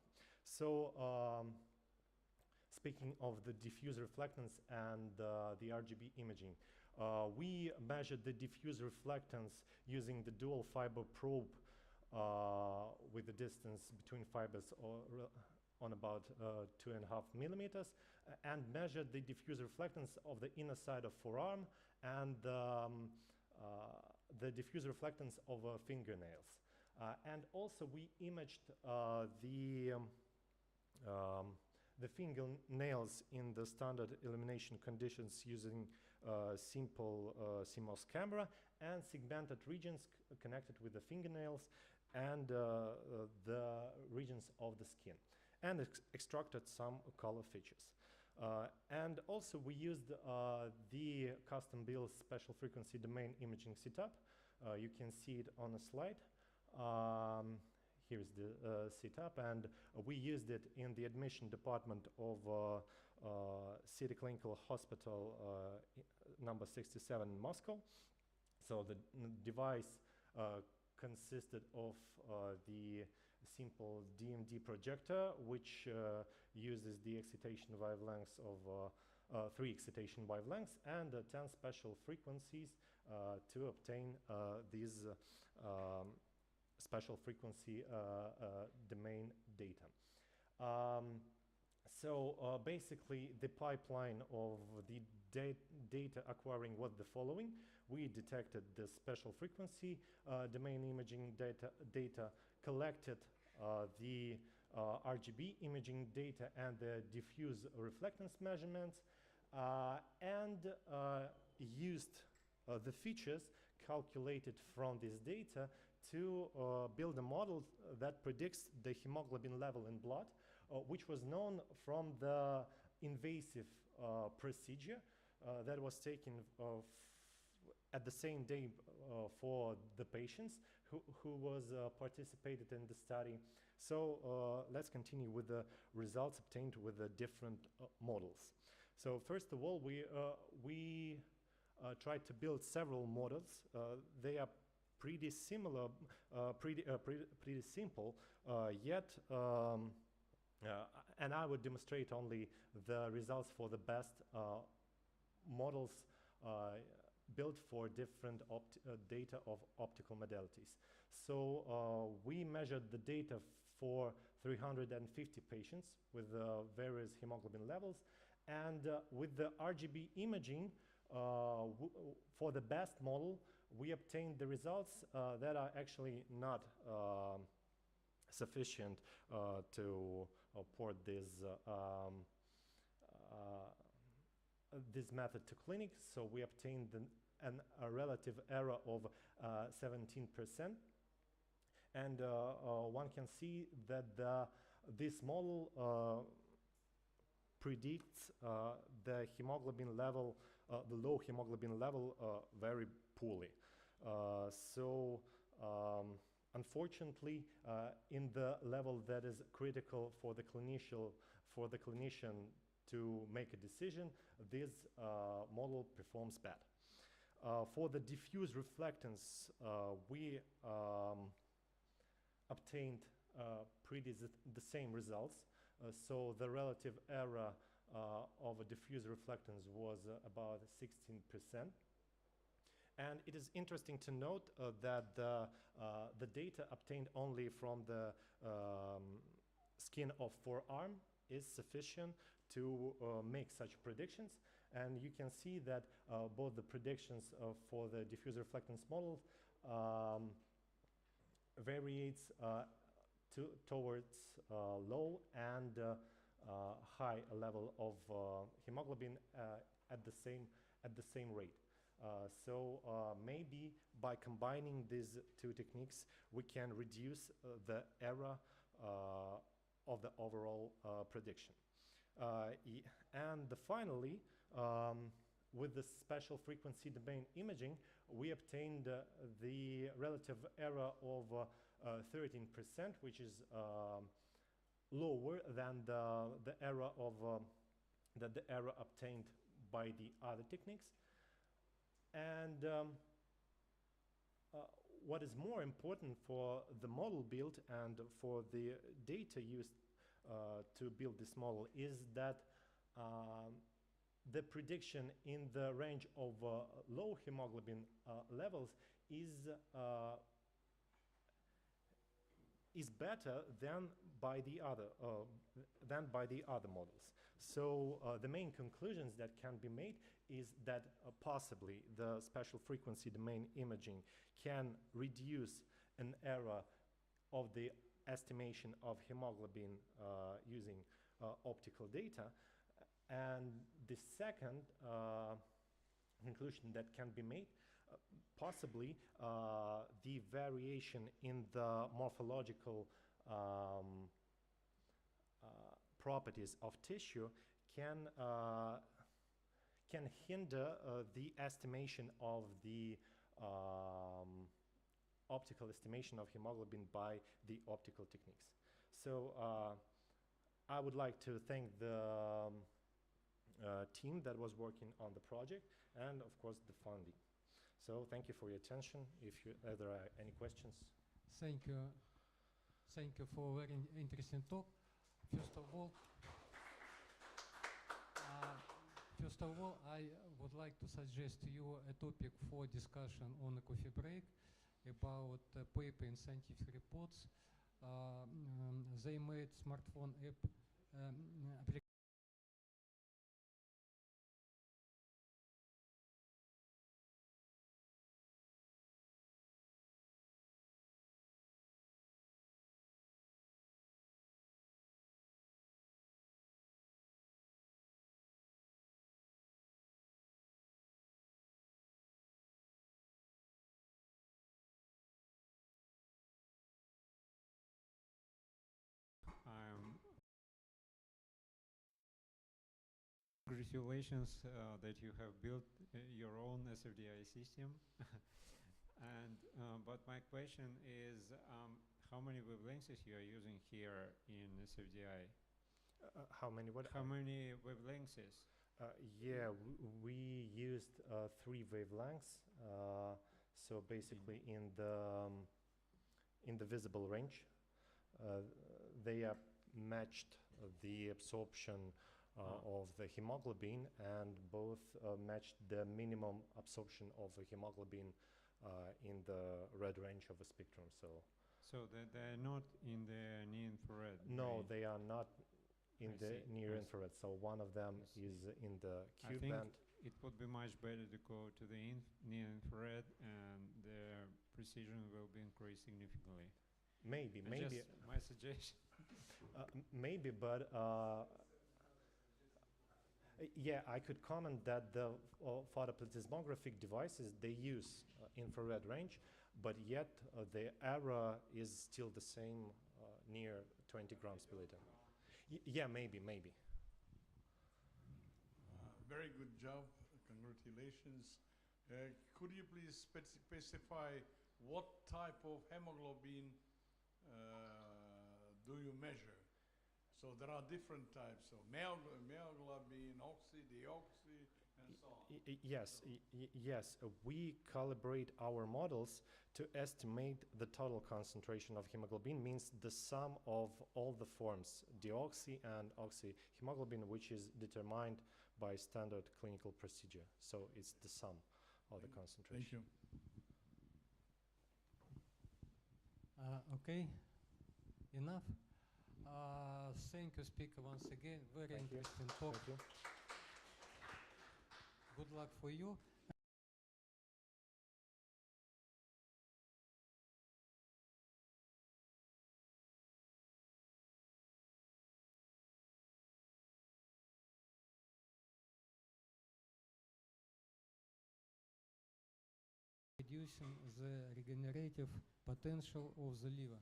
So speaking of the diffuse reflectance and the RGB imaging, we measured the diffuse reflectance using the dual fiber probe with the distance between fibers on about 2.5 millimeters, and measured the diffuse reflectance of the inner side of forearm and the diffuse reflectance of fingernails. And also we imaged the fingernails in the standard illumination conditions using simple CMOS camera and segmented regions connected with the fingernails and the regions of the skin, and extracted some color features. And also we used the custom-built special frequency domain imaging setup. You can see it on a slide. Here's the setup, and we used it in the admission department of City Clinical Hospital number 67 in Moscow. So the device consisted of the simple DMD projector, which uses the excitation wavelengths of 3 excitation wavelengths and 10 special frequencies to obtain these special frequency domain data. So basically the pipeline of the data acquiring was the following. We detected the special frequency domain imaging data, collected the RGB imaging data and the diffuse reflectance measurements, and used the features calculated from this data to build a model that predicts the hemoglobin level in blood, which was known from the invasive procedure that was taken at the same day for the patients who was participated in the study. So let's continue with the results obtained with the different models. So first of all, we tried to build several models. They are pretty similar, pretty simple, yet and I would demonstrate only the results for the best models built for different data of optical modalities. So we measured the data for 350 patients with various hemoglobin levels, and with the RGB imaging for the best model, we obtained the results that are actually not sufficient to port this method to clinic. So we obtained a relative error of 17%. And one can see that this model predicts the hemoglobin level, the low hemoglobin level, very poorly. Unfortunately, in the level that is critical for the clinician to make a decision, this model performs bad. For the diffuse reflectance, we obtained the same results. So the relative error of a diffuse reflectance was about 16%. And it is interesting to note that the data obtained only from the skin of forearm is sufficient to make such predictions. And you can see that both the predictions for the diffuse reflectance model variates towards low and high level of hemoglobin at the same rate. So maybe by combining these two techniques, we can reduce the error of the overall prediction. And finally, with the special frequency domain imaging, we obtained the relative error of 13%, which is lower than the error obtained by the other techniques. And what is more important for the model build and for the data used to build this model is that the prediction in the range of low hemoglobin levels is better than by the other models. So the main conclusions that can be made is that possibly the special frequency domain imaging can reduce an error of the estimation of hemoglobin using optical data. And the second conclusion that can be made, possibly the variation in the morphological properties of tissue can hinder the estimation of the optical estimation of hemoglobin by the optical techniques. So I would like to thank the team that was working on the project and of course the funding. So thank you for your attention. If there are any questions. Thank you for very interesting talk. First of all, I would like to suggest to you a topic for discussion on a coffee break about paper in scientific reports. They made smartphone app application. Congratulations that you have built your own SFDI system. but my question is, how many wavelengths you are using here in SFDI? How many what? How many wavelengths? Yeah, we used 3 wavelengths. So basically, in the visible range, they are matched the absorption of the hemoglobin, and both matched the minimum absorption of the hemoglobin in the red range of the spectrum. So they're not in the near infrared. No, range. they are not in I the see. near I infrared. So one of them is in the I Q think band. it would be much better to go to the near infrared, and the precision will be increased significantly. Maybe. Just my suggestion. Maybe, but yeah, I could comment that the photoplethysmographic devices, they use infrared range, but yet the error is still the same, near 20 grams per liter. Yeah, maybe. Very good job. Congratulations. Could you please specify what type of hemoglobin do you measure? So there are different types of myoglobin, oxy, deoxy, and so on. Yes. We calibrate our models to estimate the total concentration of hemoglobin, means the sum of all the forms, deoxy and oxy hemoglobin, which is determined by standard clinical procedure. So it's the sum of the concentration. Thank you. Okay, enough. Thank you, speaker, once again. Very interesting talk. Thank you. Good luck for you. Reducing the regenerative potential of the liver.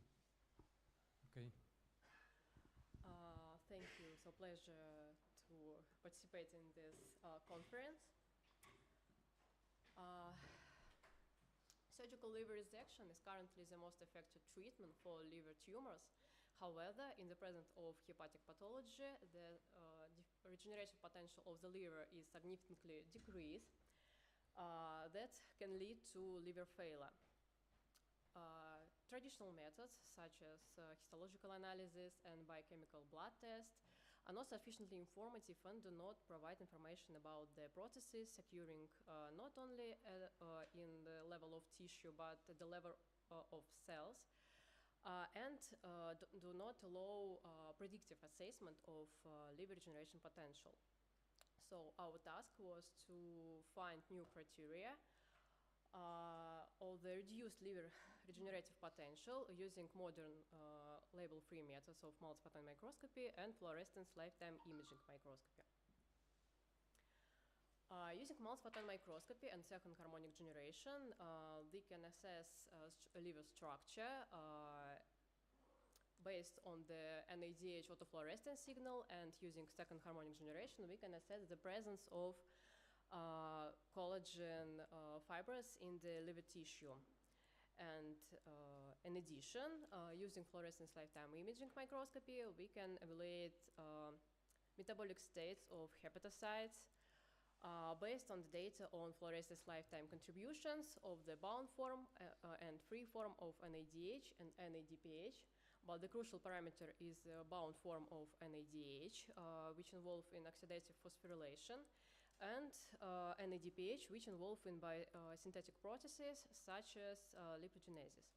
Okay. Thank you. It's a pleasure to participate in this conference. Surgical liver resection is currently the most effective treatment for liver tumors. However, in the presence of hepatic pathology, the regenerative potential of the liver is significantly decreased. That can lead to liver failure. Traditional methods such as histological analysis and biochemical blood tests are not sufficiently informative and do not provide information about the processes occurring not only in the level of tissue but at the level of cells, and do not allow predictive assessment of liver regeneration potential. So our task was to find new criteria of the reduced liver regenerative potential using modern label-free methods of multiphoton microscopy and fluorescence lifetime imaging microscopy. Using multiphoton microscopy and second harmonic generation, we can assess liver structure based on the NADH autofluorescence signal, and using second harmonic generation, we can assess the presence of collagen fibers in the liver tissue. And in addition, using fluorescence lifetime imaging microscopy, we can evaluate metabolic states of hepatocytes based on the data on fluorescence lifetime contributions of the bound form and free form of NADH and NADPH. But the crucial parameter is the bound form of NADH, which involve in oxidative phosphorylation, and NADPH, which involve in synthetic processes such as lipogenesis.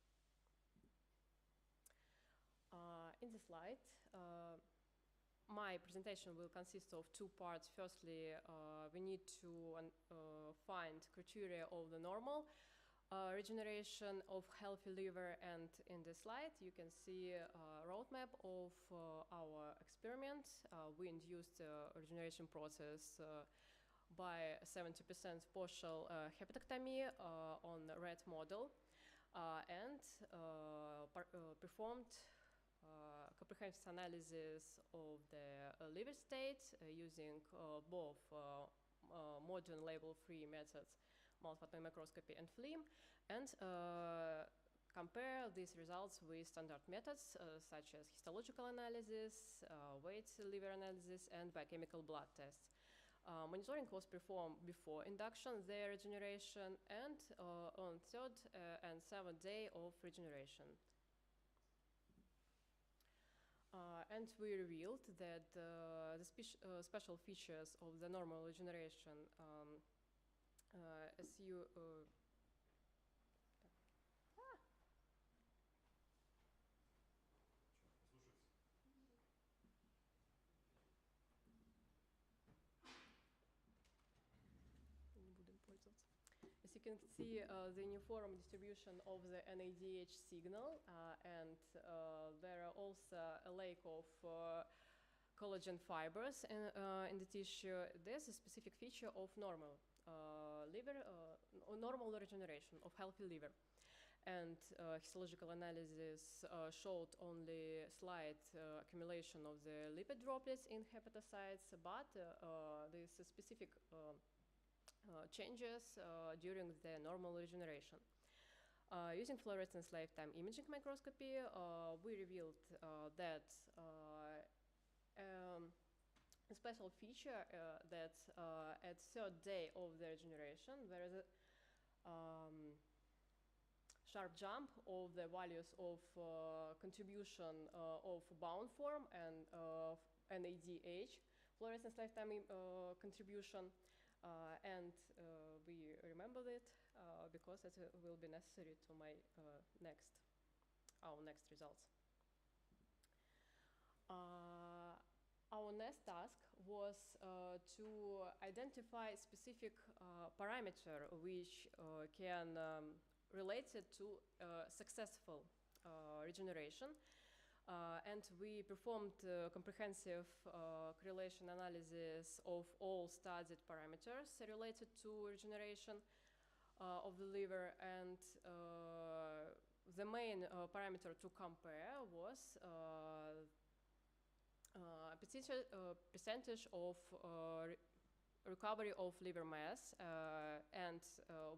In the slide, my presentation will consist of 2 parts. Firstly, we need to find criteria of the normal regeneration of healthy liver, and in the slide you can see a roadmap of our experiment. We induced the regeneration process by 70% partial hepatectomy on the rat model, and performed comprehensive analysis of the liver state using both modern label-free methods, multiphoton microscopy and FLIM, and compare these results with standard methods such as histological analysis, weight liver analysis, and biochemical blood tests. Monitoring was performed before induction, their regeneration, and on third and seventh day of regeneration. And we revealed that the special features of the normal regeneration, as you as you can see, the uniform distribution of the NADH signal, and there are also a lack of collagen fibers in the tissue. There's a specific feature of normal liver, normal regeneration of healthy liver. And histological analysis showed only slight accumulation of the lipid droplets in hepatocytes, but there's a specific changes during the normal regeneration. Using fluorescence lifetime imaging microscopy, we revealed that a special feature that at third day of the regeneration there is a sharp jump of the values of contribution of bound form and NADH fluorescence lifetime contribution. And we remember it because it will be necessary to our next results. Our next task was to identify specific parameter which can relate it to successful regeneration. And we performed comprehensive correlation analysis of all studied parameters related to regeneration of the liver. And the main parameter to compare was percentage of recovery of liver mass. And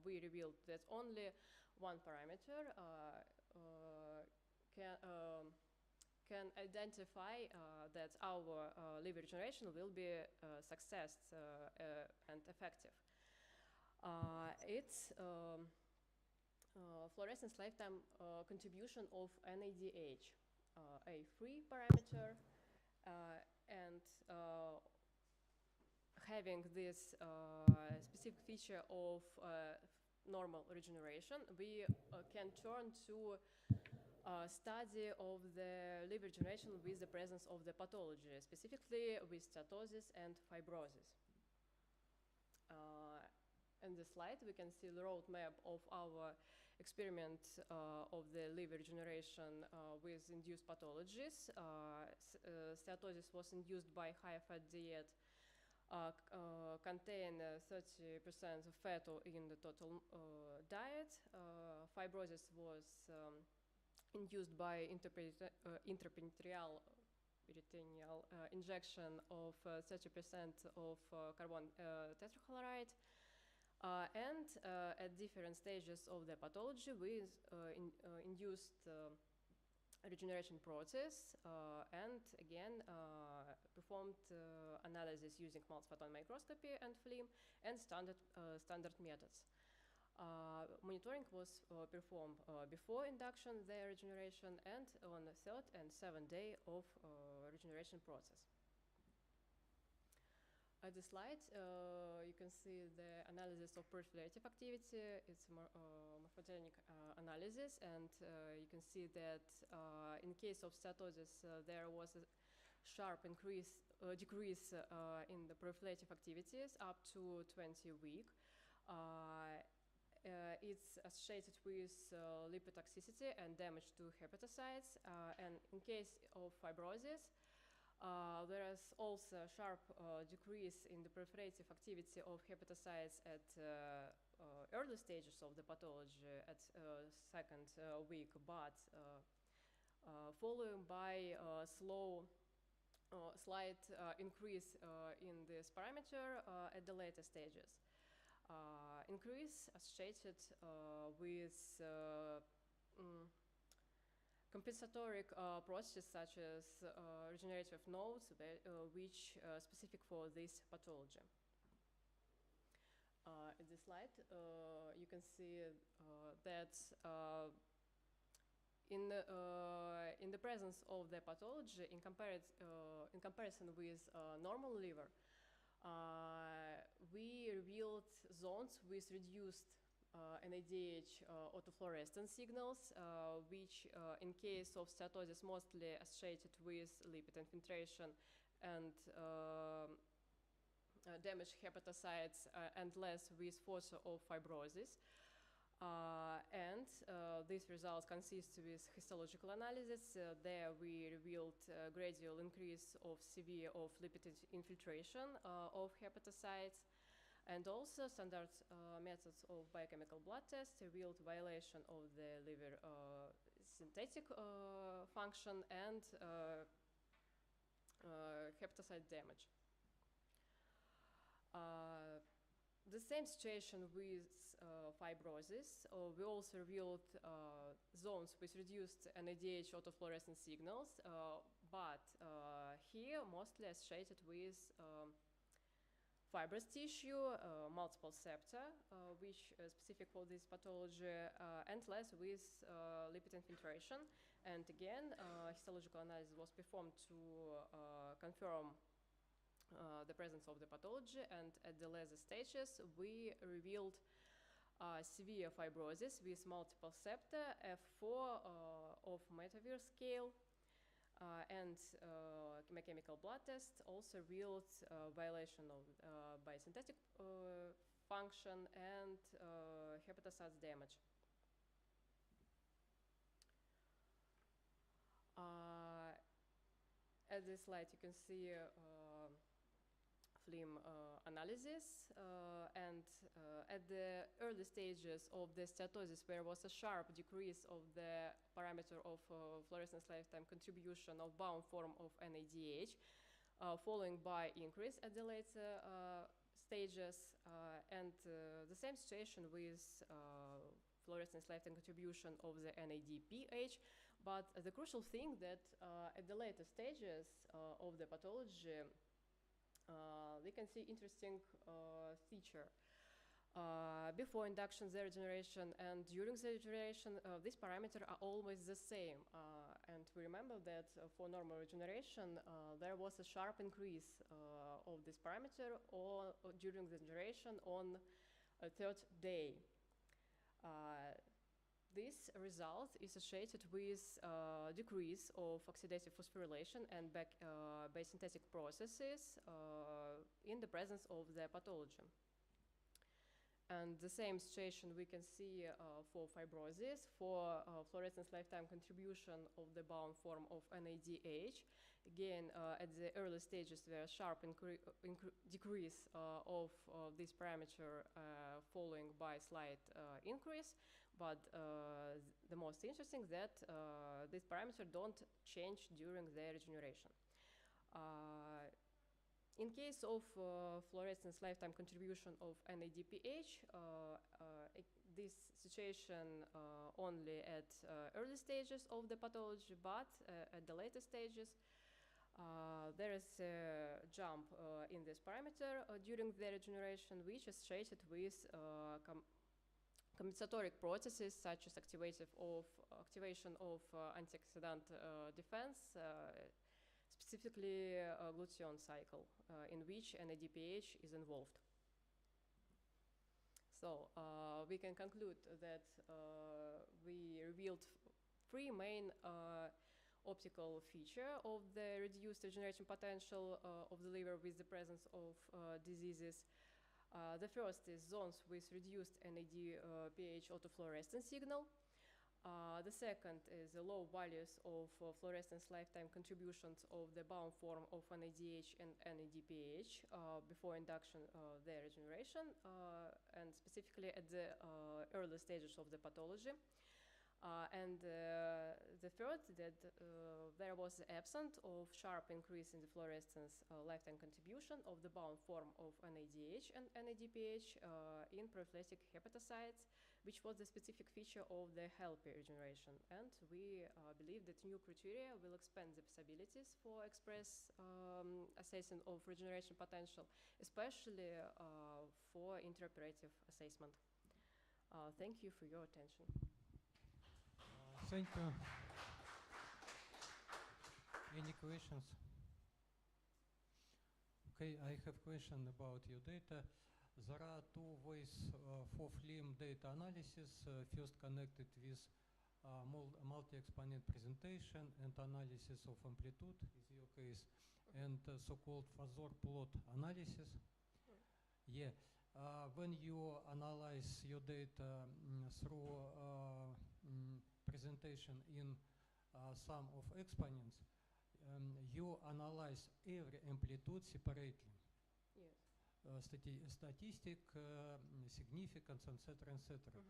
we revealed that only one parameter can identify that our liver regeneration will be a success and effective. It's fluorescence lifetime contribution of NADH, a free parameter, and having this specific feature of normal regeneration, we can turn to study of the liver regeneration with the presence of the pathology, specifically with steatosis and fibrosis. In the slide, we can see the roadmap of our experiment of the liver regeneration with induced pathologies. Steatosis was induced by high-fat diet, contain 30% of fat in the total diet. Fibrosis was induced by intraperitoneal peritoneal injection of 30% of carbon tetrachloride. And at different stages of the pathology, we induced regeneration process and again performed analysis using multi-photon microscopy and FLIM and standard methods. Monitoring was performed before induction, the regeneration, and on the third and seventh day of regeneration process. At the slide, you can see the analysis of proliferative activity. It's morphogenic analysis, and you can see that in case of steatosis, there was a sharp decrease in the proliferative activities up to 20 weeks. It's associated with lipid toxicity and damage to hepatocytes. And in case of fibrosis, there is also a sharp decrease in the proliferative activity of hepatocytes at early stages of the pathology at second week, but followed by slight increase in this parameter at the later stages. Increase associated with compensatory processes such as regenerative nodes, which specific for this pathology. In this slide, you can see that in the presence of the pathology, in comparison with normal liver, we revealed zones with reduced NADH autofluorescence signals, which in case of steatosis mostly associated with lipid infiltration and damaged hepatocytes and less with force of fibrosis. These results consist with histological analysis. There we revealed gradual increase of CV of lipid infiltration of hepatocytes, and also standard methods of biochemical blood tests revealed violation of the liver synthetic function and hepatocyte damage. The same situation with fibrosis. We also revealed zones with reduced NADH autofluorescence signals, but here mostly associated with fibrous tissue, multiple septa, which is specific for this pathology, and less with lipid infiltration. And again, histological analysis was performed to confirm the presence of the pathology, and at the later stages we revealed severe fibrosis with multiple septa, F4 of metavir scale, and chemical blood test also revealed violation of biosynthetic function and hepatocytes damage. At this slide you can see FLIM analysis, and at the early stages of the steatosis there was a sharp decrease of the parameter of fluorescence lifetime contribution of bound form of NADH, following by increase at the later stages, and the same situation with fluorescence lifetime contribution of the NADPH. But the crucial thing that at the later stages of the pathology we can see interesting feature. Before induction the regeneration and during the regeneration, these parameters are always the same. And we remember that for normal regeneration, there was a sharp increase of this parameter or during the regeneration on a third day. This result is associated with decrease of oxidative phosphorylation and biosynthetic processes in the presence of the pathology. And the same situation we can see for fibrosis, for fluorescence lifetime contribution of the bound form of NADH. Again, at the early stages, there is sharp decrease of this parameter following by slight increase. But the most interesting that these parameters don't change during the regeneration. In case of fluorescence lifetime contribution of NADPH, this situation only at early stages of the pathology, but at the later stages there is a jump in this parameter during the regeneration, which is associated with compensatory processes such as activation of antioxidant defense, specifically glutathione cycle, in which NADPH is involved. So we can conclude that we revealed three main optical features of the reduced regeneration potential of the liver with the presence of diseases. The first is zones with reduced NADPH autofluorescence signal. The second is the low values of fluorescence lifetime contributions of the bound form of NADH and NADPH before induction the regeneration, and specifically at the early stages of the pathology. And the third, that there was absence of sharp increase in the fluorescence lifetime contribution of the bound form of NADH and NADPH in prophylactic hepatocytes, which was the specific feature of the helper regeneration. And we believe that new criteria will expand the possibilities for express assessing of regeneration potential, especially for interoperative assessment. Thank you for your attention. Thank you. Any questions? Okay, I have question about your data. There are two ways for FLIM data analysis. First, connected with multi-exponent presentation and analysis of amplitude, is your case, and so-called phasor plot analysis. Yeah. When you analyze your data through presentation in sum of exponents, you analyze every amplitude separately. Yes. Statistic, significance, etc., etc.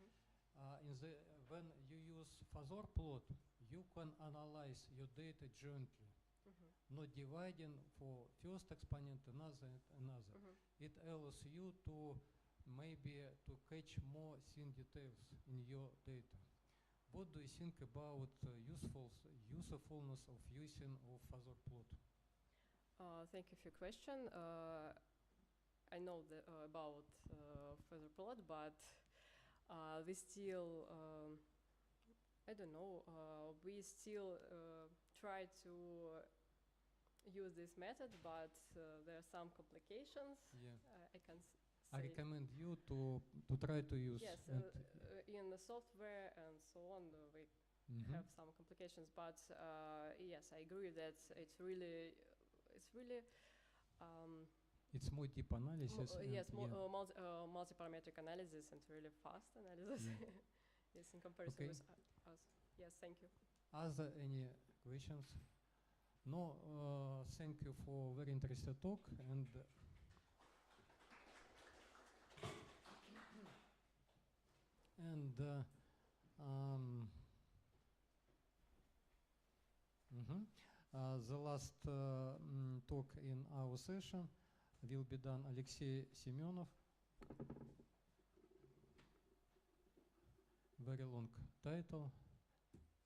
When you use phasor plot, you can analyze your data jointly, not dividing for first exponent another. It allows you to maybe to catch more thin details in your data. What do you think about usefulness of using of phasor plot? Thank you for your question. I know about phasor plot, but we still, I don't know, we still try to use this method, but there are some complications. Yeah. I can say. I recommend you to try to use. Yes, in the software and so on, we have some complications, but yes, I agree that it's really it's more deep analysis. Yes, multi-parametric analysis and really fast analysis. Yes, in comparison with us. Yes, thank you. Other any questions? No. Thank you for very interesting talk and. The last talk in our session will be done Alexey Semenov. Very long title,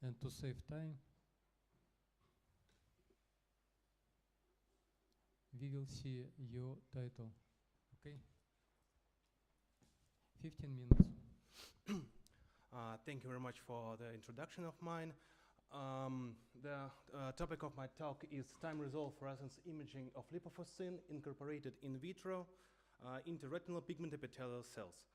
and to save time, we will see your title. Okay? 15 minutes. Thank you very much for the introduction of mine. The topic of my talk is time-resolved fluorescence imaging of lipofuscin incorporated in vitro into retinal pigment epithelial cells.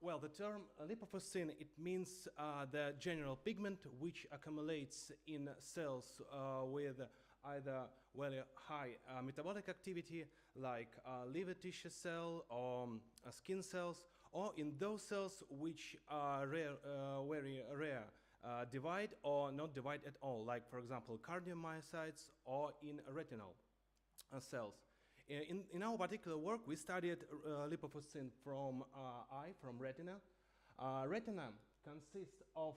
Well, the term lipofuscin, it means the general pigment which accumulates in cells with either very high metabolic activity, like liver tissue cell or skin cells, or in those cells which are very rare, divide or not divide at all, like, for example, cardiomyocytes or in retinal cells. In our particular work, we studied lipofuscin from eye, from retina. Retina consists of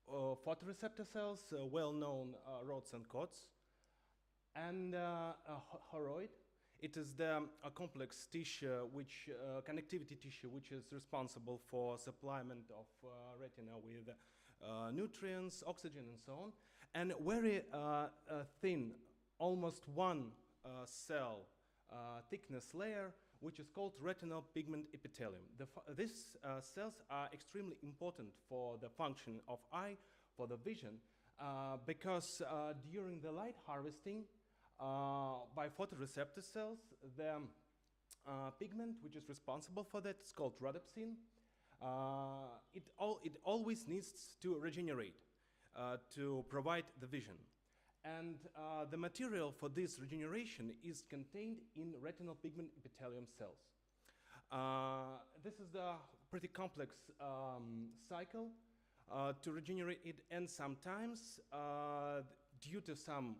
photoreceptor cells, well-known rods and cods, and choroid. It is the complex tissue, which connectivity tissue, which is responsible for supplyment of retina with nutrients, oxygen, and so on. And very thin, almost one cell thickness layer, which is called retinal pigment epithelium. These cells are extremely important for the function of eye, for the vision, because during the light harvesting by photoreceptor cells, the pigment which is responsible for that is called rhodopsin. It always needs to regenerate to provide the vision. And the material for this regeneration is contained in retinal pigment epithelium cells. This is the pretty complex cycle to regenerate it, and sometimes due to some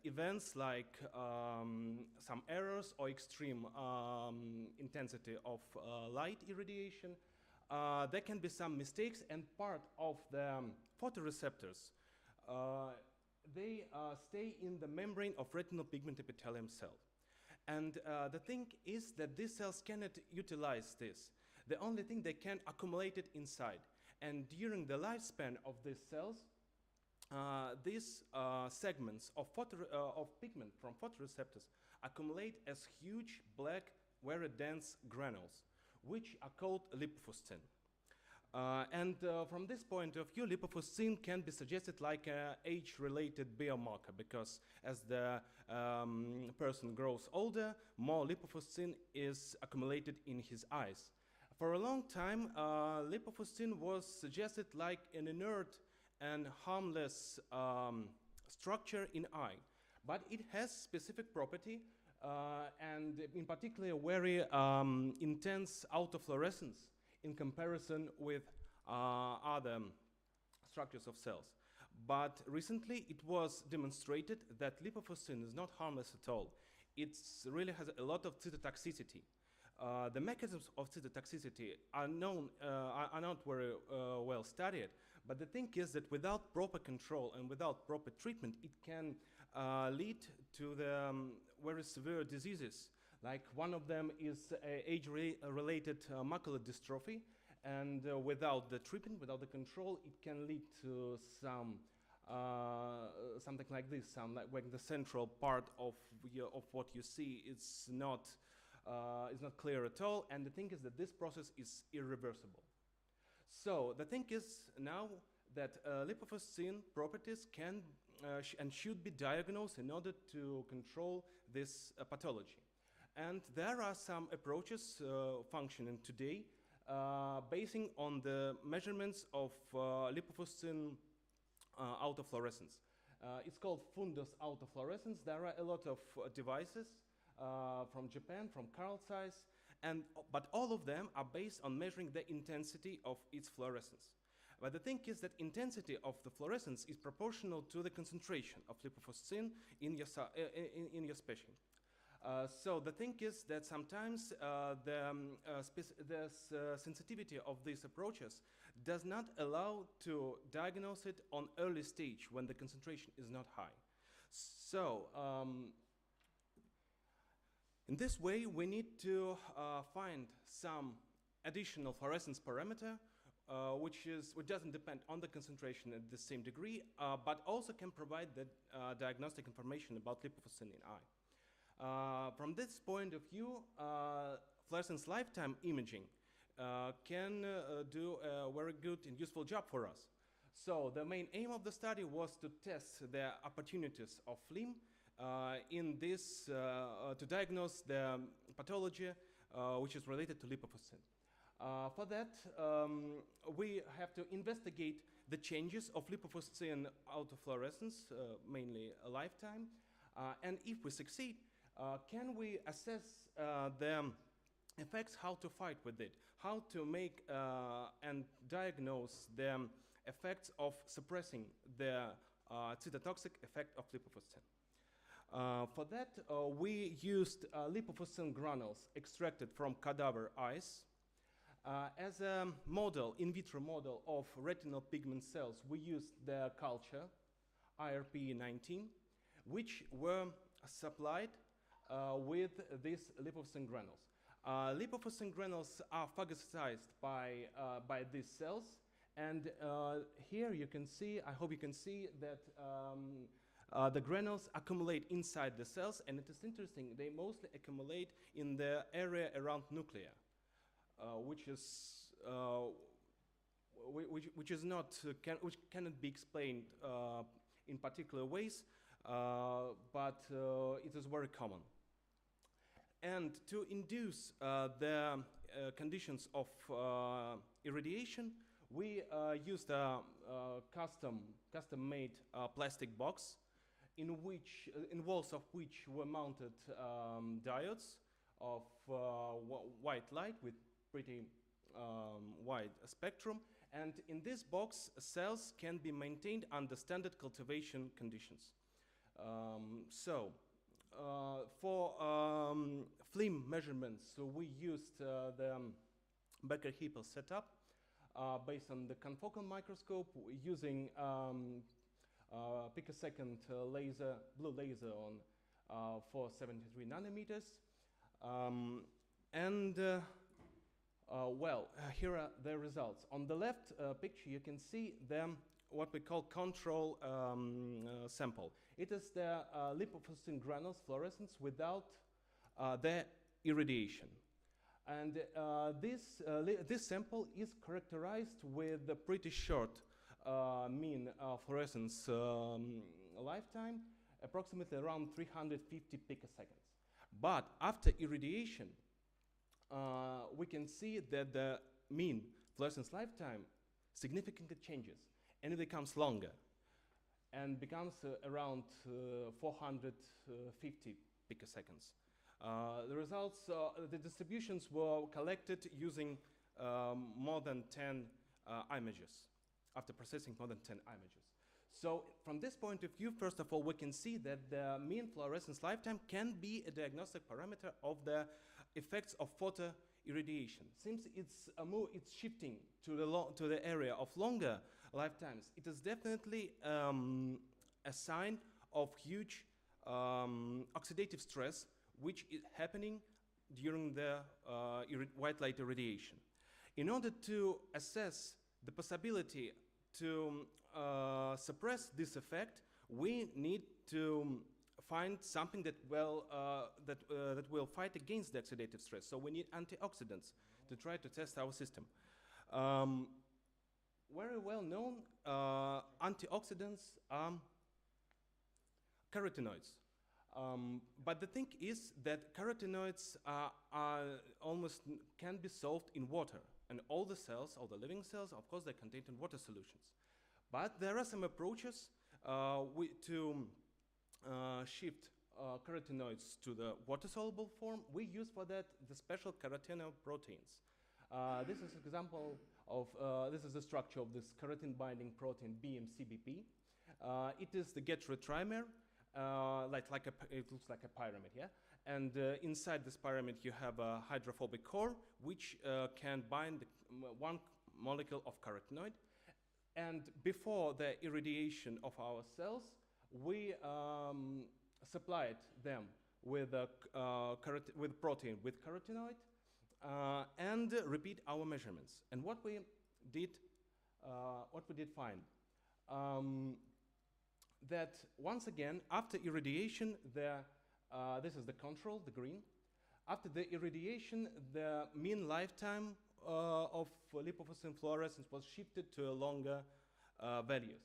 events like some errors or extreme intensity of light irradiation, there can be some mistakes, and part of the photoreceptors they stay in the membrane of retinal pigment epithelium cell. And the thing is that these cells cannot utilize this. The only thing they can accumulate it inside. And during the lifespan of these cells, these segments of pigment from photoreceptors accumulate as huge black, very dense granules, which are called lipofuscin. From this point of view, lipofuscin can be suggested like an age-related biomarker, because as the person grows older, more lipofuscin is accumulated in his eyes. For a long time, lipofuscin was suggested like an inert and harmless structure in eye, but it has specific property, and in particular very intense autofluorescence in comparison with other structures of cells. But recently it was demonstrated that lipofuscin is not harmless at all. It really has a lot of cytotoxicity. The mechanisms of cytotoxicity are not very well studied, but the thing is that without proper control and without proper treatment, it can lead to the very severe diseases. Like one of them is age-related macular dystrophy, and without the treatment, without the control, it can lead to something like this, like the central part of what you see is not clear at all, and the thing is that this process is irreversible. So the thing is now that lipofuscin properties can and should be diagnosed in order to control this pathology. And there are some approaches functioning today basing on the measurements of lipofuscin autofluorescence. It's called fundus autofluorescence. There are a lot of devices from Japan, from Carl Zeiss, but all of them are based on measuring the intensity of its fluorescence. But the thing is that intensity of the fluorescence is proportional to the concentration of lipofuscin in your specimen. So the thing is that sometimes the sensitivity of these approaches does not allow to diagnose it on early stage when the concentration is not high. So in this way, we need to find some additional fluorescence parameter which doesn't depend on the concentration at the same degree, but also can provide the diagnostic information about lipofuscin in eye. From this point of view, fluorescence lifetime imaging can do a very good and useful job for us. So the main aim of the study was to test the opportunities of FLIM in this to diagnose the pathology which is related to lipofuscin. For that, we have to investigate the changes of lipofuscin autofluorescence, mainly a lifetime, and if we succeed, can we assess the effects, how to fight with it, how to make and diagnose the effects of suppressing the cytotoxic effect of lipofuscin. For that, we used lipofuscin granules extracted from cadaver eyes. As a model, in vitro model of retinal pigment cells, we used their culture, IRP19, which were supplied with these lipofuscin granules. Lipofuscin granules are phagocytized by these cells, and here you can see, I hope you can see that the granules accumulate inside the cells, and it is interesting, they mostly accumulate in the area around nuclei. Which cannot be explained in particular ways, but it is very common. And to induce the conditions of irradiation, we used a custom-made plastic box in walls of which were mounted diodes of white light with pretty wide spectrum, and in this box cells can be maintained under standard cultivation conditions. For FLIM measurements, so we used the Becker-Hippel setup based on the confocal microscope using picosecond laser, blue laser on 473 nanometers. Here are the results. On the left picture, you can see what we call control sample. It is the lipofuscin granules fluorescence without the irradiation. And this sample is characterized with a pretty short mean fluorescence lifetime, approximately around 350 picoseconds. But after irradiation, we can see that the mean fluorescence lifetime significantly changes, and it becomes longer and becomes around 450 picoseconds. The results, the distributions were collected using more than 10 images, after processing more than 10 images. So from this point of view, first of all, we can see that the mean fluorescence lifetime can be a diagnostic parameter of the effects of photoirradiation. Since it's shifting to the area of longer lifetimes, it is definitely a sign of huge oxidative stress which is happening during the white light irradiation. In order to assess the possibility to suppress this effect, we need to find something that will fight against the oxidative stress. So we need antioxidants to try to test our system. Very well known antioxidants are carotenoids. But the thing is that carotenoids almost can be solved in water. And all the cells, all the living cells, of course, they're contained in water solutions. But there are some approaches to shift carotenoids to the water-soluble form. We use for that the special carotenoproteins. This is an example of, this is the structure of this keratin-binding protein BMCBP. It is the get retrimer. It looks like a pyramid, yeah? And inside this pyramid, you have a hydrophobic core, which can bind one molecule of carotenoid. And before the irradiation of our cells, we supplied them with protein with carotenoid and repeat our measurements. And what we did find, that once again, after irradiation, this is the control, the green. After the irradiation, the mean lifetime of lipofuscin fluorescence was shifted to longer values.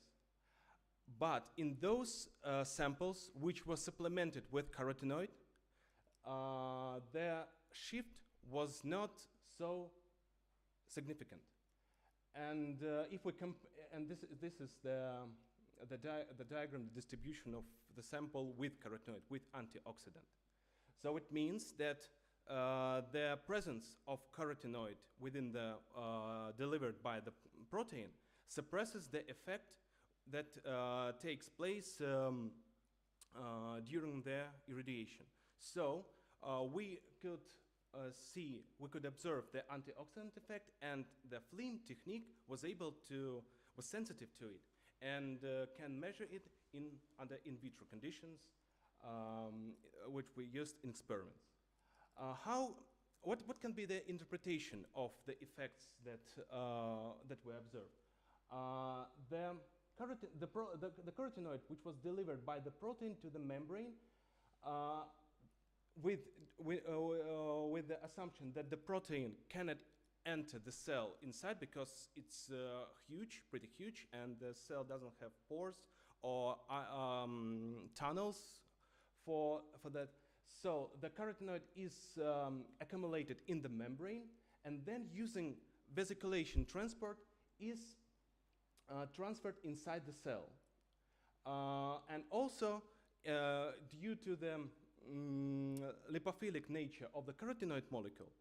But in those samples which were supplemented with carotenoid, the shift was not so significant. And if we and this is the diagram, the distribution of the sample with carotenoid, with antioxidant. So it means that the presence of carotenoid within the delivered by the protein suppresses the effect that takes place during the irradiation. So we could observe the antioxidant effect, and the FLIM technique was sensitive to it, and can measure it under in vitro conditions, which we used in experiments. What can be the interpretation of the effects that we observed? The carotenoid, which was delivered by the protein to the membrane, with the assumption that the protein cannot enter the cell inside because it's pretty huge, and the cell doesn't have pores or tunnels for that. So the carotenoid is accumulated in the membrane, and then using vesiculation transport is transferred inside the cell. And also, due to the lipophilic nature of the carotenoid molecule,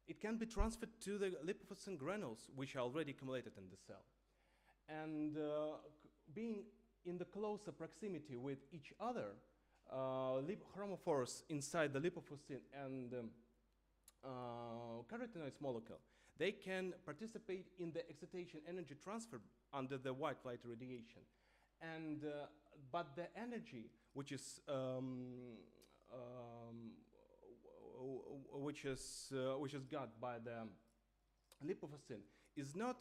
it can be transferred to the lipofuscin granules, which are already accumulated in the cell. And being in the closer proximity with each other, chromophores inside the lipofuscin and carotenoids molecule, they can participate in the excitation energy transfer under the white light radiation. And but the energy which is got by the lipofuscin is not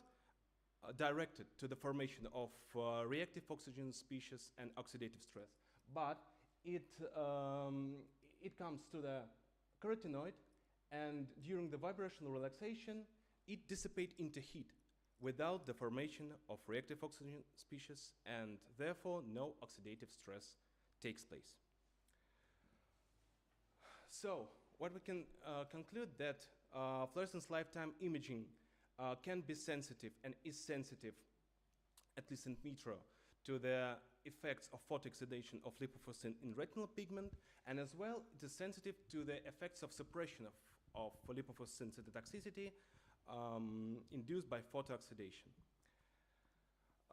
directed to the formation of reactive oxygen species and oxidative stress, but it comes to the carotenoid, and during the vibrational relaxation, it dissipates into heat without the formation of reactive oxygen species, and therefore no oxidative stress takes place. So what we can conclude that fluorescence lifetime imaging can be sensitive and is sensitive, at least in vitro, to the effects of photoxidation of lipofuscin in retinal pigment, and as well it is sensitive to the effects of suppression of lipofuscin cytotoxicity induced by photoxidation.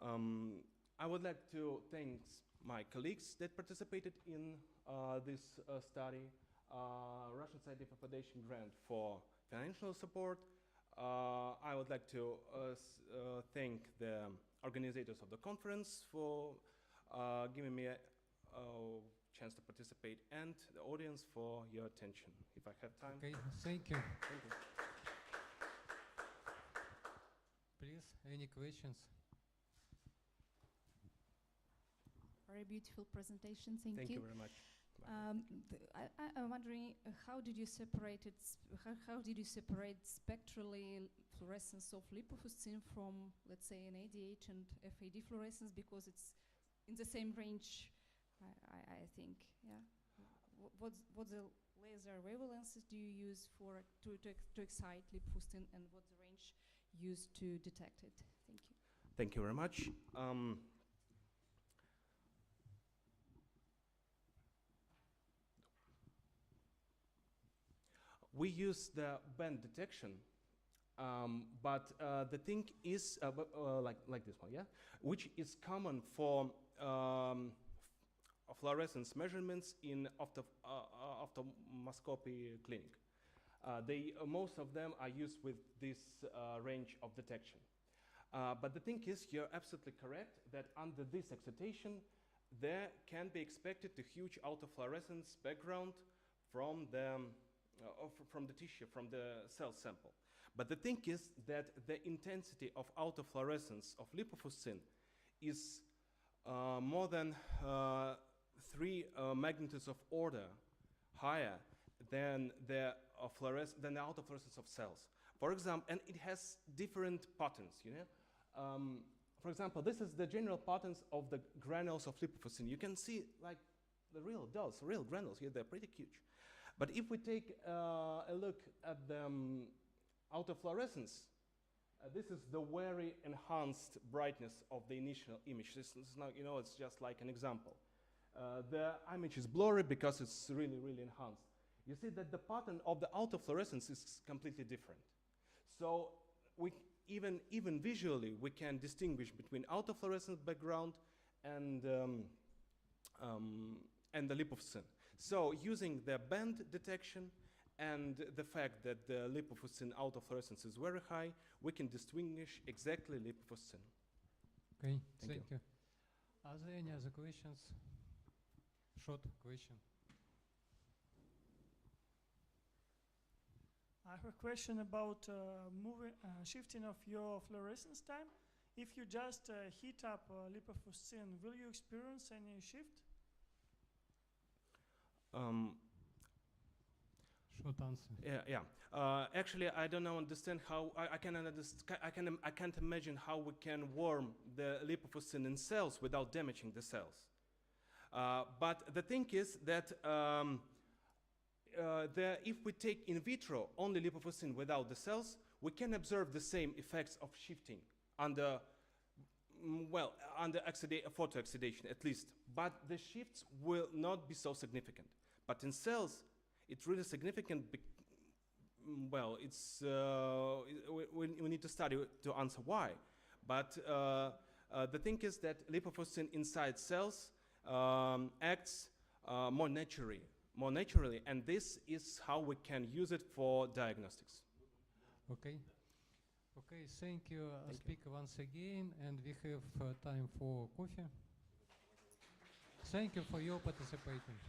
I would like to thank my colleagues that participated in this study, Russian Scientific Foundation grant for financial support. I would like to thank the organizers of the conference for giving me a chance to participate, and the audience for your attention. If I have time. Okay, thank you. Thank you. Please, any questions? Very beautiful presentation. Thank you. Thank you very much. I'm wondering how did you separate it? How did you separate spectrally fluorescence of lipofuscin from, let's say, an ADH and FAD fluorescence, because it's in the same range, I think. Yeah. What the laser wavelengths do you use for to excite lipofuscin, and what's the range used to detect it? Thank you. Thank you very much. We use the band detection, but the thing is like this one, yeah, which is common for fluorescence measurements in ophthalmoscopy clinic. Most of them are used with this range of detection. But the thing is, you're absolutely correct that under this excitation, there can be expected a huge autofluorescence background from the tissue, from the cell sample. But the thing is that the intensity of autofluorescence of lipofuscin is more than 3 magnitudes of order higher than the autofluorescence of cells. For example, and it has different patterns, you know. For example, this is the general patterns of the granules of lipofuscin. You can see like the real dolls, real granules here, they're pretty huge. But if we take a look at the autofluorescence, this is the very enhanced brightness of the initial image. This is not, you know, it's just like an example. The image is blurry because it's really, really enhanced. You see that the pattern of the autofluorescence is completely different. So we even visually, we can distinguish between autofluorescent background and the lipofuscin. So using the band detection and the fact that the lipofuscin autofluorescence is very high, we can distinguish exactly lipofuscin. Okay, thank you. Are there any other questions? Short question. I have a question about shifting of your fluorescence time. If you just heat up lipofuscin, will you experience any shift? Short answer. Yeah. Actually, I don't understand how I can't imagine how we can warm the lipofuscin in cells without damaging the cells. But the thing is that if we take in vitro only lipofuscin without the cells, we can observe the same effects of shifting under photooxidation at least. But the shifts will not be so significant. But in cells, it's really significant. We need to study to answer why. But the thing is that lipofuscin inside cells acts more naturally, and this is how we can use it for diagnostics. Okay. Okay, thank you, speaker, once again, and we have time for coffee. Thank you for your participation.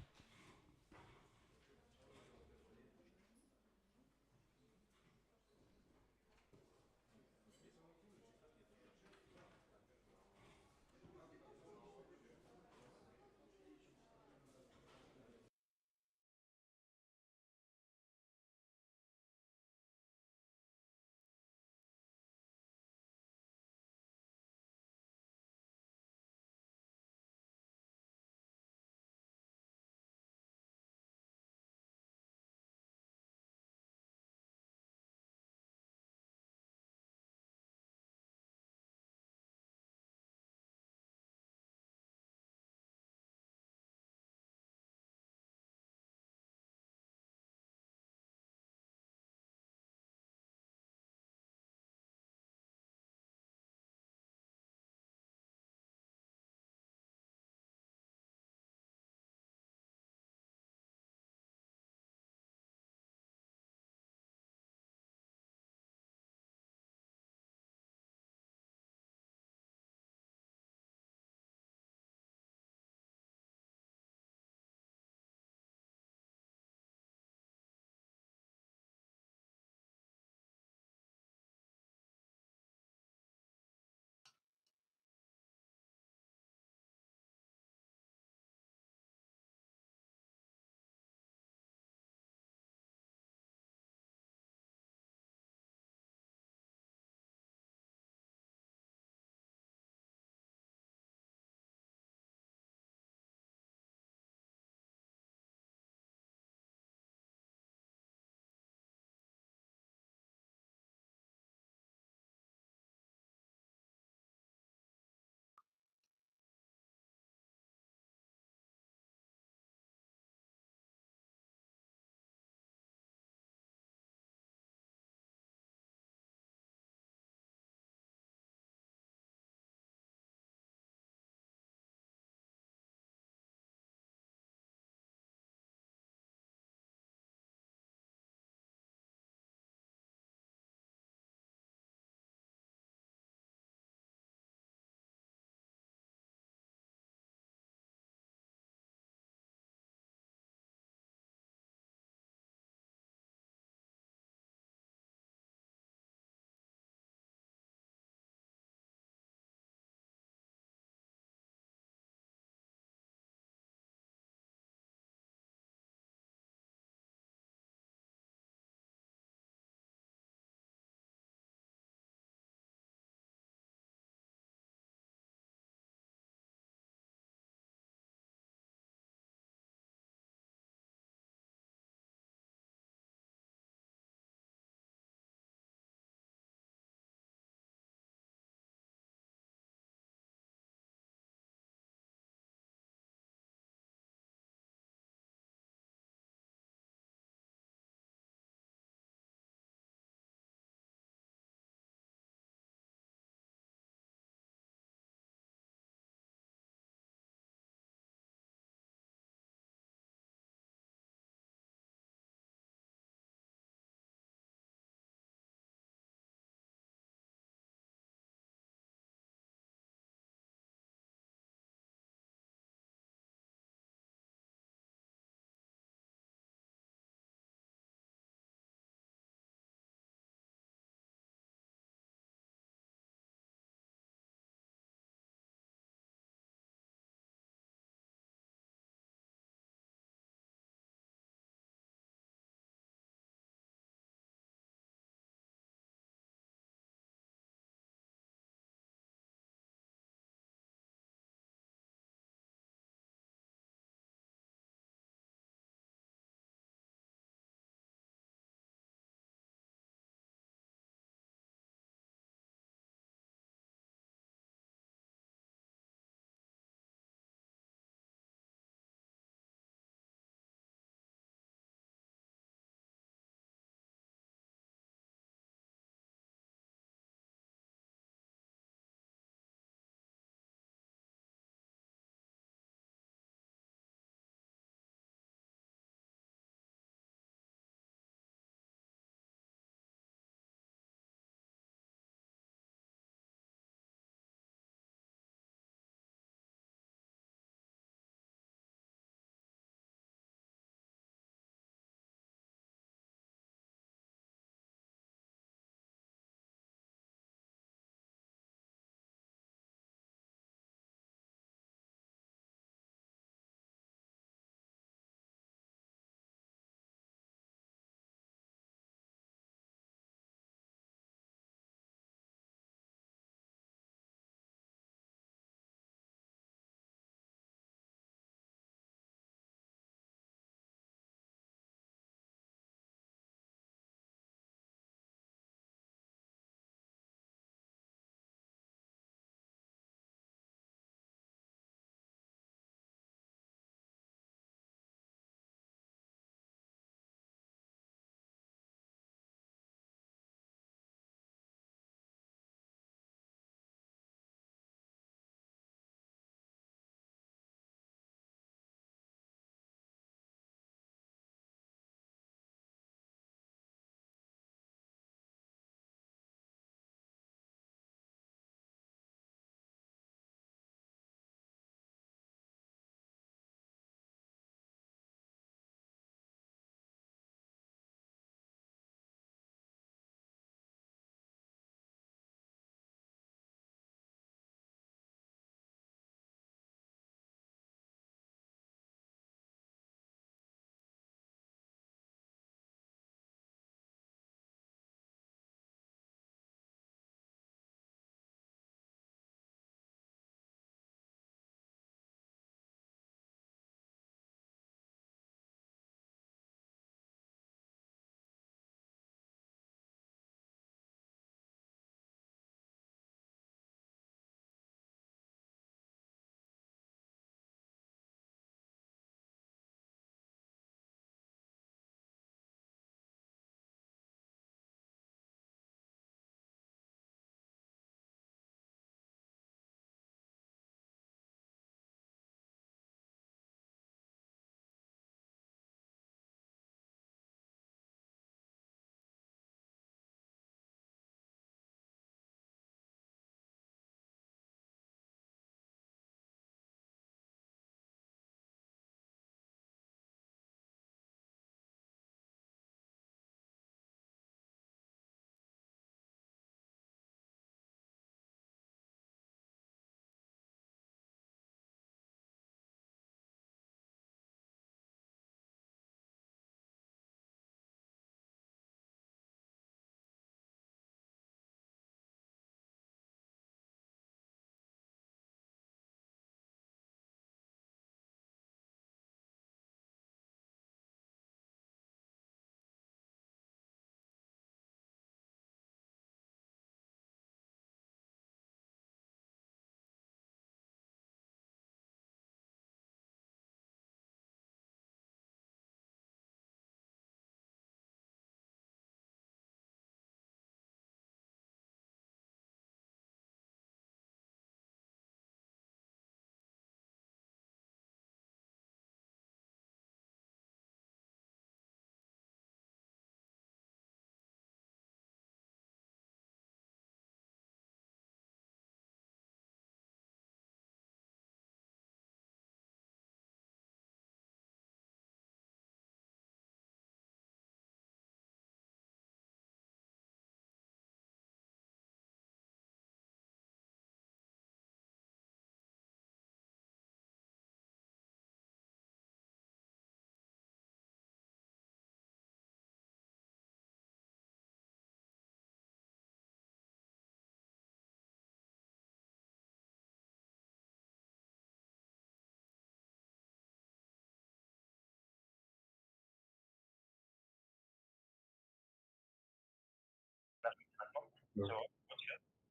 Да.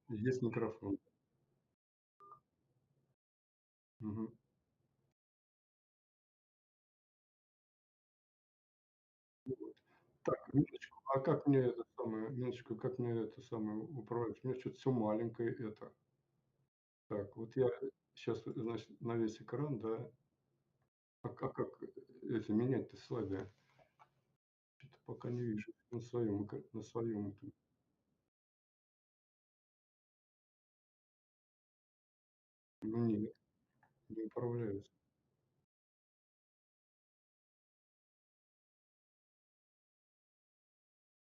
Есть микрофон. Мгм. Вот. Так, минуточку, а как мне это самое, минуточку, как мне это самое управлять? У меня что-то всё маленькое это. Так, вот я сейчас, значит, на весь экран, да. А как это менять-то слайды? Что-то пока не вижу на своем этом. Ну нет, не управляется.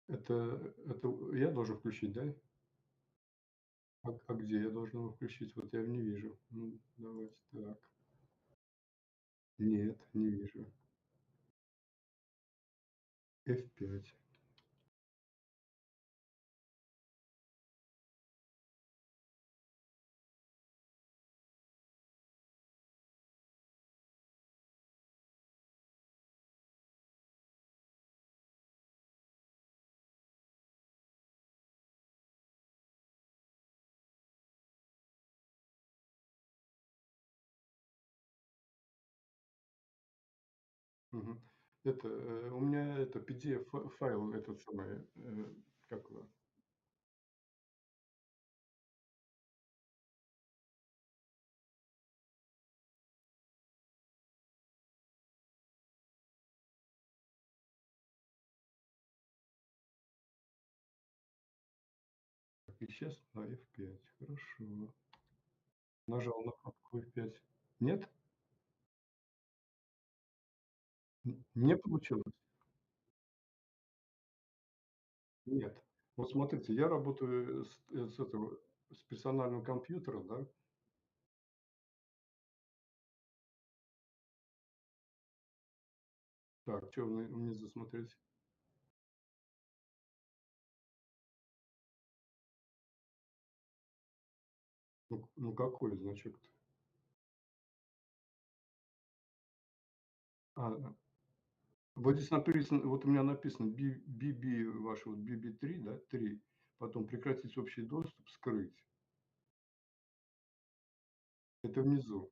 Это я должен включить, да? А где я должен его включить? Вот я его не вижу. Ну, давайте так. Нет, не вижу. F5. Мгм. Это, у меня это PDF файл этот самый, как его? Так, и сейчас на F5. Хорошо. Нажал на кнопку F5. Нет? Не получилось? Нет. Вот смотрите, я работаю с этого, с персональным компьютером, да. Так, что внизу смотреть? Ну какой значок-то? А, вот здесь написано, вот у меня написано BB, ваш вот BB3, да, 3, потом прекратить общий доступ, скрыть. Это внизу.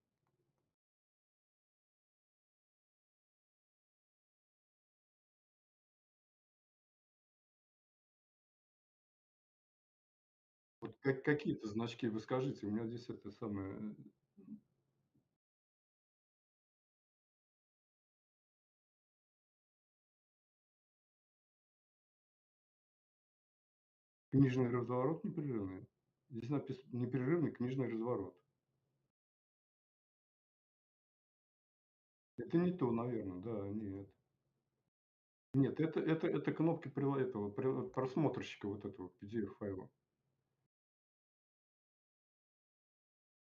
Вот какие-то значки вы скажите, у меня здесь это самое, книжный разворот непрерывный. Здесь написано непрерывный книжный разворот. Это не то, наверное, да, нет. Нет, это кнопки этого просмотрщика вот этого PDF файла.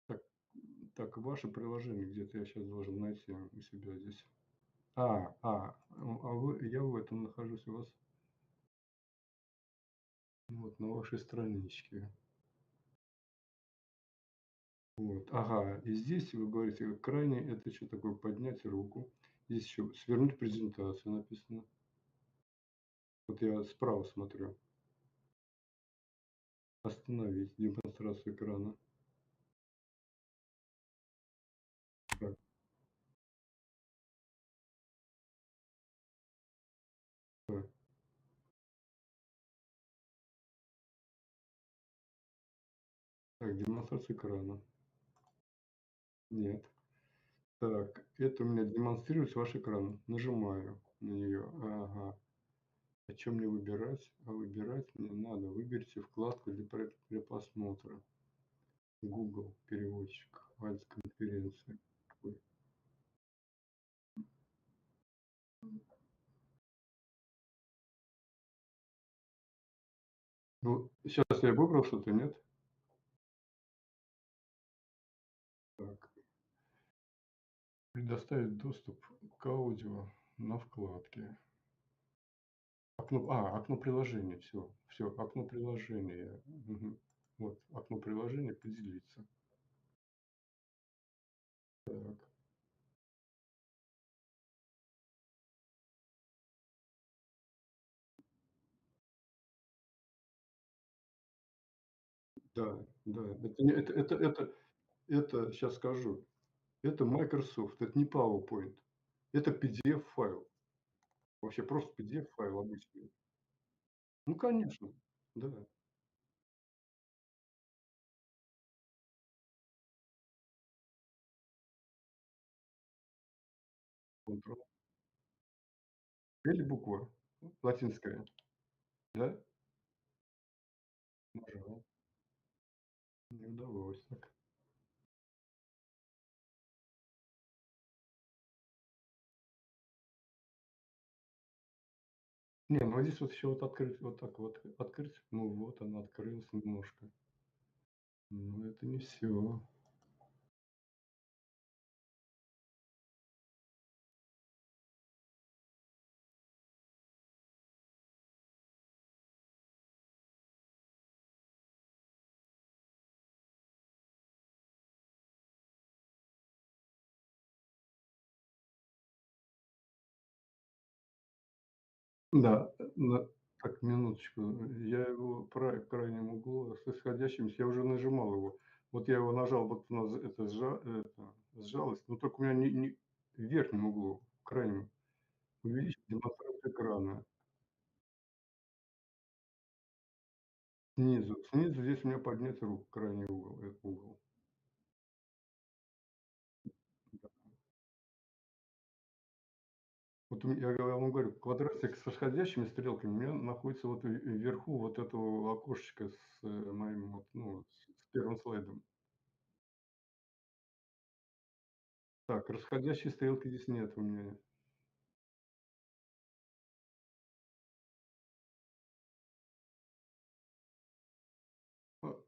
Так, так, ваше приложение где-то я сейчас должен найти у себя здесь. Я в этом нахожусь у вас. Вот на вашей страничке. Вот, ага, и здесь вы говорите, крайне это что такое? Поднять руку. Здесь еще свернуть презентацию написано. Вот я справа смотрю. Остановить демонстрацию экрана. Так, так. Так, демонстрация экрана. Нет. Так, это у меня демонстрирует ваш экран. Нажимаю на нее. Ага. А чё мне выбирать? А выбирать мне надо. Выберите вкладку для просмотра. Google переводчик. Конференция. Ой. Ну, сейчас я выбрал что-то, нет? Так. Предоставить доступ к аудио на вкладке. Окно приложения. Все, окно приложения. Мгм. Вот, окно приложения поделиться. Так. Да, да. Это сейчас скажу. Это Microsoft, это не PowerPoint. Это PDF-файл. Вообще просто PDF-файл обычный. Ну, конечно, да. Ctrl. Или буква латинская, да? Нажал. Не удалось так. Не, ну, а здесь вот еще вот открыть, вот так вот открыть. Ну, вот она открылась немножко. Но это не все. Да, так, минуточку. Я его в крайнем углу с исходящимся, я уже нажимал его. Вот я его нажал, вот у нас это сжалось, но только у меня не в верхнем углу, в крайнем. Увеличить демонстрацию экрана. Снизу здесь у меня поднять руку, крайний угол, угол. Да. Вот я вам говорю, квадратик с восходящими стрелками у меня находится вот вверху вот этого окошечка с моим вот, ну, с первым слайдом. Так, расходящей стрелки здесь нет у меня.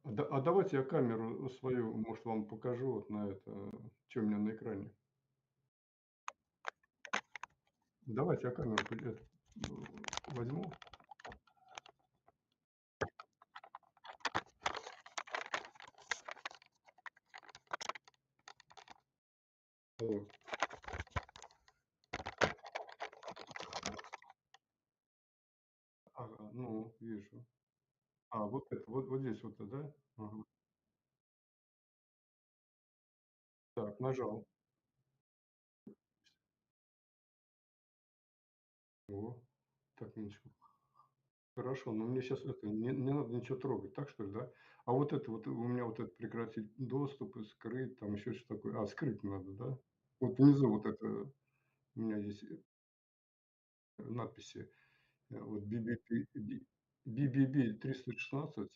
Давайте я камеру свою, может, вам покажу вот на это, что у меня на экране. Давайте я камеру возьму. Вот. Ага, ну, вижу. Вот это, вот здесь вот, да? Ага. Так, нажал. О, так, минуточку. Хорошо, но мне сейчас это не надо ничего трогать, так что ли, да? А вот это вот, у меня вот это прекратить доступ и скрыть, там еще что такое. Скрыть надо, да? Вот внизу вот это у меня есть надписи. Вот BBB 316.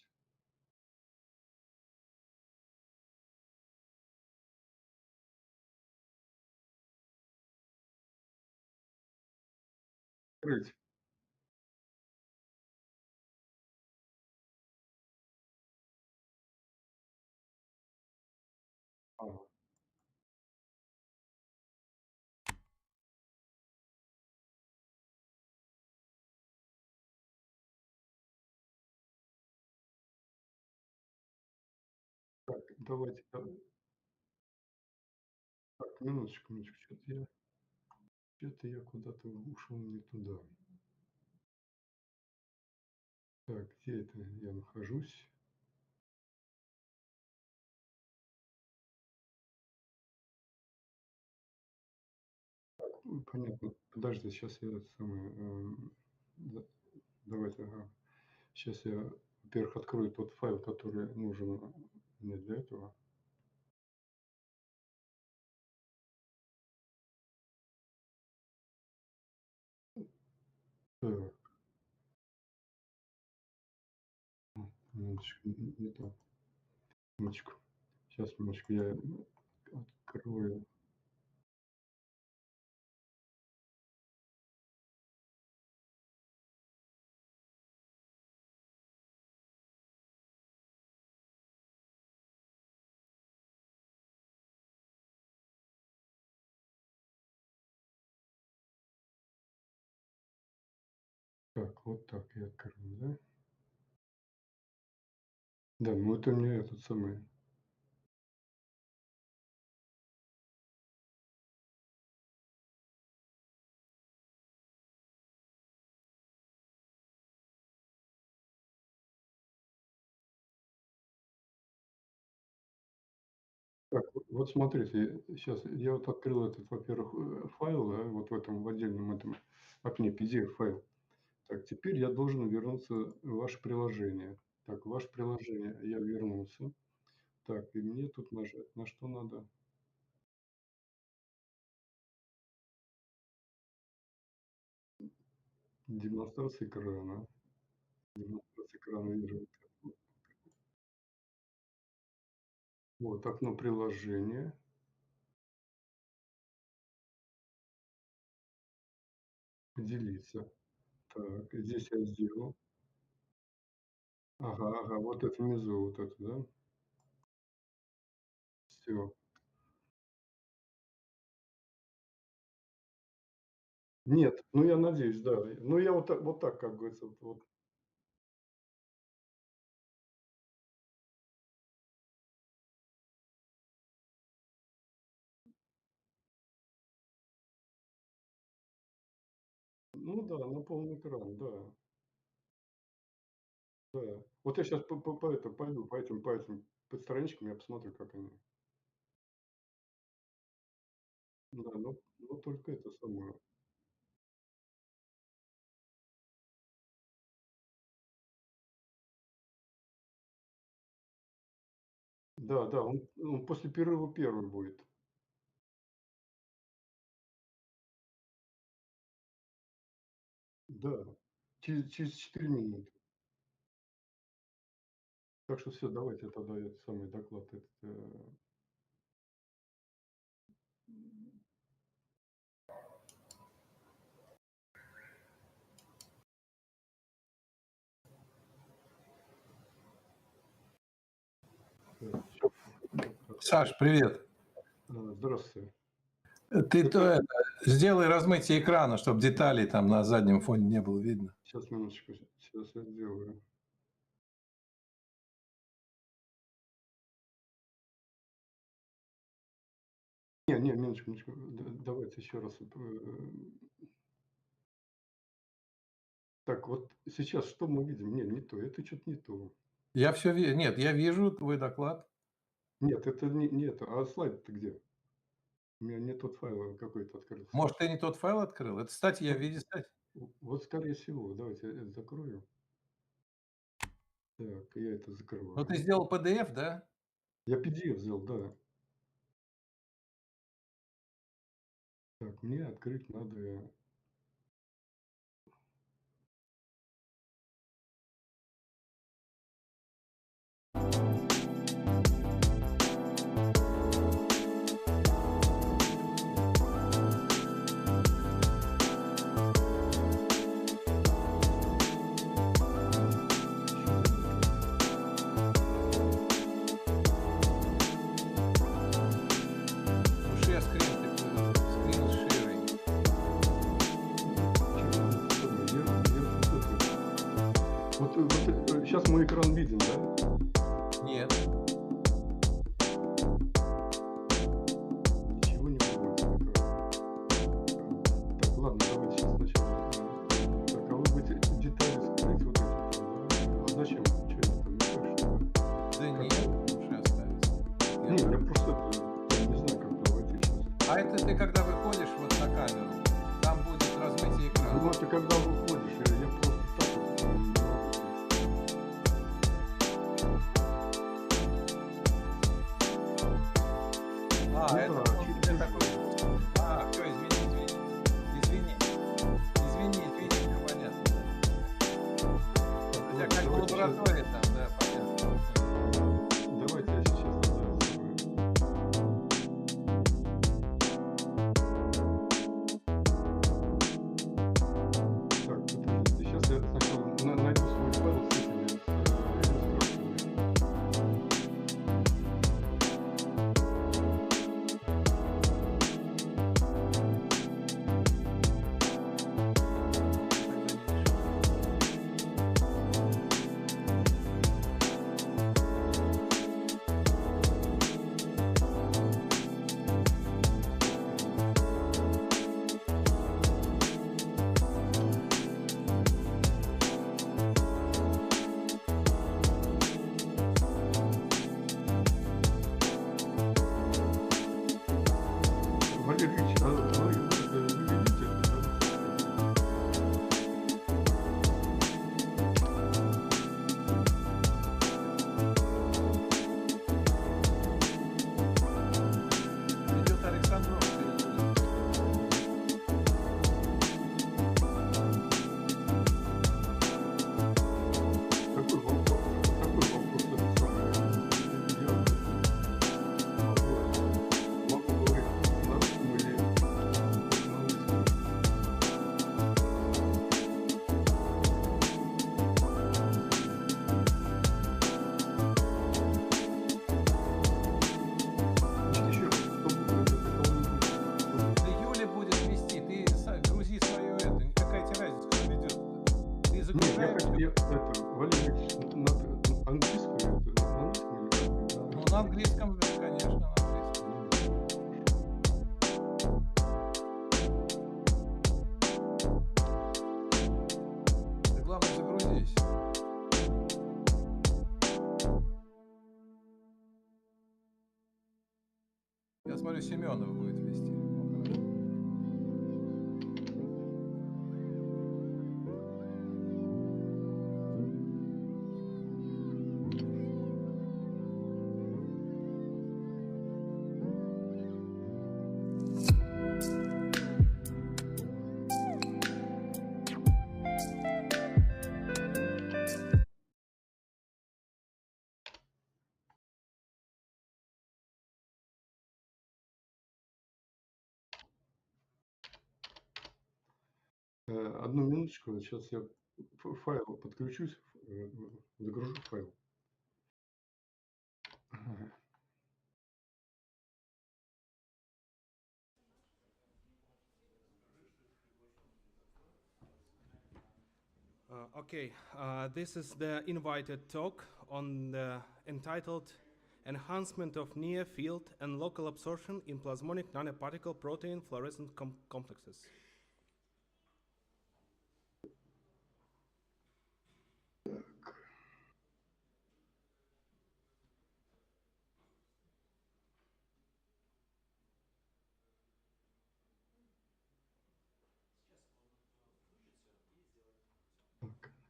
Скрыть. Ага. Так, давайте, так, минуточку, минуточку, что-то я куда-то ушел не туда. Так, где это я нахожусь? Понятно. Подожди, сейчас я это самое, давайте, ага. Сейчас я, во-первых, открою тот файл, который нужен мне для этого. Так. Минуточку, не то. Минуточку. Сейчас, минуточку, я открою. Так, вот так я открою, да? Да, ну это мне этот самый. Так, вот смотрите, сейчас я вот открыл этот, во-первых, файл, да, вот в этом в отдельном этом окне PDF-файл. Так, теперь я должен вернуться в ваше приложение. Так, ваше приложение я вернулся. Так, и мне тут нажать на что надо? Демонстрация экрана. Демонстрация экрана вижу. Вот окно приложения. Поделиться. Так, и здесь я сделал. Ага, ага, вот это внизу, вот это, да? Все. Нет, ну я надеюсь, да. Ну я вот так, как говорится, вот. Ну да, на полный экран, да. Да. Вот я сейчас пойду по этим страничкам, я посмотрю, как они. Да, но только это самое. Да, да, он после перерыва первый будет. Да, через 4 минуты. Так что все, давайте тогда этот самый доклад этот, Саш, привет. Здравствуйте. Ты сделай размытие экрана, чтобы деталей там на заднем фоне не было видно. Сейчас, минуточку, сейчас я сделаю. Не, минуточку. Давайте еще раз. Так, вот сейчас что мы видим? Не то, это что-то не то. Я все вижу. Нет, я вижу твой доклад. Нет, это не это. А слайд-то где? У меня не тот файл какой-то открылся. Может, ты не тот файл открыл? Это статья, я в виде статьи. Вот, скорее всего. Давайте я это закрою. Так, я это закрываю. Ну, ты сделал PDF, да? Я PDF сделал, да. Так, мне открыть надо. Share screen sharing. Вот сейчас мой экран виден, да? Нет. Ничего не выводит так, ладно, давайте сейчас сначала. Так, а вы будете детали скрыть вот эти, да? А зачем? Что это там мешает, что ли? Да нет, лучше оставить. Не, я просто я не знаю, как давайте сейчас. А это ты когда выходишь вот на камеру, там будет размытие экрана. Ну, это когда выходишь, я просто так вот не могу. А, Ну это да, он тебе такой. А, все, извини, все понятно. Да. У тебя как в лаборатории там, да, понятно. Давайте я сейчас сделаю. Так, подождите, сейчас я сначала найду свой файл с этими иллюстрациями. смотрю, Семенов будет вести. Одну минуточку, сейчас я файл подключусь, загружу файл. Okay, this is the invited talk on the entitled Enhancement of Near Field and Local Absorption in Plasmonic Nanoparticle Protein Fluorescent Complexes.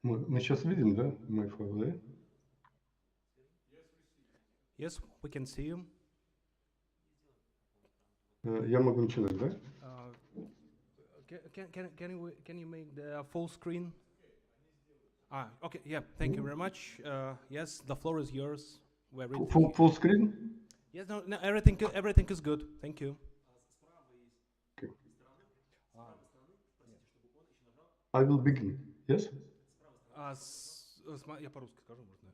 Мы сейчас видим, да, мой файл, да? Yes, we can see you. Я могу начинать, да? Can you make the full screen? Okay, yeah, thank you very much. Yes, the floor is yours. Full screen? Yes, no, everything is good. Thank you. Okay. I will begin. Yes? Я по-русски скажу, можно.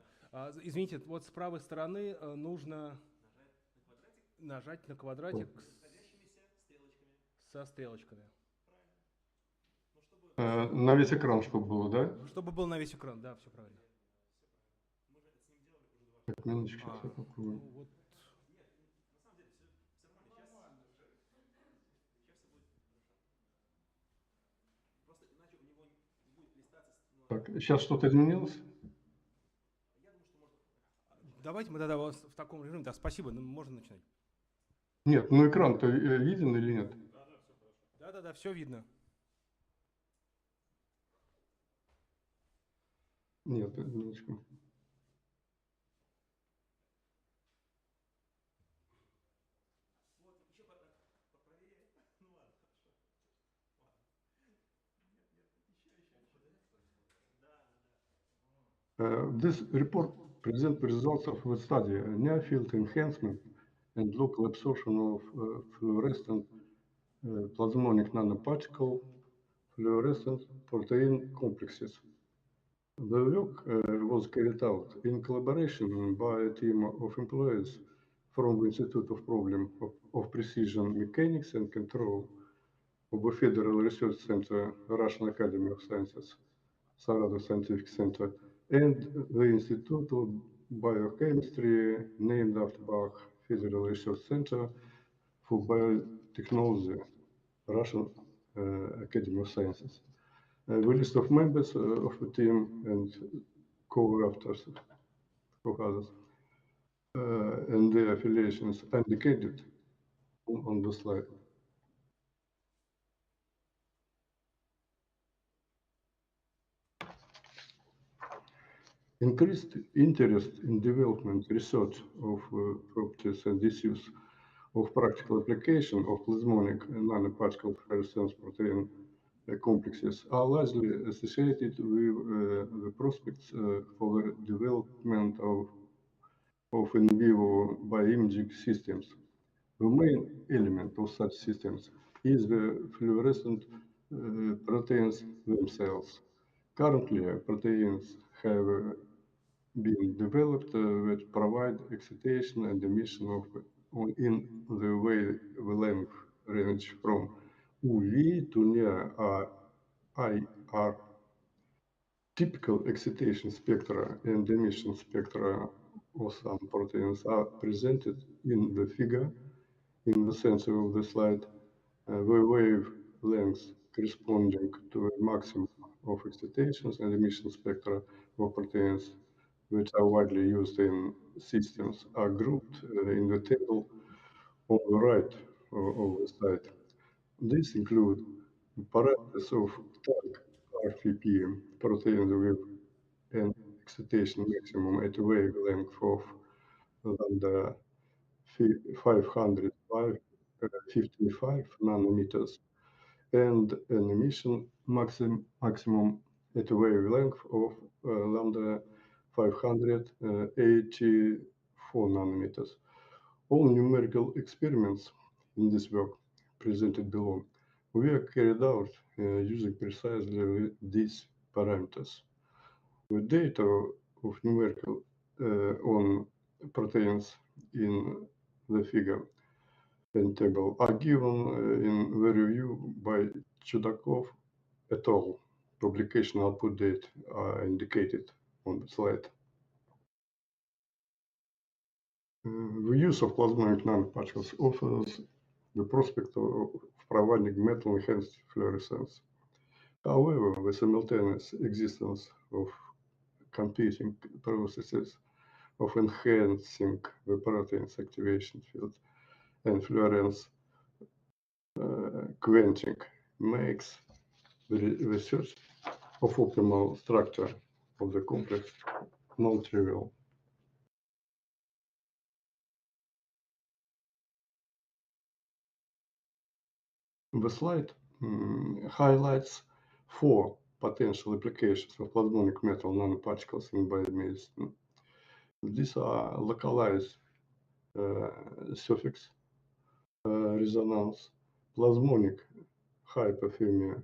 Извините, вот с правой стороны нужно нажать на квадратик со стрелочками. На весь экран, чтобы было, да? Чтобы был на весь экран, да, все правильно. Так, минуточку, сейчас я попробую. Так, сейчас что-то изменилось? Давайте мы тогда в таком режиме. Да, спасибо, можно начинать. Нет, ну экран-то виден или нет? Да, все видно. Нет, минуточку. This report presents results of a study, near field enhancement and local absorption of fluorescent plasmonic nanoparticle fluorescent protein complexes. The work was carried out in collaboration by a team of employees from the Institute of Problem of Precision Mechanics and Control of the Federal Research Center, Russian Academy of Sciences, Saratov Scientific Center, and the Institute of Biochemistry, named after Bach Federal Research Center for Biotechnology, Russian Academy of Sciences. The list of members of the team and co-authors of others and their affiliations indicated on the slide. Increased interest in development research of properties and issues of practical application of plasmonic nanoparticle fluorescence protein complexes are largely associated with the prospects for the development of in vivo bioimaging systems. The main element of such systems is the fluorescent proteins themselves. Currently, proteins have been developed that provide excitation and emission of in the wavelength range from UV to near IR. Typical excitation spectra and emission spectra of some proteins are presented in the figure in the center of the slide. The wavelengths corresponding to a maximum of excitations and emission spectra of proteins which are widely used in systems are grouped in the table on the right of the slide. These include parameters of target RPPM, protein with an excitation maximum at a wavelength of lambda 555 nanometers and an emission maximum at a wavelength of lambda 584 nanometers. All numerical experiments in this work presented below were carried out using precisely these parameters. The data of numerical on proteins in the figure and table are given in the review by Chudakov et al. Publication output date are indicated on the slide. The use of plasmonic nanoparticles offers the prospect of providing metal-enhanced fluorescence. However, the simultaneous existence of competing processes of enhancing the protein's activation field and fluorescence quenching makes the research of optimal structure of the complex non-trivial. The slide highlights 4 potential applications of plasmonic metal nanoparticles in biomedicine. These are localized suffix resonance, plasmonic hyperthermia,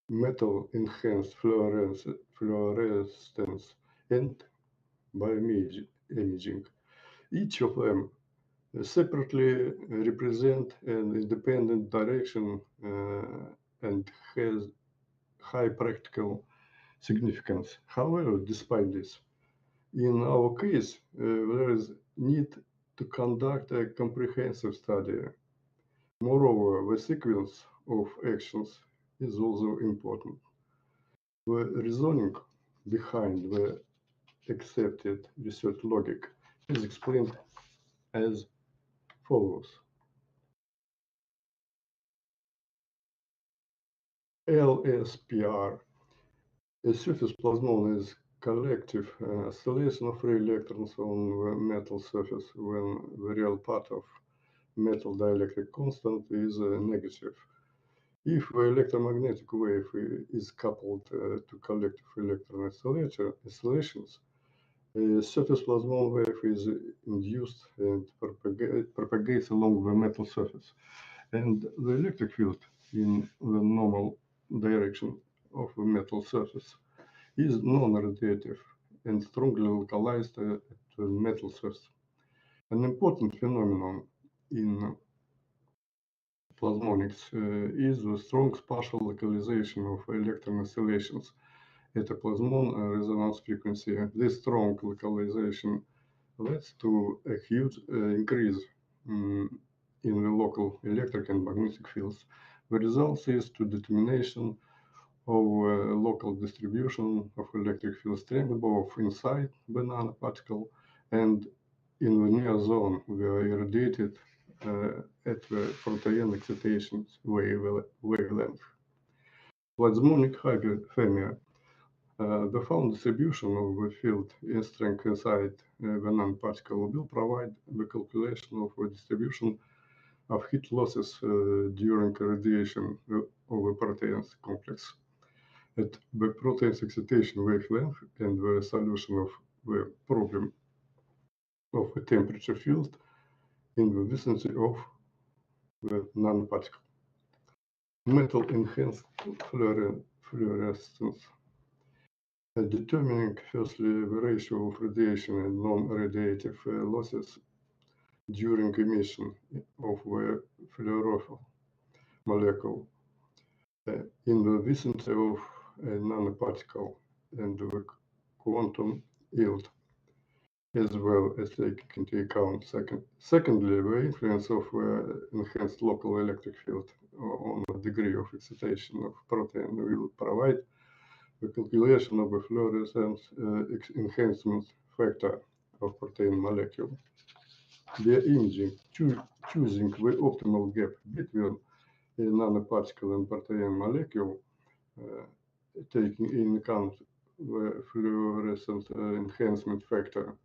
metal-enhanced fluorescence, and bioimaging. Each of them separately represent an independent direction and has high practical significance. However, despite this, in our case, there is need to conduct a comprehensive study. Moreover, the sequence of actions is also important. The reasoning behind the accepted research logic is explained as follows. LSPR, a surface plasmon, is collective oscillation of free electrons on the metal surface when the real part of metal dielectric constant is negative. If the electromagnetic wave is coupled to collective electron oscillations, a surface plasmon wave is induced and propagates along the metal surface, and the electric field in the normal direction of the metal surface is non-radiative and strongly localized at the metal surface. An important phenomenon in plasmonics is the strong spatial localization of electron oscillations at a plasmon resonance frequency. This strong localization leads to a huge increase in the local electric and magnetic fields. The result is to determination of local distribution of electric field strength both inside the nanoparticle and in the near zone where irradiated at the protein excitation wavelength. Plasmonic hyperthermia. The found distribution of the field strength inside the nanoparticle will provide the calculation of the distribution of heat losses during irradiation of the proteins complex at the protein's excitation wavelength and the solution of the problem of the temperature field in the vicinity of the nanoparticle. Metal-enhanced fluorescence. Determining firstly the ratio of radiation and non-radiative losses during emission of the fluorophore molecule in the vicinity of a nanoparticle and the quantum yield, as well as taking into account secondly the influence of enhanced local electric field on the degree of excitation of protein will provide the calculation of the fluorescence enhancement factor of protein molecule. via imaging, choosing the optimal gap between a nanoparticle and protein molecule, taking in account the fluorescent enhancement factor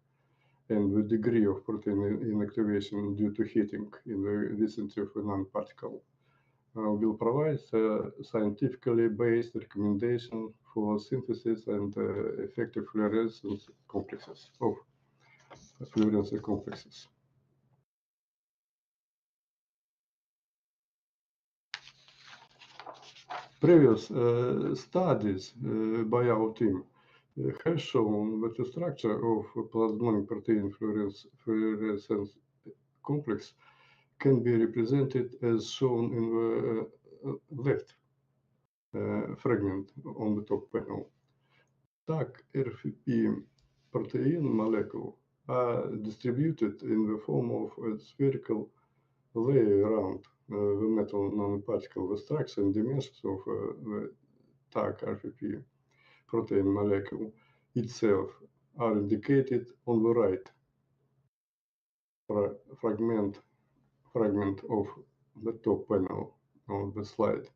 and the degree of protein inactivation due to heating in the vicinity of a nanoparticle, will provide scientifically based recommendation for synthesis and effective fluorescence complexes of fluorescence complexes. Previous studies by our team have shown that the structure of plasmonic protein fluorescence complex can be represented as shown in the left fragment on the top panel. TAC RFP protein molecule are distributed in the form of a spherical layer around the metal nanoparticle. The structure and dimensions of the TAC RFP protein molecule itself are indicated on the right fragment of the top panel on the slide.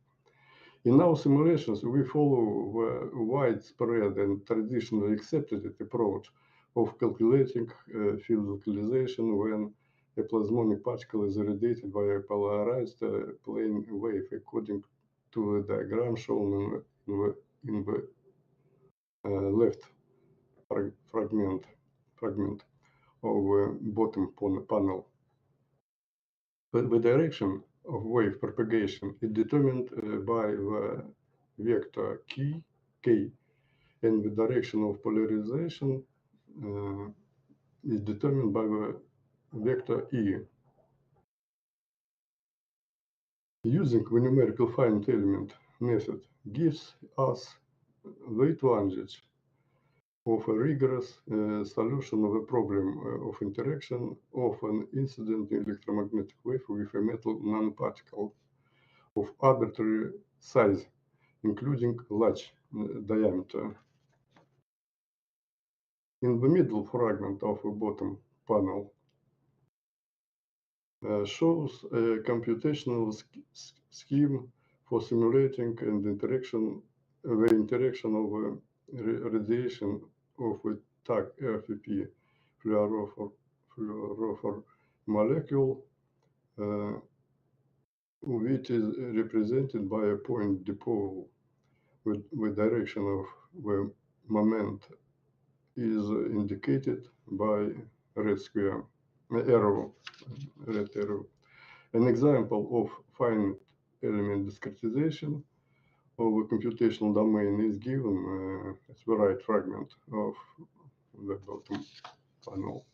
In our simulations, we follow the widespread and traditionally accepted approach of calculating field localization when a plasmonic particle is irradiated by a polarized plane wave, according to the diagram shown in the left fragment of the bottom panel. The direction of wave propagation is determined by the vector k, and the direction of polarization is determined by the vector e. Using the numerical finite element method gives us the advantage of a rigorous solution of the problem of interaction of an incident electromagnetic wave with a metal nanoparticle of arbitrary size, including large diameter. In the middle fragment of the bottom panel shows a computational scheme for simulating and the interaction of radiation of a TAC RFP fluorophore molecule, which is represented by a point dipole with the direction of the moment is indicated by red arrow. An example of finite element discretization of a computational domain is given as the right fragment of the bottom panel.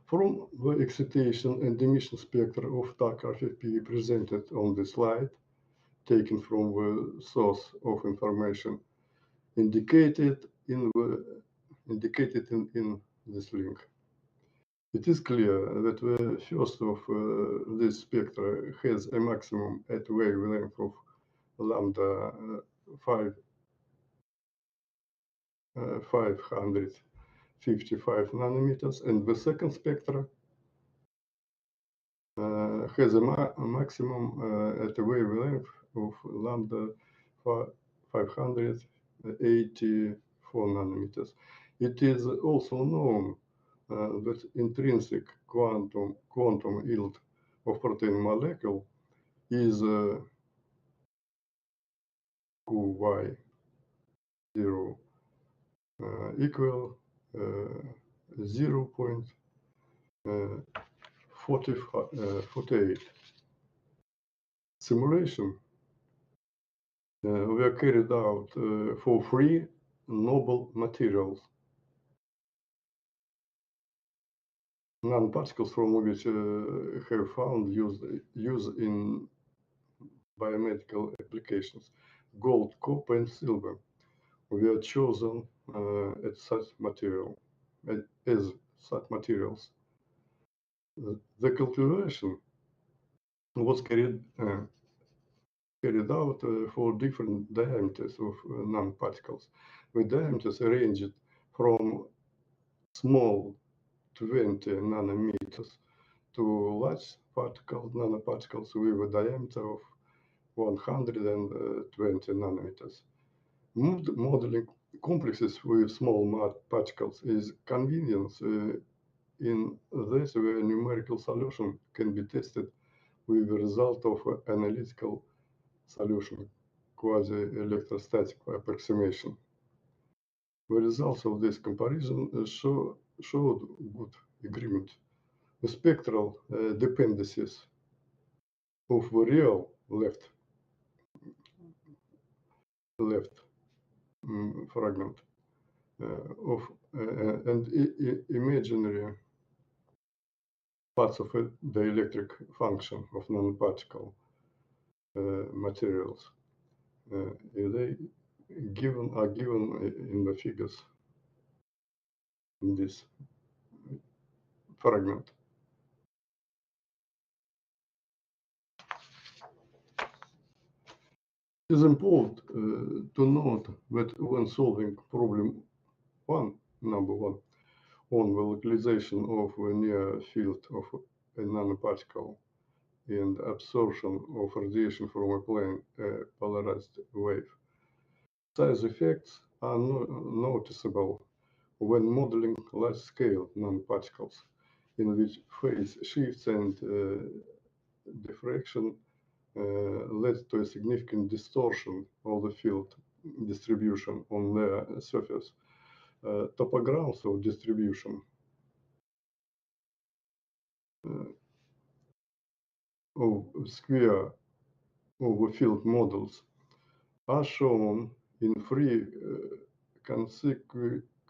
From the excitation and emission spectra of TAC RFP presented on the slide, taken from the source of information indicated in this link. It is clear that the first of this spectra has a maximum at wavelength of lambda 555 nanometers, and the second spectra has a maximum at a wavelength of lambda 584 nanometers. It is also known that intrinsic quantum yield of protein molecule is Qy0 equal 0.48. Simulation were carried out for 3 noble materials, nanoparticles from which have found use in biomedical applications. Gold, copper, and silver were chosen as such materials. The calculation was carried out for different diameters of nanoparticles. The diameters ranged from small 20 nanometers to large nanoparticles with a diameter of 120 nanometers. Modeling complexes with small particles is convenient in this where numerical solution can be tested with the result of analytical solution, quasi-electrostatic approximation. The results of this comparison showed good agreement. The spectral dependencies of the real left fragment of and imaginary parts of the electric function of nanoparticle materials. They are given in the figures in this fragment. It is important to note that when solving problem number one, on the localization of a near field of a nanoparticle and absorption of radiation from a plane polarized wave, size effects are noticeable when modeling large-scale nanoparticles, in which phase shifts and diffraction led to a significant distortion of the field distribution on the surface. Topograms of distribution of square of the field models are shown in three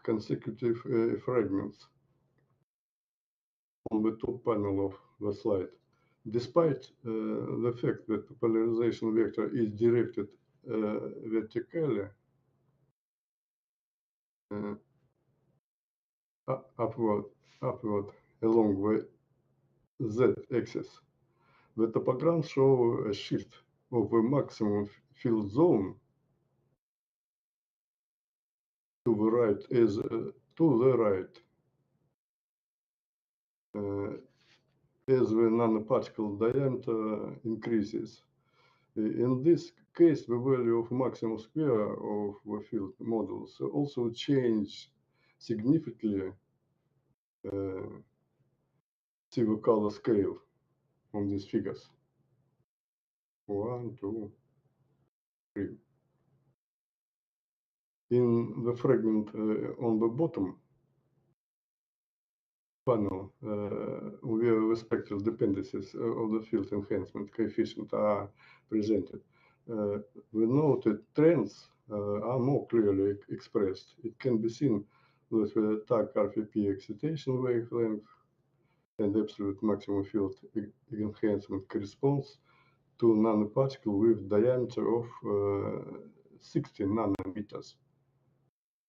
consecutive fragments on the top panel of the slide. Despite the fact that the polarization vector is directed vertically upward along the z-axis, the topograms show a shift of the maximum field zone to the right as the nanoparticle diameter increases. In this case, the value of maximum square of the field models also change significantly. See the color scale on these figures. 1, 2, 3. In the fragment on the bottom panel, where the spectral dependencies of the field enhancement coefficient are presented, we noted trends are more clearly expressed. It can be seen with the tag RFP excitation wavelength and absolute maximum field enhancement corresponds to nanoparticle with diameter of 60 nanometers.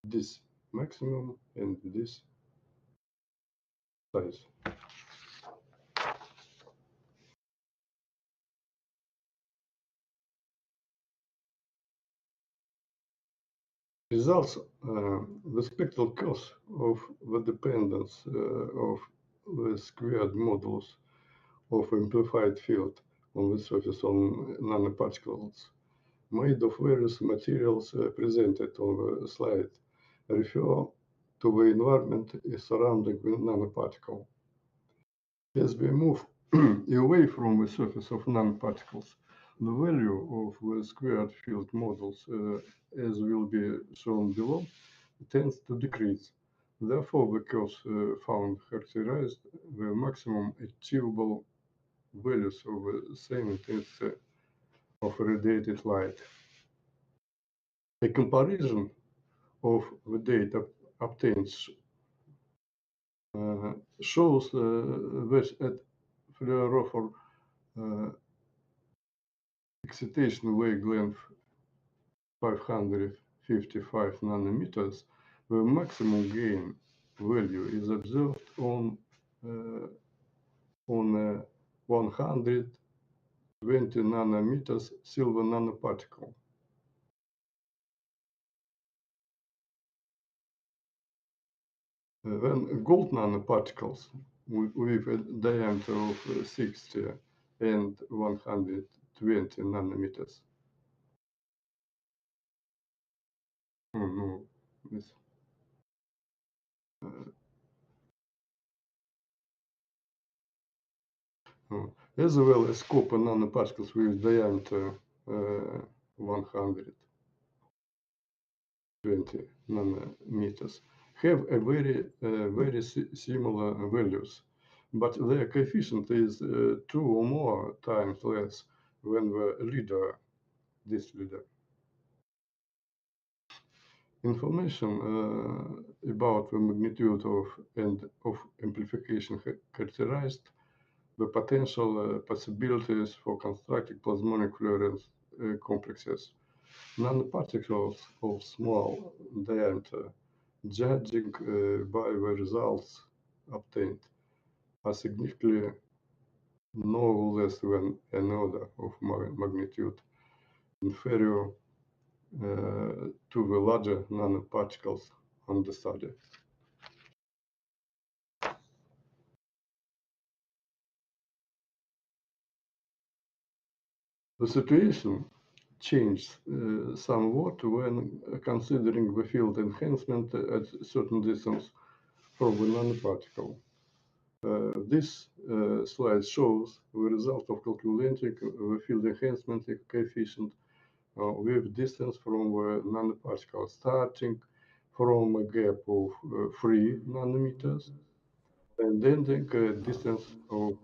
This maximum and this size. Results, the spectral curves of the dependence of the squared modulus of amplified field on the surface on nanoparticles made of various materials presented on the slide refer to the environment surrounding the nanoparticle. As we move away from the surface of nanoparticles, the value of the squared field models, as will be shown below, tends to decrease. Therefore, the curves found characterized the maximum achievable values of the same intensity of radiated light. A comparison of the data obtained shows that at fluorophore excitation wavelength 555 nanometers, the maximum gain value is observed on 120 nanometers silver nanoparticle. When gold nanoparticles with a diameter of 60 and 120 nanometers. Oh no, this. As well as copper nanoparticles with diameter 120 nanometers have a very similar values, but their coefficient is 2 or more times less when this leader. Information about the magnitude of amplification characterized the potential possibilities for constructing plasmonic fluorescence complexes. Nanoparticles of small diameter, judging by the results obtained, are significantly no less than an order of magnitude inferior to the larger nanoparticles on the study. The situation changed somewhat when considering the field enhancement at a certain distance from the nanoparticle. This slide shows the result of calculating the field enhancement coefficient with distance from the nanoparticle, starting from a gap of 3 nanometers and ending a distance of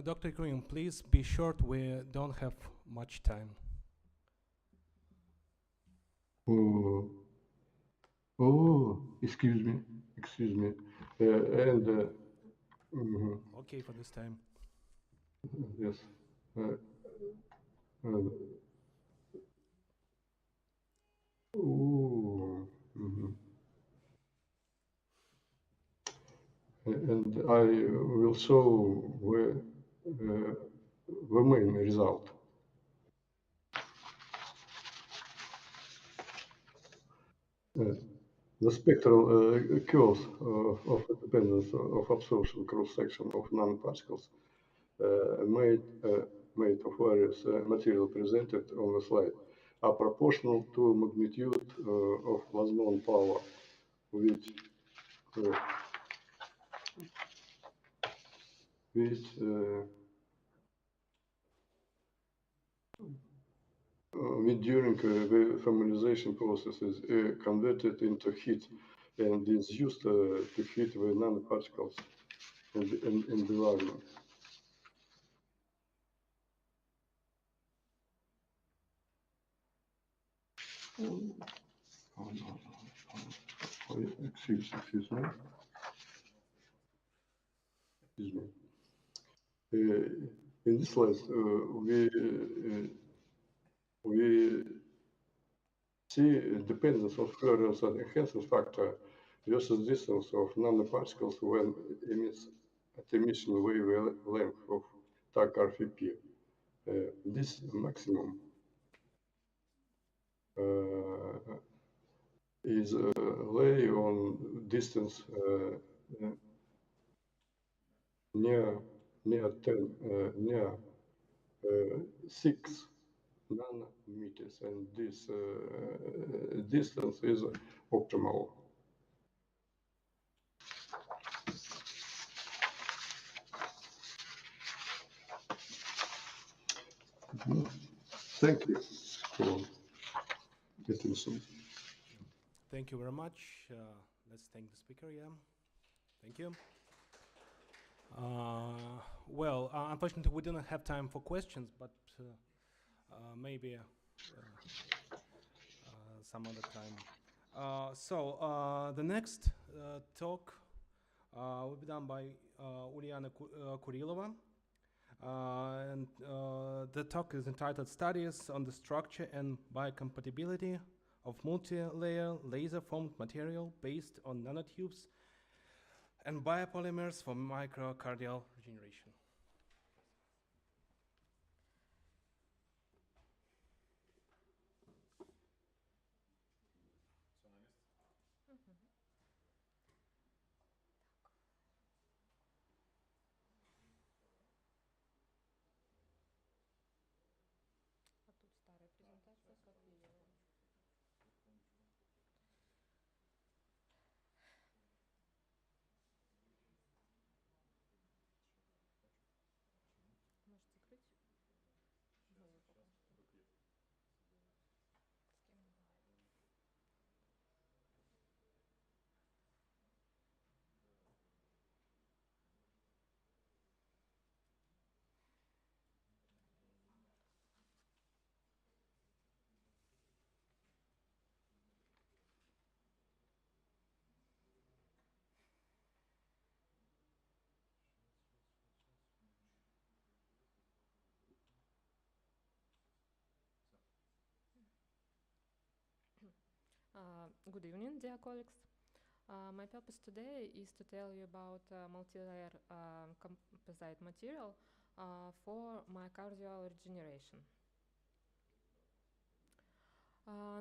Dr. Green, please be short. We don't have much time. Excuse me. Okay, for this time. Yes. And I will show the main result. The spectral curves of dependence of absorption cross-section of nanoparticles made of various material presented on the slide are proportional to magnitude of plasmon power, which during the thermalization process is converted into heat and is used to heat the nanoparticles in the environment. Excuse me. In this slide, we see dependence of fluorescence and enhancement factor versus distance of nanoparticles when emits at emission wavelength of TAC RFP. This maximum is lay on distance near 6 nanometers, and this distance is optimal. Thank you for attention. Thank you very much. Let's thank the speaker. Yeah, thank you. Well, unfortunately, we didn't have time for questions, but maybe some other time. So the next talk will be done by Uliana Kurilova. And the talk is entitled Studies on the Structure and Biocompatibility of Multi-Layer Laser-Formed Material Based on Nanotubes and Biopolymers for Microcardial Regeneration. Good evening, dear colleagues. My purpose today is to tell you about multi-layer composite material for myocardial regeneration.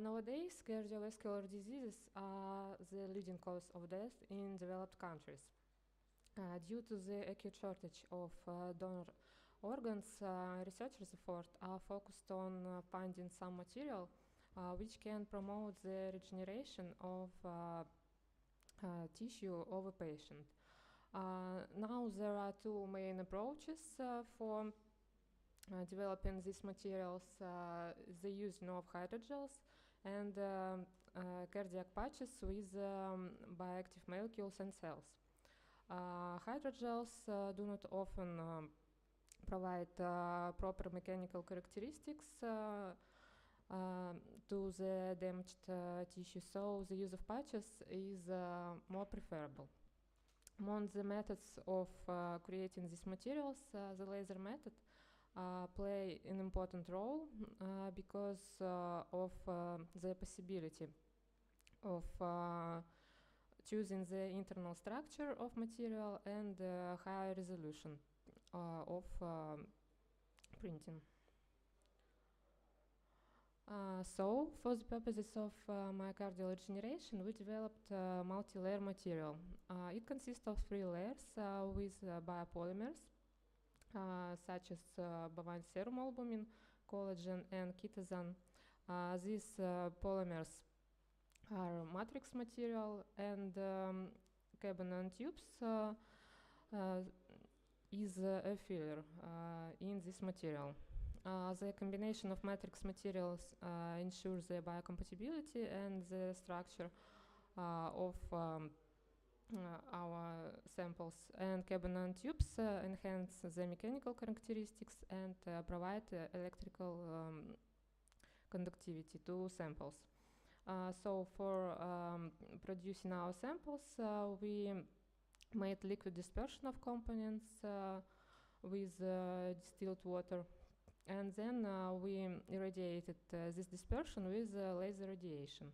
Nowadays, cardiovascular diseases are the leading cause of death in developed countries. Due to the acute shortage of donor organs, researchers' efforts are focused on finding some material which can promote the regeneration of tissue of a patient. Now there are two main approaches for developing these materials, the using of hydrogels and cardiac patches with bioactive molecules and cells. Hydrogels do not often provide proper mechanical characteristics to the damaged tissue, so the use of patches is more preferable. Among the methods of creating these materials, the laser method play an important role because of the possibility of choosing the internal structure of material and high resolution of printing. So, for the purposes of myocardial regeneration, we developed multi-layer material. It consists of 3 layers with biopolymers, such as bovine serum albumin, collagen, and chitosan. These polymers are matrix material, and carbon nanotubes is a filler in this material. The combination of matrix materials ensures the biocompatibility and the structure of our samples, and carbon nanotubes enhance the mechanical characteristics and provide electrical conductivity to samples. So for producing our samples, we made liquid dispersion of components with distilled water, and then we irradiated this dispersion with laser radiation.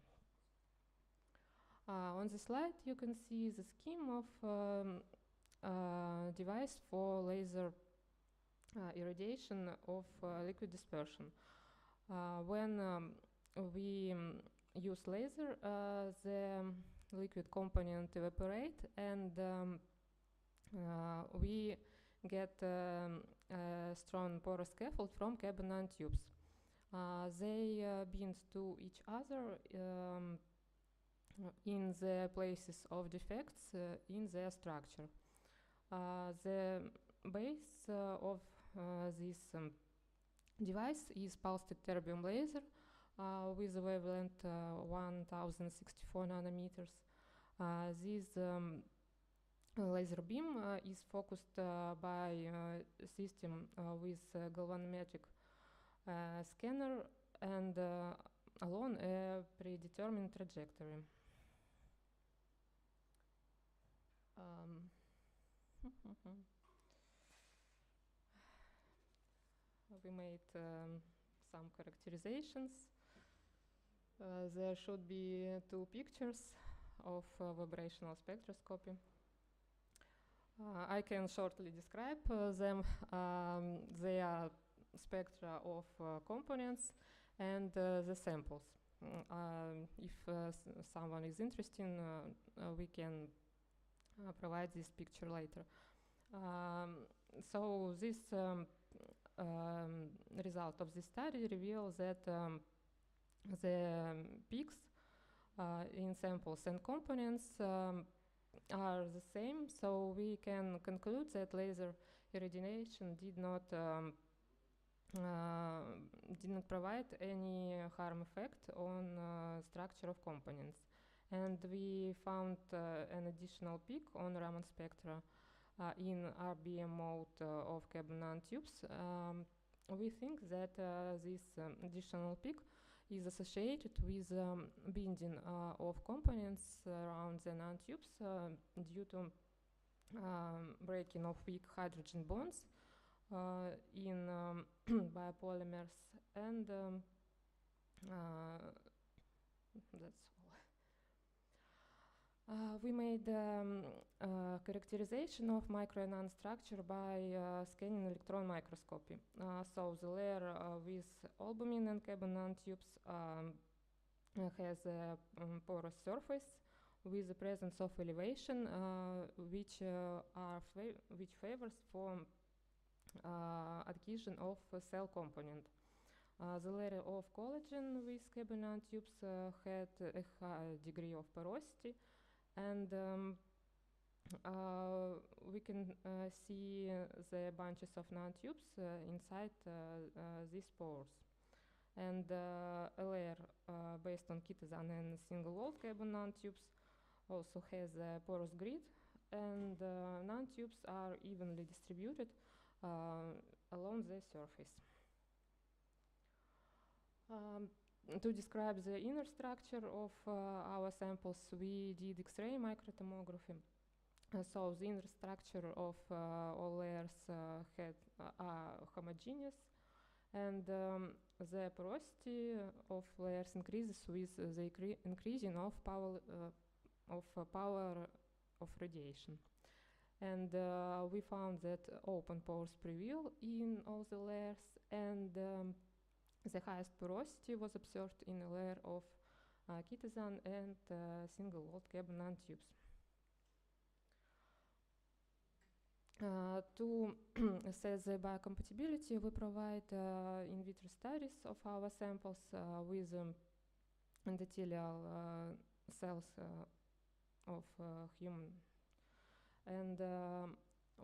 On the slide you can see the scheme of device for laser irradiation of liquid dispersion. When we use laser, the liquid component evaporate, and we get a strong porous scaffold from carbon nanotubes. They bind to each other in the places of defects in their structure. The base of this device is pulsed terbium laser with a wavelength 1064 nanometers. This laser beam is focused by a system with galvanometric scanner and along a predetermined trajectory. We made some characterizations. There should be 2 pictures of vibrational spectroscopy. I can shortly describe them. They are spectra of components and the samples. If someone is interested, we can provide this picture later. So this result of this study reveals that the peaks in samples and components are the same, so we can conclude that laser irradiation did not provide any harm effect on structure of components. And we found an additional peak on Raman spectra in RBM mode of carbon nanotubes. We think that this additional peak is associated with binding of components around the nanotubes due to breaking of weak hydrogen bonds in biopolymers, and that's all. We made characterization of micro and nanostructure by scanning electron microscopy. So the layer with albumin and carbon nanotubes has a porous surface with the presence of elevation, which favors for adhesion of cell component. The layer of collagen with carbon nanotubes had a high degree of porosity, and we can see the bunches of nanotubes inside these pores. And a layer based on chitosan and single-walled carbon nanotubes also has a porous grid, and nanotubes are evenly distributed along the surface. To describe the inner structure of our samples, we did X-ray microtomography. So the inner structure of all layers are homogeneous, and the porosity of layers increases with the increasing of power of radiation. And we found that open pores prevail in all the layers, and the highest porosity was observed in a layer of chitosan and single-walled carbon nanotubes. To assess the biocompatibility, we provide in vitro studies of our samples with endothelial cells of human, and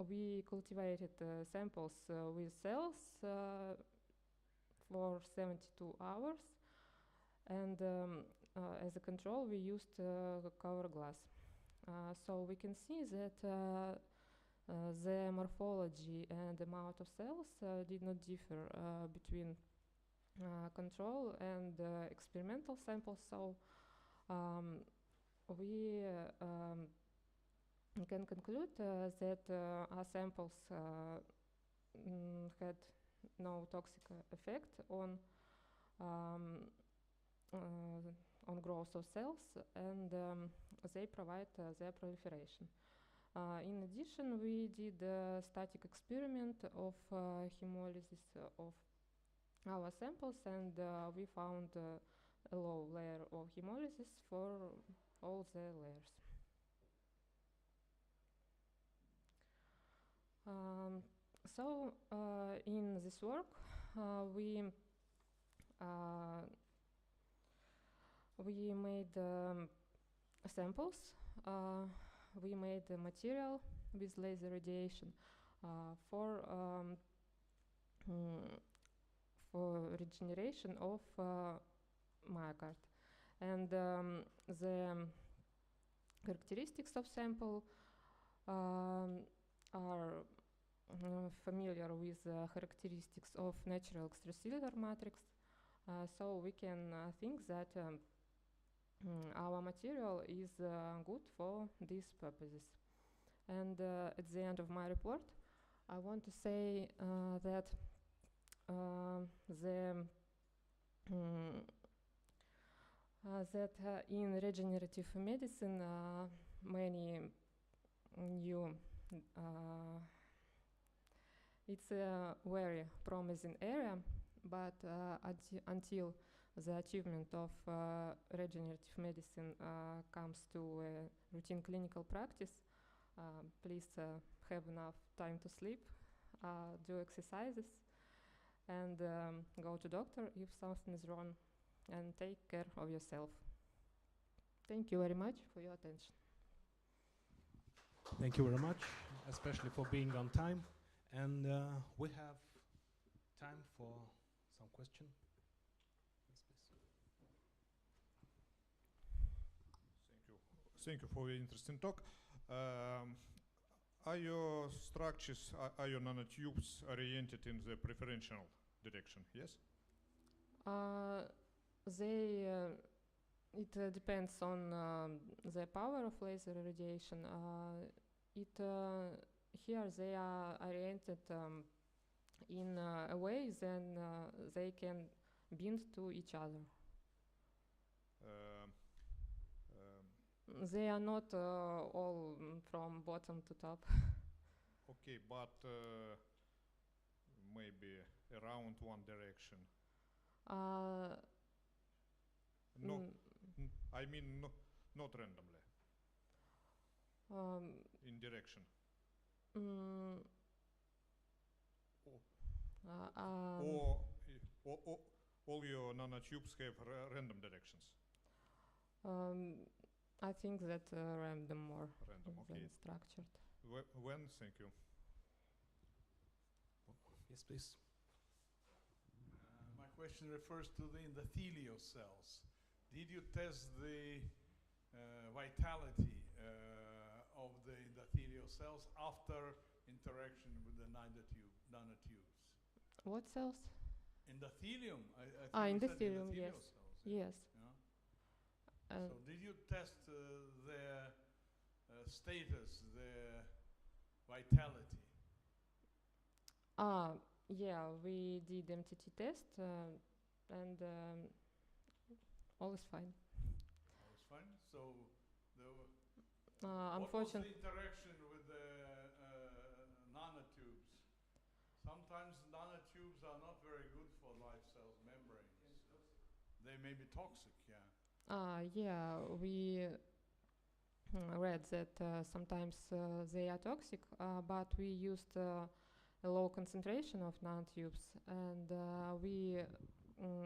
we cultivated samples with cells for 72 hours, and as a control we used cover glass. So we can see that the morphology and amount of cells did not differ between control and experimental samples. So we can conclude that our samples had no toxic effect on growth of cells, and they provide their proliferation. In addition, we did a static experiment of hemolysis of our samples, and we found a low layer of hemolysis for all the layers. So in this work, we made samples. We made the material with laser radiation for regeneration of myocard, and the characteristics of sample are familiar with characteristics of natural extracellular matrix, so we can think that our material is good for these purposes. And at the end of my report, I want to say that in regenerative medicine, many new it's a very promising area, but until the achievement of regenerative medicine comes to routine clinical practice, please have enough time to sleep, do exercises, and go to doctor if something is wrong, and take care of yourself. Thank you very much for your attention. Thank you very much, especially for being on time. And we have time for some questions. Thank you for your interesting talk. Are your structures, are your nanotubes oriented in the preferential direction? Yes? It depends on the power of laser radiation. Here they are oriented in a way then they can bind to each other. They are not all from bottom to top. Okay, but maybe around one direction. No, I mean not randomly. In direction. Or all your nanotubes have random directions. I think that random more Random, than okay. structured. When? Thank you. Yes, please. My question refers to the endothelial cells. Did you test the vitality of the endothelial cells after interaction with the nanotubes? What cells? Endothelium. I think endothelium, you said yes. endothelial cells. Yes. Yeah. So did you test their status, their vitality? Yeah, we did MTT test and all is fine. All is fine. So what was the interaction with the nanotubes? Sometimes nanotubes are not very good for live cells membranes. They may be toxic, yeah. Yeah, we read that sometimes they are toxic, but we used a low concentration of nanotubes, and we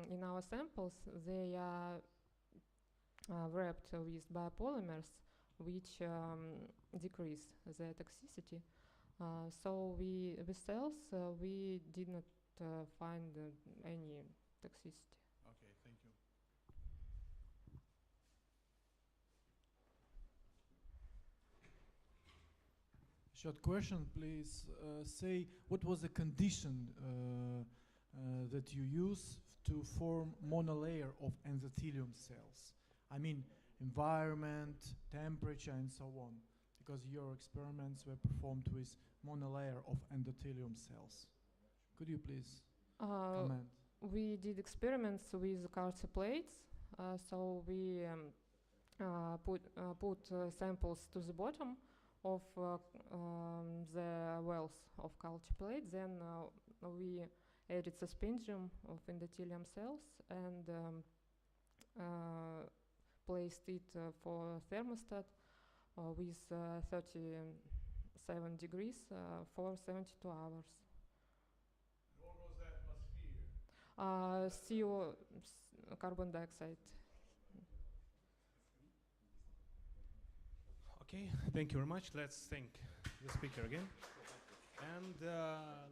in our samples they are wrapped with biopolymers, which decrease their toxicity. So with cells we did not find any toxicity. Okay, thank you. Short question, please. Say what was the condition that you use to form monolayer of endothelium cells? I mean, environment, temperature, and so on, because your experiments were performed with monolayer of endothelium cells. Could you please comment? We did experiments with culture plates, so we put samples to the bottom of the wells of culture plate. Then we added suspension of endothelium cells and placed it for thermostat with 37 degrees for 72 hours. What was the atmosphere? CO, carbon dioxide. Okay, thank you very much. Let's thank the speaker again. And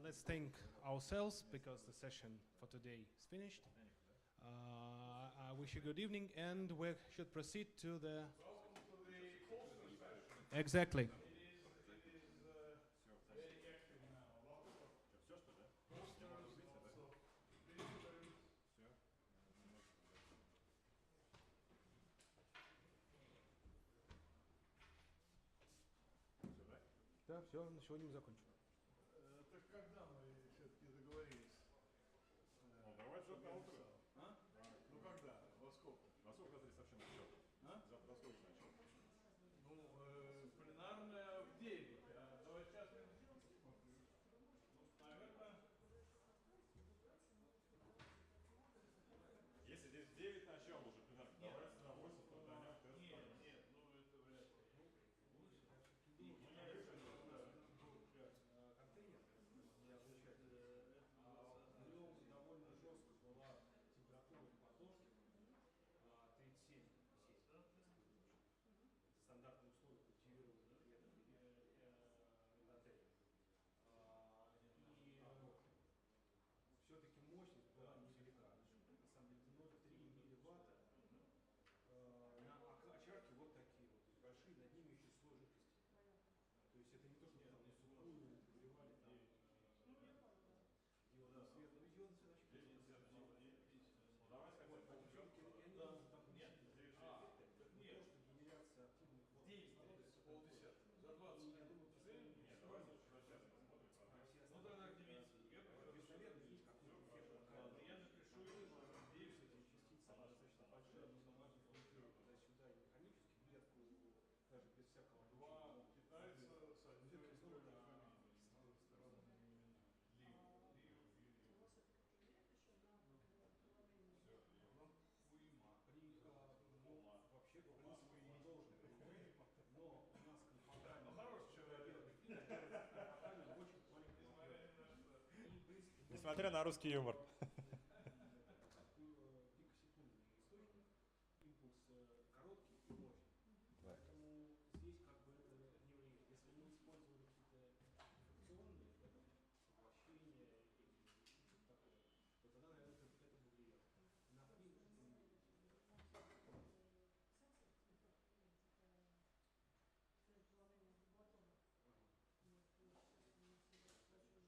let's thank ourselves because the session for today is finished. I wish you a good evening, and we should proceed to the... Welcome to the poster session. Exactly. It is very active now. Lots of posters, lots of visitors. Да, все, на сегодня мы закончим. Так когда мы все-таки договорились? Ну, давайте завтра на утро. А? Ну когда? Во сколько? Во сколько завтра сообщим отчет? А? Завтра во сколько отчет? Ну, пленарная в 9. Давай сейчас минутку посмотрю. Ну, наверное... Если здесь в 9 начнем уже пленарку, давайте на 8 стартанем тест. Нет, ну это вряд ли. Контейнер, я, значит, довольно жестко была Несмотря на русский юмор.